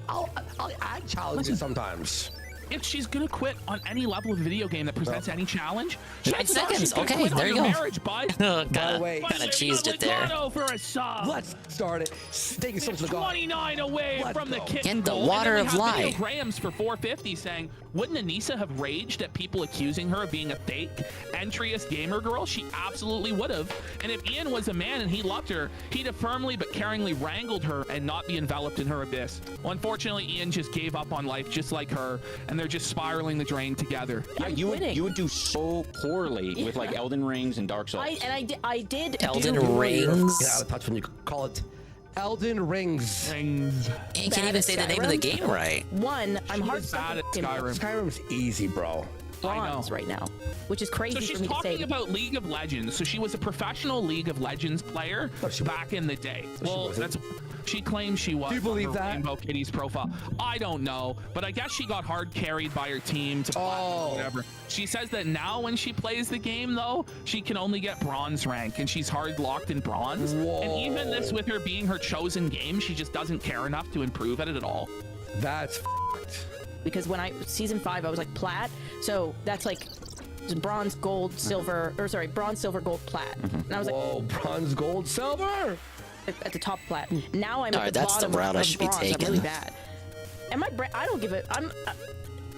challenge it sometimes. If she's gonna quit on any level of video game that presents any challenge, 9 seconds. Okay, there you go. Marriage, bud. Kind of cheesed it there. For a sub. Let's start it. Taking some 29 away from the kick. In the goal. water And then of we have lie. Video Grams for 450 saying, wouldn't Anissa have raged at people accusing her of being a fake, entryist gamer girl? She absolutely would have. And if Ian was a man and he loved her, he'd have firmly but caringly wrangled her and not be enveloped in her abyss. Well, unfortunately, Ian just gave up on life just like her, and they're just spiraling the drain together. Yeah, you would do so poorly with like Elden Rings and Dark Souls. I did Elden do Rings. Get out of touch when you call it Elden Rings. You can't even say the name of the game right. One, I'm hard bad at Skyrim. Skyrim's easy, bro. Bronze right now, which is crazy So she's for me to say. talking about League of Legends. So she was a professional League of Legends player back in the day. Well, she claims she was. Do you believe on her that? Rainbow Kitty's profile. I don't know, but I guess she got hard carried by her team to platinum or whatever. She says that now when she plays the game, though, she can only get bronze rank, and she's hard locked in bronze. Whoa. And even this, with her being her chosen game, she just doesn't care enough to improve at it at all. That's f***ed. Because when season 5, I was like plat, so that's like bronze, gold, silver, or sorry, bronze, silver, gold, plat. And I was like, whoa, bronze, gold, silver. At the top plat. Now I'm All at right, the that's the bottom route I of should be bronze. I'm taking. really bad. And I don't give it. I'm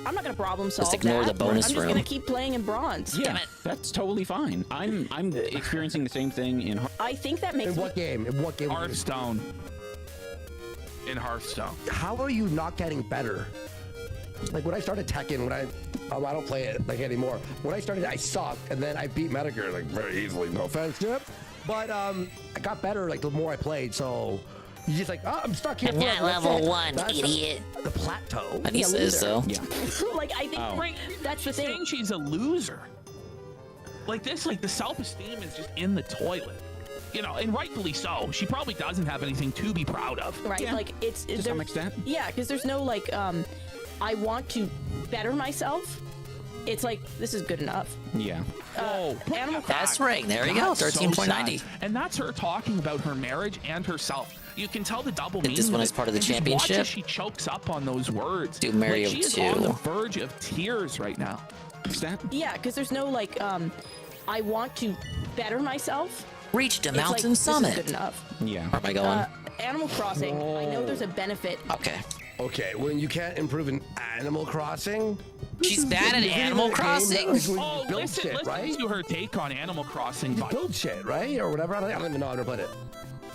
not gonna problem solve. Just ignore that. the bonus I'm just room. gonna keep playing in bronze. Yeah, that's totally fine. I'm experiencing the same thing in. I think that makes. In what game? In what game? Hearthstone. In Hearthstone. How are you not getting better? Like when I started Tekken, I don't play it like anymore. When I started, I sucked, and then I beat Medicare like very easily. No offense to it, but I got better like the more I played. So you just like, oh, I'm stuck here. I'm not forever. That's level it. 1, That's idiot. The plateau. Anissa is though. Yeah. Like I think that's the thing. Saying she's a loser. Like this, like the self-esteem is just in the toilet. You know, and rightfully so. She probably doesn't have anything to be proud of. Right? Yeah. Like it's To some extent. Yeah, because there's no like I want to better myself. It's like this is good enough. Yeah. Animal That's right. There you go. That's so 13.90. sad. And that's her talking about her marriage and herself. You can tell the double meaning. This one of is it, part of the and just watch championship. as she chokes up on those words. Dude, Mario like she is 2. on the verge of tears right now. Yeah, because there's no like I want to better myself. Reached a It's like, mountain this is summit. good enough. Yeah. Where am I going? Animal Crossing. I know there's a benefit. Okay. Okay, when you can't improve in Animal Crossing. She's bad at Animal Crossing. Oh, build listen shit, right? to her take on Animal Crossing. You build shit, right, or whatever. I don't even know how to put it.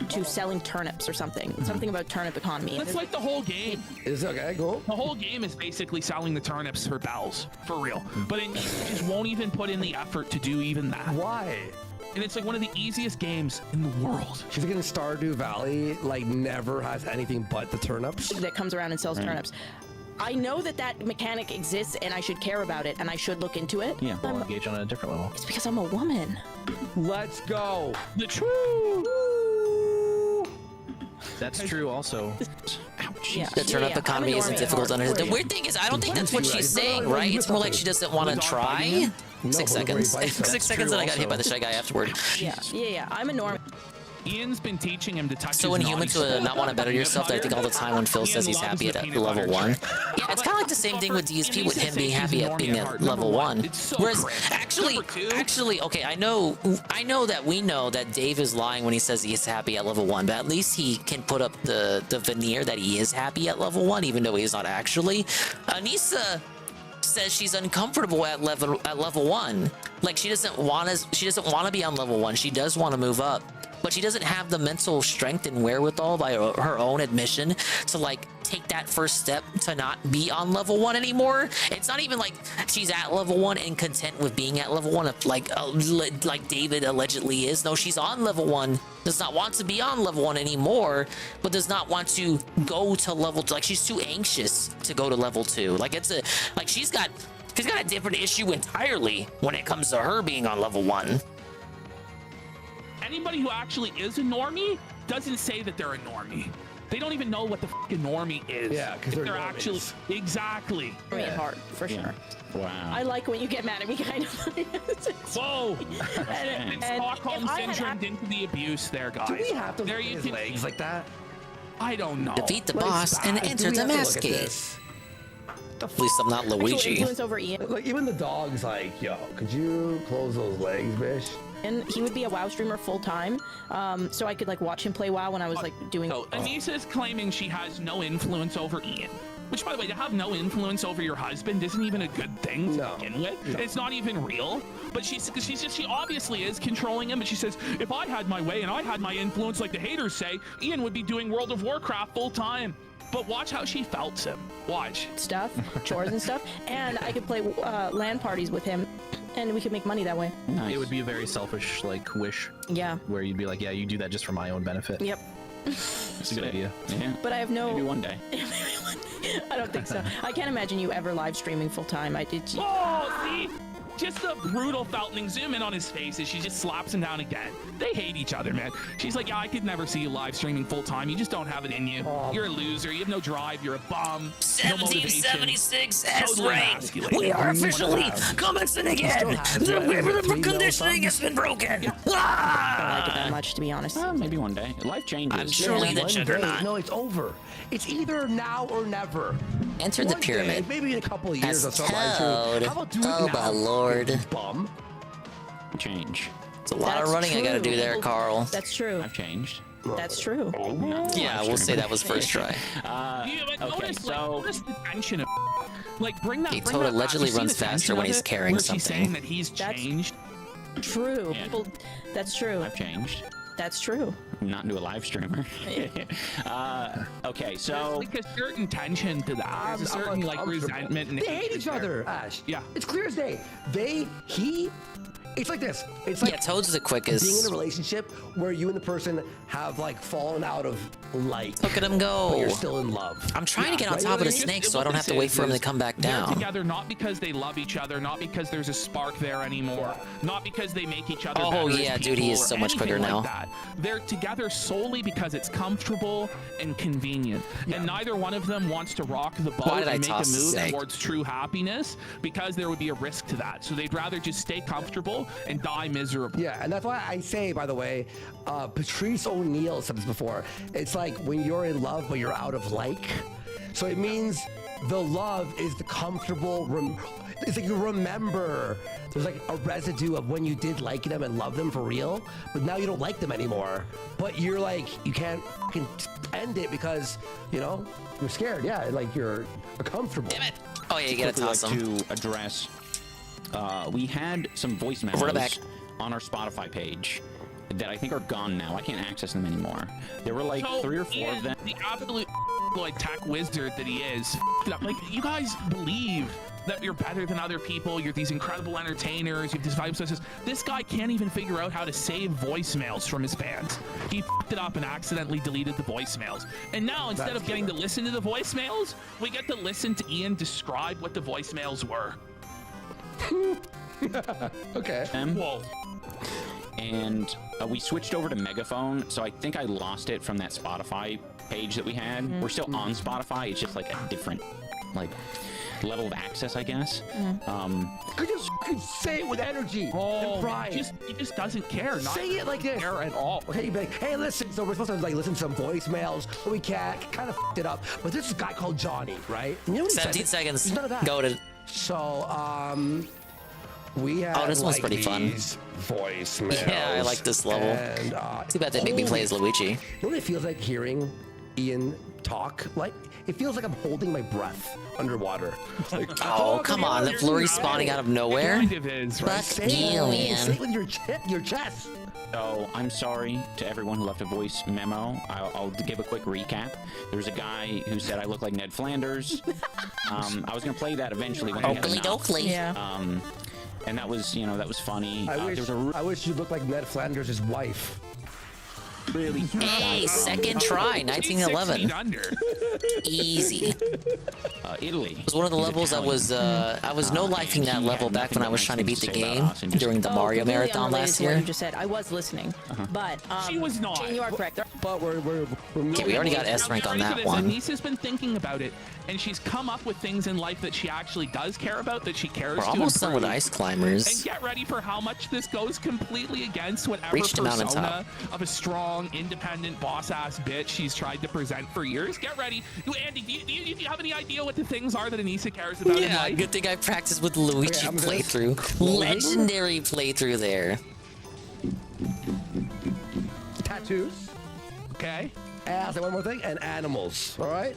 To selling turnips or something. Something about turnip economy. That's like the whole game. Is okay, cool. The whole game is basically selling the turnips for bells, for real. But it just won't even put in the effort to do even that. Why? And it's like one of the easiest games in the world. She's like in Stardew Valley, like never has anything but the turnips. That comes around and sells turnips. I know that mechanic exists and I should care about it and I should look into it. Yeah, we'll engage on a different level. It's because I'm a woman. Let's go. The true. That's true also. Yeah. The turnip economy isn't difficult to understand. The weird thing is, I don't think that's what she's saying, right? It's more like she doesn't want to try. 6 seconds. 6 seconds and I got hit by the Shy Guy afterward. Yeah. I'm a normie. Ian's been teaching him to touch So inhuman to not want to better yourself, I think all the time when Phil says he's happy at level 1. Yeah, it's kind of like the same thing with DSP, with him being happy at being at level 1. Whereas, actually, okay, I know that we know that Dave is lying when he says he's happy at level 1, but at least he can put up the veneer that he is happy at level 1, even though he's not actually. Anissa says she's uncomfortable at level 1. Like she doesn't want to be on level 1. She does want to move up. but she doesn't have the mental strength and wherewithal, by her own admission, to like take that first step to not be on level 1 anymore. It's not even like she's at level 1 and content with being at level 1, like David allegedly is. No, she's on level 1, does not want to be on level 1 anymore, but does not want to go to level 2. Like, she's too anxious to go to level 2. Like, she's got a different issue entirely when it comes to her being on level 1. Anybody who actually is a normie doesn't say that they're a normie. They don't even know what the fucking normie is. Yeah, because they're actually exactly. I mean, hard for sure. Wow. I like when you get mad at me, kind of. Whoa! and Stockholm if I had syndrome into the abuse there, guys. Do we have to there look at you his can legs like that? I don't know. Defeat the boss and enter the mask gate. At least I'm not Luigi. Influence over Ian. Like, even the dog's like, yo, could you close those legs, bitch? And he would be a WoW streamer full time, so I could like watch him play WoW when I was like doing. So Anissa is claiming she has no influence over Ian. Which, by the way, to have no influence over your husband isn't even a good thing to begin with. No. It's not even real. But she obviously is controlling him. But she says, if I had my way and I had my influence, like the haters say, Ian would be doing World of Warcraft full time. But watch how she felts him. Watch. Stuff, chores and stuff. And I could play LAN parties with him, and we could make money that way. Nice. It would be a very selfish, like, wish. Yeah. Where you'd be like, yeah, you do that just for my own benefit. Yep. It's a good idea. Yeah. But I have no... Maybe one day. I don't think so. I can't imagine you ever live streaming full time. I did. Oh, see? Just the brutal felting. Zoom in on his face as she just slaps him down again. They hate each other, man. She's like, yeah, I could never see you live streaming full time. You just don't have it in you. You're a loser. You have no drive. You're a bum. 1776 S Totally rank. emasculating. We are officially commencing again. The conditioning has been broken. I don't like it that much, to be honest. Maybe one day. Life changes. I'm surely the juggernaut. No, it's over. It's either now or never. Enter the One pyramid. day, maybe in a couple of years. As I'll start Toad. How about do it Oh, now? my lord. Bum. Change. It's a lot of running I gotta do there, Carl. That's true. I've changed. That's true. Yeah, we'll say that was first try. Okay, notice the tension of like bring that. He bring Toad that back. allegedly You see runs the tension faster when of he's it, carrying where she's saying something. that he's changed. True. Yeah. People, that's true. I've changed. That's true. I'm not into a live streamer. Okay, so There's like a certain tension to that. There's a certain like resentment. And They hate each other, Ash. Yeah. It's clear as day. It's like this. It's like Toad's the quickest. being in a relationship where you and the person have like fallen out of like. Look at him go. But you're still in love. I'm trying to get on right? top of the Just- snake so I what don't have this to wait for him is to come back they're down. together not because they love each other, not because there's a spark there anymore, not because they make each other Oh, better as yeah, dude, he is people so or much quicker anything now. like that. They're together solely because it's comfortable and convenient, and neither one of them wants to rock the boat Why did I and make a toss the move snake? towards true happiness because there would be a risk to that. So they'd rather just stay comfortable and die miserable. Yeah, and that's why I say, by the way, Patrice O'Neill said this before. It's like when you're in love, but you're out of like. So it means the love is the comfortable. It's like you remember. There's like a residue of when you did like them and love them for real, but now you don't like them anymore. But you're like, you can't fucking end it because, you know, you're scared. Yeah, like you're comfortable. Damn it. Oh, yeah, you gotta quickly toss like him. to address. We had some voice Run it back. memos on our Spotify page that I think are gone now. I can't access them anymore. There were like So 3 or 4 Ian, of them. The absolute tech wizard that he is, f***ed up. Like, you guys believe that you're better than other people. You're these incredible entertainers. You have these vibe sources. This guy can't even figure out how to save voicemails from his fans. He f***ed it up and accidentally deleted the voicemails. And now, instead of getting to listen to the voicemails, we get to listen to Ian describe what the voicemails were. Okay. Whoa. And we switched over to Megaphone, so I think I lost it from that Spotify page that we had. We're still on Spotify. It's just like a different, like, level of access, I guess. Could you fucking say it with energy and pride? He just doesn't care. Not Say it like this. care at all. Okay, you'd be like, hey, listen. So we're supposed to like listen to some voicemails, but we can't. Kind of f***ed it up. But this is a guy called Johnny, right? You know what he 17 said? seconds. None of that. Go to. So, we had Oh, this one's like, pretty fun. these voicemails. Yeah, I like this level. And, Too bad they make me play as Luigi. You know what it feels like hearing Ian talk, like it feels like I'm holding my breath underwater. Like, Oh, come on, the flurry's spawning out of nowhere. Kind of is, right? Fuck you, man. Say it with your chest. So I'm sorry to everyone who left a voice memo. I'll give a quick recap. There was a guy who said I look like Ned Flanders. I was gonna play that eventually when I had Oakley enough. dokley. Yeah. And that was, that was funny. I wish you looked like Ned Flanders' wife. Really? Hey, second try, 1911. Easy. Italy. It was one of the levels I was no-lifing that level back when I was trying to beat the game during the Mario Marathon last year. You just said I was listening, but she was not. Jane, you are correct. But we're okay, we already got S rank on that one. Denise has been thinking about it, and she's come up with things in life that she actually does care about, that she cares We're to almost done with Ice Climbers. And get ready for how much this goes completely against whatever Reached the persona of a strong, independent, boss-ass bitch she's tried to present for years. Get ready. Andy, do you have any idea what the things are that Anissa cares about in life? Good thing I practiced with Luigi playthrough. Legendary playthrough there. Tattoos. Okay. And I'll say one more thing. And animals. All right.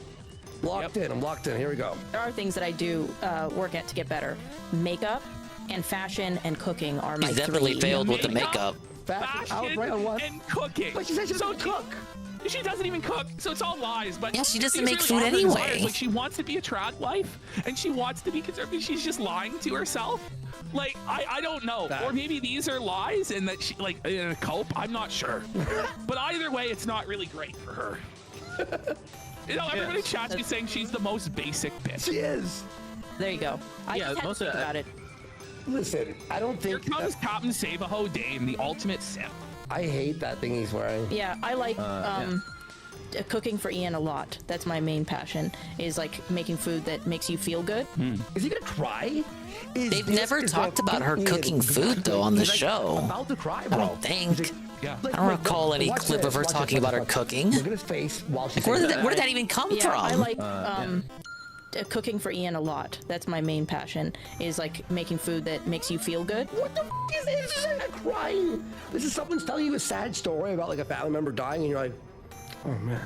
Locked in. I'm locked in. Here we go. There are things that I do work at to get better. Makeup and fashion and cooking are my He's definitely three. failed with the makeup. Fashion and cooking. But she said she doesn't cook. She doesn't even cook, so it's all lies. But yeah, she doesn't these make really food are anyway. desires. Like she wants to be a trad wife, and she wants to be conservative. She's just lying to herself. Like I don't know, or maybe these are lies, and that she like in a cope. I'm not sure. But either way, it's not really great for her. Everybody in chat's be saying she's the most basic bitch. She is. There you go. I just had to think about it. Listen, I don't think. Here comes Captain Save-A-Ho Dame, the ultimate simp. I hate that thing he's wearing. Yeah, I like cooking for Ian a lot. That's my main passion, is like making food that makes you feel good. Is he gonna cry? They've never talked about her cooking food though on the show. About to cry, I bro. don't think. Yeah. I don't recall any Watch clip this, of her watch talking this, about her watch this. cooking. Look at his face while she's Where did that even come Yeah, from? I like cooking for Ian a lot. That's my main passion, is like making food that makes you feel good. What the f is this? This isn't crying. This is someone's telling you a sad story about like a family member dying, and you're like, oh man.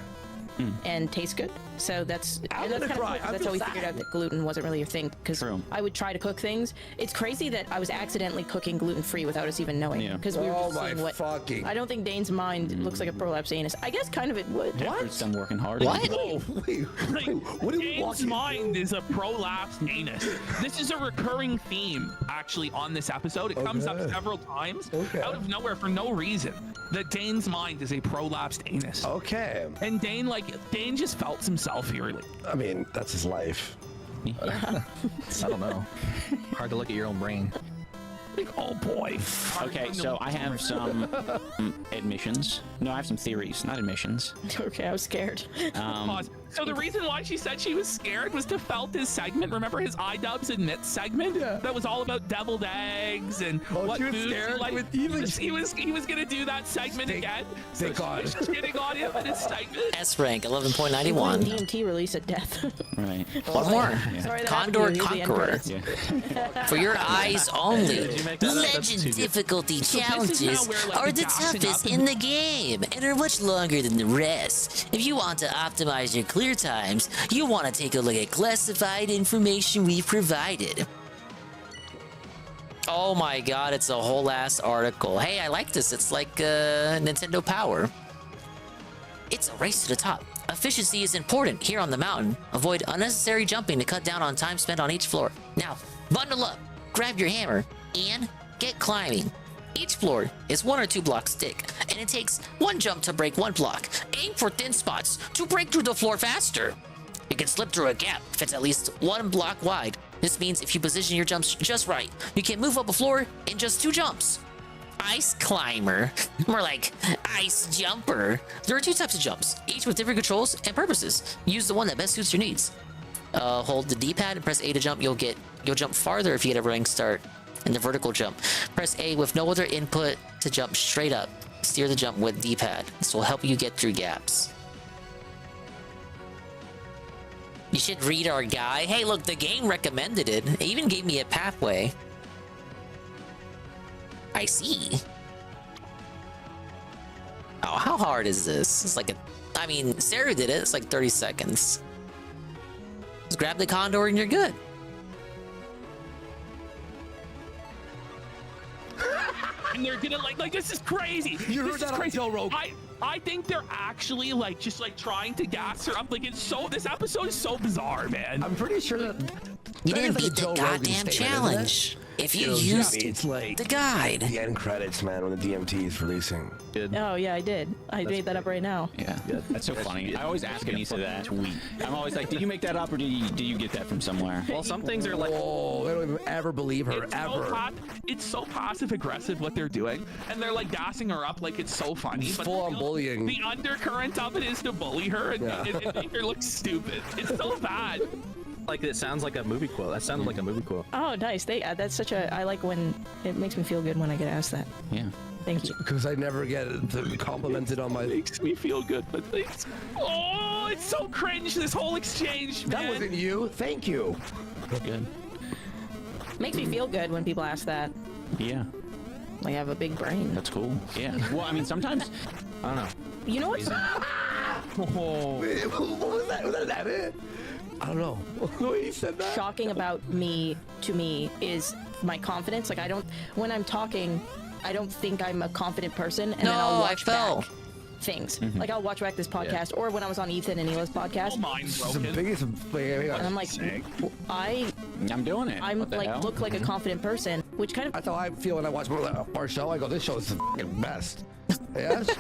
And taste good. So that's I'm that's gonna kind of cry. cool, 'cause I that's feel how we sad. figured out that gluten wasn't really a thing, because I would try to cook things. It's crazy that I was accidentally cooking gluten-free without us even knowing, because we were just seeing what. I don't think Dane's mind looks like a prolapsed anus. I guess kind of it would. It's done working hard. What? Whoa, wait, what are we James' watching? mind is a prolapsed anus. This is a recurring theme, actually, on this episode. It comes up several times out of nowhere for no reason. That Dane's mind is a prolapsed anus. Okay. And Dane just felt himself here. I mean, that's his life. I don't know. Hard to look at your own brain. Like, oh boy. Okay, so I have some admissions. No, I have some theories, not admissions. Okay, I was scared. Pause. So the reason why she said she was scared was to felt his segment. Remember his iDubbbz Admits segment? Yeah. That was all about deviled eggs and what she was foods scared like. with He was gonna do that segment again. So thank God. she was getting on him in his segment. S rank 11.91. DMT release at death. Right. One more. Sorry that Condor happened to you. You're the end Conqueror. credits. For your eyes only. make that up? That's Legend too good. difficulty So this is challenges now where, like, are the the gassing toughest up in the game and are much longer than the rest. If you want to optimize your clear times, you'll want to take a look at classified information we've provided. Oh my god, it's a whole ass article. Hey, I like this. It's like Nintendo Power. It's a race to the top. Efficiency is important here on the mountain. Avoid unnecessary jumping to cut down on time spent on each floor. Now, bundle up, grab your hammer, and get climbing. Each floor is 1 or 2 blocks thick, and it takes 1 jump to break 1 block. Aim for thin spots to break through the floor faster. You can slip through a gap if it's at least 1 block wide. This means if you position your jumps just right, you can move up a floor in just 2 jumps. Ice climber, more like ice jumper. There are 2 types of jumps, each with different controls and purposes. Use the one that best suits your needs. Hold the D-pad and press A to jump. You'll jump farther if you get a running start in the vertical jump. Press A with no other input to jump straight up. Steer the jump with D-pad. This will help you get through gaps. You should read our guide. Hey, look, the game recommended it. It even gave me a pathway. I see. Oh, how hard is this? It's like I mean, Sarah did it. It's like 30 seconds. Just grab the condor and you're good. And they're gonna like this is crazy. You heard This that is on crazy. Joe Rogan. I think they're actually like just like trying to gas her up. Like this episode is so bizarre, man. I'm pretty sure that You didn't like beat a the Joe Rogan goddamn statement, challenge. If you Yeah, used it's like the guide. The end credits, man, when the DMT is releasing. Oh yeah, I did. I made that up right now. Yeah, that's so funny. I always ask Anissa that. I'm always like, did you make that up or did you get that from somewhere? Well, some things are like, oh, I don't even ever believe her, It's so passive aggressive what they're doing, and they're like gassing her up like it's so funny. It's but full on bullying. The undercurrent of it is to bully her and, and make her look stupid. It's so bad. like it sounds like a movie quote. That sounded like a movie quote. Oh, nice. That's such a. I like when it makes me feel good when I get asked that. Yeah. Thank you. Because I never get complimented on my. Makes me feel good, but thanks. Oh, it's so cringe. This whole exchange. That wasn't you. Thank you. Good. Makes me feel good when people ask that. Yeah. Like I have a big brain. That's cool. Yeah. Well, I mean, sometimes I don't know. You know what? Wait, what was that? Was that it? I don't know. The way you said that. Shocking about me to me is my confidence. Like when I'm talking, I don't think I'm a confident person, and then I'll watch back things. Like I'll watch back this podcast, or when I was on Ethan and Hila's podcast. The biggest. And I'm like, I'm doing it. I'm like look like a confident person, which kind of. That's how I feel when I watch our show. I go, this show is the fucking best. Yes.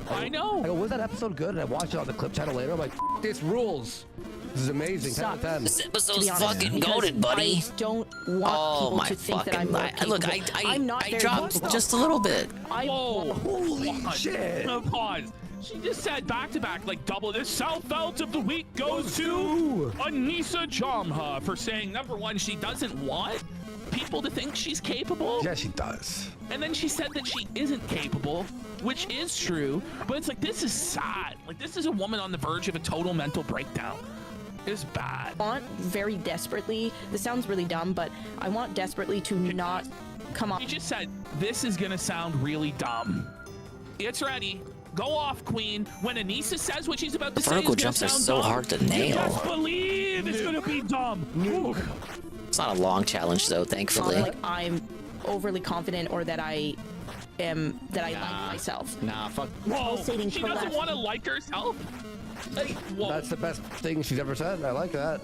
I know. I go, was that episode good? And I watch it on the clip channel later. I'm like, this rules. This is amazing. 10 out of 10. This episode's fucking goated, buddy. I don't want people to think that I'm more capable. Look, I'm not I very dropped good. just a little bit. Whoa! Holy shit! Pause. She just said back to back, like double. This South Belt of the week goes to Anissa Jamha for saying number one, she doesn't want people to think she's capable. Yeah, she does. And then she said that she isn't capable, which is true. But it's like this is sad. Like this is a woman on the verge of a total mental breakdown. It's bad. I want very desperately. This sounds really dumb, but I want desperately to not come up. You just said this is gonna sound really dumb. It's ready. Go off, Queen. When Anissa says what she's about to say, Vertical jumps are so hard to nail. Just believe it's gonna be dumb. It's not a long challenge though, thankfully. Like I'm overly confident, or that I like myself. Nah, fuck. Whoa, Pulsating she doesn't want to like herself. Like, whoa. That's the best thing she's ever said. I like that.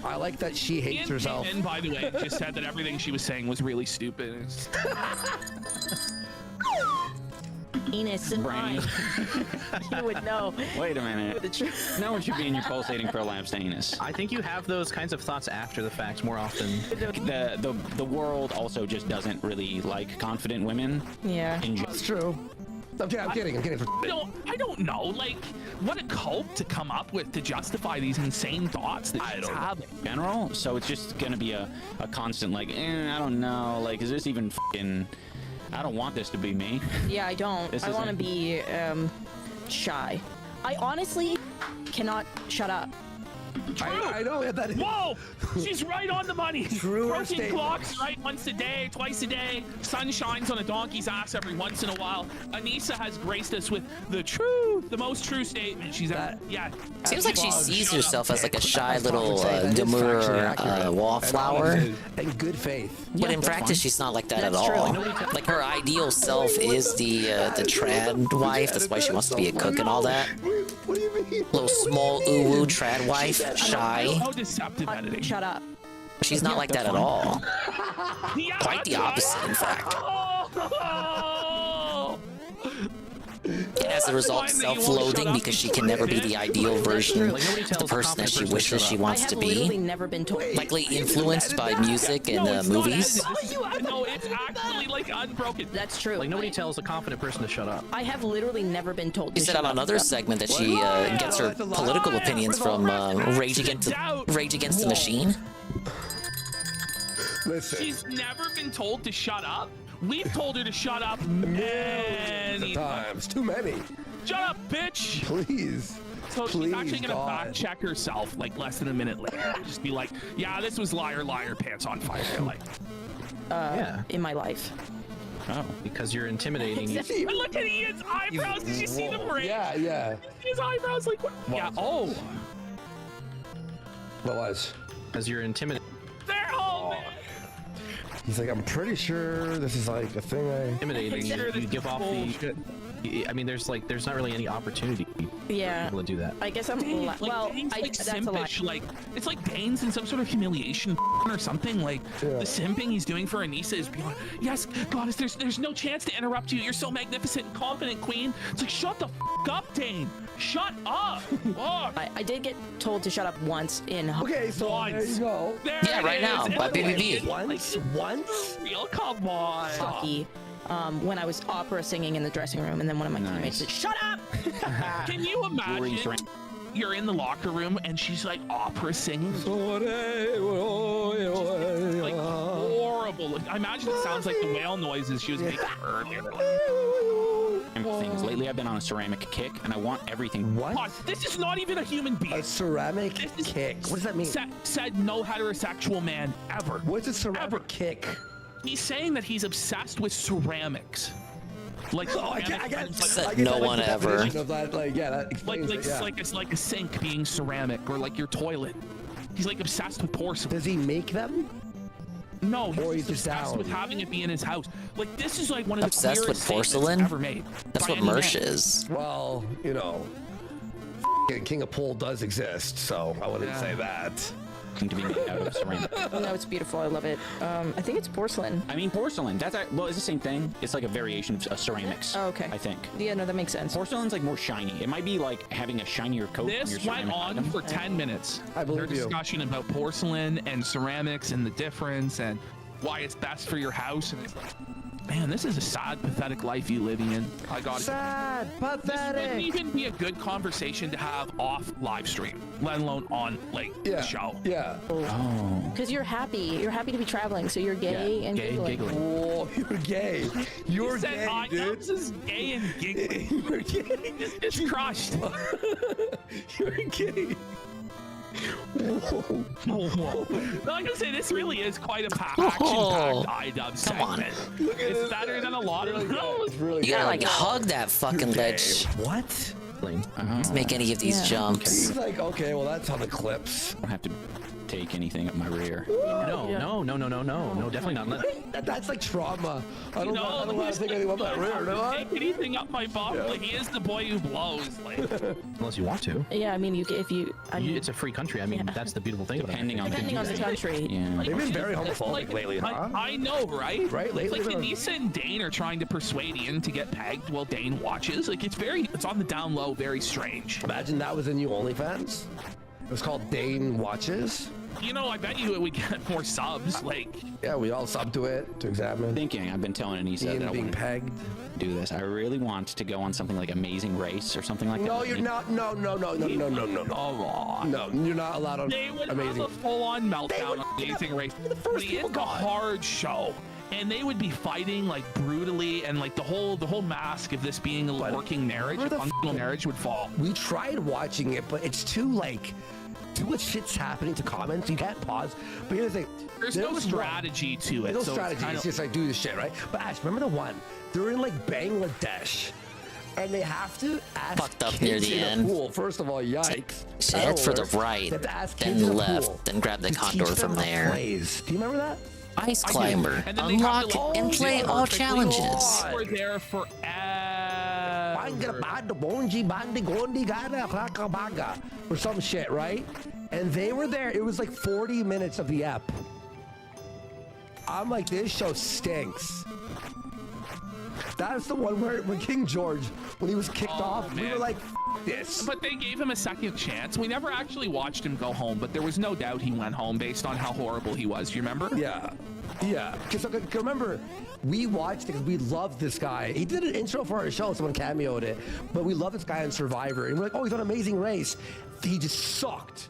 I like that she hates herself. And by the way, just said that everything she was saying was really stupid. Enos and Brain. You would know. Wait a minute. No one should be in your pulsating prolapsed anus. I think you have those kinds of thoughts after the fact more often. The world also just doesn't really like confident women. Yeah. That's true. I'm kidding. I don't know. Like, what a cult to come up with to justify these insane thoughts that she's having. In general, so it's just gonna be a constant like, I don't know. Like, is this even fucking? I don't want this to be me. Yeah, I don't. I want to be shy. I honestly cannot shut up. I know that is. Whoa! She's right on the money. True Protein statement. clocks right once a day, twice a day. Sun shines on a donkey's ass every once in a while. Anissa has graced us with the most true statement she's ever. Yeah. Seems like she sees herself as like a shy little demure wallflower. In good faith. But in practice, she's not like that at all. Like her ideal self is the trad wife. That's why she wants to be a cook and all that. What do you mean? Little small ooh-woo trad wife, shy. So deceptive editing. Shut up. She's not like that at all. Yeah, Quite the opposite, in fact. And as a result, self-loathing because she can never be the ideal version of the person that she wishes she wants to be. Never been told. Likely influenced by music and movies. No, it's actually like unbroken. That's true. Like nobody tells a confident person to shut up. I have literally never been told. You said on another segment that she gets her political opinions from Rage Against the Machine. Listen. She's never been told to shut up. We've told her to shut up many times. Too many. Shut up, bitch. Please. So she's actually gonna fact check herself like less than a minute later. Just be like, yeah, this was liar, pants on fire. Like, in my life. Oh. Because you're intimidating. But look at Ian's eyebrows. Did you see them raise? Yeah, yeah. His eyebrows like what? Yeah. Oh. What was? Because you're intimidating. They're all. He's like, I'm pretty sure this is like a thing I. Intimidating. You give off the. I mean, there's not really any opportunity. Yeah. To do that. I guess I'm. Dane, Well, Dane's like that's a simpish. lie. Like it's like Dane's in some sort of humiliation or something. Like the simping he's doing for Anissa is beyond. Yes, Goddess. There's no chance to interrupt you. You're so magnificent and confident, Queen. It's like shut the up, Dane. Shut up. I did get told to shut up once in. Okay, so there you go. Yeah, right now, by BBB. Once? Real, come on. Hockey. When I was opera singing in the dressing room, and then one of my teammates said, "Shut up!" Can you imagine? You're in the locker room and she's like opera singing. Like horrible. Like, I imagine it sounds like the whale noises she was making earlier. Things. Lately, I've been on a ceramic kick, and I want everything. What? This is not even a human being. A ceramic kick. What does that mean? Said no heterosexual man ever. What's a ceramic kick? He's saying that he's obsessed with ceramics. Like Said no one ever. Of that, like, yeah, that explains it, yeah. It's like a sink being ceramic, or like your toilet. He's like obsessed with porcelain. Does he make them? No, he's obsessed with having it be in his house. Like this is like one of the obsessed with porcelain ever made. That's what Mersh is. Well, you know, King of Pool does exist, so I wouldn't say that. To be made out of ceramic. No, it's beautiful. I love it. I think it's porcelain. I mean, porcelain. That's well, it's the same thing. It's like a variation of ceramics. Oh, okay. I think. Yeah, no, that makes sense. Porcelain's like more shiny. It might be like having a shinier coat. This on your went ceramic on item. for 10 minutes. I believe They're discussion about porcelain and ceramics and the difference and why it's best for your house. And it's like, man, this is a sad, pathetic life you living in. I got it. Sad, pathetic. This wouldn't even be a good conversation to have off live stream, let alone on like the show. Yeah. Oh. Because you're happy. You're happy to be traveling, so you're gay and giggling. Oh, you're gay. You're gay, dude. This is gay and giggling. You're gay. It's crushed. You're gay. Whoa. No, I can say this really is quite a action-packed iDub segment. It's better than a lot of those. You gotta like hug that fucking ledge. What? To make any of these jumps. He's like, okay, well, that's on the clips. I don't have to take anything up my rear. No, definitely not. That's like trauma. I don't want to take anything up my rear, do I? Take anything up my bum. Like, he is the boy who blows. Like, Unless you want to. Yeah, I mean, it's a free country. I mean, that's the beautiful thing about it. Depending on the country. Yeah. They've been very homophobic lately, huh? I know, right? Right, lately. It's like Anissa and Dane are trying to persuade Ian to get pegged while Dane watches. Like, it's on the down low, very strange. Imagine that was a new OnlyFans. It was called Dane Watches. You know, I bet you it would get more subs. Like, yeah, we all sub to it to examine. I've been telling Anissa Ian that I being want to pegged. do this. I really want to go on something like Amazing Race or something like that. No, you're not. No. No, you're not allowed on they would Amazing. have a full-on meltdown on Amazing Race. But it's a hard show. And they would be fighting like brutally, and like the whole mask of this being a working marriage, a functional marriage would fall. We tried watching it, but it's too much shit's happening to comments. You can't pause. But here's the thing. There's no strategy to it. There's no strategy. It's just like do this shit, right? But Ash, remember the one? They're in like Bangladesh. And they have to ask fucked up kids near the in end. a pool. First of all, yikes. So head for the right, then left, then grab the condor from there. Do you remember that? Ice Climber. Unlock and play all challenges. We're there forever. Or some shit, right? And they were there. It was like 40 minutes of the app. I'm like, this show stinks. That's the one where when King George, when he was kicked off, we were like, this. But they gave him a second chance. We never actually watched him go home, but there was no doubt he went home based on how horrible he was. Do you remember? Yeah. Because remember, we watched it because we loved this guy. He did an intro for our show, someone cameoed it, but we love this guy on Survivor. And we're like, oh, he's on Amazing Race. He just sucked.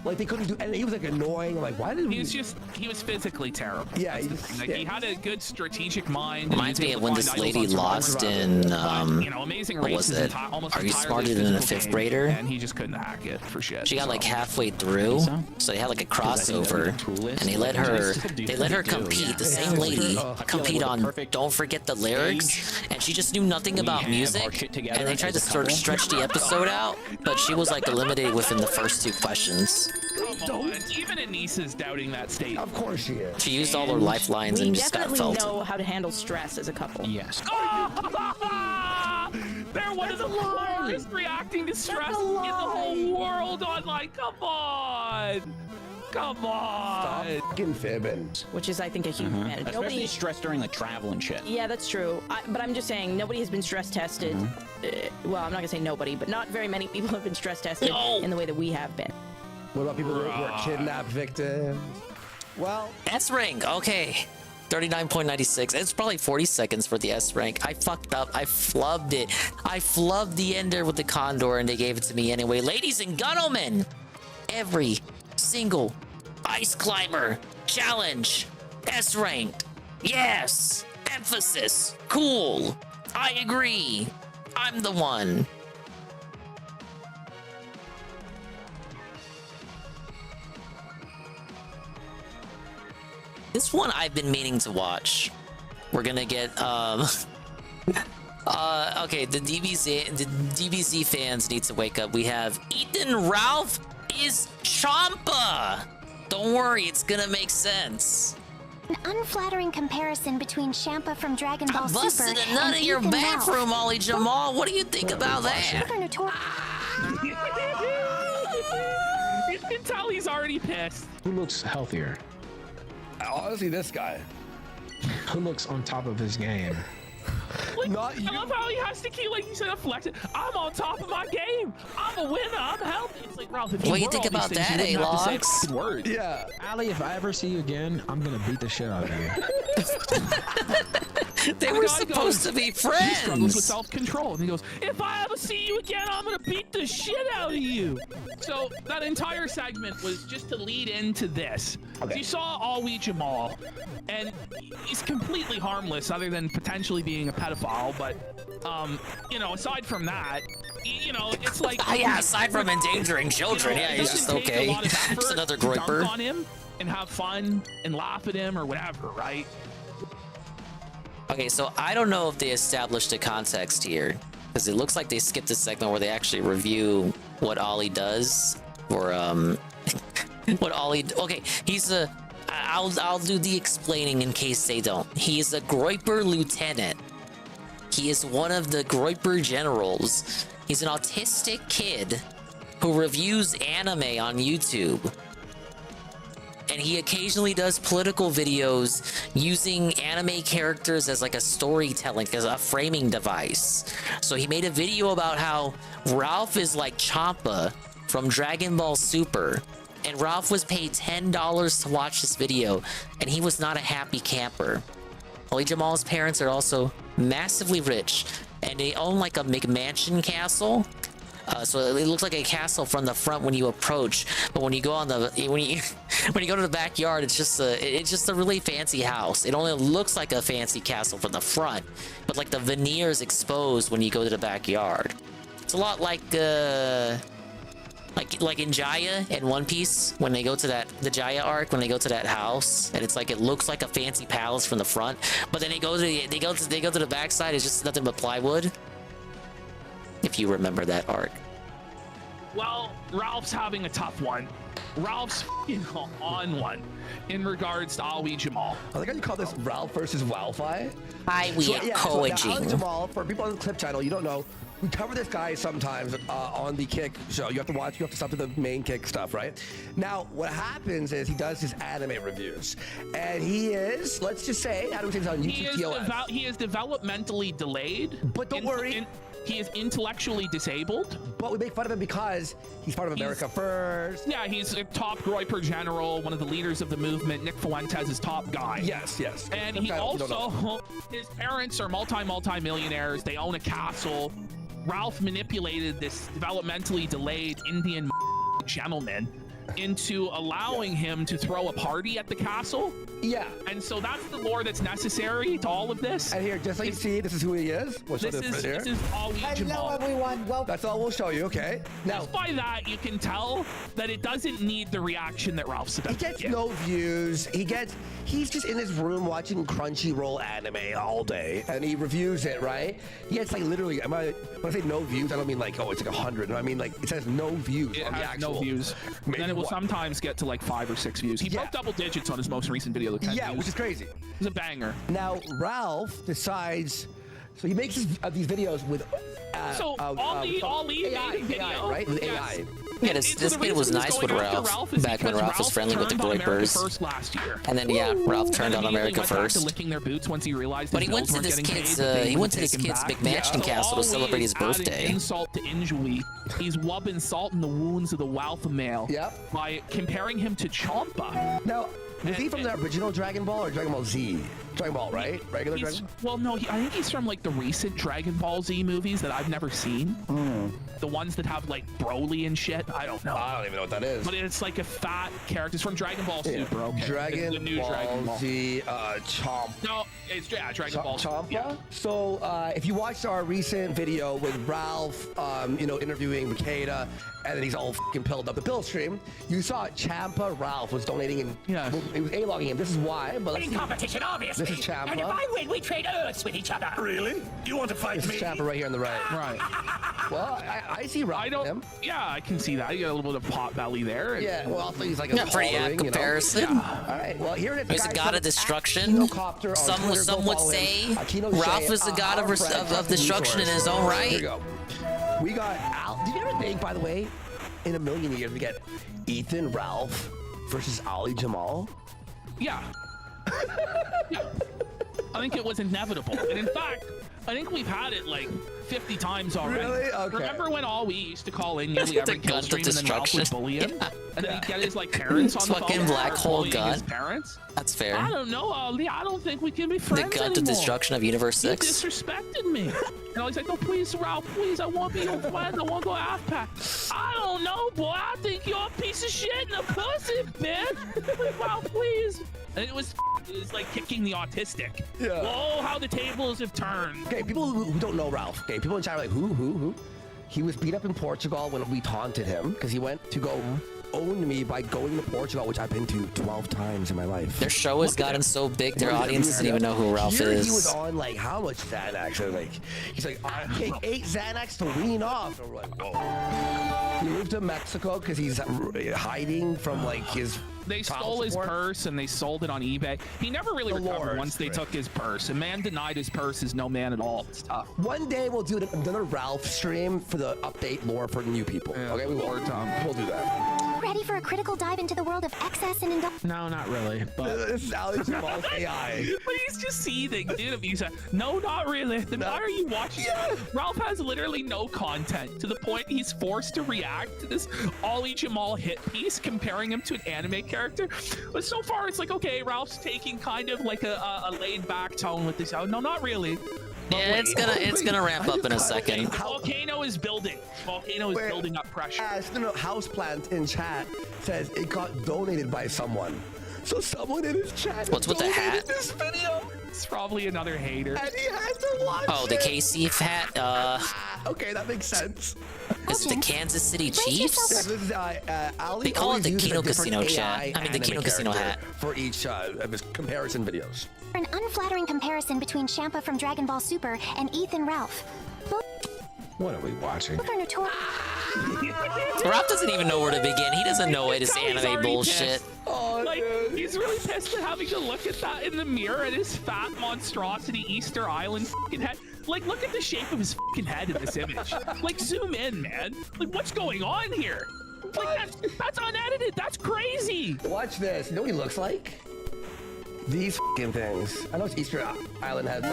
Like they couldn't do, and he was like annoying. I'm like, why did he was physically terrible. Yeah, he had a good strategic mind. Reminds me of when this lady lost in Amazing what was it? Are You Smarter Than a Fifth Grader? And he just couldn't hack it for shit. She got like halfway through, so they had like a crossover, and they let her compete. The same lady compete on Don't Forget the Lyrics, and she just knew nothing about music. And they tried to sort of stretch the episode out, but she was like eliminated within the first 2 questions. Even Anissa is doubting that statement. Of course she is. She used all her lifelines and just got definitely felt. know how to handle stress as a couple. Yes. They're one of the worst reacting to stress in the whole world. On like, come on. Stop fucking fibbing. Which is, I think, a huge advantage. Especially stress during like travel and shit. Yeah, that's true. But I'm just saying, nobody has been stress tested. Well, I'm not gonna say nobody, but not very many people have been stress tested in the way that we have been. What about people who are kidnapped victims? Well, S rank, okay. 39.96. It's probably 40 seconds for the S rank. I fucked up. I flubbed it. I flubbed the ender with the condor, and they gave it to me anyway. Ladies and gentlemen, every single ice climber challenge S ranked. Yes. Emphasis. Cool. I agree. I'm the one. This one I've been meaning to watch. We're gonna get okay, the DBZ fans need to wake up. We have Ethan Ralph is Champa. Don't worry, it's gonna make sense. An unflattering comparison between Champa from Dragon Ball Super busted a nut in your bathroom, Ollie Jamal. What do you think about that? You can tell he's already pissed. Who looks healthier? Honestly, this guy. Who looks on top of his game? Like, I love how he has to keep, like you said, flexing. I'm on top of my game. I'm a winner. I'm healthy. It's like, Ralph, if you what do you think about that, A-Logs? Yeah. Allie, if I ever see you again, I'm gonna beat the shit out of you. They were supposed to be friends. He struggles with self-control, and he goes, "If I ever see you again, I'm gonna beat the shit out of you." So that entire segment was just to lead into this. Okay. You saw Ollie Jamal, and he's completely harmless, other than potentially being a pedophile. But you know, aside from that, you know, it's like yeah, aside from endangering children, yeah, he's just okay. Just another groiper. Dunk on him and have fun and laugh at him or whatever, right? Okay, so I don't know if they established a context here, because it looks like they skipped a segment where they actually review what Ollie does, or what Ollie. Okay, he's a. I'll do the explaining in case they don't. He is a Groiper lieutenant. He is one of the Groiper generals. He's an autistic kid who reviews anime on YouTube. And he occasionally does political videos using anime characters as like a storytelling, as a framing device. So he made a video about how Ralph is like Champa from Dragon Ball Super. And Ralph was paid $10 to watch this video, and he was not a happy camper. Ollie Jamal's parents are also massively rich, and they own like a McMansion castle. So it looks like a castle from the front when you approach, but when you go on the when you go to the backyard, it's just a really fancy house. It only looks like a fancy castle from the front, but like the veneer is exposed when you go to the backyard. It's a lot like in Jaya in One Piece when they go to the Jaya arc, when they go to that house, and it's like it looks like a fancy palace from the front, but then they go to the backside, it's just nothing but plywood. If you remember that arc. Well, Ralph's having a tough one. Ralph's on one in regards to Ollie Jamal. I think how you call this Ralph versus Walfi. We are co-aging. Ollie Jamal, for people on the Clip channel, you don't know, we cover this guy sometimes on the Kick show. You have to stop to the main Kick stuff, right? Now, what happens is he does his anime reviews. And he is, let's just say, how do we say this on YouTube? He is developmentally delayed. But don't worry. He is intellectually disabled. But we make fun of him because he's part of America First. Yeah, he's a top Groiper general, one of the leaders of the movement. Nick Fuentes is top guy. Yes. And he also, his parents are multi-millionaires. They own a castle. Ralph manipulated this developmentally delayed Indian gentleman into allowing him to throw a party at the castle. Yeah. And so that's the lore that's necessary to all of this. And here, just so you see, this is who he is. We'll show This here. is Ali Jamal. everyone. Well, that's all we'll show you. Okay. Now, just by that, you can tell that it doesn't need the reaction that Ralph's about. He gets no views. He's just in his room watching Crunchyroll anime all day, and he reviews it, right? He gets like literally. When I say no views, I don't mean like, oh, it's like 100. I mean like it says no views on the actual. No views. Then it will sometimes get to like 5 or 6 views. He broke double digits on his most recent video. Yeah, which is crazy. It was a banger. Now Ralph decides, so he makes these videos with. Ali AI, made a video, AI, right? With yes. AI. Yeah, this kid was nice with Ralph back when Ralph was friendly with the Groypers. And then Ralph turned on America First. Licking their boots once he realized but he went to this kid's big mansion castle to celebrate his birthday. Insult to injury. He's wubbing salt in the wounds of the Alpha male. Yep. By comparing him to Champa. Now, was he from the original Dragon Ball or Dragon Ball Z? Dragon Ball, right? Regular Dragon Ball? Well, no, I think he's from like the recent Dragon Ball Z movies that I've never seen. The ones that have like Broly and shit. I don't know. I don't even know what that is. But it's like a fat character. It's from Dragon Ball Super. Okay. Dragon the new Ball Dragon Ball Z, Chomp. No, it's Dragon Ball Champa. Yeah. So if you watched our recent video with Ralph, interviewing Makeda, and then he's all fucking pilled up the pill stream, you saw Champa Ralph was donating and he was A-logging him. This is why. But in competition, obviously. This is Champa. And if I win, we trade Earths with each other. Really? You want to fight This me? is Champa right here on the right. Right. Well, I see Ralph. Yeah, I can see that. You got a little bit of pot belly there. Yeah, well, I think he's like a pretty apt comparison. Yeah. All right, well, here it is. He's a god of destruction. Some would say Ralph is a god of destruction in his own right. Here you go. We got Al. Did you ever think, by the way, in a million years, we get Ethan Ralph versus Ali Jamal? Yeah. Yeah. I think it was inevitable. And in fact, I think we've had it like 50 times already. Really? Okay. Remember when all we used to call in nearly every kill stream and then Ralph would bully him? Yeah. And then he'd get his like parents on the phone. Fucking black hole gun. His parents? That's fair. I don't know, Ali. I don't think we can be friends The gun to destruction of Universe 6. He disrespected me. And Ali's like, oh, please, Ralph, please. I want to be your friend. I want to go half pack. I don't know, boy. I think you're a piece of shit and a pussy, man. Like, Ralph, please. And it was like kicking the autistic. Yeah. Whoa, how the tables have turned. Okay, people who don't know Ralph, okay, people in chat are like, who? He was beat up in Portugal when we taunted him because he went to go own me by going to Portugal, which I've been to 12 times in my life. Their show has gotten so big, their audience doesn't even know who Ralph is. He was on like how much Xanax? He's like, I take 8 Xanax to wean off. And we're like, whoa. He moved to Mexico because he's hiding from like his. They stole his purse and they sold it on eBay. He never really recovered once they took his purse. A man denied his purse is no man at all. It's tough. One day we'll do another Ralph stream for the update lore for new people. Yeah, okay, we will. We'll do that. Ready for a critical dive into the world of excess and indulgence? No, not really. But this is Ali Jamal's AI. But he's just seething, dude. He's like, no, not really. Then why are you watching it? Ralph has literally no content to the point he's forced to react to this Ali Jamal hit piece comparing him to an anime character. But so far, it's like, okay, Ralph's taking kind of like a laid back tone with this. No, not really. Yeah, it's gonna ramp up in a second. Volcano is building. Volcano is building up pressure. Houseplant in chat says it got donated by someone. So someone in his chat. What's with the hat? This video. It's probably another hater. And he has to watch the KC hat. Okay, that makes sense. Is it the Kansas City Chiefs? This is, They call it the Kino Casino chat. I mean, the Kino Casino hat. For each of his comparison videos. An unflattering comparison between Champa from Dragon Ball Super and Ethan Ralph. What are we watching? Ralph doesn't even know where to begin. He doesn't know it is anime bullshit. Oh, like, he's really pissed at having to look at that in the mirror at his fat monstrosity Easter Island fucking head. Like, look at the shape of his fucking head in this image. Like, zoom in, man. Like, what's going on here? Like, that's unedited. That's crazy. Watch this. You know what he looks like? These fucking things. I know it's Easter Island has.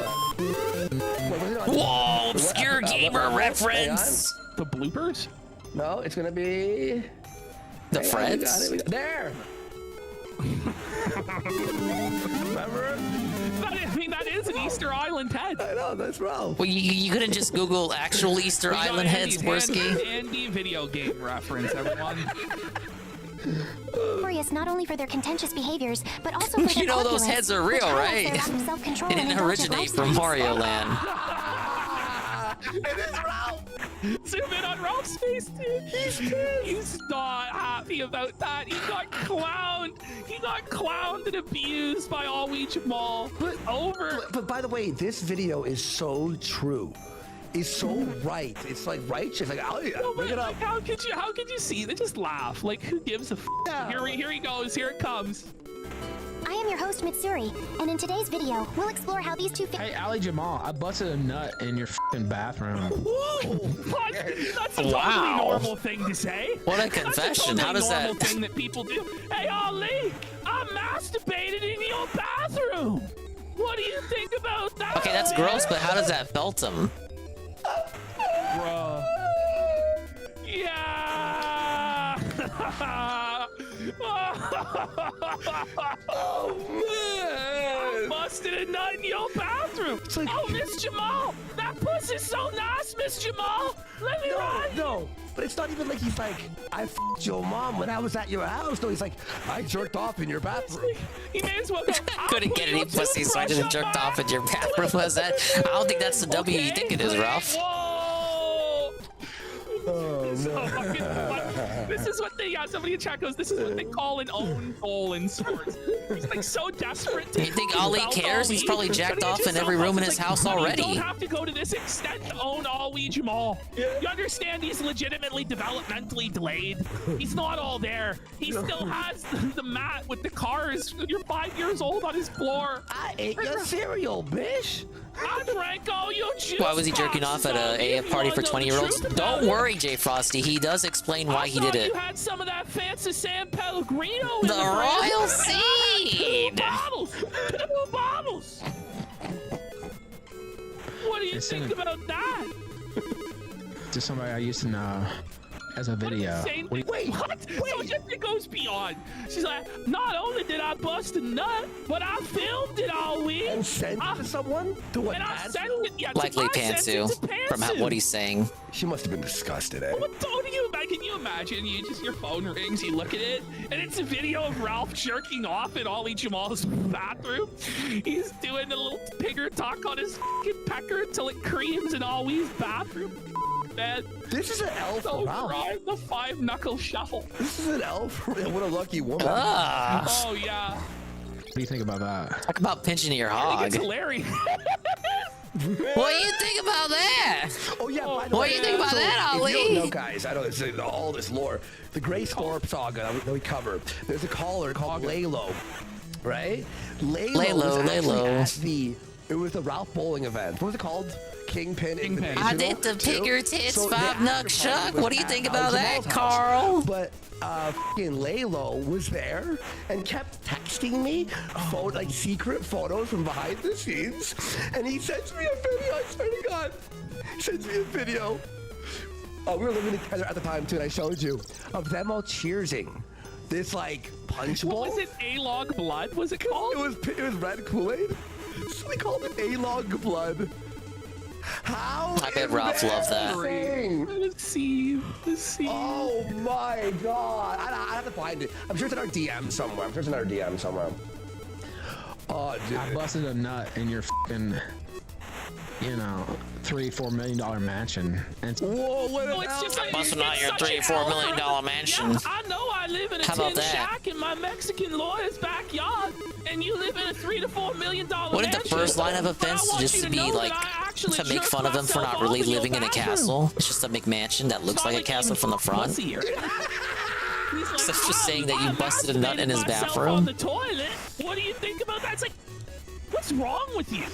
Whoa, obscure gamer reference. The bloopers? No, it's gonna be the Freds. There. Remember? That is an Easter Island head. I know, that's Ralph. Well, you couldn't just Google actual Easter Island heads, Worski. Andy video game reference, everyone. Notorious not only for their contentious behaviors, but also for their You know those corpulence, heads are which real, highlights right? their lack of self-control It and didn't indulgent originate from lifestyles. Mario Land. It is Ralph! Zoom in on Ralph's face, dude. He's not happy about that. He got clowned. He got clowned and abused by Alwee Jamal. But by the way, this video is so true. It's so right. It's like righteous. Like, oh yeah, bring it up. How could you see? They just laugh. Like, who gives a f? Yeah. Here he goes. Here it comes. I am your host, Mitsuri, and in today's video, we'll explore how these two Hey, Ali Jamal, I busted a nut in your f***ing bathroom. What? That's a totally normal thing to say. What a confession. How does that... That's a totally normal thing that people do. Hey, Ali, I masturbated in your bathroom. What do you think about that? Okay, that's gross, but how does that felt him? Bruh. Yeah. Oh man! I busted a nut in your bathroom. Like, oh, Miss Jamal, that pussy's so nice, Miss Jamal. Let me ride. No, but it's not even like he's like, I f***ed your mom when I was at your house. No, he's like, I jerked off in your bathroom. He may as well go. Couldn't get any pussy, so I just jerked off in your bathroom. Was that? I don't think that's the W you think it is, Ralph. Oh, this is what they somebody in chat goes, this is what they call an own goal in sports. He's like so desperate to You think Ali cares? He's probably jacked off in every room in his house already. You don't have to go to this extent to own Alwee Jamal. You understand he's legitimately developmentally delayed. He's not all there. He still has the mat with the cars. You're 5 years old on his floor. I ate your cereal, bitch. I drank all your juice. Why was he jerking off at a AF party for 20-year-olds? Don't worry, J Frosty. He does explain why he did it. You had some of that fancy San Pellegrino. The Royal Seed. 2 bottles. 2 bottles. What do you think about that? To somebody I used to know as a video. Wait, what? So it goes beyond. She's like, not only did I bust a nut, but I filmed it all week. And sent it to someone? To what? And I sent it, yeah, Likely I sent it to Pantsu, from what he's saying. She must have been disgusted, eh? What do you imagine? Can you imagine? Your phone rings, you look at it, and it's a video of Ralph jerking off in Alwee Jamal's bathroom. He's doing a little pigger talk on his fucking pecker until it creams in Alwee's bathroom. Man, this is an elf, so Ralph. The 5-knuckle shuffle. This is an elf. What a lucky woman. Ah. Oh yeah. What do you think about that? Talk about pinching your I hog. think it's hilarious. What do you think about that? Oh yeah, by the What way, do you think about so that, if Ali? you don't know, guys, I know it's all this lore. The Grey Scorp saga that we cover. There's a caller called Lalo, right? Lalo. It was the Ralph Bowling event. What was it called? Kingpin Invitational. I did the pigger tits So 5-knuck the chuck. after-party What do you was think at about that, Jamal's house. Carl? But fucking Lalo was there and kept texting me like secret photos from behind the scenes, and he sends me a video. I swear to God, he sends me a video. We were living together at the time too, and I showed you of them all cheersing. This like punch bowl. What was it? A-Log Blood? Was it called? It was red Kool-Aid. So they called it A-Log Blood. How? I bet Ralph loved that. Let's see. Oh my God! I have to find it. I'm sure it's in our DM somewhere. Oh, dude. I busted a nut in your f***ing, $3-4 million mansion. And whoa, what Oh, it's just like, Busting out your such an $3-4 million elf. mansion. Yeah, I know I live in a How about tin that? shack in my Mexican lawyer's backyard, and you live in a $3 to $4 million Wouldn't mansion. the first line of offense just to be like to make fun of him for not really living in a castle? It's just a McMansion that looks like a castle from the front. Instead of just saying that you busted a nut in his On bathroom. the toilet. What do you think about that? It's like, what's wrong with you?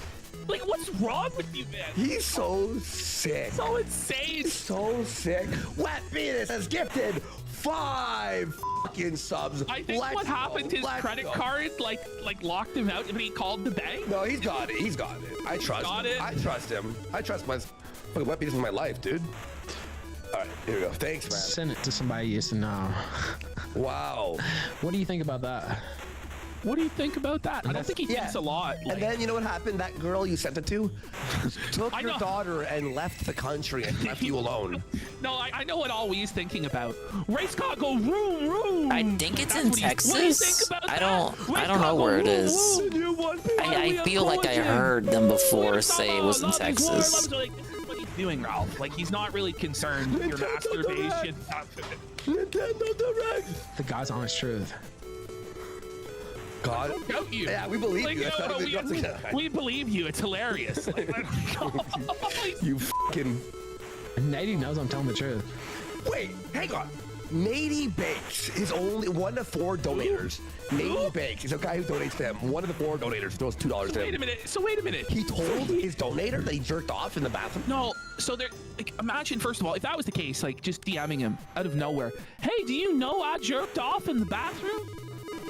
Like, what's wrong with you, man? He's so sick. So insane. So sick. Wet Venus has gifted 5 fucking subs. I think what happened, his credit card like locked him out, but he called the bank. No, he's got it. He's got it. I trust him. I trust him. I trust my fucking Wet Venus in my life, dude. All right, here we go. Thanks, man. Send it to somebody you used to know. Wow. What do you think about that? What do you think about that? I don't think he thinks a lot. Like, and then you know what happened? That girl you sent it to took your daughter and left the country and left you alone. No, I know what Ali's thinking about. Race car go room room. I think it's That's in what he's- Texas. What do you think about I that? don't know where it is. I feel like I heard them before say it was in Texas. Like, this is what he's doing, Ralph. Like, he's not really concerned with your masturbation. Nintendo Direct. The God's honest truth. God, don't doubt you. Yeah, we believe Like, you. That's not even we believe you. It's hilarious. Like, you fucking. Nady knows I'm telling the truth. Wait, hang on. Nady Bakes is only one of 4 donators. Nady Bakes is a guy who donates to him. One of the 4 donators throws $2 to him. Wait a minute. He told his donator that he jerked off in the bathroom. No, so there. Like, imagine first of all, if that was the case, like just DMing him out of nowhere. Hey, do you know I jerked off in the bathroom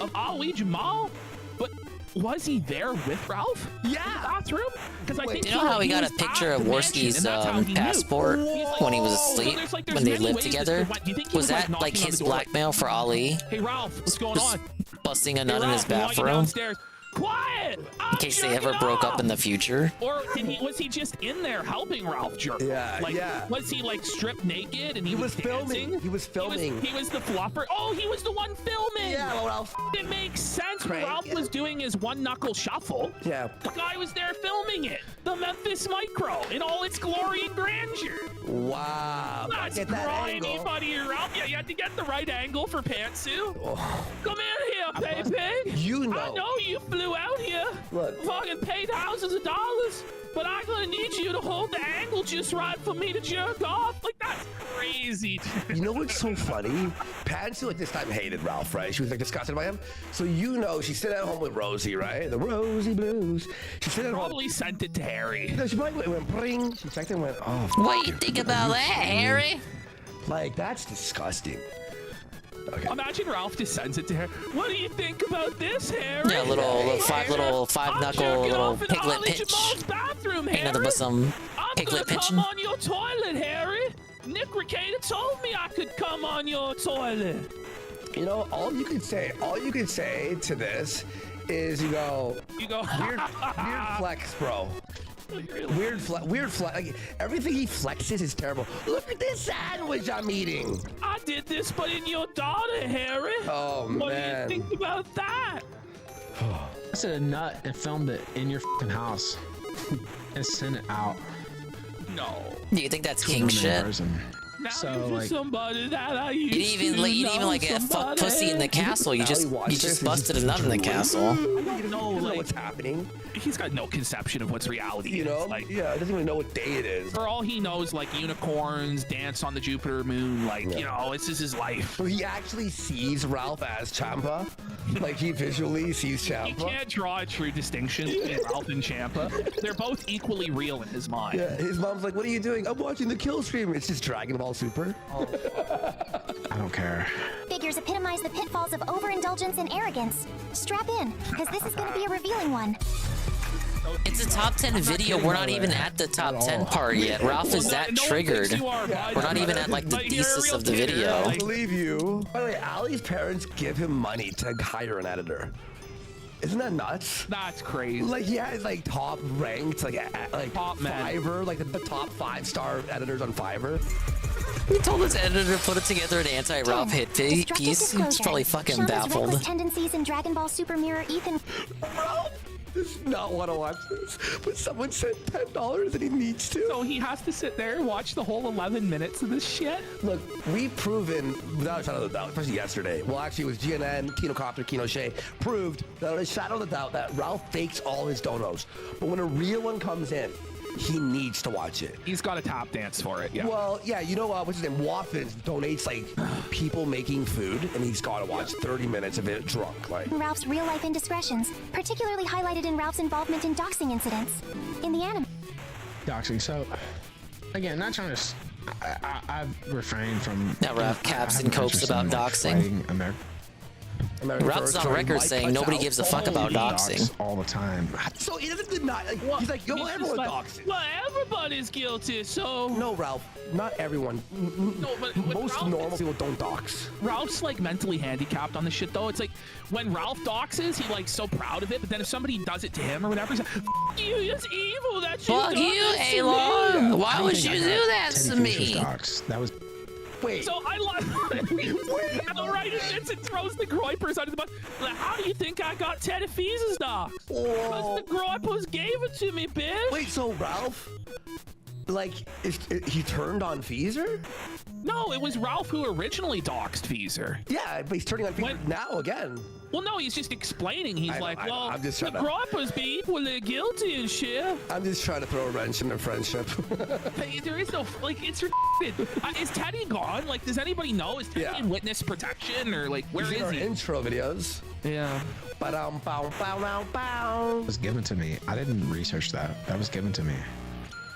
of Ali Jamal? But was he there with Ralph? Yeah. In the bathroom? Because I think Do you know how he got a picture of Worski's passport when he was asleep, when they lived together? Was that like his blackmail for Ali? Hey Ralph, what's going on? Busting a nut in his Ralph, we want you bathroom? downstairs. Quiet! In case they ever broke up in the future? Or was he just in there helping Ralph jerk? Yeah, like, yeah. Was he like stripped naked and he was filming? dancing? He was filming. He was the fluffer. Oh, he was the one filming. Yeah, well, Ralph. It makes sense. When Right, Ralph was doing his one knuckle shuffle. Yeah. The guy was there filming it. The Memphis Micro in all its glory and grandeur. Wow. That's Get that grimy, angle. buddy, Ralph. Yeah, you had to get the right angle for Pantsu. Oh. Come in here, baby. You know. I know you flew out here. Look. Fucking paid thousands of dollars, but I'm gonna need you to hold the angle just right for me to jerk off. Like, that's crazy. You know what's so funny? Pansy, like, this time hated Ralph, right? She was, like, disgusted by him. So, you know, she's sitting at home with Rosie, right? The Rosie Blues. She's sitting at home. Probably sent it to Harry. No, she probably went bring. She checked and went, oh. What do you think about that, Harry? Like, that's disgusting. Okay. Imagine Ralph just sends it to her. What do you think about this, Harry? Yeah, little five knuckle, little piglet pitch. Bathroom, Ain't nothing but some I'm piglet gonna pitching. come on your toilet, Harry. Nick Ricada told me I could come on your toilet. You know, all you could say to this is you go weird flex, bro. Weird flex. Like, everything he flexes is terrible. Look at this sandwich I'm eating. I did this, but in your daughter, Harry. Oh, what man. do you think about that? I said a nut and filmed it in your fucking house and sent it out. No. Do you think that's king shit? Now So, you're like- somebody that I used You didn't even like fuck somebody. pussy in the castle. You just busted a nut in the castle. I don't know, You know like, what's happening. he's got no conception of what's reality. You know? is. Like, Yeah, he doesn't even know what day it is. for all he knows, like unicorns dance on the Jupiter moon. Like, you know, this is his life. So he actually sees Ralph as Champa. Like, he visually sees You Champa. can't draw a true distinction between Ralph and Champa. They're both equally real in his mind. Yeah, his mom's like, what are you doing? I'm watching the kill stream. It's just Dragon Ball Super. I don't care. Figures epitomize the pitfalls of overindulgence and arrogance. Strap in, because this is going to be a revealing one. It's a top 10 video. We're not even at the top 10 part yet. Ralph is that triggered. We're not even at like the thesis of the video. I believe you. By the way, Ali's parents give him money to hire an editor. Isn't that nuts? That's crazy. Like, he has like top ranked, like Top man. Fiverr, like the top 5-star editors on Fiverr. He told his editor to put it together an anti-Ralph hit piece. Destructive He's disclosure. probably fucking Shaunta's baffled. reckless tendencies in Dragon Ball Super mirror Ethan. Bro, does not want to watch this, but someone said $10 and he needs to. So he has to sit there and watch the whole 11 minutes of this shit? Look, we've proven, without a shadow of a doubt, especially yesterday, well, actually, it was GNN, Kino Copter, Kino Shea, proved without a shadow of a doubt that Ralph fakes all his donos. But when a real one comes in, he needs to watch it. He's got a tap dance for it, yeah. Well, yeah, you know, what's his name? Waffins donates, like, people making food, and he's got to watch 30 minutes of it drunk, like. Ralph's real-life indiscretions, particularly highlighted in Ralph's involvement in doxing incidents. In the anime. Doxing. So, again, not trying to. I've refrained from. Now, Ralph caps and copes about doxing. Ralph's on record saying nobody gives a fuck about doxing. All the time. So he doesn't deny. Like, he's like, yo, well, everyone doxes. Well, everybody's guilty, so. No, Ralph. Not everyone. No, but most Ralph normal people don't dox. Ralph's like mentally handicapped on this shit, though. It's like when Ralph doxes, he like so proud of it, but then if somebody does it to him or whatever, he's like, "Fuck you, it's evil that you." Fuck you, Alon. Why would you do that to me? That was. Wait. So I love. All right, Vincent throws the Groipers under the bus. Like, how do you think I got Teddy Fee's dox? Because the Groipers gave it to me, bitch. Wait, so Ralph, like, he turned on Feezer? No, it was Ralph who originally doxed Feezer. Yeah, but he's turning on Feezer now again. Well, no, he's just explaining. He's well, I'm just the Groipers be equally guilty and shit. I'm just trying to throw a wrench in their friendship. There is no, like, it's retarded. Is Teddy gone? Like, does anybody know? Is Teddy in witness protection or like where is our he? Intro videos. Yeah. It was given to me. I didn't research that. That was given to me.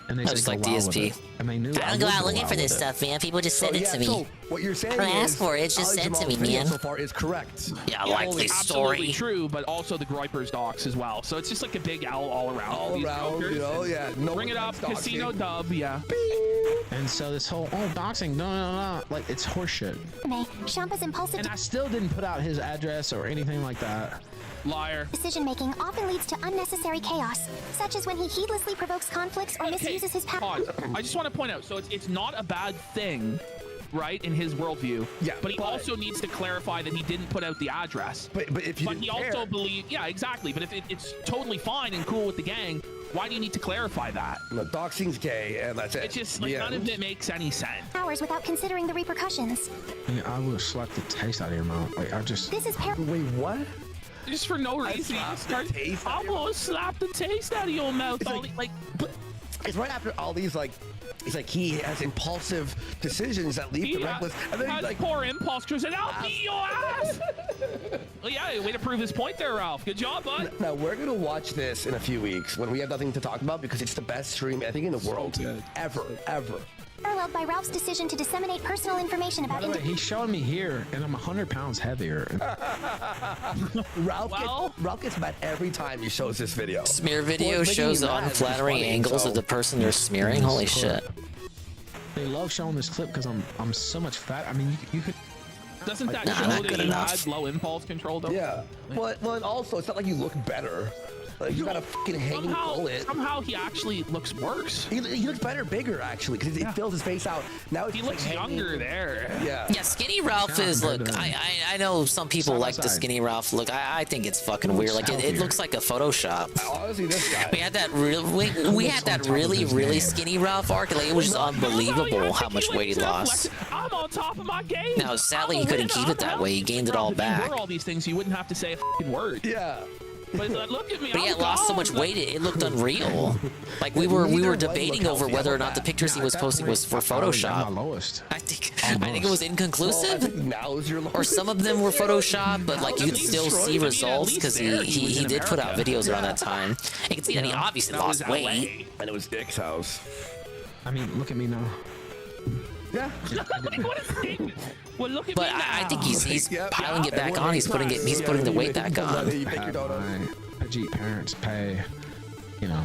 And they Just like DSP. And they knew I don't go out looking for this stuff, man. People just send it to me. So what you're saying I don't is ask for it. It's just sent to me, man. So far is correct. Yeah, likely absolutely story. True, but also the Groipers docs as well. So it's just like a big L all around. All around, you know, yeah. No bring it up, casino dub, yeah. And so this whole doxing, no, like it's horseshit. Shampa's impulsive And I still didn't put out his address or anything like that. Liar. decision-making often leads to unnecessary chaos, such as when he heedlessly provokes conflicts or misuses his power. Pause. I just want to point out, so it's not a bad thing, right, in his worldview. Yeah. But he also needs to clarify that he didn't put out the address. But if you But he also believes, yeah, exactly. But if it's totally fine and cool with the gang, why do you need to clarify that? No, doxing's gay, and that's it. It's just like none of it makes any sense. Hours without considering the repercussions. I will slap the taste out of your mouth. Like I just. This is Wait, what? Just for no reason. I'm gonna slap the taste out of your mouth. It's right after all these like. It's like he has impulsive decisions that lead to reckless. And then has like poor impulse. Because I'll beat your ass. Well, yeah, way to prove his point there, Ralph. Good job, bud. Now we're gonna watch this in a few weeks when we have nothing to talk about because it's the best stream I think in the world ever. Paralleled by Ralph's decision to disseminate personal information By about the way, he's showing me here, and I'm 100 pounds heavier. Ralph gets mad every time he shows this video. Smear video shows the unflattering angles of the person they're smearing. Holy shit. They love showing this clip because I'm so much fat. I mean, you could. Doesn't that Nah, show not that good you enough. had low impulse control, though? Yeah. Well, and also it's not like you look better. Like you got a fucking hanging bullet. Somehow he actually looks worse. He looks better, bigger actually, because it fills his face out. Now He looks younger there. Yeah. Yeah, skinny Ralph is, look, I know some people like the skinny Ralph look. I think it's fucking weird. Like, it looks like a Photoshop. Honestly, this guy. We had that we had that really skinny Ralph arc. Like, it was just unbelievable how much weight he lost. I'm on top of my game. Now, sadly, he couldn't keep it that way. He gained it all If back. you were all these things, you wouldn't have to say a fucking word. Yeah. But look at me. But he I'm had lost so gone. much weight, it looked unreal. Like we were debating over whether or not the pictures he was posting was for Photoshop. I think it was inconclusive. Now is your lowest. Or some of them were Photoshop, but like you could still see results because he did put out videos around that time. You can see that he obviously lost weight. And it was Dick's house. I mean, look at me now. Yeah. Well, look at But me I now. think he's piling it back on. He's putting the weight back on. My Ajit parents pay,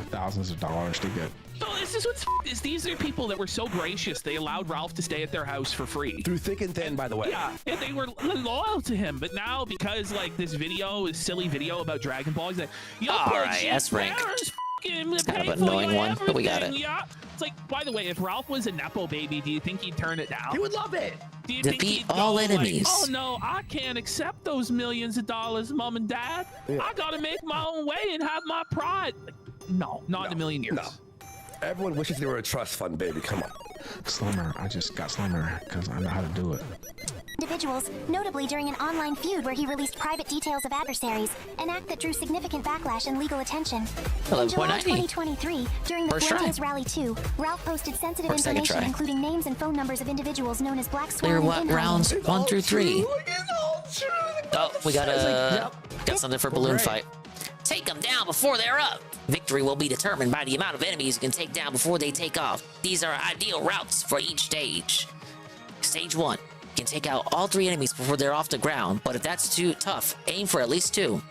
thousands of dollars to get. So this is what's these are people that were so gracious. They allowed Ralph to stay at their house for free. Through thick and thin, by the way. Yeah, and they were loyal to him. But now, because like this silly video about Dragon Ball, he's like, All right, S-rank. It's kind of an annoying one, but we got it. Yeah. It's like, by the way, if Ralph was a Nepo baby, do you think he'd turn it down? He would love it. Do you think Defeat he'd go all like, enemies. oh no, I can't accept those millions of dollars, Mom and Dad. Yeah. I gotta make my own way and have my pride. Like, no, not in a million years. No. Everyone wishes they were a trust fund baby. Come on. Slimmer. I just got slimmer because I know how to do it. individuals, notably during an online feud where he released private details of adversaries, an act that drew significant backlash and legal attention. In July 2023, during the Fuentes Rally 2, Ralph posted sensitive information including names and phone numbers of individuals known as Black Swan Clear and what Inhumans. rounds 1 through 3. Oh, we got something for balloon fight. Take them down before they're up. Victory will be determined by the amount of enemies you can take down before they take off. These are ideal routes for each stage. Stage 1, You can take out all 3 enemies before they're off the ground, but if that's too tough, aim for at least 2.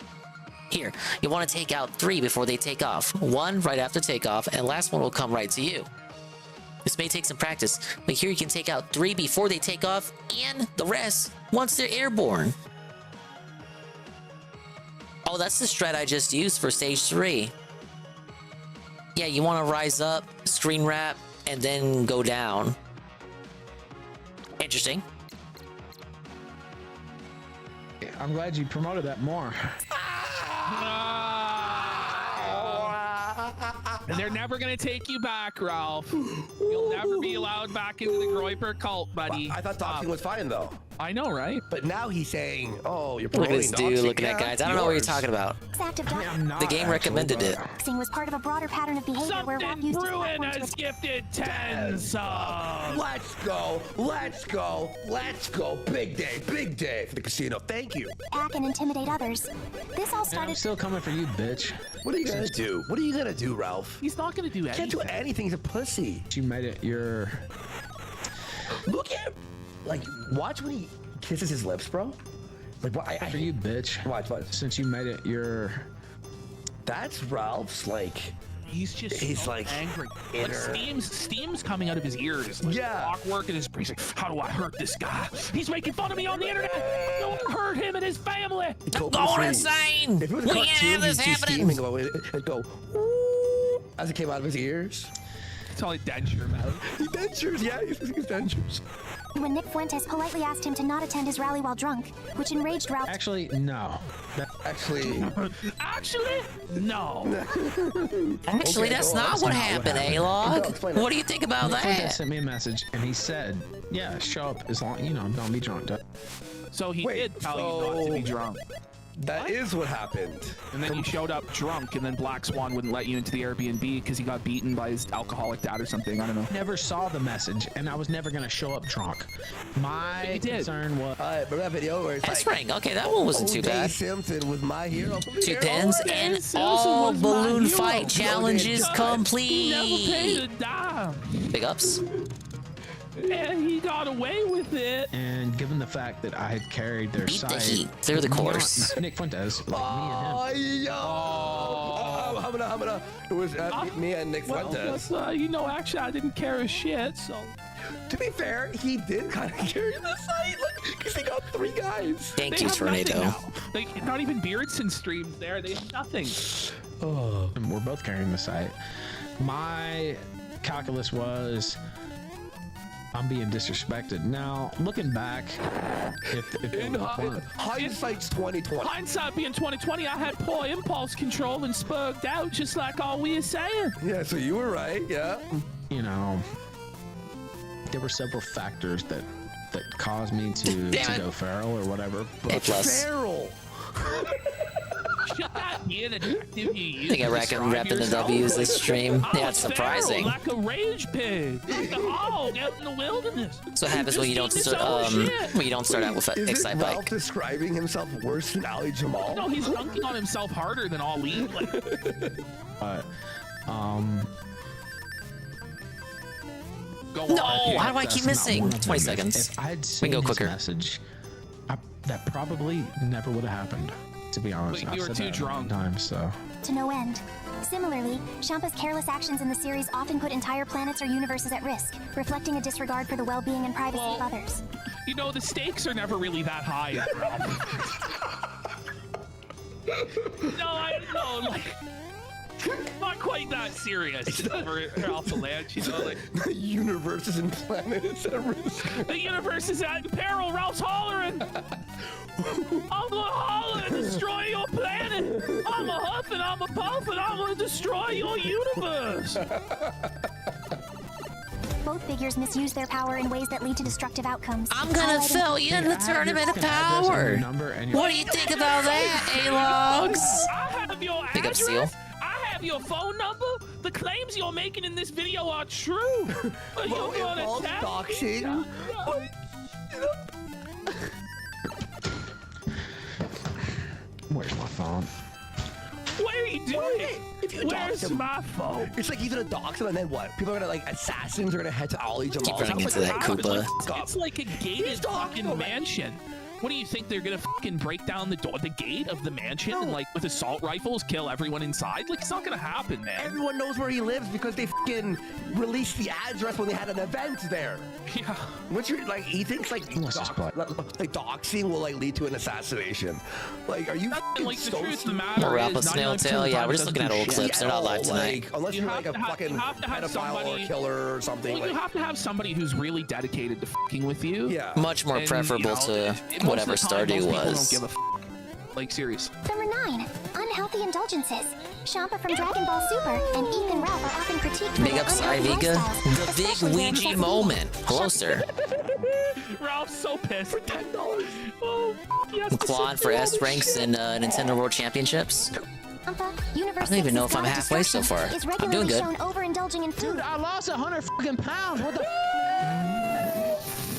Here, you want to take out 3 before they take off. 1 right after takeoff, and last one will come right to you. This may take some practice, but here you can take out 3 before they take off, and the rest once they're airborne. Oh, that's the strat I just used for stage 3. Yeah, you want to rise up, screen wrap, and then go down. Interesting. I'm glad you promoted that more. They're never gonna take you back, Ralph. You'll never be allowed back into the Groiper cult, buddy. I thought doxing was fine though. I know, right? But now he's saying, "Oh, you're Look at promoting this dude doxing." looking at guys. I don't know what you're talking about. The game recommended it. Doxing was part of a broader pattern of behavior where Ralph used his Bruin platform to has gifted 10 subs. Let's go, let's go, let's go! Big day for the casino. Thank you. attack and intimidate others. This all I'm started. still coming for you, bitch. What are you gonna do? What are you gonna do, Ralph? He's not gonna do anything. Can't do anything. He's a pussy. You made it your. Look at him. Like, watch when he kisses his lips, bro. Like, what? For you, bitch. Watch. Since you made it your. That's Ralph's, like. He's just He's so like angry. inner- Like steam's coming out of his ears. Like clockwork in his brain. He's like, how do I hurt this guy? He's making fun of me on the internet. Don't hurt him and his family. Going insane. If it was We a can't cartoon, have this he'd see happening. steam and go, "Ooh," as it came out of his ears. It's all like denture, man. Dentures, yeah, he's using his dentures. When Nick Fuentes politely asked him to not attend his rally while drunk, which enraged Ralph. Actually, no. Actually, no. Actually, that's not what happened, A-Log. What do you think about Nick Fuentes that? sent me a message and he said, "Yeah, show up as long, don't be drunk." So he did tell you not to be drunk. That is what happened. And then you showed up drunk, and then Black Swan wouldn't let you into the Airbnb because he got beaten by his alcoholic dad or something. I don't know. Never saw the message, and I was never gonna show up drunk. My concern was. Remember that video where it's That's like, right. Okay, that one wasn't too O.J. bad. Simpson was my hero. 2 pins and all balloon fight challenges complete. He never paid a dime. Big ups. And he got away with it. And given the fact that I had carried their Beat the side heat through the course. Nick Fuentes, like Oh, yo! Hamana. It was me and Nick Fuentes. Actually, I didn't care a shit, so. To be fair, he did kind of carry the site, because he got 3 guys. Thank They you, have Tornado. nothing now. Like, not even Beardson streams there. They have nothing. Oh, and we're both carrying the site. My calculus was, I'm being disrespected. Now, looking back, if In hindsight's 2020. Hindsight being 2020, I had poor impulse control and spugged out, just like all we are saying. Yeah, so you were right, yeah. There were several factors that caused me to go feral or whatever. A plus. Feral. Should that be an adjective you use? I think I reckon repping the W's this stream. Yeah, it's surprising. Like a rage pig, like a hog out in the wilderness. That's what happens when you don't start out with an Is it Excite Ralph Bike. describing himself worse than Ali Jamal? No, he's dunking on himself harder than Ali. Like, go No, on. how do I keep missing? One of 20 them. seconds. If I'd We seen can go his quicker. message, that probably never would have happened. To be honest, Wait, I've you were said too that drunk. Times, so. To no end. Similarly, Shampa's careless actions in the series often put entire planets or universes at risk, reflecting a disregard for the well-being and privacy of others. The stakes are never really that high, Ralph. No, I don't know, like, not quite that serious for Alpha Land, like. The universes and planets at risk. The universe is at peril, Ralph's hollering! I'm gonna holler and destroy your planet! I'm a huff and I'm a puff and I'm gonna destroy your universe! Both figures misuse their power in ways that lead to destructive outcomes. I'm gonna fill you in the tournament of power. What do you think about that, A-Logs? I have your Big up, address. Seal. I have your phone number. The claims you're making in this video are true. But you're gonna tell me. Where's my phone? Where you doing? If you Where's dox him, my phone? it's like he's gonna dox him, and then what? People are gonna assassins are gonna head to Ollie Jamal. running into that Koopa. It's like a gated fucking mansion. What do you think they're gonna fucking break down the door, the gate of the mansion, and like with assault rifles kill everyone inside? Like it's not gonna happen, man. Everyone knows where he lives because they fucking released the address when they had an event there. Yeah. What's your like? He thinks like doxing will like lead to an assassination. Like, are you like so the truth of the matter? More Ralph is Snailtail. Yeah, we're just looking at old clips. They're not live tonight. Like, unless you're like a fucking pedophile or a killer or something. Well, you have to have somebody who's really dedicated to fucking with you. Yeah. Much more preferable to whatever Stardew was. Don't give a like serious. Number 9. Unhealthy indulgences. Champa from Dragon Ball Super and Ethan Ralph are often critiqued for Big their up unhealthy Iviga. lifestyles, The big especially their Ouija excessive moment. Hello, sir. Ralph's so pissed. For $10. Oh, yes. Claude for S ranks in Nintendo World Championships. I don't even know if I'm halfway so far. Is I'm doing regularly good. shown overindulging in food. Dude, I lost 100 fucking pounds. What the?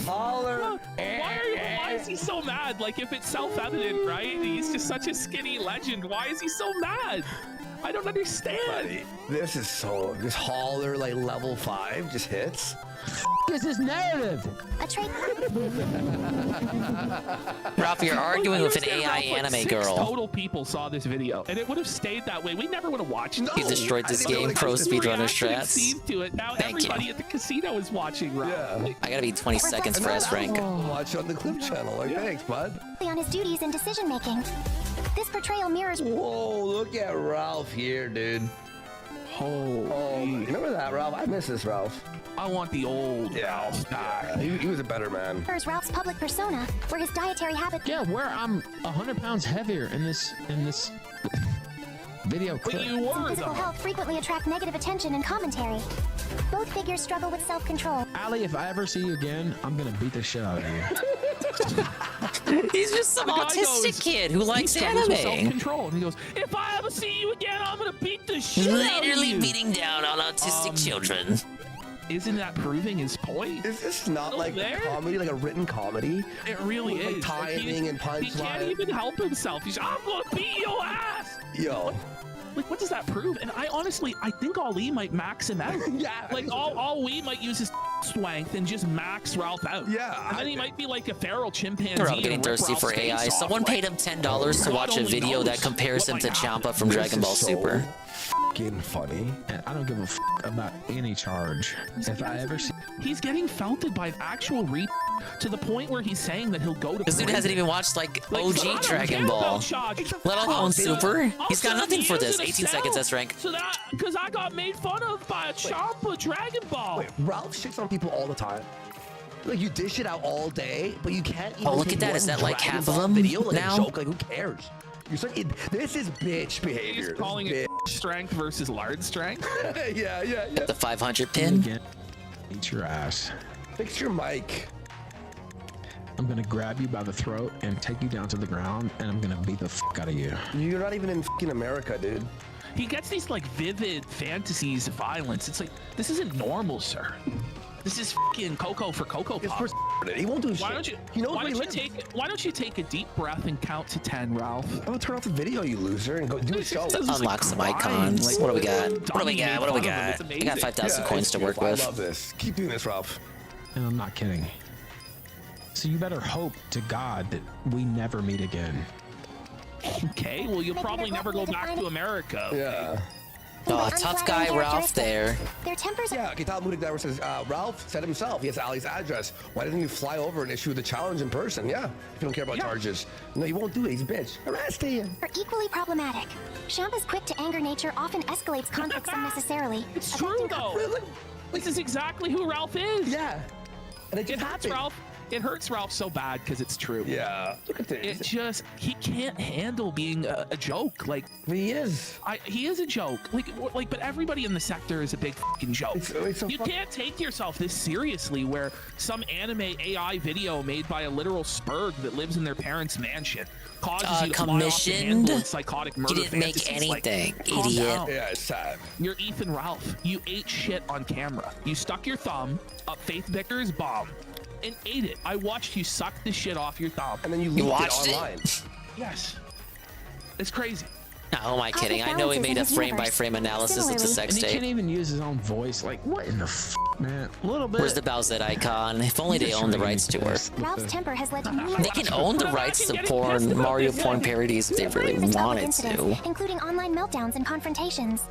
Holler. Why is he so mad? Like, if it's self-evident, right? He's just such a skinny legend. Why is he so mad? I don't understand. Buddy, this is so. This Holler like level 5 just hits. Is this narrative? A trait. Ralph, you're arguing with an AI anime 6 girl. total people saw this video, and it would have stayed that way. We never would have watched it. You destroyed this game, pro speedrunner strats. To it. Now Thank everybody you. at the casino is watching, Ralph. Yeah. I gotta be 20 seconds for S rank. Watch on the clip channel. Like, thanks, bud. On his duties and decision making. This portrayal mirrors. Whoa, look at Ralph here, dude. Oh, remember that, Ralph? I miss this, Ralph. I want the old Ralph back. Yeah, he was a better man. Mirrors Ralph's public persona, where his dietary habits. Yeah, where I'm 100 pounds heavier in this video clip. Physical health frequently attract negative attention and commentary. Both figures struggle with self-control. Allie, if I ever see you again, I'm gonna beat the shit out of you. He's just some autistic kid who likes anime. Self-control, and he goes, "If I ever see you again, I'm gonna beat the shit out of you." Literally beating down on autistic children. Isn't that proving his point? Is this not like a comedy, like a written comedy? It really With, is. Like timing and punchline. He can't even help himself. He's, I'm gonna beat your ass. Yo. Like, what does that prove? And I think Ali might max him out. Yeah. Like, all we might use his strength and just max Ralph out. Yeah. And then he might be like a feral chimpanzee. Ralph getting thirsty for AI. Someone paid him $10 to watch a video that compares him to Champa from Dragon Ball Super. Fucking funny. And I don't give a about any charge. If I ever see. He's getting felted by actual to the point where he's saying that he'll go to. This dude hasn't even watched like OG Dragon Ball, let alone Super. He's got nothing for this. 18 seconds, S rank. So that because I got made fun of by a Champa Dragon Ball. Wait, Ralph shits on people all the time. Like, you dish it out all day, but you can't even. Oh, look at that. Is that like half of them video, like now? A joke? Like, who cares? You're saying this is bitch behavior. He's calling it strength versus lard strength. yeah. The 500 pin. Eat your ass. Fix your mic. I'm gonna grab you by the throat and take you down to the ground, and I'm gonna beat the fuck out of you. You're not even in fucking America, dude. He gets these like vivid fantasies of violence. It's like, this isn't normal, sir. This is fucking Cocoa for Cocoa Pop. He won't do shit. Why don't you? He knows why where don't he you lives. take? Why don't you take a deep breath and count to 10, Ralph? Oh, turn off the video, you loser, and go do a show. Unlock some icons. What do we got? What do we got? What do we got? I got 5,000 coins to work with. I love this. Keep doing this, Ralph. And I'm not kidding. So you better hope to God that we never meet again. Okay, well, you'll probably never go back to America. Yeah. Oh, tough guy Ralph there. Their tempers. Yeah, Kitab Mudik Diver says, Ralph said himself, he has Ali's address. Why didn't you fly over and issue the challenge in person? Yeah, if you don't care about charges. No, he won't do it. He's a bitch. Arrest him. Are equally problematic. Champa's quick to anger nature often escalates conflicts unnecessarily. It's true, though. This is exactly who Ralph is. Yeah. And it hurts Ralph. It hurts Ralph so bad because it's true. Yeah. Look at this. It just, he can't handle being a joke. Like, he is. He is a joke. Like, but everybody in the sector is a big fucking joke. You can't take yourself this seriously where some anime AI video made by a literal spurg that lives in their parents' mansion causes you to fly off the handle in psychotic murder He didn't make fantasies. anything, Like, calm idiot. down. Yeah, it's sad. You're Ethan Ralph. You ate shit on camera. You stuck your thumb up Faith Vicker's bomb and ate it. I watched you suck the shit off your thumb. And then you leaked watched it online. Yes. It's crazy. No, who am I kidding? I know he made a frame-by-frame analysis of the sex and he tape. can't even use his own voice. Like, what in the f, man? A little bit. Where's the Bowsette icon? If only they owned the rights to her. Ralph's temper has led to They can own the rights to porn, Mario porn parodies if they really wanted to. including online meltdowns and confrontations.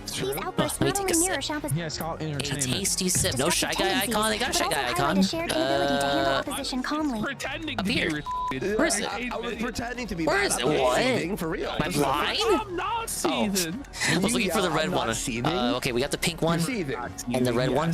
These outbursts not only mirror Champa's yeah, it's called entertainment. A tasty sip. No Shy Guy icon? They got a Shy Guy icon. A shared inability to handle opposition calmly. Up here. Where is it? I was pretending to be Where mad. is it? I'm not What? seething, for real. Am I blind? I'm not seething. I was looking for the red one. Okay, we got the pink one and the red one.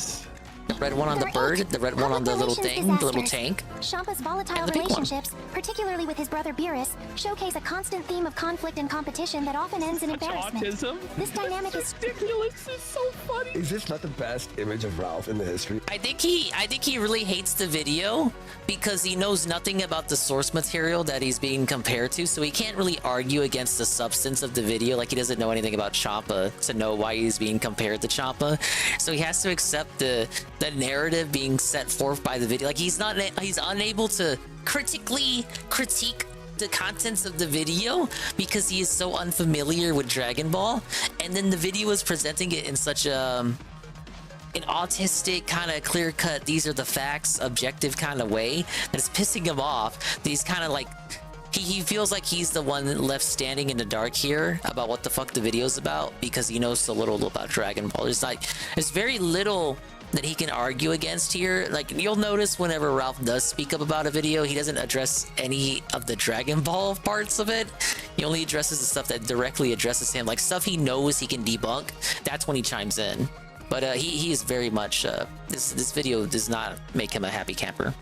The red one on the bird, the red one on the little thing, the little tank. Champa's volatile relationships, particularly with his brother Beerus, showcase a constant theme of conflict and competition that often ends in embarrassment. Autism. This dynamic is ridiculous. It's so funny. Is this not the best image of Ralph in the history? I think he really hates the video because he knows nothing about the source material that he's being compared to, so he can't really argue against the substance of the video. Like, he doesn't know anything about Champa to know why he's being compared to Champa, so he has to accept the narrative being set forth by the video. Like, he's unable to critically critique the contents of the video because he is so unfamiliar with Dragon Ball, and then the video is presenting it in such an autistic kind of clear-cut, these are the facts, objective kind of way that it's pissing him off. He's kind of like, he feels like he's the one left standing in the dark here about what the fuck the video's about because he knows so little about Dragon Ball. There's very little that he can argue against here. Like, you'll notice whenever Ralph does speak up about a video, he doesn't address any of the Dragon Ball parts of it. He only addresses the stuff that directly addresses him, like stuff he knows he can debunk. That's when he chimes in. But he is very much this video does not make him a happy camper.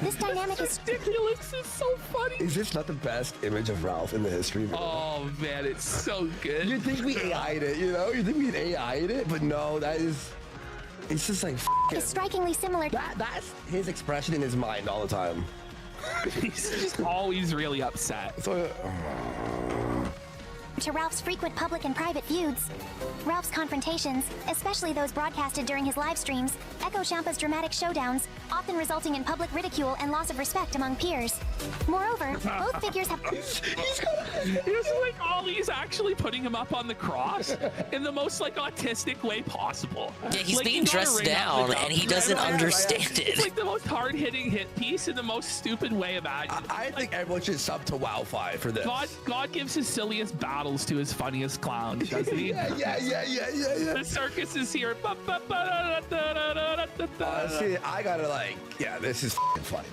This dynamic is ridiculous. It's so funny. Is this not the best image of Ralph in the history of Oh man, it's so good. You'd think we AI'd it, you know? You'd think we'd AI'd it, but no, that is... It's just like, is strikingly similar. That's his expression in his mind all the time. He's just always really upset. To Ralph's frequent public and private feuds. Ralph's confrontations, especially those broadcasted during his live streams, echo Champa's dramatic showdowns, often resulting in public ridicule and loss of respect among peers. Moreover, both figures have... He's like, he's actually putting him up on the cross in the most like autistic way possible. Yeah, he's like, being dressed down and he doesn't understand it. It's like the most hard-hitting hit piece in the most stupid way imaginable. I think everyone should sub to WoW5 for this. God gives his silliest battles to his funniest clowns, doesn't he? Yeah. The circus is here. See, I gotta this is funny,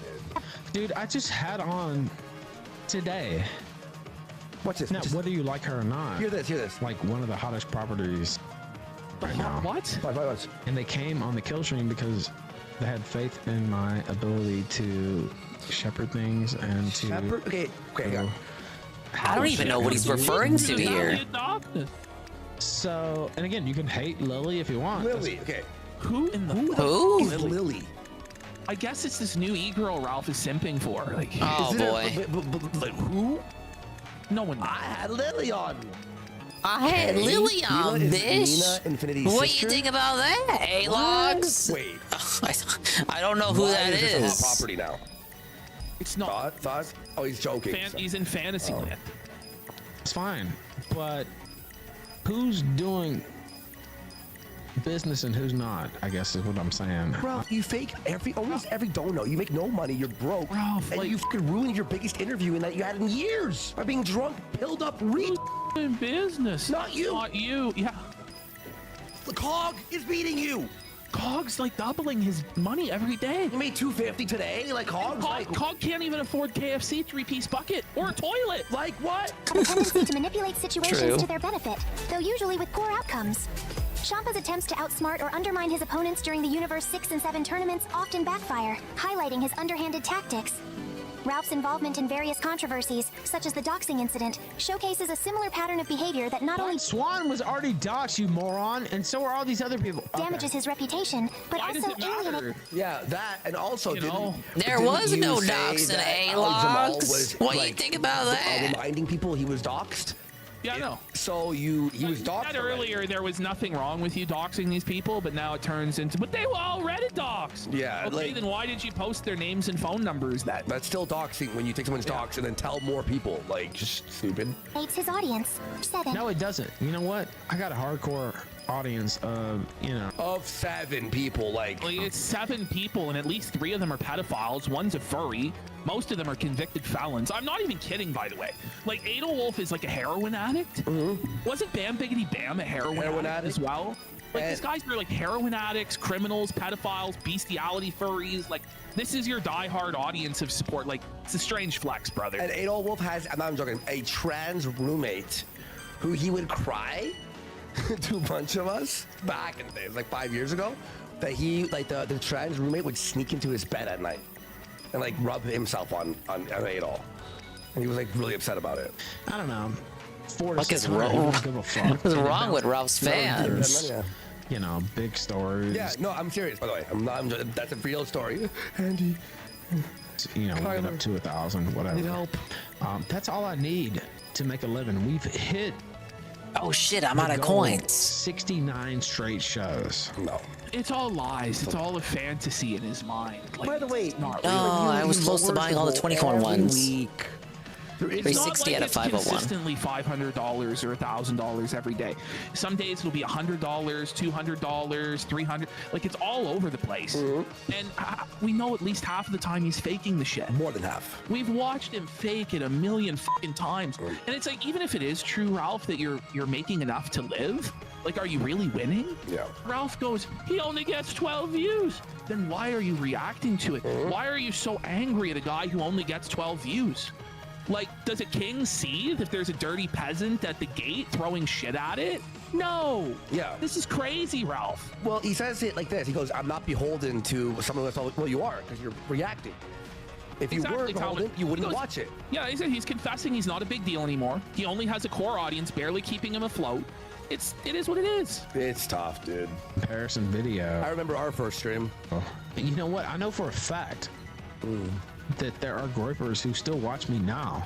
dude. I just had on today. What's this? Now, whether you like her or not. Hear this. Like one of the hottest properties right now. What? And they came on the kill stream because they had faith in my ability to shepherd things and to... Okay. I don't even know what he's referring to here. So, and again, you can hate Lily if you want. Lily, okay. Who in the Who is Lily? I guess it's this new e-girl Ralph is simping for. Like, oh boy. But who? No one knows. I had Lily on. I had Lily on, bitch. What do you think about that, A-Logs? Wait. I don't know who that is. This a hot property now? It's not. Thoughts? Oh, he's joking. He's in fantasy land. It's fine, but who's doing business and who's not? I guess is what I'm saying. Ralph, you fake almost every donut. You make no money. You're broke. Ralph, and you fucking ruined your biggest interview that you had in years by being drunk, pilled up, in business. Not you. Not you. Yeah. The Cog is beating you. Cog's like doubling his money every day. You made $250 today. Like Cog can't even afford KFC 3-piece bucket or a toilet. Like what? Have a tendency to manipulate situations to their benefit, though usually with poor outcomes. Champa's attempts to outsmart or undermine his opponents during the Universe 6 and 7 tournaments often backfire, highlighting his underhanded tactics. Ralph's involvement in various controversies, such as the doxing incident, showcases a similar pattern of behavior that not only Swan was already doxed, you moron, and so are all these other people. Damages his reputation, but Why also alienates. Yeah, that, and also there was no dox in A-Logs. What do you think about that? Reminding people he was doxed. Yeah, I know. So he was You doxed said earlier there was nothing wrong with you doxing these people, but now it turns into, but they were already doxed. Yeah, Okay, like- then why did you post their names and phone numbers then? That's still doxing when you take someone's dox and then tell more people. Like, just stupid. Hates his audience. 7. No, it doesn't. You know what? I got a hardcore audience of, of 7 people. Like it's 7 people, and at least 3 of them are pedophiles. One's a furry. Most of them are convicted felons. I'm not even kidding, by the way. Like, Adelwolf is like a heroin addict. Wasn't Bam Biggity Bam a heroin addict as well? Like, these guys are like heroin addicts, criminals, pedophiles, bestiality furries. Like, this is your diehard audience of support. Like, it's a strange flex, brother. And Adelwolf has, I'm not joking, a trans roommate who he would cry to a bunch of us back in the days, like 5 years ago, that he, like, the trans roommate would sneak into his bed at night and like rub himself on Adol. And he was like really upset about it. I don't know. What is wrong? What is wrong with Ralph's fans? You know, big stories. Yeah, no, I'm serious, by the way. That's a real story. Andy. You know, we get up to 1,000, whatever. Need help. That's all I need to make a living. We've hit. Oh shit, I'm out of coins. 69 straight shows. No. It's all lies. It's all a fantasy in his mind. Like, by the way, No, I was close to buying all the 20-coin ones. 360 out of 501. Consistently $500 or $1,000 every day. Some days it'll be $100, $200, $300. Like, it's all over the place. And we know at least half of the time he's faking the shit. More than half. We've watched him fake it a million fucking times. And it's like, even if it is true, Ralph, that you're making enough to live, like, are you really winning? Yeah. Ralph goes, he only gets 12 views. Then why are you reacting to it? Why are you so angry at a guy who only gets 12 views? Like, does a king seethe if there's a dirty peasant at the gate throwing shit at it? No. Yeah. This is crazy, Ralph. Well, he says it like this. He goes, I'm not beholden to someone that's all, well, you are, because you're reacting. If you were beholden, you wouldn't watch it. Yeah, he's confessing he's not a big deal anymore. He only has a core audience barely keeping him afloat. It is what it is. It's tough, dude. Comparison video. I remember our first stream. You know what? I know for a fact that there are groypers who still watch me now.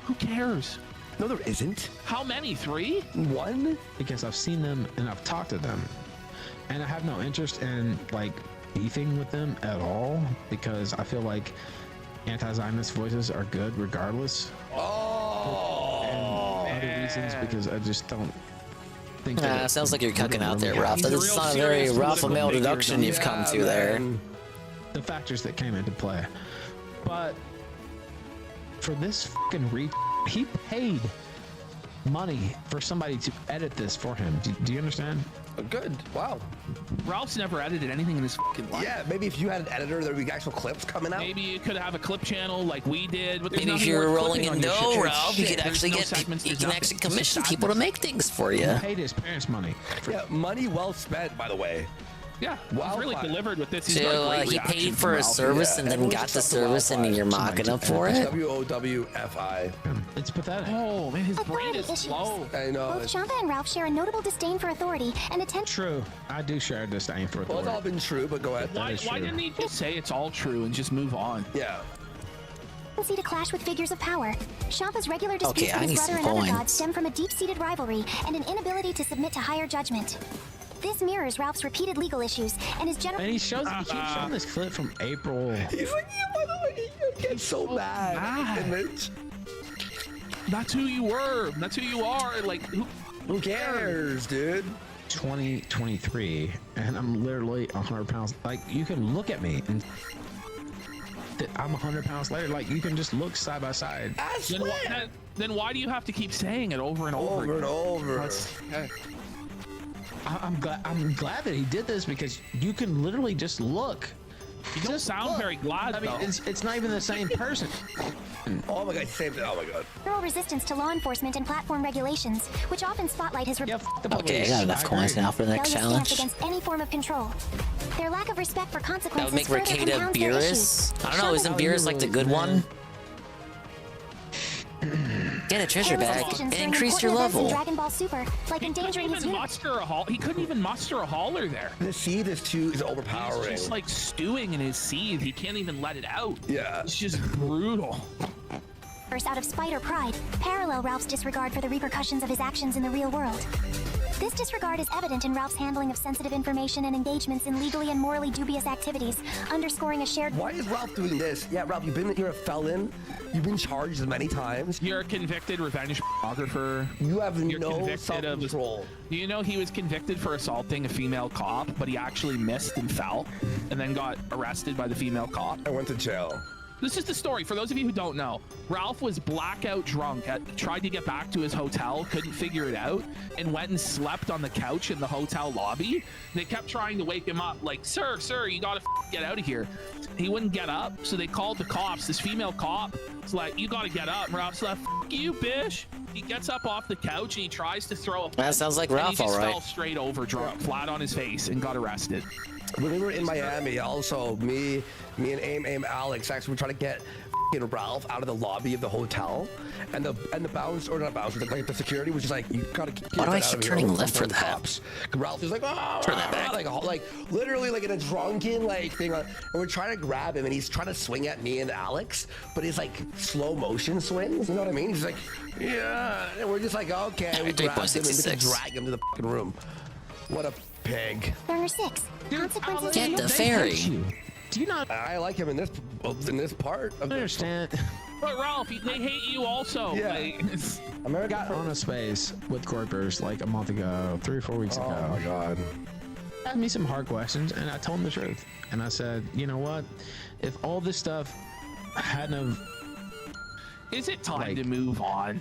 Who cares? No, there isn't. How many? 3? 1? Because I've seen them and I've talked to them. And I have no interest in, like, beefing with them at all, because I feel like anti-Zionist voices are good regardless. And other reasons, because I just don't think that... Sounds like you're cucking out there, Ralph. That's not a very Ralph male deduction you've come to there. The factors that came into play. But for this fucking he paid money for somebody to edit this for him. Do you understand? Good. Wow. Ralph's never edited anything in his fucking life. Yeah, maybe if you had an editor, there'd be actual clips coming out. Maybe you could have a clip channel like we did. But maybe if you're rolling in dough, Ralph, you could actually you can actually commission people to make things for you. He paid his parents money. Yeah, money well spent, by the way. Yeah, he's really delivered with this. So he paid for a service and then got the service, and you're mocking him for it. WOWFI. It's pathetic. Oh man, his brain is slow. I know. Both Champa and Ralph share a notable disdain for authority and attention. True, I do share a disdain for authority. Well, it's all been true, but go ahead. Why didn't he just say it's all true and just move on? Yeah. To clash with figures of power. Champa's regular disputes Okay, with his brother and other coins. gods stem from a deep-seated rivalry and an inability to submit to higher judgment. This mirrors Ralph's repeated legal issues and his general. And he keeps showing this clip from April. He's like, yeah, by the way, he gets so mad. That's who you were. That's who you are. Like, who cares, dude? 2023, and I'm literally 100 pounds. Like, you can look at me and I'm 100 pounds later. Like, you can just look side by side. Then why do you have to keep saying it over and over? Over and over. I'm glad that he did this, because you can literally just look. You don't sound very glad. I mean, it's not even the same person. Oh my god, same thing. Oh my god. General resistance to law enforcement and platform regulations, which often spotlight his Okay, I got enough coins now for the next challenge. Against any form of control. Their lack of respect for consequences. That would make Ricada Beerus. I don't know, isn't Beerus like the good one? Get a treasure bag and increase your level. Dragon Ball Super, like endangering his He couldn't even muster a hauler there. The seed is overpowering. He's just like stewing in his seed. He can't even let it out. Yeah. It's just brutal. out of spite or pride, parallel Ralph's disregard for the repercussions of his actions in the real world. This disregard is evident in Ralph's handling of sensitive information and engagements in legally and morally dubious activities, underscoring a shared... Why is Ralph doing this? Yeah, Ralph, you're a felon. You've been charged many times. You're a convicted revenge photographer. You have no self-control. You know he was convicted for assaulting a female cop, but he actually missed and fell, and then got arrested by the female cop. I went to jail. This is the story. For those of you who don't know, Ralph was blackout drunk, tried to get back to his hotel, couldn't figure it out, and went and slept on the couch in the hotel lobby. They kept trying to wake him up, like, sir, you gotta get out of here. He wouldn't get up, so they called the cops. This female cop was like, you gotta get up. And Ralph's like, F you, bitch. He gets up off the couch and he tries to throw a... That sounds like Ralph, all right. He just fell straight over drunk, flat on his face, and got arrested. When we were in Miami, also, me and Aim Alex actually were trying to get Ralph out of the lobby of the hotel, and the bouncer, or not bouncer, like the security was just like, you gotta keep Why do I keep turning left for that? Cops. Ralph is like, oh, turn that back. Like literally like in a drunken like thing, and we're trying to grab him, and he's trying to swing at me and Alex, but he's like slow motion swings. You know what I mean? He's like, yeah, and we're just like, okay, we grab him and we just drag him to the fucking room. What a pig. Number 6. Consequences. Get the ferry. Do you not? I like him in this part. I understand. But Ralph, they hate you also. Yeah. Like, America got on a space with Corpers like a month ago, 3 or 4 weeks ago. Oh my God. Asked me some hard questions, and I told him the truth. And I said, you know what? If all this stuff hadn't have... Is it time to move on?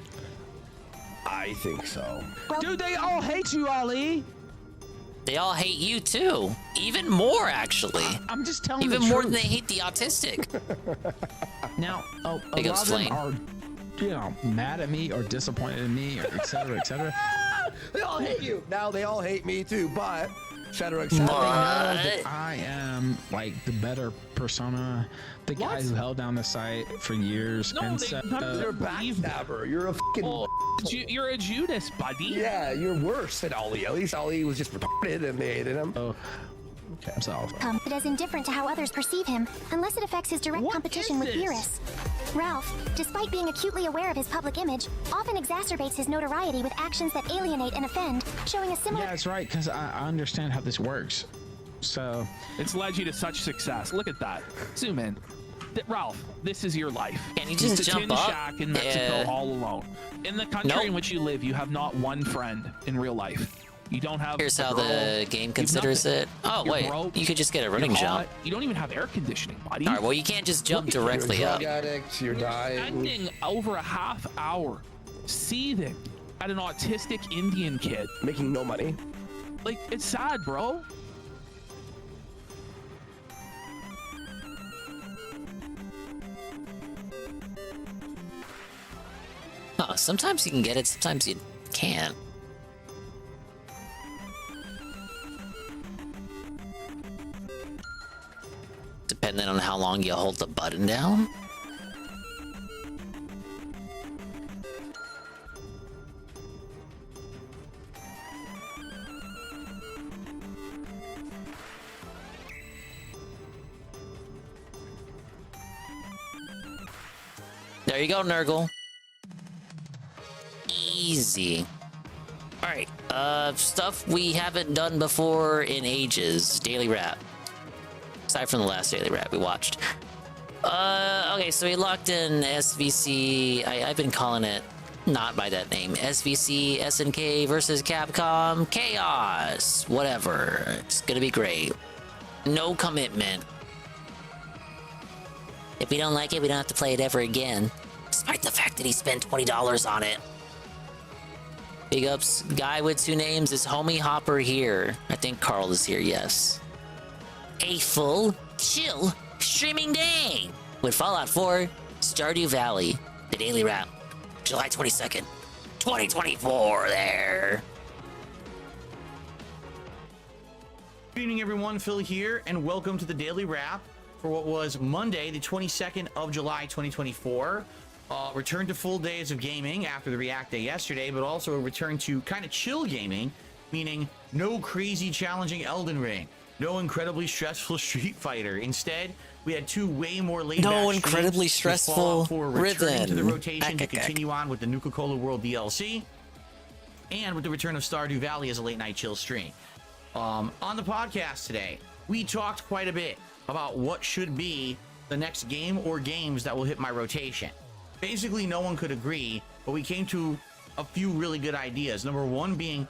I think so. Dude, they all hate you, Ali. They all hate you too. Even more, actually. I'm just telling you. the Even more truth. than they hate the autistic. Now, a lot of them are, you know, mad at me or disappointed in me, or et cetera, et cetera. They all hate you. Now they all hate me too, but et cetera, et They cetera. know that I am like the better persona, the guy who held down the site for years and said, You're a backstabber. You're a fucking... You're a Judas, buddy. Yeah, you're worse than Ollie. At least Ollie was just retarded and they hated him. Oh, okay. Himself. But as indifferent to how others perceive him, unless it affects his direct competition with Beerus. Ralph, despite being acutely aware of his public image, often exacerbates his notoriety with actions that alienate and offend, showing a similar... Yeah, that's right, because I understand how this works. So... It's led you to such success. Look at that. Zoom in. Ralph, this is your life. Can you just jump tin up? shack in Mexico all alone. In the country in which you live, you have not one friend in real life. You don't have. Here's how the game considers it. Oh, wait. You could just get a running jump. You don't even have air conditioning, buddy. All right, well, you can't just jump directly you're a up. drug addict, you're dying. Spending over a half hour seething at an autistic Indian kid. Making no money. Like, it's sad, bro. Huh, sometimes you can get it, sometimes you can't. Depending on how long you hold the button down. There you go, Nurgle. Easy. Alright, stuff we haven't done before in ages. Daily Wrap. Aside from the last Daily Wrap we watched. Okay, so we locked in SVC. I've been calling it not by that name. SVC, SNK versus Capcom Chaos. Whatever. It's gonna be great. No commitment. If we don't like it, we don't have to play it ever again. Despite the fact that he spent $20 on it. Big ups. Guy with 2 names is Homie Hopper here. I think Carl is here, yes. A full, chill, streaming day with Fallout 4, Stardew Valley, the Daily Wrap, July 22nd, 2024 there. Good evening, everyone. Phil here, and welcome to the Daily Wrap for what was Monday, the 22nd of July, 2024. Return to full days of gaming after the React Day yesterday, but also a return to kind of chill gaming, meaning no crazy challenging Elden Ring, no incredibly stressful Street Fighter. Instead, We had 2 way more laid No back incredibly streams, with Fallout stressful 4 returning to the rhythm. rotation to continue on with the Nuka-Cola World DLC, and with the return of Stardew Valley as a late night chill stream. On the podcast today, we talked quite a bit about what should be the next game or games that will hit my rotation. Basically, no one could agree, but we came to a few really good ideas. Number 1 being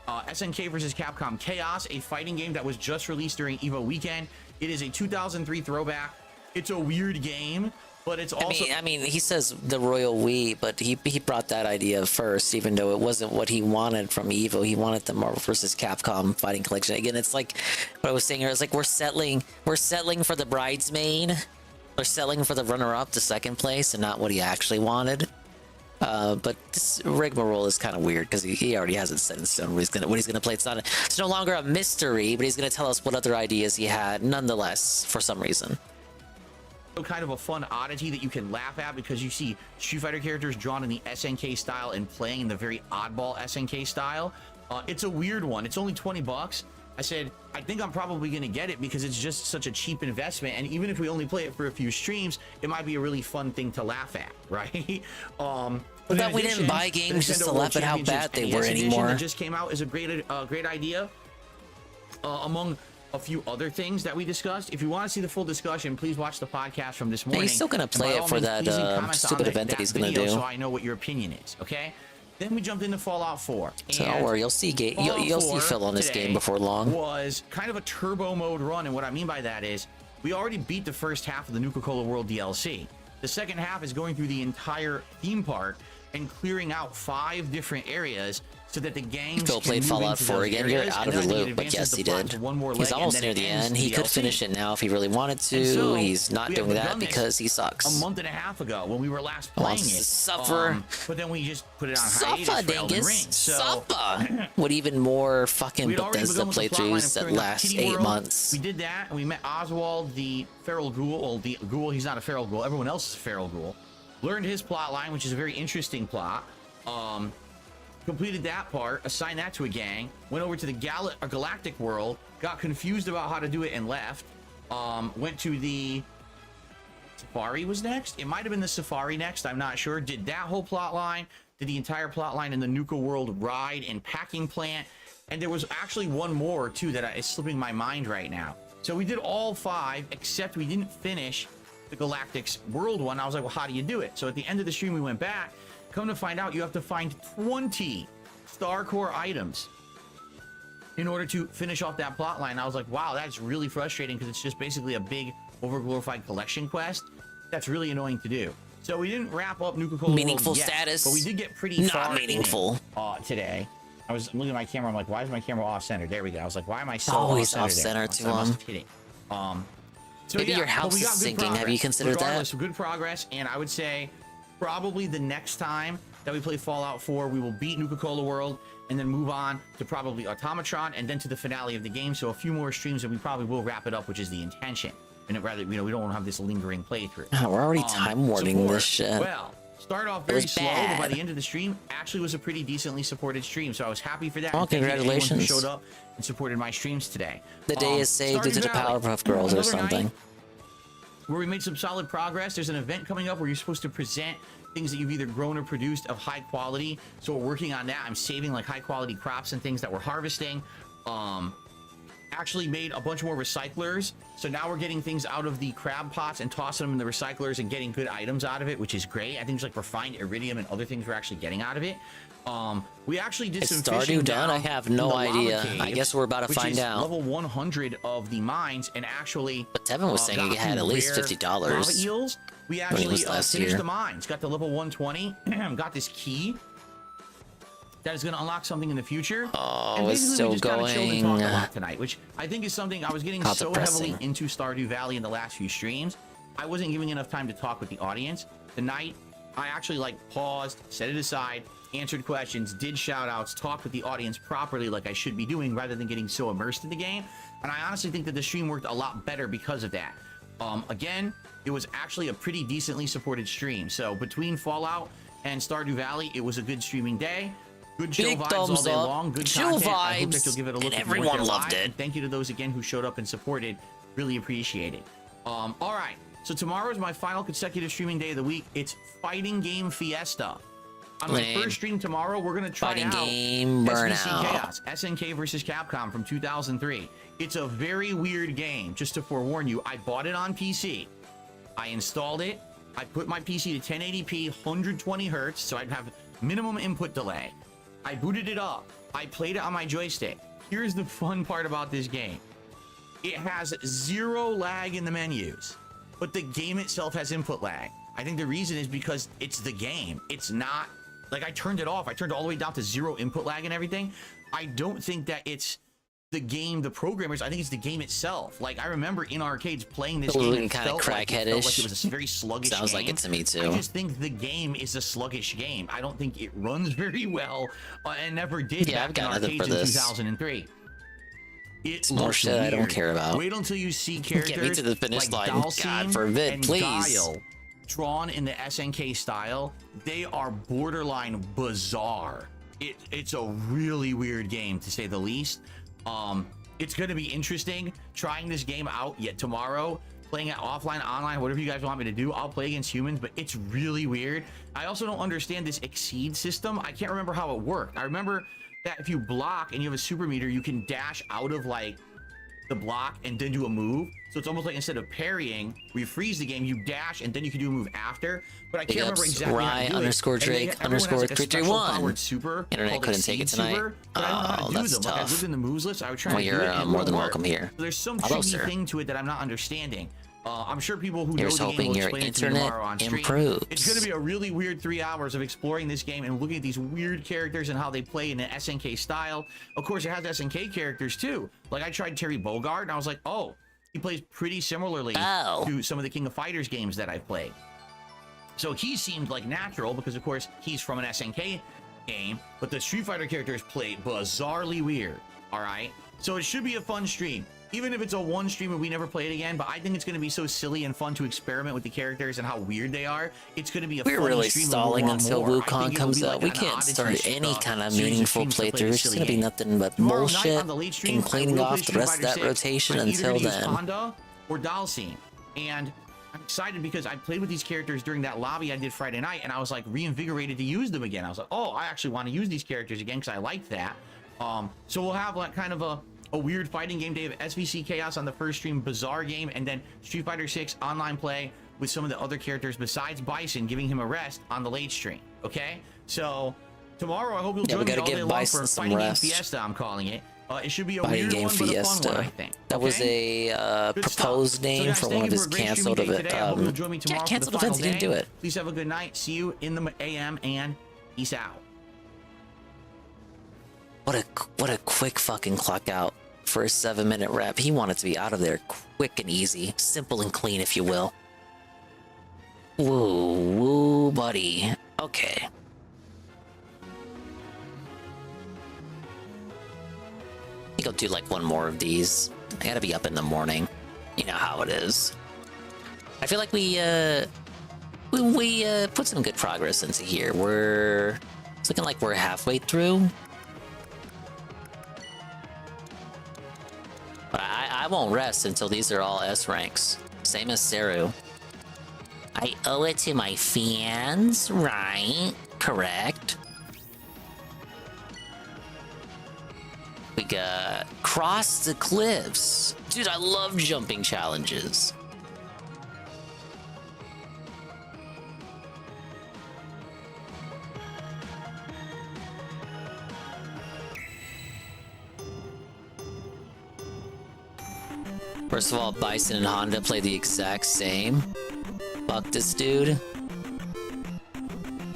SNK vs. Capcom Chaos, a fighting game that was just released during EVO weekend. It is a 2003 throwback. It's a weird game, but it's also... I mean, he says the Royal We, but he brought that idea first, even though it wasn't what he wanted from EVO. He wanted the Marvel vs. Capcom fighting collection. Again, it's like what I was saying here. It's like we're settling for the bridesmaid. We're settling for the runner-up to second place and not what he actually wanted. But this rigmarole is kind of weird because he already has it set in stone what he's gonna play. It's no longer a mystery, but he's gonna tell us what other ideas he had nonetheless for some reason. Kind of a fun oddity that you can laugh at because you see Street Fighter characters drawn in the SNK style and playing in the very oddball SNK style. It's a weird one. It's only $20. I said, I think I'm probably going to get it because it's just such a cheap investment. And even if we only play it for a few streams, it might be a really fun thing to laugh at, right? But we didn't buy games just to laugh at how bad they were anymore. That just came out is a great idea. Among a few other things that we discussed. If you want to see the full discussion, please watch the podcast from this morning. He's still going to play it for that stupid event that he's going to do. So I know what your opinion is, okay? Then we jumped into Fallout 4. So don't worry, you'll see Phil on this game before long. Was kind of a turbo mode run, and what I mean by that is we already beat the first half of the Nuka-Cola World DLC. The second half is going through the entire theme park and clearing out 5 different areas so that the gangs Phil played Fallout 4 again. You're out of the loop, but yes, he did. He's almost near the end. He could finish it now if he really wanted to. He's not doing that because he sucks. A month and a half ago when we were last playing it. Suffer. But then we just put it on hiatus for Elden Ring. Suffer. With even more fucking Bethesda playthroughs that last 8 months. We did that, and we met Oswald, the feral ghoul. Well, the ghoul, he's not a feral ghoul. Everyone else is a feral ghoul. Learned his plot line, which is a very interesting plot. Completed that part, assigned that to a gang, went over to the galactic world, got confused about how to do it and left. Went to the Safari was next. It might have been the Safari next, I'm not sure. Did that whole plot line, did the entire plot line in the Nuka World ride and packing plant. And there was actually one more too that is slipping my mind right now. So we did all 5, except we didn't finish the Galactic's World one. I was like, well, how do you do it? So at the end of the stream, we went back. Come to find out, you have to find 20 Star Core items in order to finish off that plot line. I was like, wow, that's really frustrating because it's just basically a big overglorified collection quest. That's really annoying to do. So we didn't wrap up Nuka-Cola meaningful World yet, status, but we did get pretty far meaningful today. I was looking at my camera. I'm like, why is my camera off center? There we go. I was like, why am I so always off off center too long? So maybe yeah, your house is sinking. Have you considered that? Good progress, and I would say probably the next time that we play Fallout 4, we will beat Nuka-Cola World and then move on to probably Automatron and then to the finale of the game. So a few more streams and we probably will wrap it up, which is the intention. And rather, we don't want to have this lingering playthrough. Oh, we're already time warning this shit. Well, start off very slow, but by the end of the stream, actually was a pretty decently supported stream. So I was happy for that. Oh, congratulations! Who showed up and supported my streams today. The day is saved due to the Powerpuff Girls or something. Where we made some solid progress. There's an event coming up where you're supposed to present things that you've either grown or produced of high quality. So we're working on that. I'm saving like high quality crops and things that we're harvesting. Actually made a bunch more recyclers. So now we're getting things out of the crab pots and tossing them in the recyclers and getting good items out of it, which is great. I think there's like refined iridium and other things we're actually getting out of it. We actually did some fishing done? I have no idea. I guess we're about to find out. Level 100 of the mines, and actually, but Devin was saying he had at least $50. Eels. We actually finished the mines. Got the level 120. Got this key that is going to unlock something in the future. Oh, and it's still we just going. Chilled and talked a lot tonight, which I think is something I was getting so heavily into Stardew Valley in the last few streams. I wasn't giving enough time to talk with the audience. Tonight, I actually like paused, set it aside, answered questions, did shout outs, talked with the audience properly like I should be doing rather than getting so immersed in the game. And I honestly think that the stream worked a lot better because of that. Again, it was actually a pretty decently supported stream. So between Fallout and Stardew Valley, it was a good streaming day. Good chill vibes all day long. Good content. I hope that you'll give it a look. Everyone loved it. Thank you to those again who showed up and supported. Really appreciate it. All right. So tomorrow is my final consecutive streaming day of the week. It's Fighting Game Fiesta. On my first stream tomorrow, we're going to try Fighting out Game SBC Burnout. Chaos, SNK versus Capcom from 2003. It's a very weird game, just to forewarn you. I bought it on PC. I installed it. I put my PC to 1080p, 120 hertz, so I'd have minimum input delay. I booted it up. I played it on my joystick. Here's the fun part about this game. It has zero lag in the menus, but the game itself has input lag. I think the reason is because it's the game. It's not... Like, I turned it off. I turned it all the way down to zero input lag and everything. I don't think that it's the game, the programmers. I think it's the game itself. Like, I remember in arcades playing this game. Looking kind of crackheadish. It was a very sluggish Sounds game. like it to me, too. I just think the game is a sluggish game. I don't think it runs very well and never did Yeah, back I've got in nothing arcades for in this. 2003. It's more shit I don't weird. care about. Wait until you see characters Get me to the finish like line. Dalsim God forbid, and please. Guile, drawn in the SNK style. They are borderline bizarre. It's a really weird game, to say the least. It's going to be interesting trying this game out yet tomorrow, playing it offline, online, whatever you guys want me to do. I'll play against humans, but it's really weird. I also don't understand this exceed system. I can't remember how it worked. I remember that if you block and you have a super meter, you can dash out of like the block and then do a move. So it's almost like instead of parrying, where you freeze the game, you dash and then you can do a move after. But I can't remember exactly how to do underscore it. Drake underscore 331. Super Internet couldn't take it tonight. But I don't know how to do That's them. Like, I tough. looked in the moves list. I was trying Well, to do you're it. And it more than wouldn't welcome work. here. So there's some Hello, tricky sir. thing to it that I'm not understanding. I'm sure people who Here's know the game hoping will your explain it to me internet tomorrow on stream. improves. It's going to be a really weird 3 hours of exploring this game and looking at these weird characters and how they play in an SNK style. Of course, it has SNK characters too. Like I tried Terry Bogard and I was like, oh, he plays pretty similarly to some of the King of Fighters games that I've played. So he seemed like natural because, of course, he's from an SNK game, but the Street Fighter characters play bizarrely weird. All right, so it should be a fun stream. Even if it's a one stream and we never play it again, but I think it's going to be so silly and fun to experiment with the characters and how weird they are. It's going to be a We're fun really stream stalling until more. I Wukong think it'll comes be out. like We an can't oddity, start any kind of series meaningful streams to play playthrough. this It's silly gonna be game. nothing but Tomorrow night bullshit on the late stream, and I cleaning will off play the Street rest of that Fighter 6. rotation I'm either until gonna use then. Honda or Dalsim. And I'm excited because I played with these characters during that lobby I did Friday night, and I was like reinvigorated to use them again. I was like, oh, I actually want to use these characters again because I like that. So we'll have like kind of a weird fighting game day of SVC Chaos on the first stream, bizarre game, and then Street Fighter 6 online play with some of the other characters besides Bison, giving him a rest on the late stream. Okay, so tomorrow I hope you'll join me all day long for Fighting Game Fiesta. I'm calling it. It should be a Fighting weird Game one, but a fun Fiesta. one, I think. That was a proposed name for one of his canceled events. Yeah, canceled events. He didn't do it. Please have a good night. See you in the AM and peace out. What a quick fucking clock out for a 7-minute rep. He wanted to be out of there quick and easy, simple and clean, if you will. Woo, buddy. Okay. I think I'll do like one more of these. I gotta be up in the morning. You know how it is. I feel like we put some good progress into here. It's looking like we're halfway through. But I won't rest until these are all S ranks. Same as Seru. I owe it to my fans, right? Correct. We got Cross the Cliffs. Dude, I love jumping challenges. First of all, Bison and Honda play the exact same. Fuck this dude.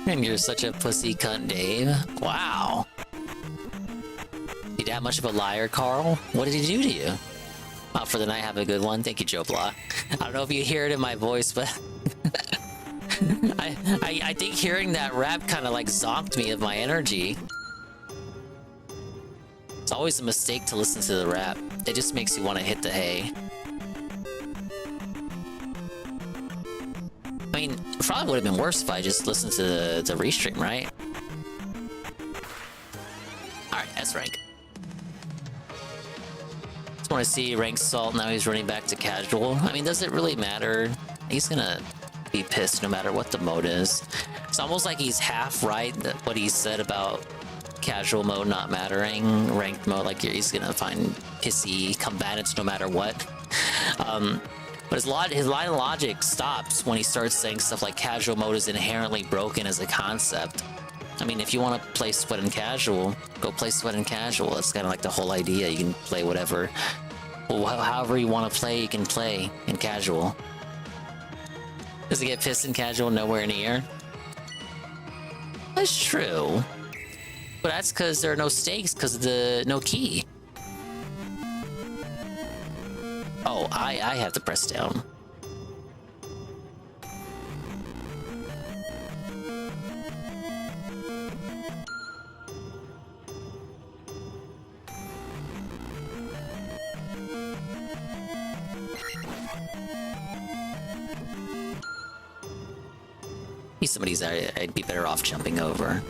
And you're such a pussy cunt, Dave. Wow. You that much of a liar, Carl? What did he do to you? For the night, have a good one. Thank you, Joe Blah. I don't know if you hear it in my voice, but I think hearing that rap kind of like zonked me of my energy. It's always a mistake to listen to the rap. It just makes you want to hit the hay. I mean, it probably would have been worse if I just listened to the restream, right? Alright, S rank. want to see ranked salt. Now he's running back to casual. I mean, does it really matter? He's gonna be pissed no matter what the mode is. It's almost like he's half right that what he said about casual mode not mattering, ranked mode, like he's gonna find pissy combatants no matter what. But his line of logic stops when he starts saying stuff like casual mode is inherently broken as a concept. I mean, if you want to play sweat and casual, go play sweat and casual. That's kind of like the whole idea. You can play whatever, however you want to play, you can play in casual. Does it get pissed in casual? Nowhere near. That's true. But that's because there are no stakes because of the no key. Oh, I have to press down. He's somebody's I'd be better off jumping over.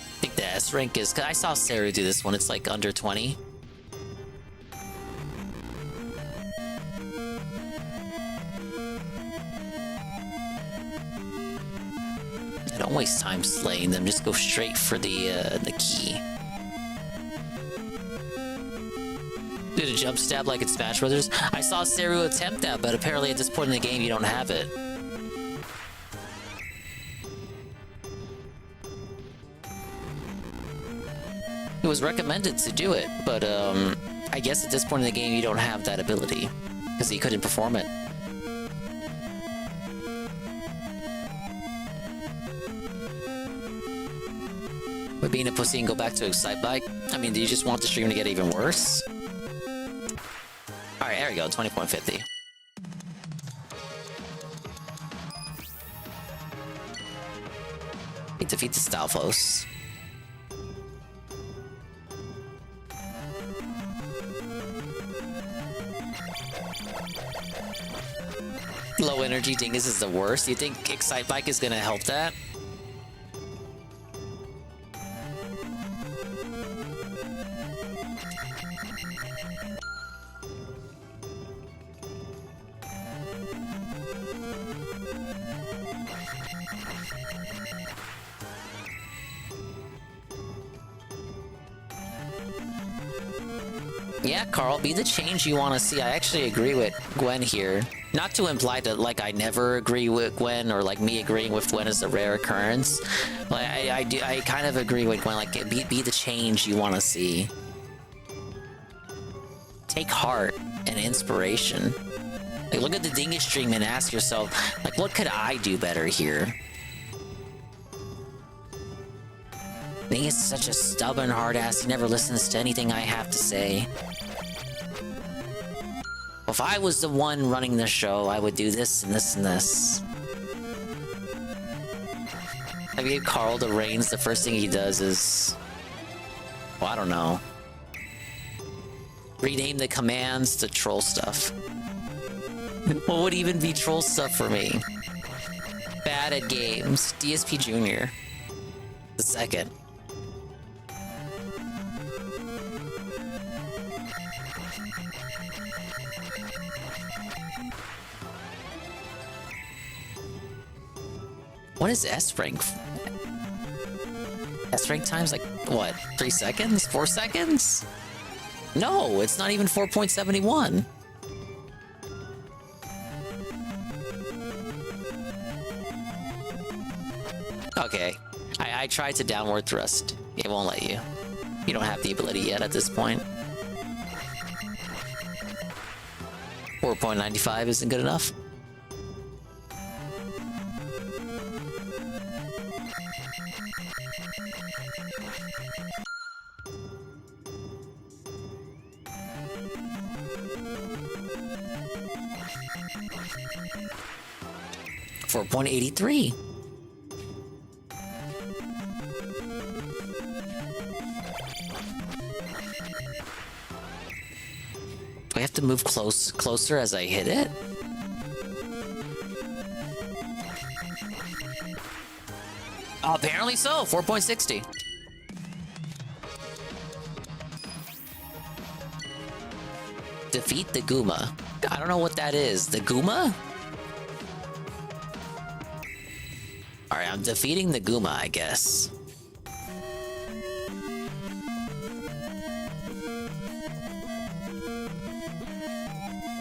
I think the S rank is, cause I saw Sarah do this one, it's like under 20. Don't waste time slaying them, just go straight for the key. Did a jump stab like in Smash Brothers? I saw Seru attempt that, but apparently at this point in the game you don't have it. It was recommended to do it, but I guess at this point in the game you don't have that ability, because he couldn't perform it. But being a pussy and go back to Excite Bike? I mean, do you just want the stream to get even worse? Alright, there we go, 20.50. He defeats Stalfos. Low energy Dingus is the worst. You think Excite Bike is gonna help that? Yeah, Carl, be the change you want to see. I actually agree with Gwen here. Not to imply that, like, I never agree with Gwen, or, like, me agreeing with Gwen is a rare occurrence. But I kind of agree with Gwen, like, be the change you want to see. Take heart and inspiration. Like, look at the Dingus stream and ask yourself, like, what could I do better here? Dingus is such a stubborn hard ass, he never listens to anything I have to say. If I was the one running the show, I would do this and this and this. I gave Carl the reins, the first thing he does is... well, I don't know. Rename the commands to troll stuff. What would even be troll stuff for me? Bad at games. DSP Jr. The second. What is S rank? S rank times like what? 3 seconds? 4 seconds? No, it's not even 4.71. Okay, I tried to downward thrust. It won't let you. You don't have the ability yet at this point. 4.95 isn't good enough. $4.83. I have to move closer as I hit it? Apparently so. 4.60. Defeat the Gooma. I don't know what that is. The Gooma? Alright, I'm defeating the Gooma, I guess.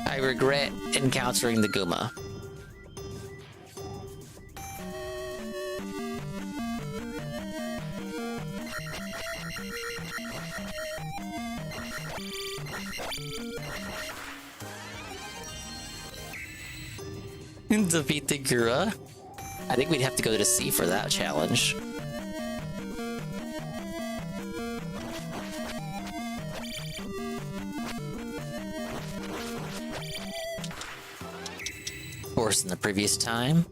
I regret encountering the Gooma. Defeat the Gura? I think we'd have to go to C for that challenge. Worse than the previous time.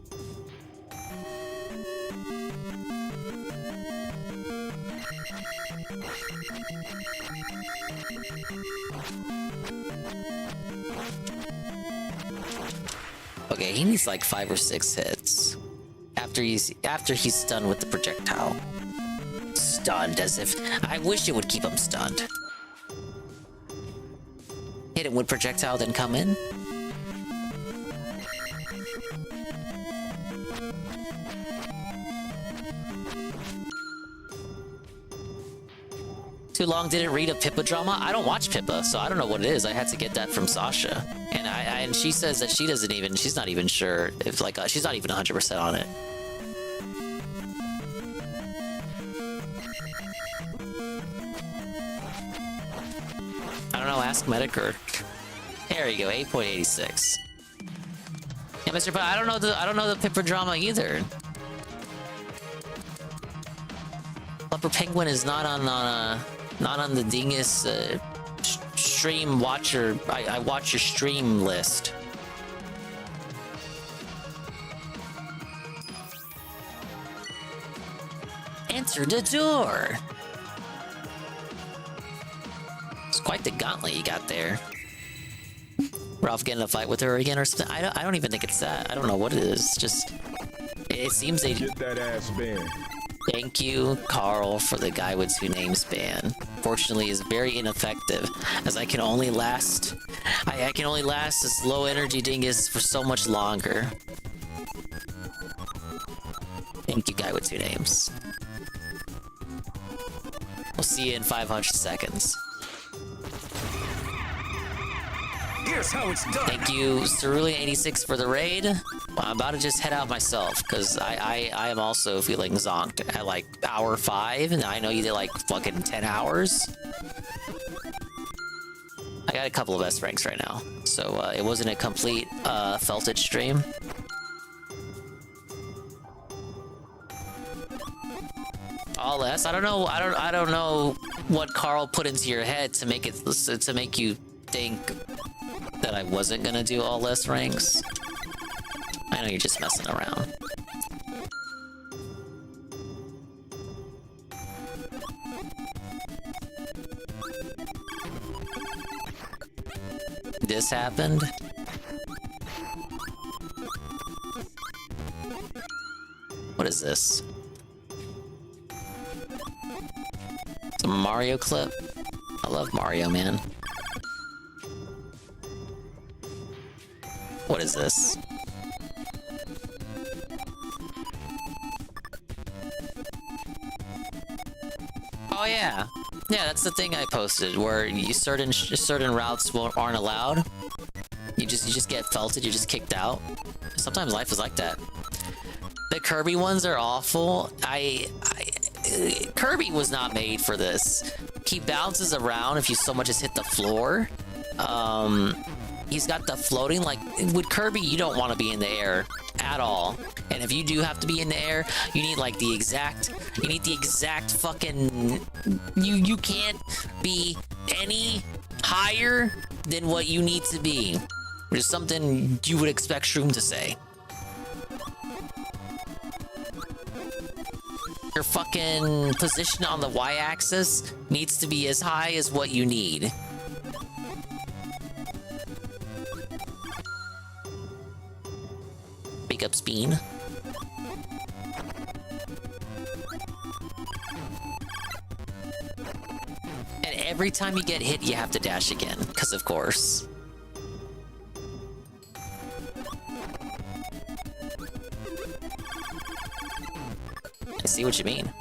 Okay, he needs like 5 or 6 hits after he's stunned with the projectile. Stunned, as if I wish it would keep him stunned. Hit him with projectile, then come in. Too long didn't read a Pippa drama? I don't watch Pippa, so I don't know what it is. I had to get that from Sasha. And she says that she's not even sure if she's not even 100% on it. I don't know, ask Medic. There you go, 8.86. Yeah, Mr. But I don't know the Pippa drama either. Leopard Penguin is not on the Dingus stream watcher. I watch your stream list. Enter the door. It's quite the gauntlet you got there. Ralph getting in a fight with her again or something. I don't even think it's that. I don't know what it is. Just it seems they get that ass banned. Thank you, Carl, for the guy with 2 names ban. Fortunately, is very ineffective, as I can only last this low energy dingus for so much longer. Thank you, guy with 2 names. We'll see you in 500 seconds. Here's how it's done. Thank you, Cerulean86 for the raid. Well, I'm about to just head out myself, because I am also feeling zonked at like hour 5, and I know you did like fucking 10 hours. I got a couple of S ranks right now, so it wasn't a complete felted stream. All S. I don't know what Carl put into your head to make you think that I wasn't gonna do all S ranks. I know you're just messing around. This happened. What is this? It's a Mario clip. I love Mario, man. What is this? Oh yeah, that's the thing I posted where certain routes aren't allowed. You just get felted. You're just kicked out. Sometimes life is like that. The Kirby ones are awful. Kirby was not made for this. He bounces around if you so much as hit the floor. He's got the floating, like with Kirby, you don't want to be in the air at all. And if you do have to be in the air, you need like the exact fucking, you can't be any higher than what you need to be, which is something you would expect Shroom to say. Your fucking position on the Y-axis needs to be as high as what you need. Big up Speen. And every time you get hit, you have to dash again, because of course. I see what you mean.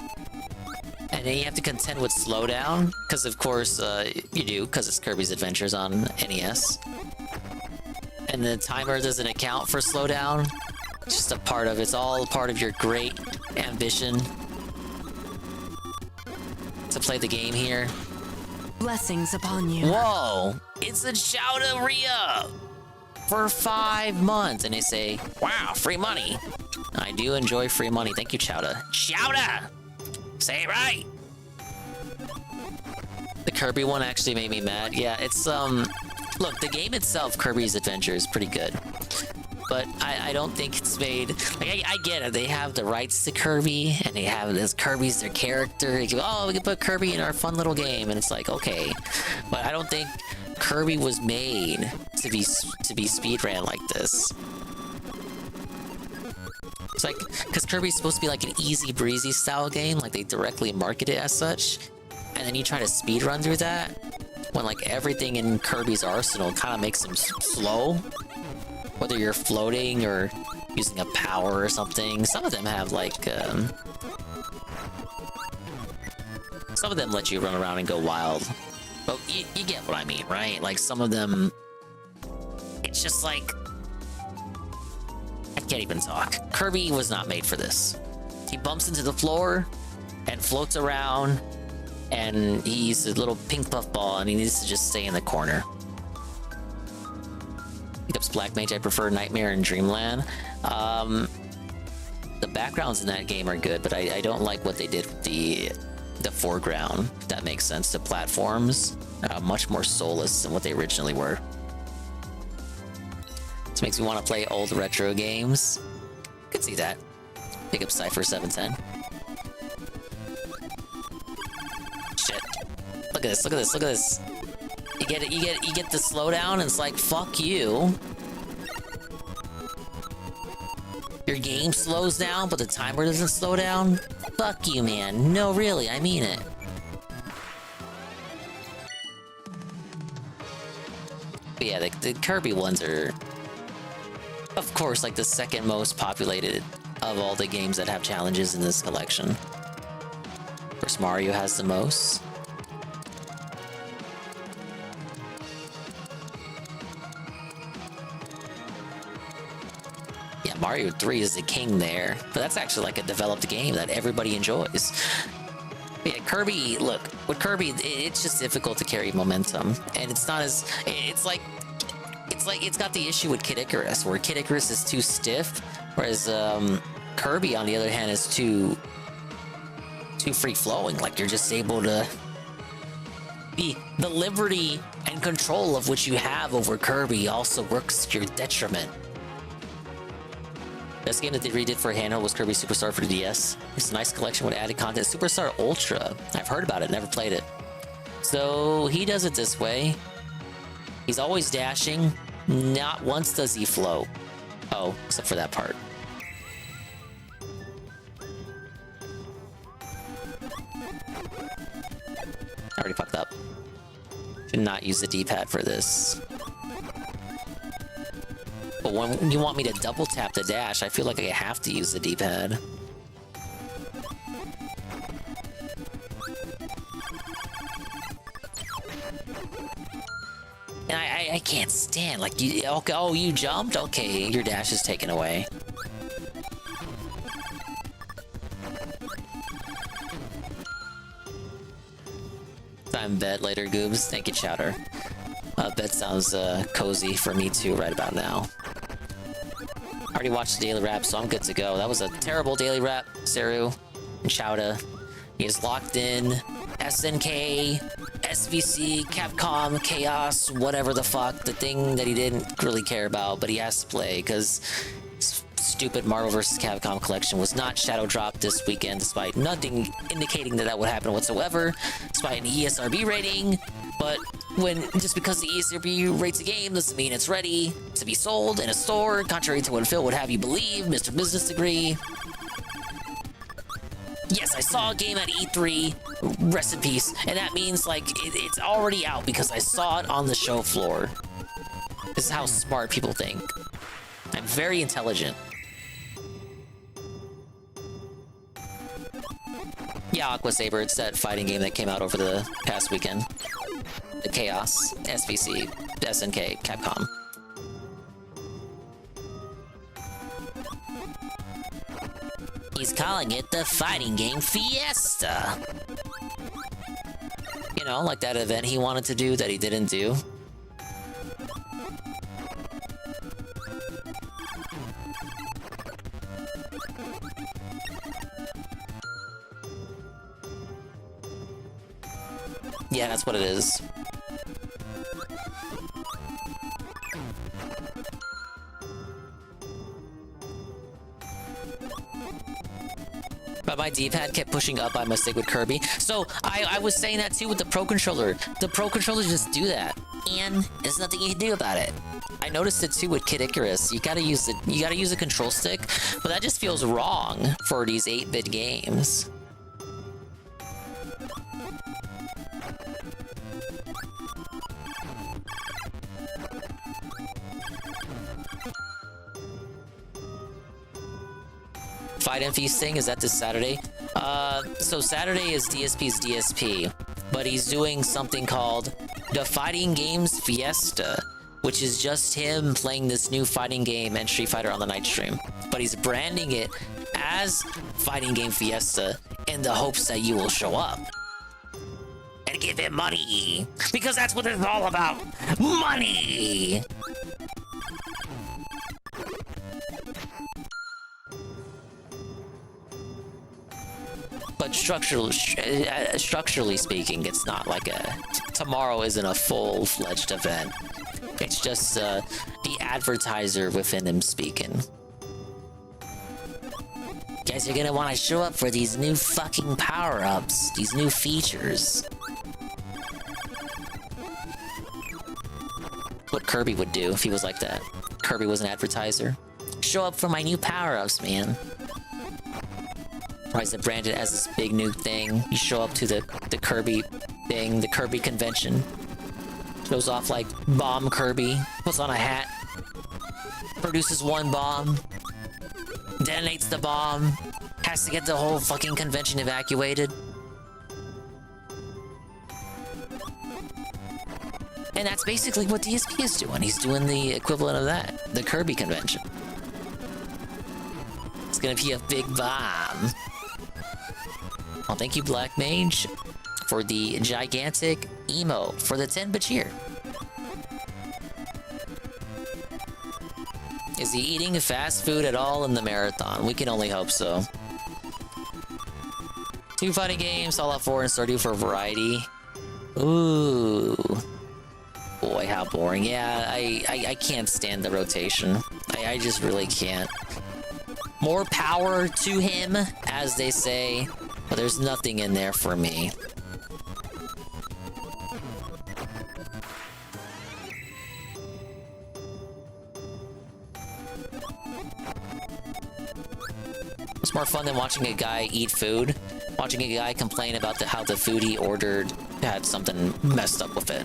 And then you have to contend with slowdown, because of course you do, because it's Kirby's Adventures on NES. And the timer doesn't account for slowdown. It's just a part of it's all part of your great ambition to play the game here. Blessings upon you. Whoa! It's a Chowda re-up for 5 months, and they say, "Wow, free money." I do enjoy free money. Thank you, Chowda. Chowda! Say it right. The Kirby one actually made me mad. Yeah, it's look, the game itself, Kirby's Adventure, is pretty good. But I don't think it's made... Like, I get it. They have the rights to Kirby, and they have this Kirby's their character. You go, oh, we can put Kirby in our fun little game, and it's like, okay. But I don't think Kirby was made to be speedran like this. It's like, because Kirby's supposed to be like an easy breezy style game, like they directly market it as such, and then you try to speedrun through that, when like everything in Kirby's arsenal kind of makes him slow. Whether you're floating or using a power or something. Some of them have like, some of them let you run around and go wild. But you get what I mean, right? Like some of them, it's just like, I can't even talk. Kirby was not made for this. He bumps into the floor and floats around, and he's a little pink puff ball, and he needs to just stay in the corner. Pickups Black Mage, I prefer Nightmare and Dreamland. The backgrounds in that game are good, but I don't like what they did with the foreground, if that makes sense. The platforms are much more soulless than what they originally were. This makes me want to play old retro games. Could see that. Pick up Cypher 710. Shit. Look at this, look at this, look at this. You get it, you get the slowdown, and it's like, fuck you. Your game slows down, but the timer doesn't slow down? Fuck you, man. No, really, I mean it. But yeah, the Kirby ones are, of course, like the second most populated of all the games that have challenges in this collection. Of course, Mario has the most. Yeah, Mario 3 is the king there, but that's actually like a developed game that everybody enjoys. But yeah, Kirby, look, with Kirby, it's just difficult to carry momentum, and it's not as, it's got the issue with Kid Icarus, where Kid Icarus is too stiff, whereas Kirby, on the other hand, is too free-flowing. Like, you're just able to the liberty and control of which you have over Kirby also works to your detriment. Best game that they redid for handheld was Kirby Superstar for the DS. It's a nice collection with added content. Superstar Ultra. I've heard about it, never played it. So he does it this way. He's always dashing. Not once does he float. Oh, except for that part. I already fucked up. Should not use the D-pad for this. But when you want me to double tap the dash, I feel like I have to use the D-pad. And I can't stand, like, you, okay, oh, you jumped? Okay, your dash is taken away. Time bed later, Goobs. Thank you, Chowder. Bed sounds cozy for me too right about now. I already watched the daily wrap, so I'm good to go. That was a terrible daily wrap, Seru and Chowda. He is locked in. SNK, SVC, Capcom, Chaos, whatever the fuck. The thing that he didn't really care about, but he has to play because stupid Marvel vs. Capcom collection was not shadow dropped this weekend, despite nothing indicating that that would happen whatsoever, despite an ESRB rating. But When just because the ESRB rates a game doesn't mean it's ready to be sold in a store, contrary to what Phil would have you believe, Mr. Business Degree. Yes, I saw a game at E3, rest in peace, and that means like it's already out because I saw it on the show floor. This is how smart people think. I'm very intelligent. Yeah, Aqua Saber, it's that fighting game that came out over the past weekend. The Chaos, SVC, SNK, Capcom. He's calling it the fighting game Fiesta. You know, like that event he wanted to do that he didn't do. Yeah, that's what it is. But my D-pad kept pushing up by mistake with Kirby. So I was saying that too with the Pro Controller. The Pro Controller just do that. And there's nothing you can do about it. I noticed it too with Kid Icarus. You gotta use a control stick, but that just feels wrong for these 8-bit games. Fight and Feasting, is that this Saturday? So Saturday is DSP's DSP, but he's doing something called the Fighting Games Fiesta, which is just him playing this new fighting game and Street Fighter on the night stream. But he's branding it as Fighting Game Fiesta in the hopes that you will show up and give him money, because that's what it's all about, money! But structurally speaking, it's not like tomorrow isn't a full-fledged event. It's just the advertiser within him speaking. Guys are gonna want to show up for these new fucking power-ups, these new features. What Kirby would do if he was like that. Kirby was an advertiser. Show up for my new power-ups, man. Or is it branded as this big new thing? You show up to the Kirby thing, the Kirby convention. Goes off like Bomb Kirby, puts on a hat, produces one bomb, detonates the bomb, has to get the whole fucking convention evacuated. And that's basically what DSP is doing. He's doing the equivalent of that, the Kirby convention. It's gonna be a big bomb. Well, thank you, Black Mage, for the gigantic emo for the 10-bit cheer. Is he eating fast food at all in the marathon? We can only hope so. 2 fighting games, Fallout 4 and Stardew for variety. Ooh. Boy, how boring. Yeah, I can't stand the rotation. I just really can't. More power to him, as they say. But there's nothing in there for me. It's more fun than watching a guy eat food. Watching a guy complain about how the food he ordered had something messed up with it.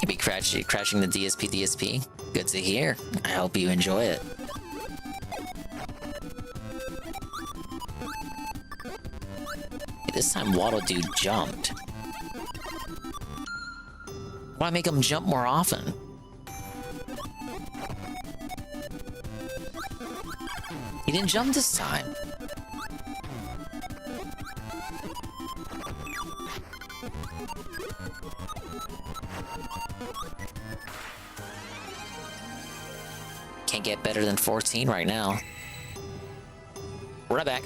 Could be crashing the DSP. Good to hear. I hope you enjoy it. This time Waddle Dude jumped. Why make him jump more often? He didn't jump this time. Can't get better than 14 right now. We're right back.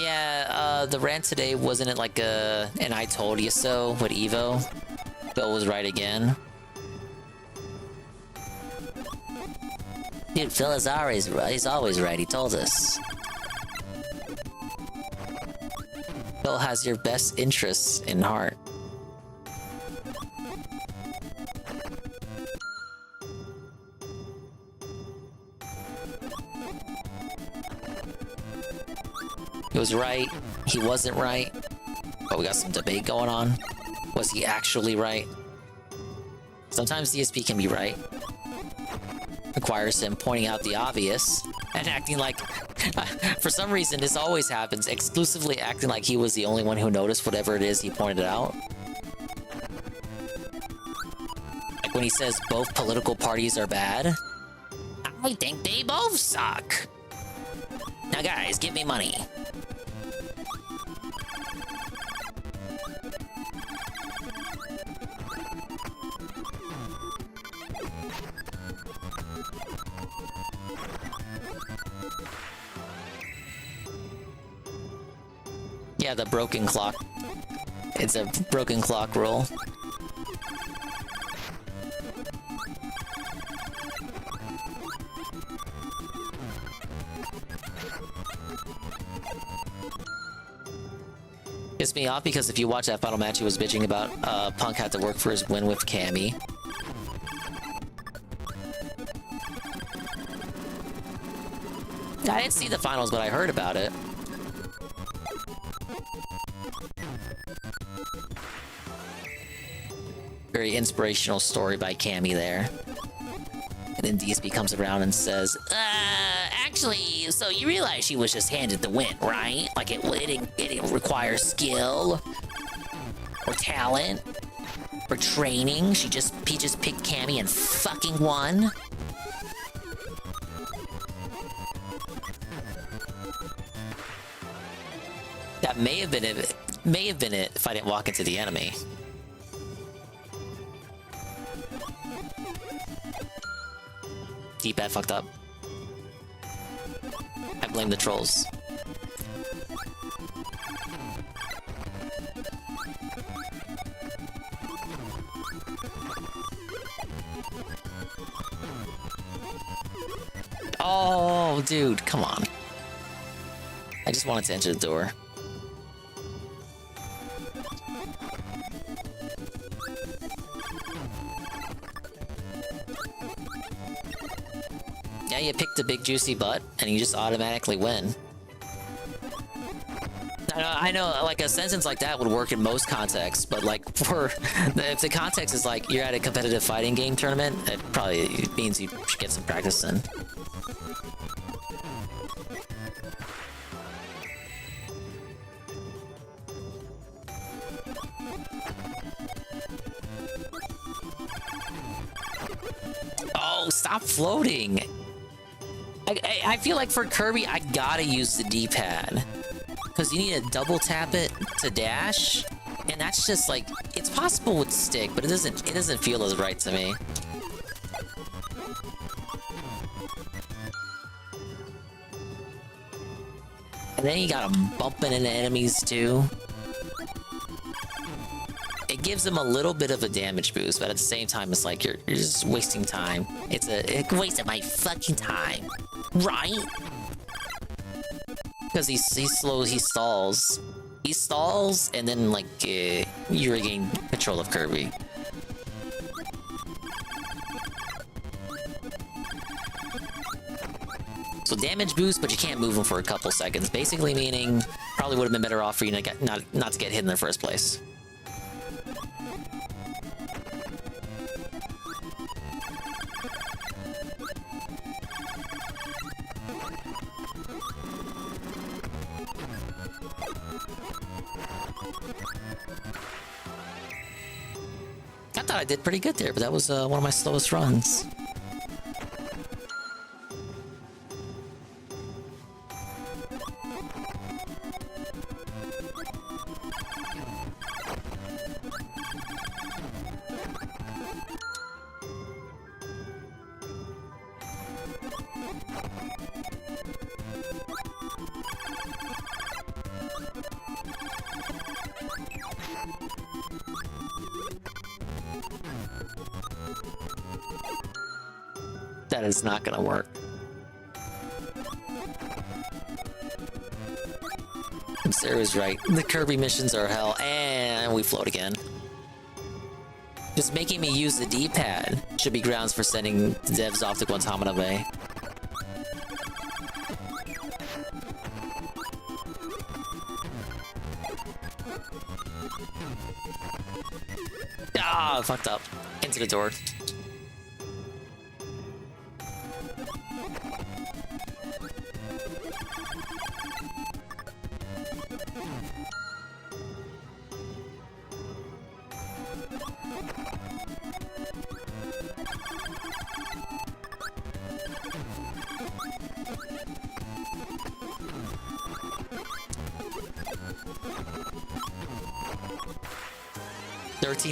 Yeah, the rant today wasn't it like an I told you so with Evo? Bill was right again. Dude, Phil is always right. He's always right. He told us. Phil has your best interests in heart. He was right. He wasn't right. But we got some debate going on. Was he actually right? Sometimes DSP can be right. Requires him pointing out the obvious and acting like, for some reason, this always happens, exclusively acting like he was the only one who noticed whatever it is he pointed out. Like when he says both political parties are bad. I think they both suck. Now guys, give me money. Yeah, the broken clock. It's a broken clock rule. Pissed me off because if you watch that final match, he was bitching about Punk had to work for his win with Cammy. I didn't see the finals, but I heard about it. Very inspirational story by Cammy there. And then DSP comes around and says, actually, so you realize she was just handed the win, right? Like it didn't require skill or talent or training. He just picked Cammy and fucking won. That may have been it. May have been it if I didn't walk into the enemy. D-pad fucked up. I blame the trolls. Oh, dude, come on. I just wanted to enter the door. Yeah, you picked a big juicy butt, and you just automatically win. I know, like a sentence like that would work in most contexts, but like if the context is like you're at a competitive fighting game tournament, it probably means you should get some practice in. Oh, stop floating! I feel like for Kirby, I gotta use the D-pad. Because you need to double tap it to dash. And that's just like, it's possible with stick, but it doesn't feel as right to me. And then you got him bumping into enemies too. It gives them a little bit of a damage boost, but at the same time, it's like you're just wasting time. It's a waste of my fucking time. Right? Because he stalls. He stalls, and then, like, you regain control of Kirby. So damage boost, but you can't move him for a couple seconds. Basically meaning, probably would have been better off for you to not to get hit in the first place. I thought I did pretty good there, but that was one of my slowest runs. That is not gonna work. Sarah's right. The Kirby missions are hell, and we float again. Just making me use the D-pad should be grounds for sending devs off to Guantanamo Bay. Ah, fucked up. Into the door.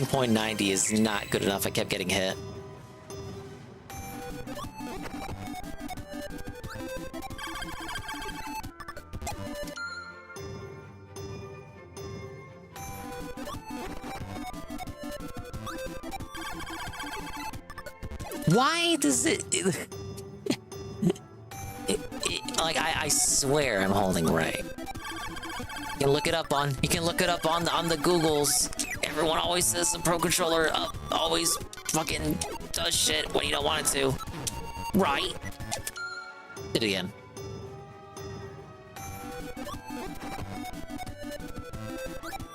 .90 is not good enough. I kept getting hit. Why does it like I swear I'm holding right. You can look it up on the Googles. Everyone always says the Pro Controller always fucking does shit when you don't want it to. Right? Did it again.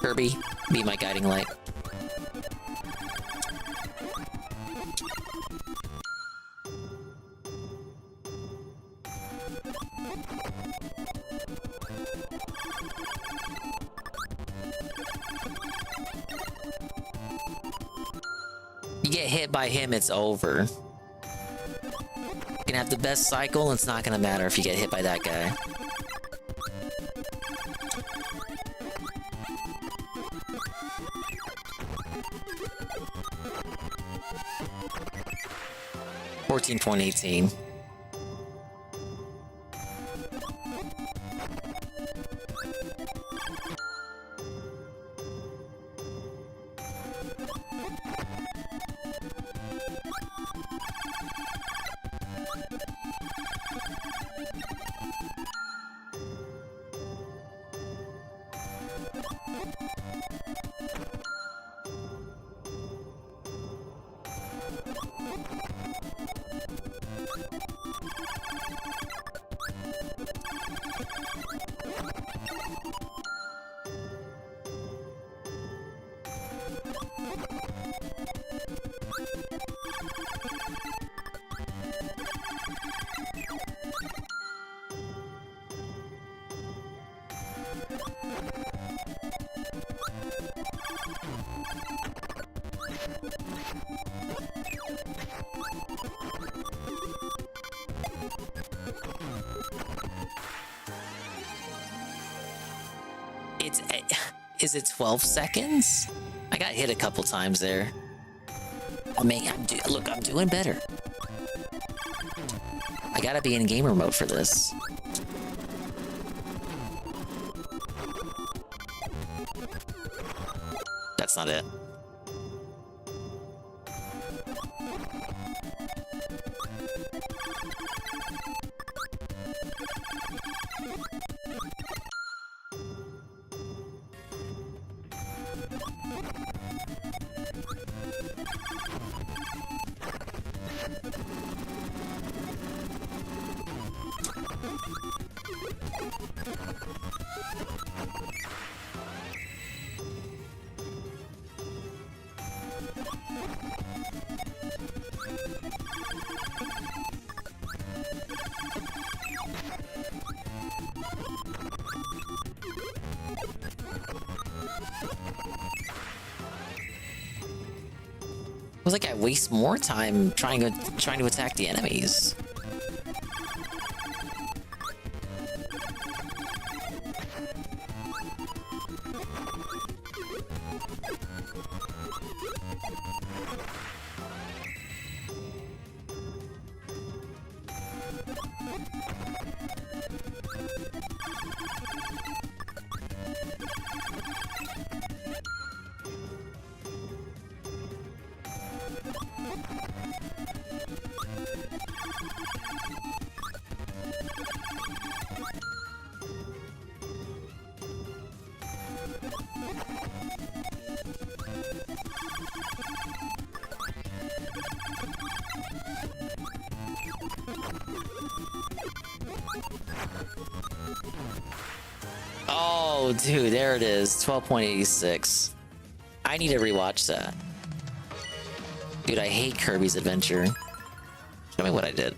Kirby, be my guiding light. Get hit by him, it's over. You can have the best cycle, it's not gonna matter if you get hit by that guy. .18. Is it 12 seconds? I got hit a couple times there. I mean, look, I'm doing better. I gotta be in gamer mode for this. That's not it. Feels like I waste more time trying to attack the enemies. Oh, dude, there it is. 12.86. I need to rewatch that. Dude, I hate Kirby's Adventure. Show me what I did.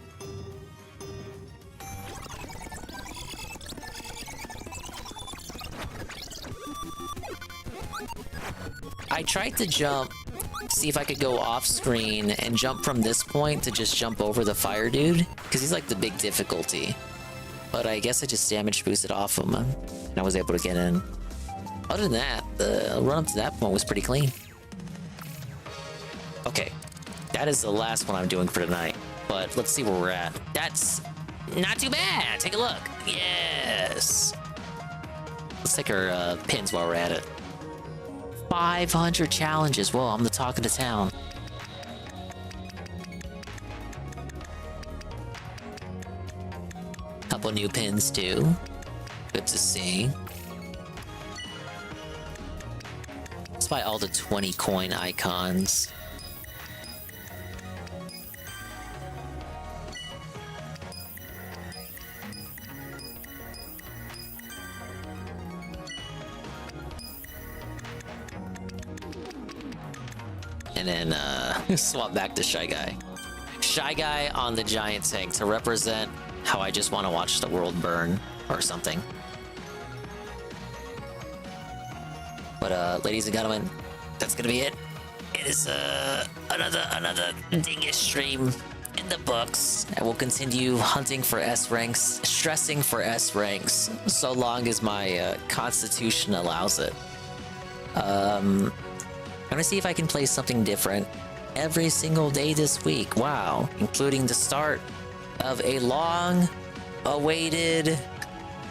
I tried to jump, see if I could go off screen and jump from this point to just jump over the fire dude, because he's like the big difficulty. But I guess I just damage boosted off him, and I was able to get in. Other than that, the run up to that point was pretty clean. Okay, that is the last one I'm doing for tonight, but let's see where we're at. That's not too bad. Take a look. Yes. Let's take our pins while we're at it. 500 challenges. Whoa, I'm the talk of the town. Couple new pins too. Good to see. Let's buy all the 20 coin icons. And then swap back to Shy Guy. Shy Guy on the giant tank to represent how I just want to watch the world burn or something. But ladies and gentlemen, that's gonna be it. It is another dingus stream in the books. And we'll continue hunting for S ranks, stressing for S ranks, so long as my constitution allows it. I'm gonna see if I can play something different every single day this week. Wow, including the start of a long-awaited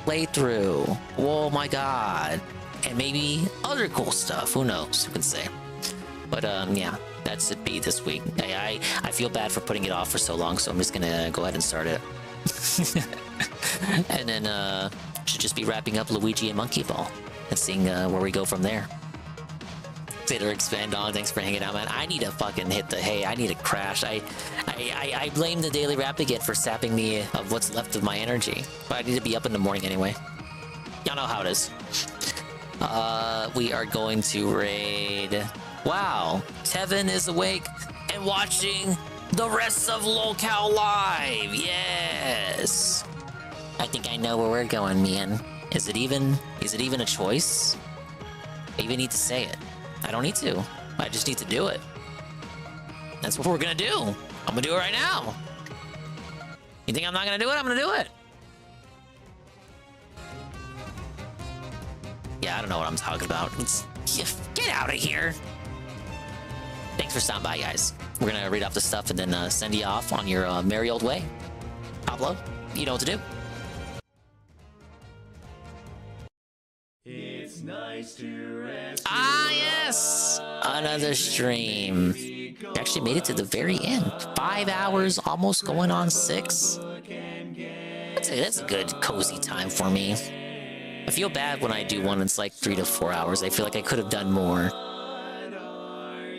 playthrough. Oh my god. And maybe other cool stuff. Who knows? Who can say? But yeah, that's it be this week. I feel bad for putting it off for so long, so I'm just gonna go ahead and start it. And then should just be wrapping up Luigi and Monkey Ball and seeing where we go from there. Tater Expand on, thanks for hanging out, man. I need to fucking hit the hay. I need to crash. I blame the Daily Rap again for sapping me of what's left of my energy. But I need to be up in the morning anyway. Y'all know how it is. We are going to raid. Wow, Tevin is awake and watching the rest of LolCow live. Yes. I think I know where we're going, man. Is it even a choice? I even need to say it. I don't need to. I just need to do it. That's what we're gonna do. I'm gonna do it right now. You think I'm not gonna do it? I'm gonna do it. Yeah, I don't know what I'm talking about. Get out of here. Thanks for stopping by, guys. We're gonna read off the stuff and then send you off on your merry old way. Pablo, you know what to do. It's nice to rest. Ah, yes! Another stream. We actually made it to the very end. 5 hours, almost going on 6. That's a good, cozy time for me. I feel bad when I do one that's like 3 to 4 hours. I feel like I could have done more.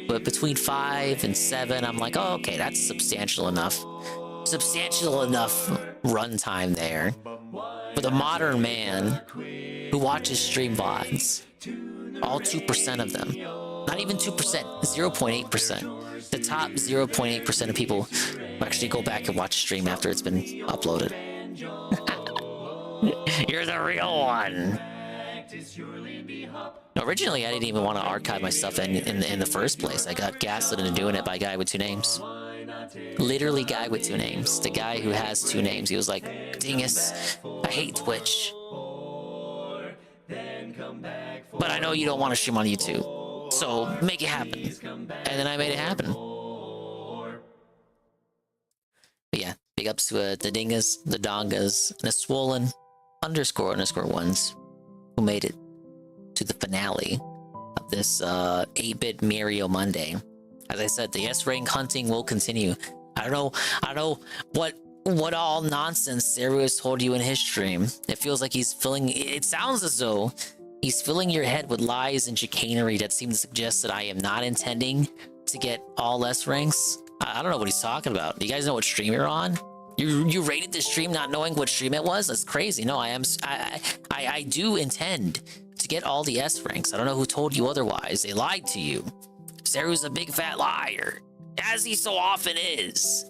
But between 5 and 7, I'm like, oh, okay, that's substantial enough. Substantial enough runtime there. For the modern man who watches stream VODs, all 2% of them, not even 2%, 0.8%. The top 0.8% of people who actually go back and watch stream after it's been uploaded. You're the real one. No, originally, I didn't even want to archive my stuff in the first place. I got gaslit into doing it by a guy with 2 names. Literally guy with 2 names. The guy who has 2 names. He was like, dingus, I hate Twitch. But I know you don't want to stream on YouTube. So make it happen. And then I made it happen. But yeah, big ups to the dingas, the dongas, and the swollen __ones who made it to the finale of this 8-bit Mario Monday. As I said, the S-rank hunting will continue. I don't know what all nonsense Serious told you in his stream. It feels like it sounds as though he's filling your head with lies and chicanery that seem to suggest that I am not intending to get all S ranks. I don't know what he's talking about. Do you guys know what stream you're on? You rated this stream not knowing what stream it was? That's crazy. No, I do intend to get all the S ranks. I don't know who told you otherwise. They lied to you. Saru's a big fat liar, as he so often is.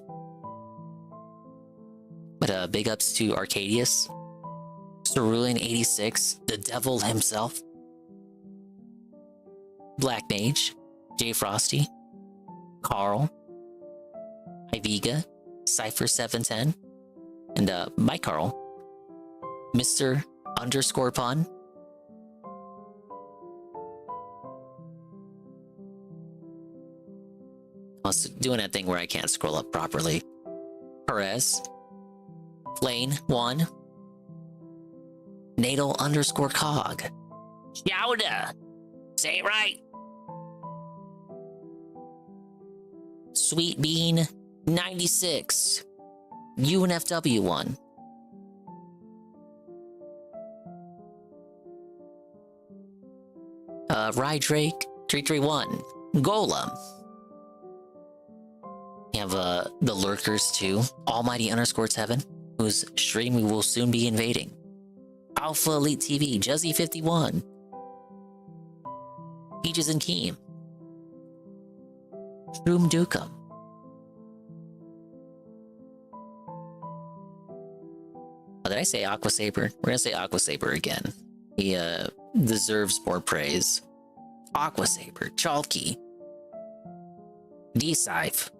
But big ups to Arcadius, Cerulean 86, the devil himself, Black Mage, J Frosty, Carl, Iviga, Cypher 710, and my Carl, Mr. Underscore Pun. I was doing that thing where I can't scroll up properly. Perez, Lane 1, Natal underscore Cog, Chowda, say it right, Sweet Bean 96, UNFW 1, Rye Drake 331, Golem. We have the lurkers too, Almighty underscore 7, whose stream we will soon be invading. Alpha Elite TV, Juzzy 51, Peaches and Keem, Shroom Dukum, oh, did I say Aqua Saber? We're gonna say Aqua Saber again. He deserves more praise. Aqua Saber, Chalky, D-Scythe,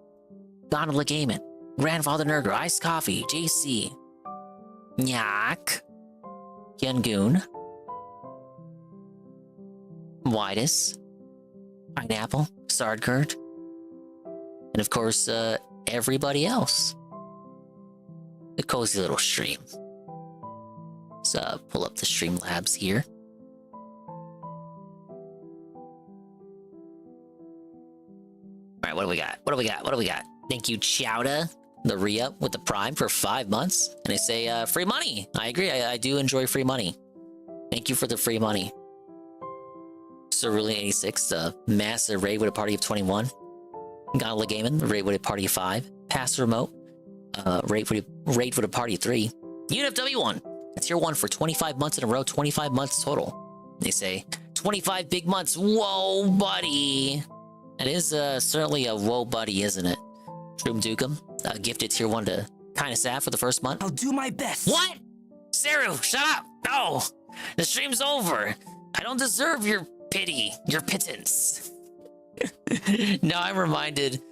Gondola Gaming, Grandfather Nurgle, Iced Coffee, JC, Nyak, Yangoon, Whitus, Pineapple, Sardgurt, and of course, everybody else. The cozy little stream. Let's pull up the Streamlabs here. Alright, what do we got? What do we got? What do we got? Thank you, Chowda, the re-up with the Prime for 5 months. And they say, free money. I agree. I do enjoy free money. Thank you for the free money. Cerulean 86, massive raid with a party of 21. Gondola Gaming, raid with a party of 5. Pass Remote, raid with a party of 3. UNFW 1, that's your one for 25 months in a row, 25 months total. They say, 25 big months. Whoa, buddy. That is certainly a whoa, buddy, isn't it? Shroom Dukum, gifted tier 1 to Kinda Sad for the first month. I'll do my best. What? Saru, shut up. No, the stream's over. I don't deserve your pity, your pittance. No, I'm reminded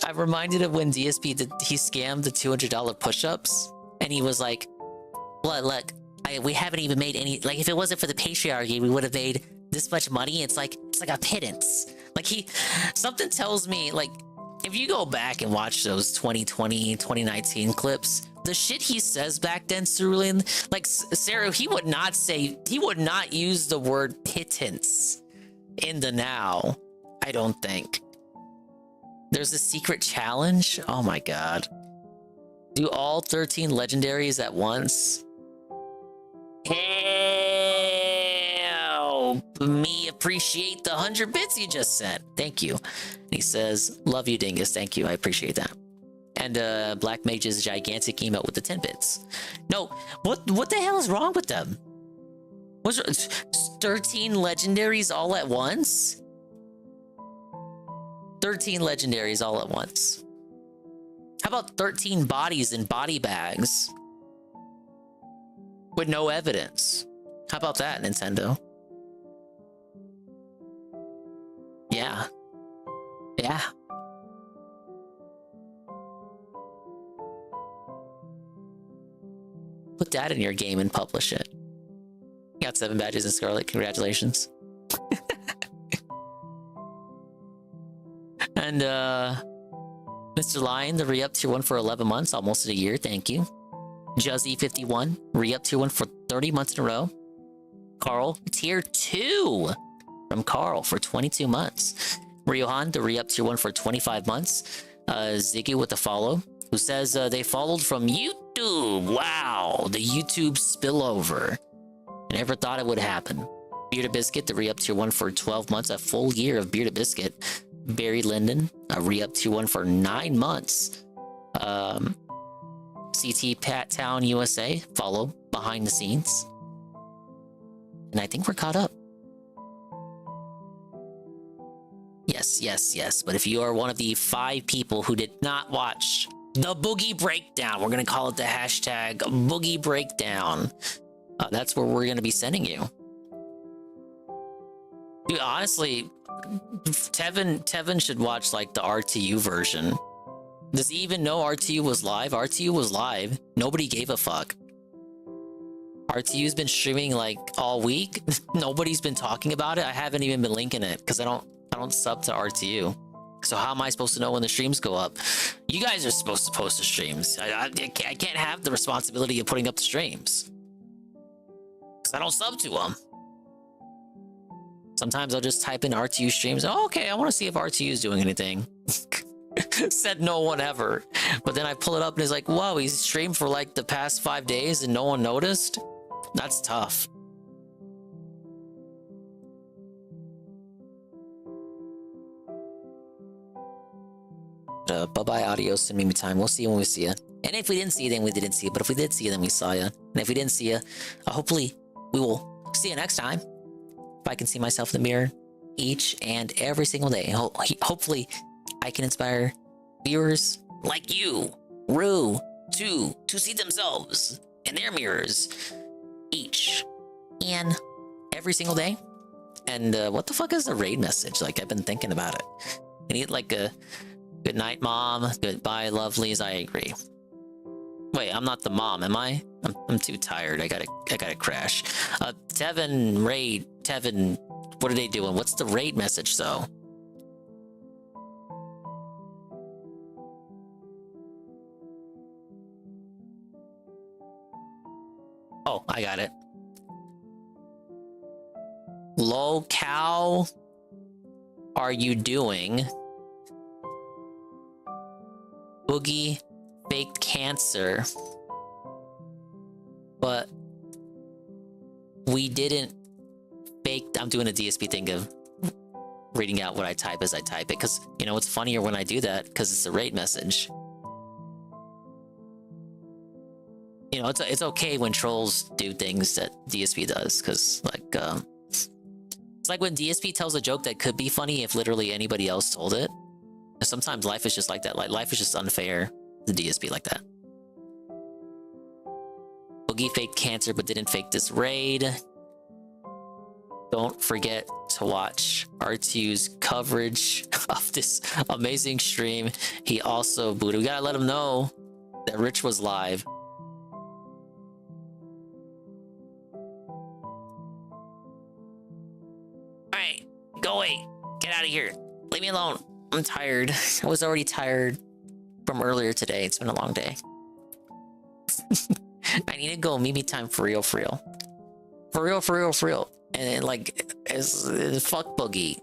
of when DSP he scammed the $200 push-ups, and he was like, look, we haven't even made any, like, if it wasn't for the patriarchy, we would have made this much money. It's like a pittance. Like, something tells me, like, if you go back and watch those 2020, 2019 clips, the shit he says back then, Cerulean, like, Saru, he would not use the word pittance in the now, I don't think. There's a secret challenge? Oh my god. Do all 13 legendaries at once? Help me appreciate the 100 bits you just sent. Thank you. And he says, love you, Dingus. Thank you. I appreciate that. And Black Mage's gigantic emote with the 10 bits. No, what the hell is wrong with them? Was 13 legendaries all at once? 13 legendaries all at once. How about 13 bodies in body bags with no evidence? How about that, Nintendo? Yeah. Yeah. Put that in your game and publish it. You got 7 badges in Scarlet. Congratulations. And Mr. Lion, the re-up tier 1 for 11 months, almost a year. Thank you. Juzzy51, re-up tier 1 for 30 months in a row. Carl, tier 2 from Carl for 22 months. Ryohan, the re-up tier 1 for 25 months. Ziggy with the follow, who says they followed from YouTube. Wow, the YouTube spillover. I never thought it would happen. Bearded Biscuit, the re-up tier 1 for 12 months, a full year of Bearded Biscuit. Barry Linden, a re-up tier 1 for 9 months. CT Pat Town USA, follow behind the scenes. And I think we're caught up. Yes. But if you are one of the 5 people who did not watch the Boogie Breakdown, we're going to call it the hashtag Boogie Breakdown. That's where we're going to be sending you. Dude, honestly, Tevin should watch like the RTU version. Does he even know RTU was live? RTU was live. Nobody gave a fuck. RTU's been streaming like all week. Nobody's been talking about it. I haven't even been linking it because I don't sub to RTU. So how am I supposed to know when the streams go up? You guys are supposed to post the streams. I can't have the responsibility of putting up the streams because I don't sub to them. Sometimes I'll just type in RTU streams. Oh, okay, I want to see if RTU is doing anything. Said no one ever. But then I pull it up and it's like, whoa, he's streamed for like the past 5 days and no one noticed? That's tough. Bye-bye, adios, and maybe time. We'll see you when we see you. And if we didn't see you, then we didn't see you. But if we did see you, then we saw you. And if we didn't see you, hopefully we will see you next time. If I can see myself in the mirror each and every single day. Hopefully I can inspire viewers like you, Rue, to see themselves in their mirrors each and every single day. And what the fuck is the raid message? Like, I've been thinking about it. I need like a good night, mom. Goodbye, lovelies. I agree. Wait, I'm not the mom, am I? I'm too tired. I gotta crash. Tevin, raid, Tevin, what are they doing? What's the raid message though? Oh, I got it. Low cow, are you doing? Boogie faked cancer, but we didn't fake. I'm doing a DSP thing of reading out what I type as I type it, because you know it's funnier when I do that because it's a raid message. You know, it's okay when trolls do things that DSP does, because like it's like when DSP tells a joke that could be funny if literally anybody else told it. Sometimes life is just like that. Like life is just unfair to DSP like that. Boogie faked cancer but didn't fake this raid. Don't forget to watch R2's coverage of this amazing stream. He also booted. We gotta let him know that Rich was live. Alright, go away. Get out of here. Leave me alone. I'm tired. I was already tired from earlier today. It's been a long day. I need to go. Mimi time for real. For real. And like, it's fuck Boogie.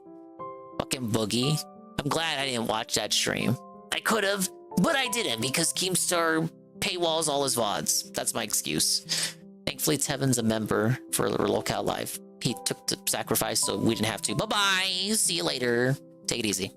Fucking Boogie. I'm glad I didn't watch that stream. I could have, but I didn't because Keemstar paywalls all his VODs. That's my excuse. Thankfully, Tevin's a member for Locale Live. He took the sacrifice so we didn't have to. Bye-bye. See you later. Take it easy.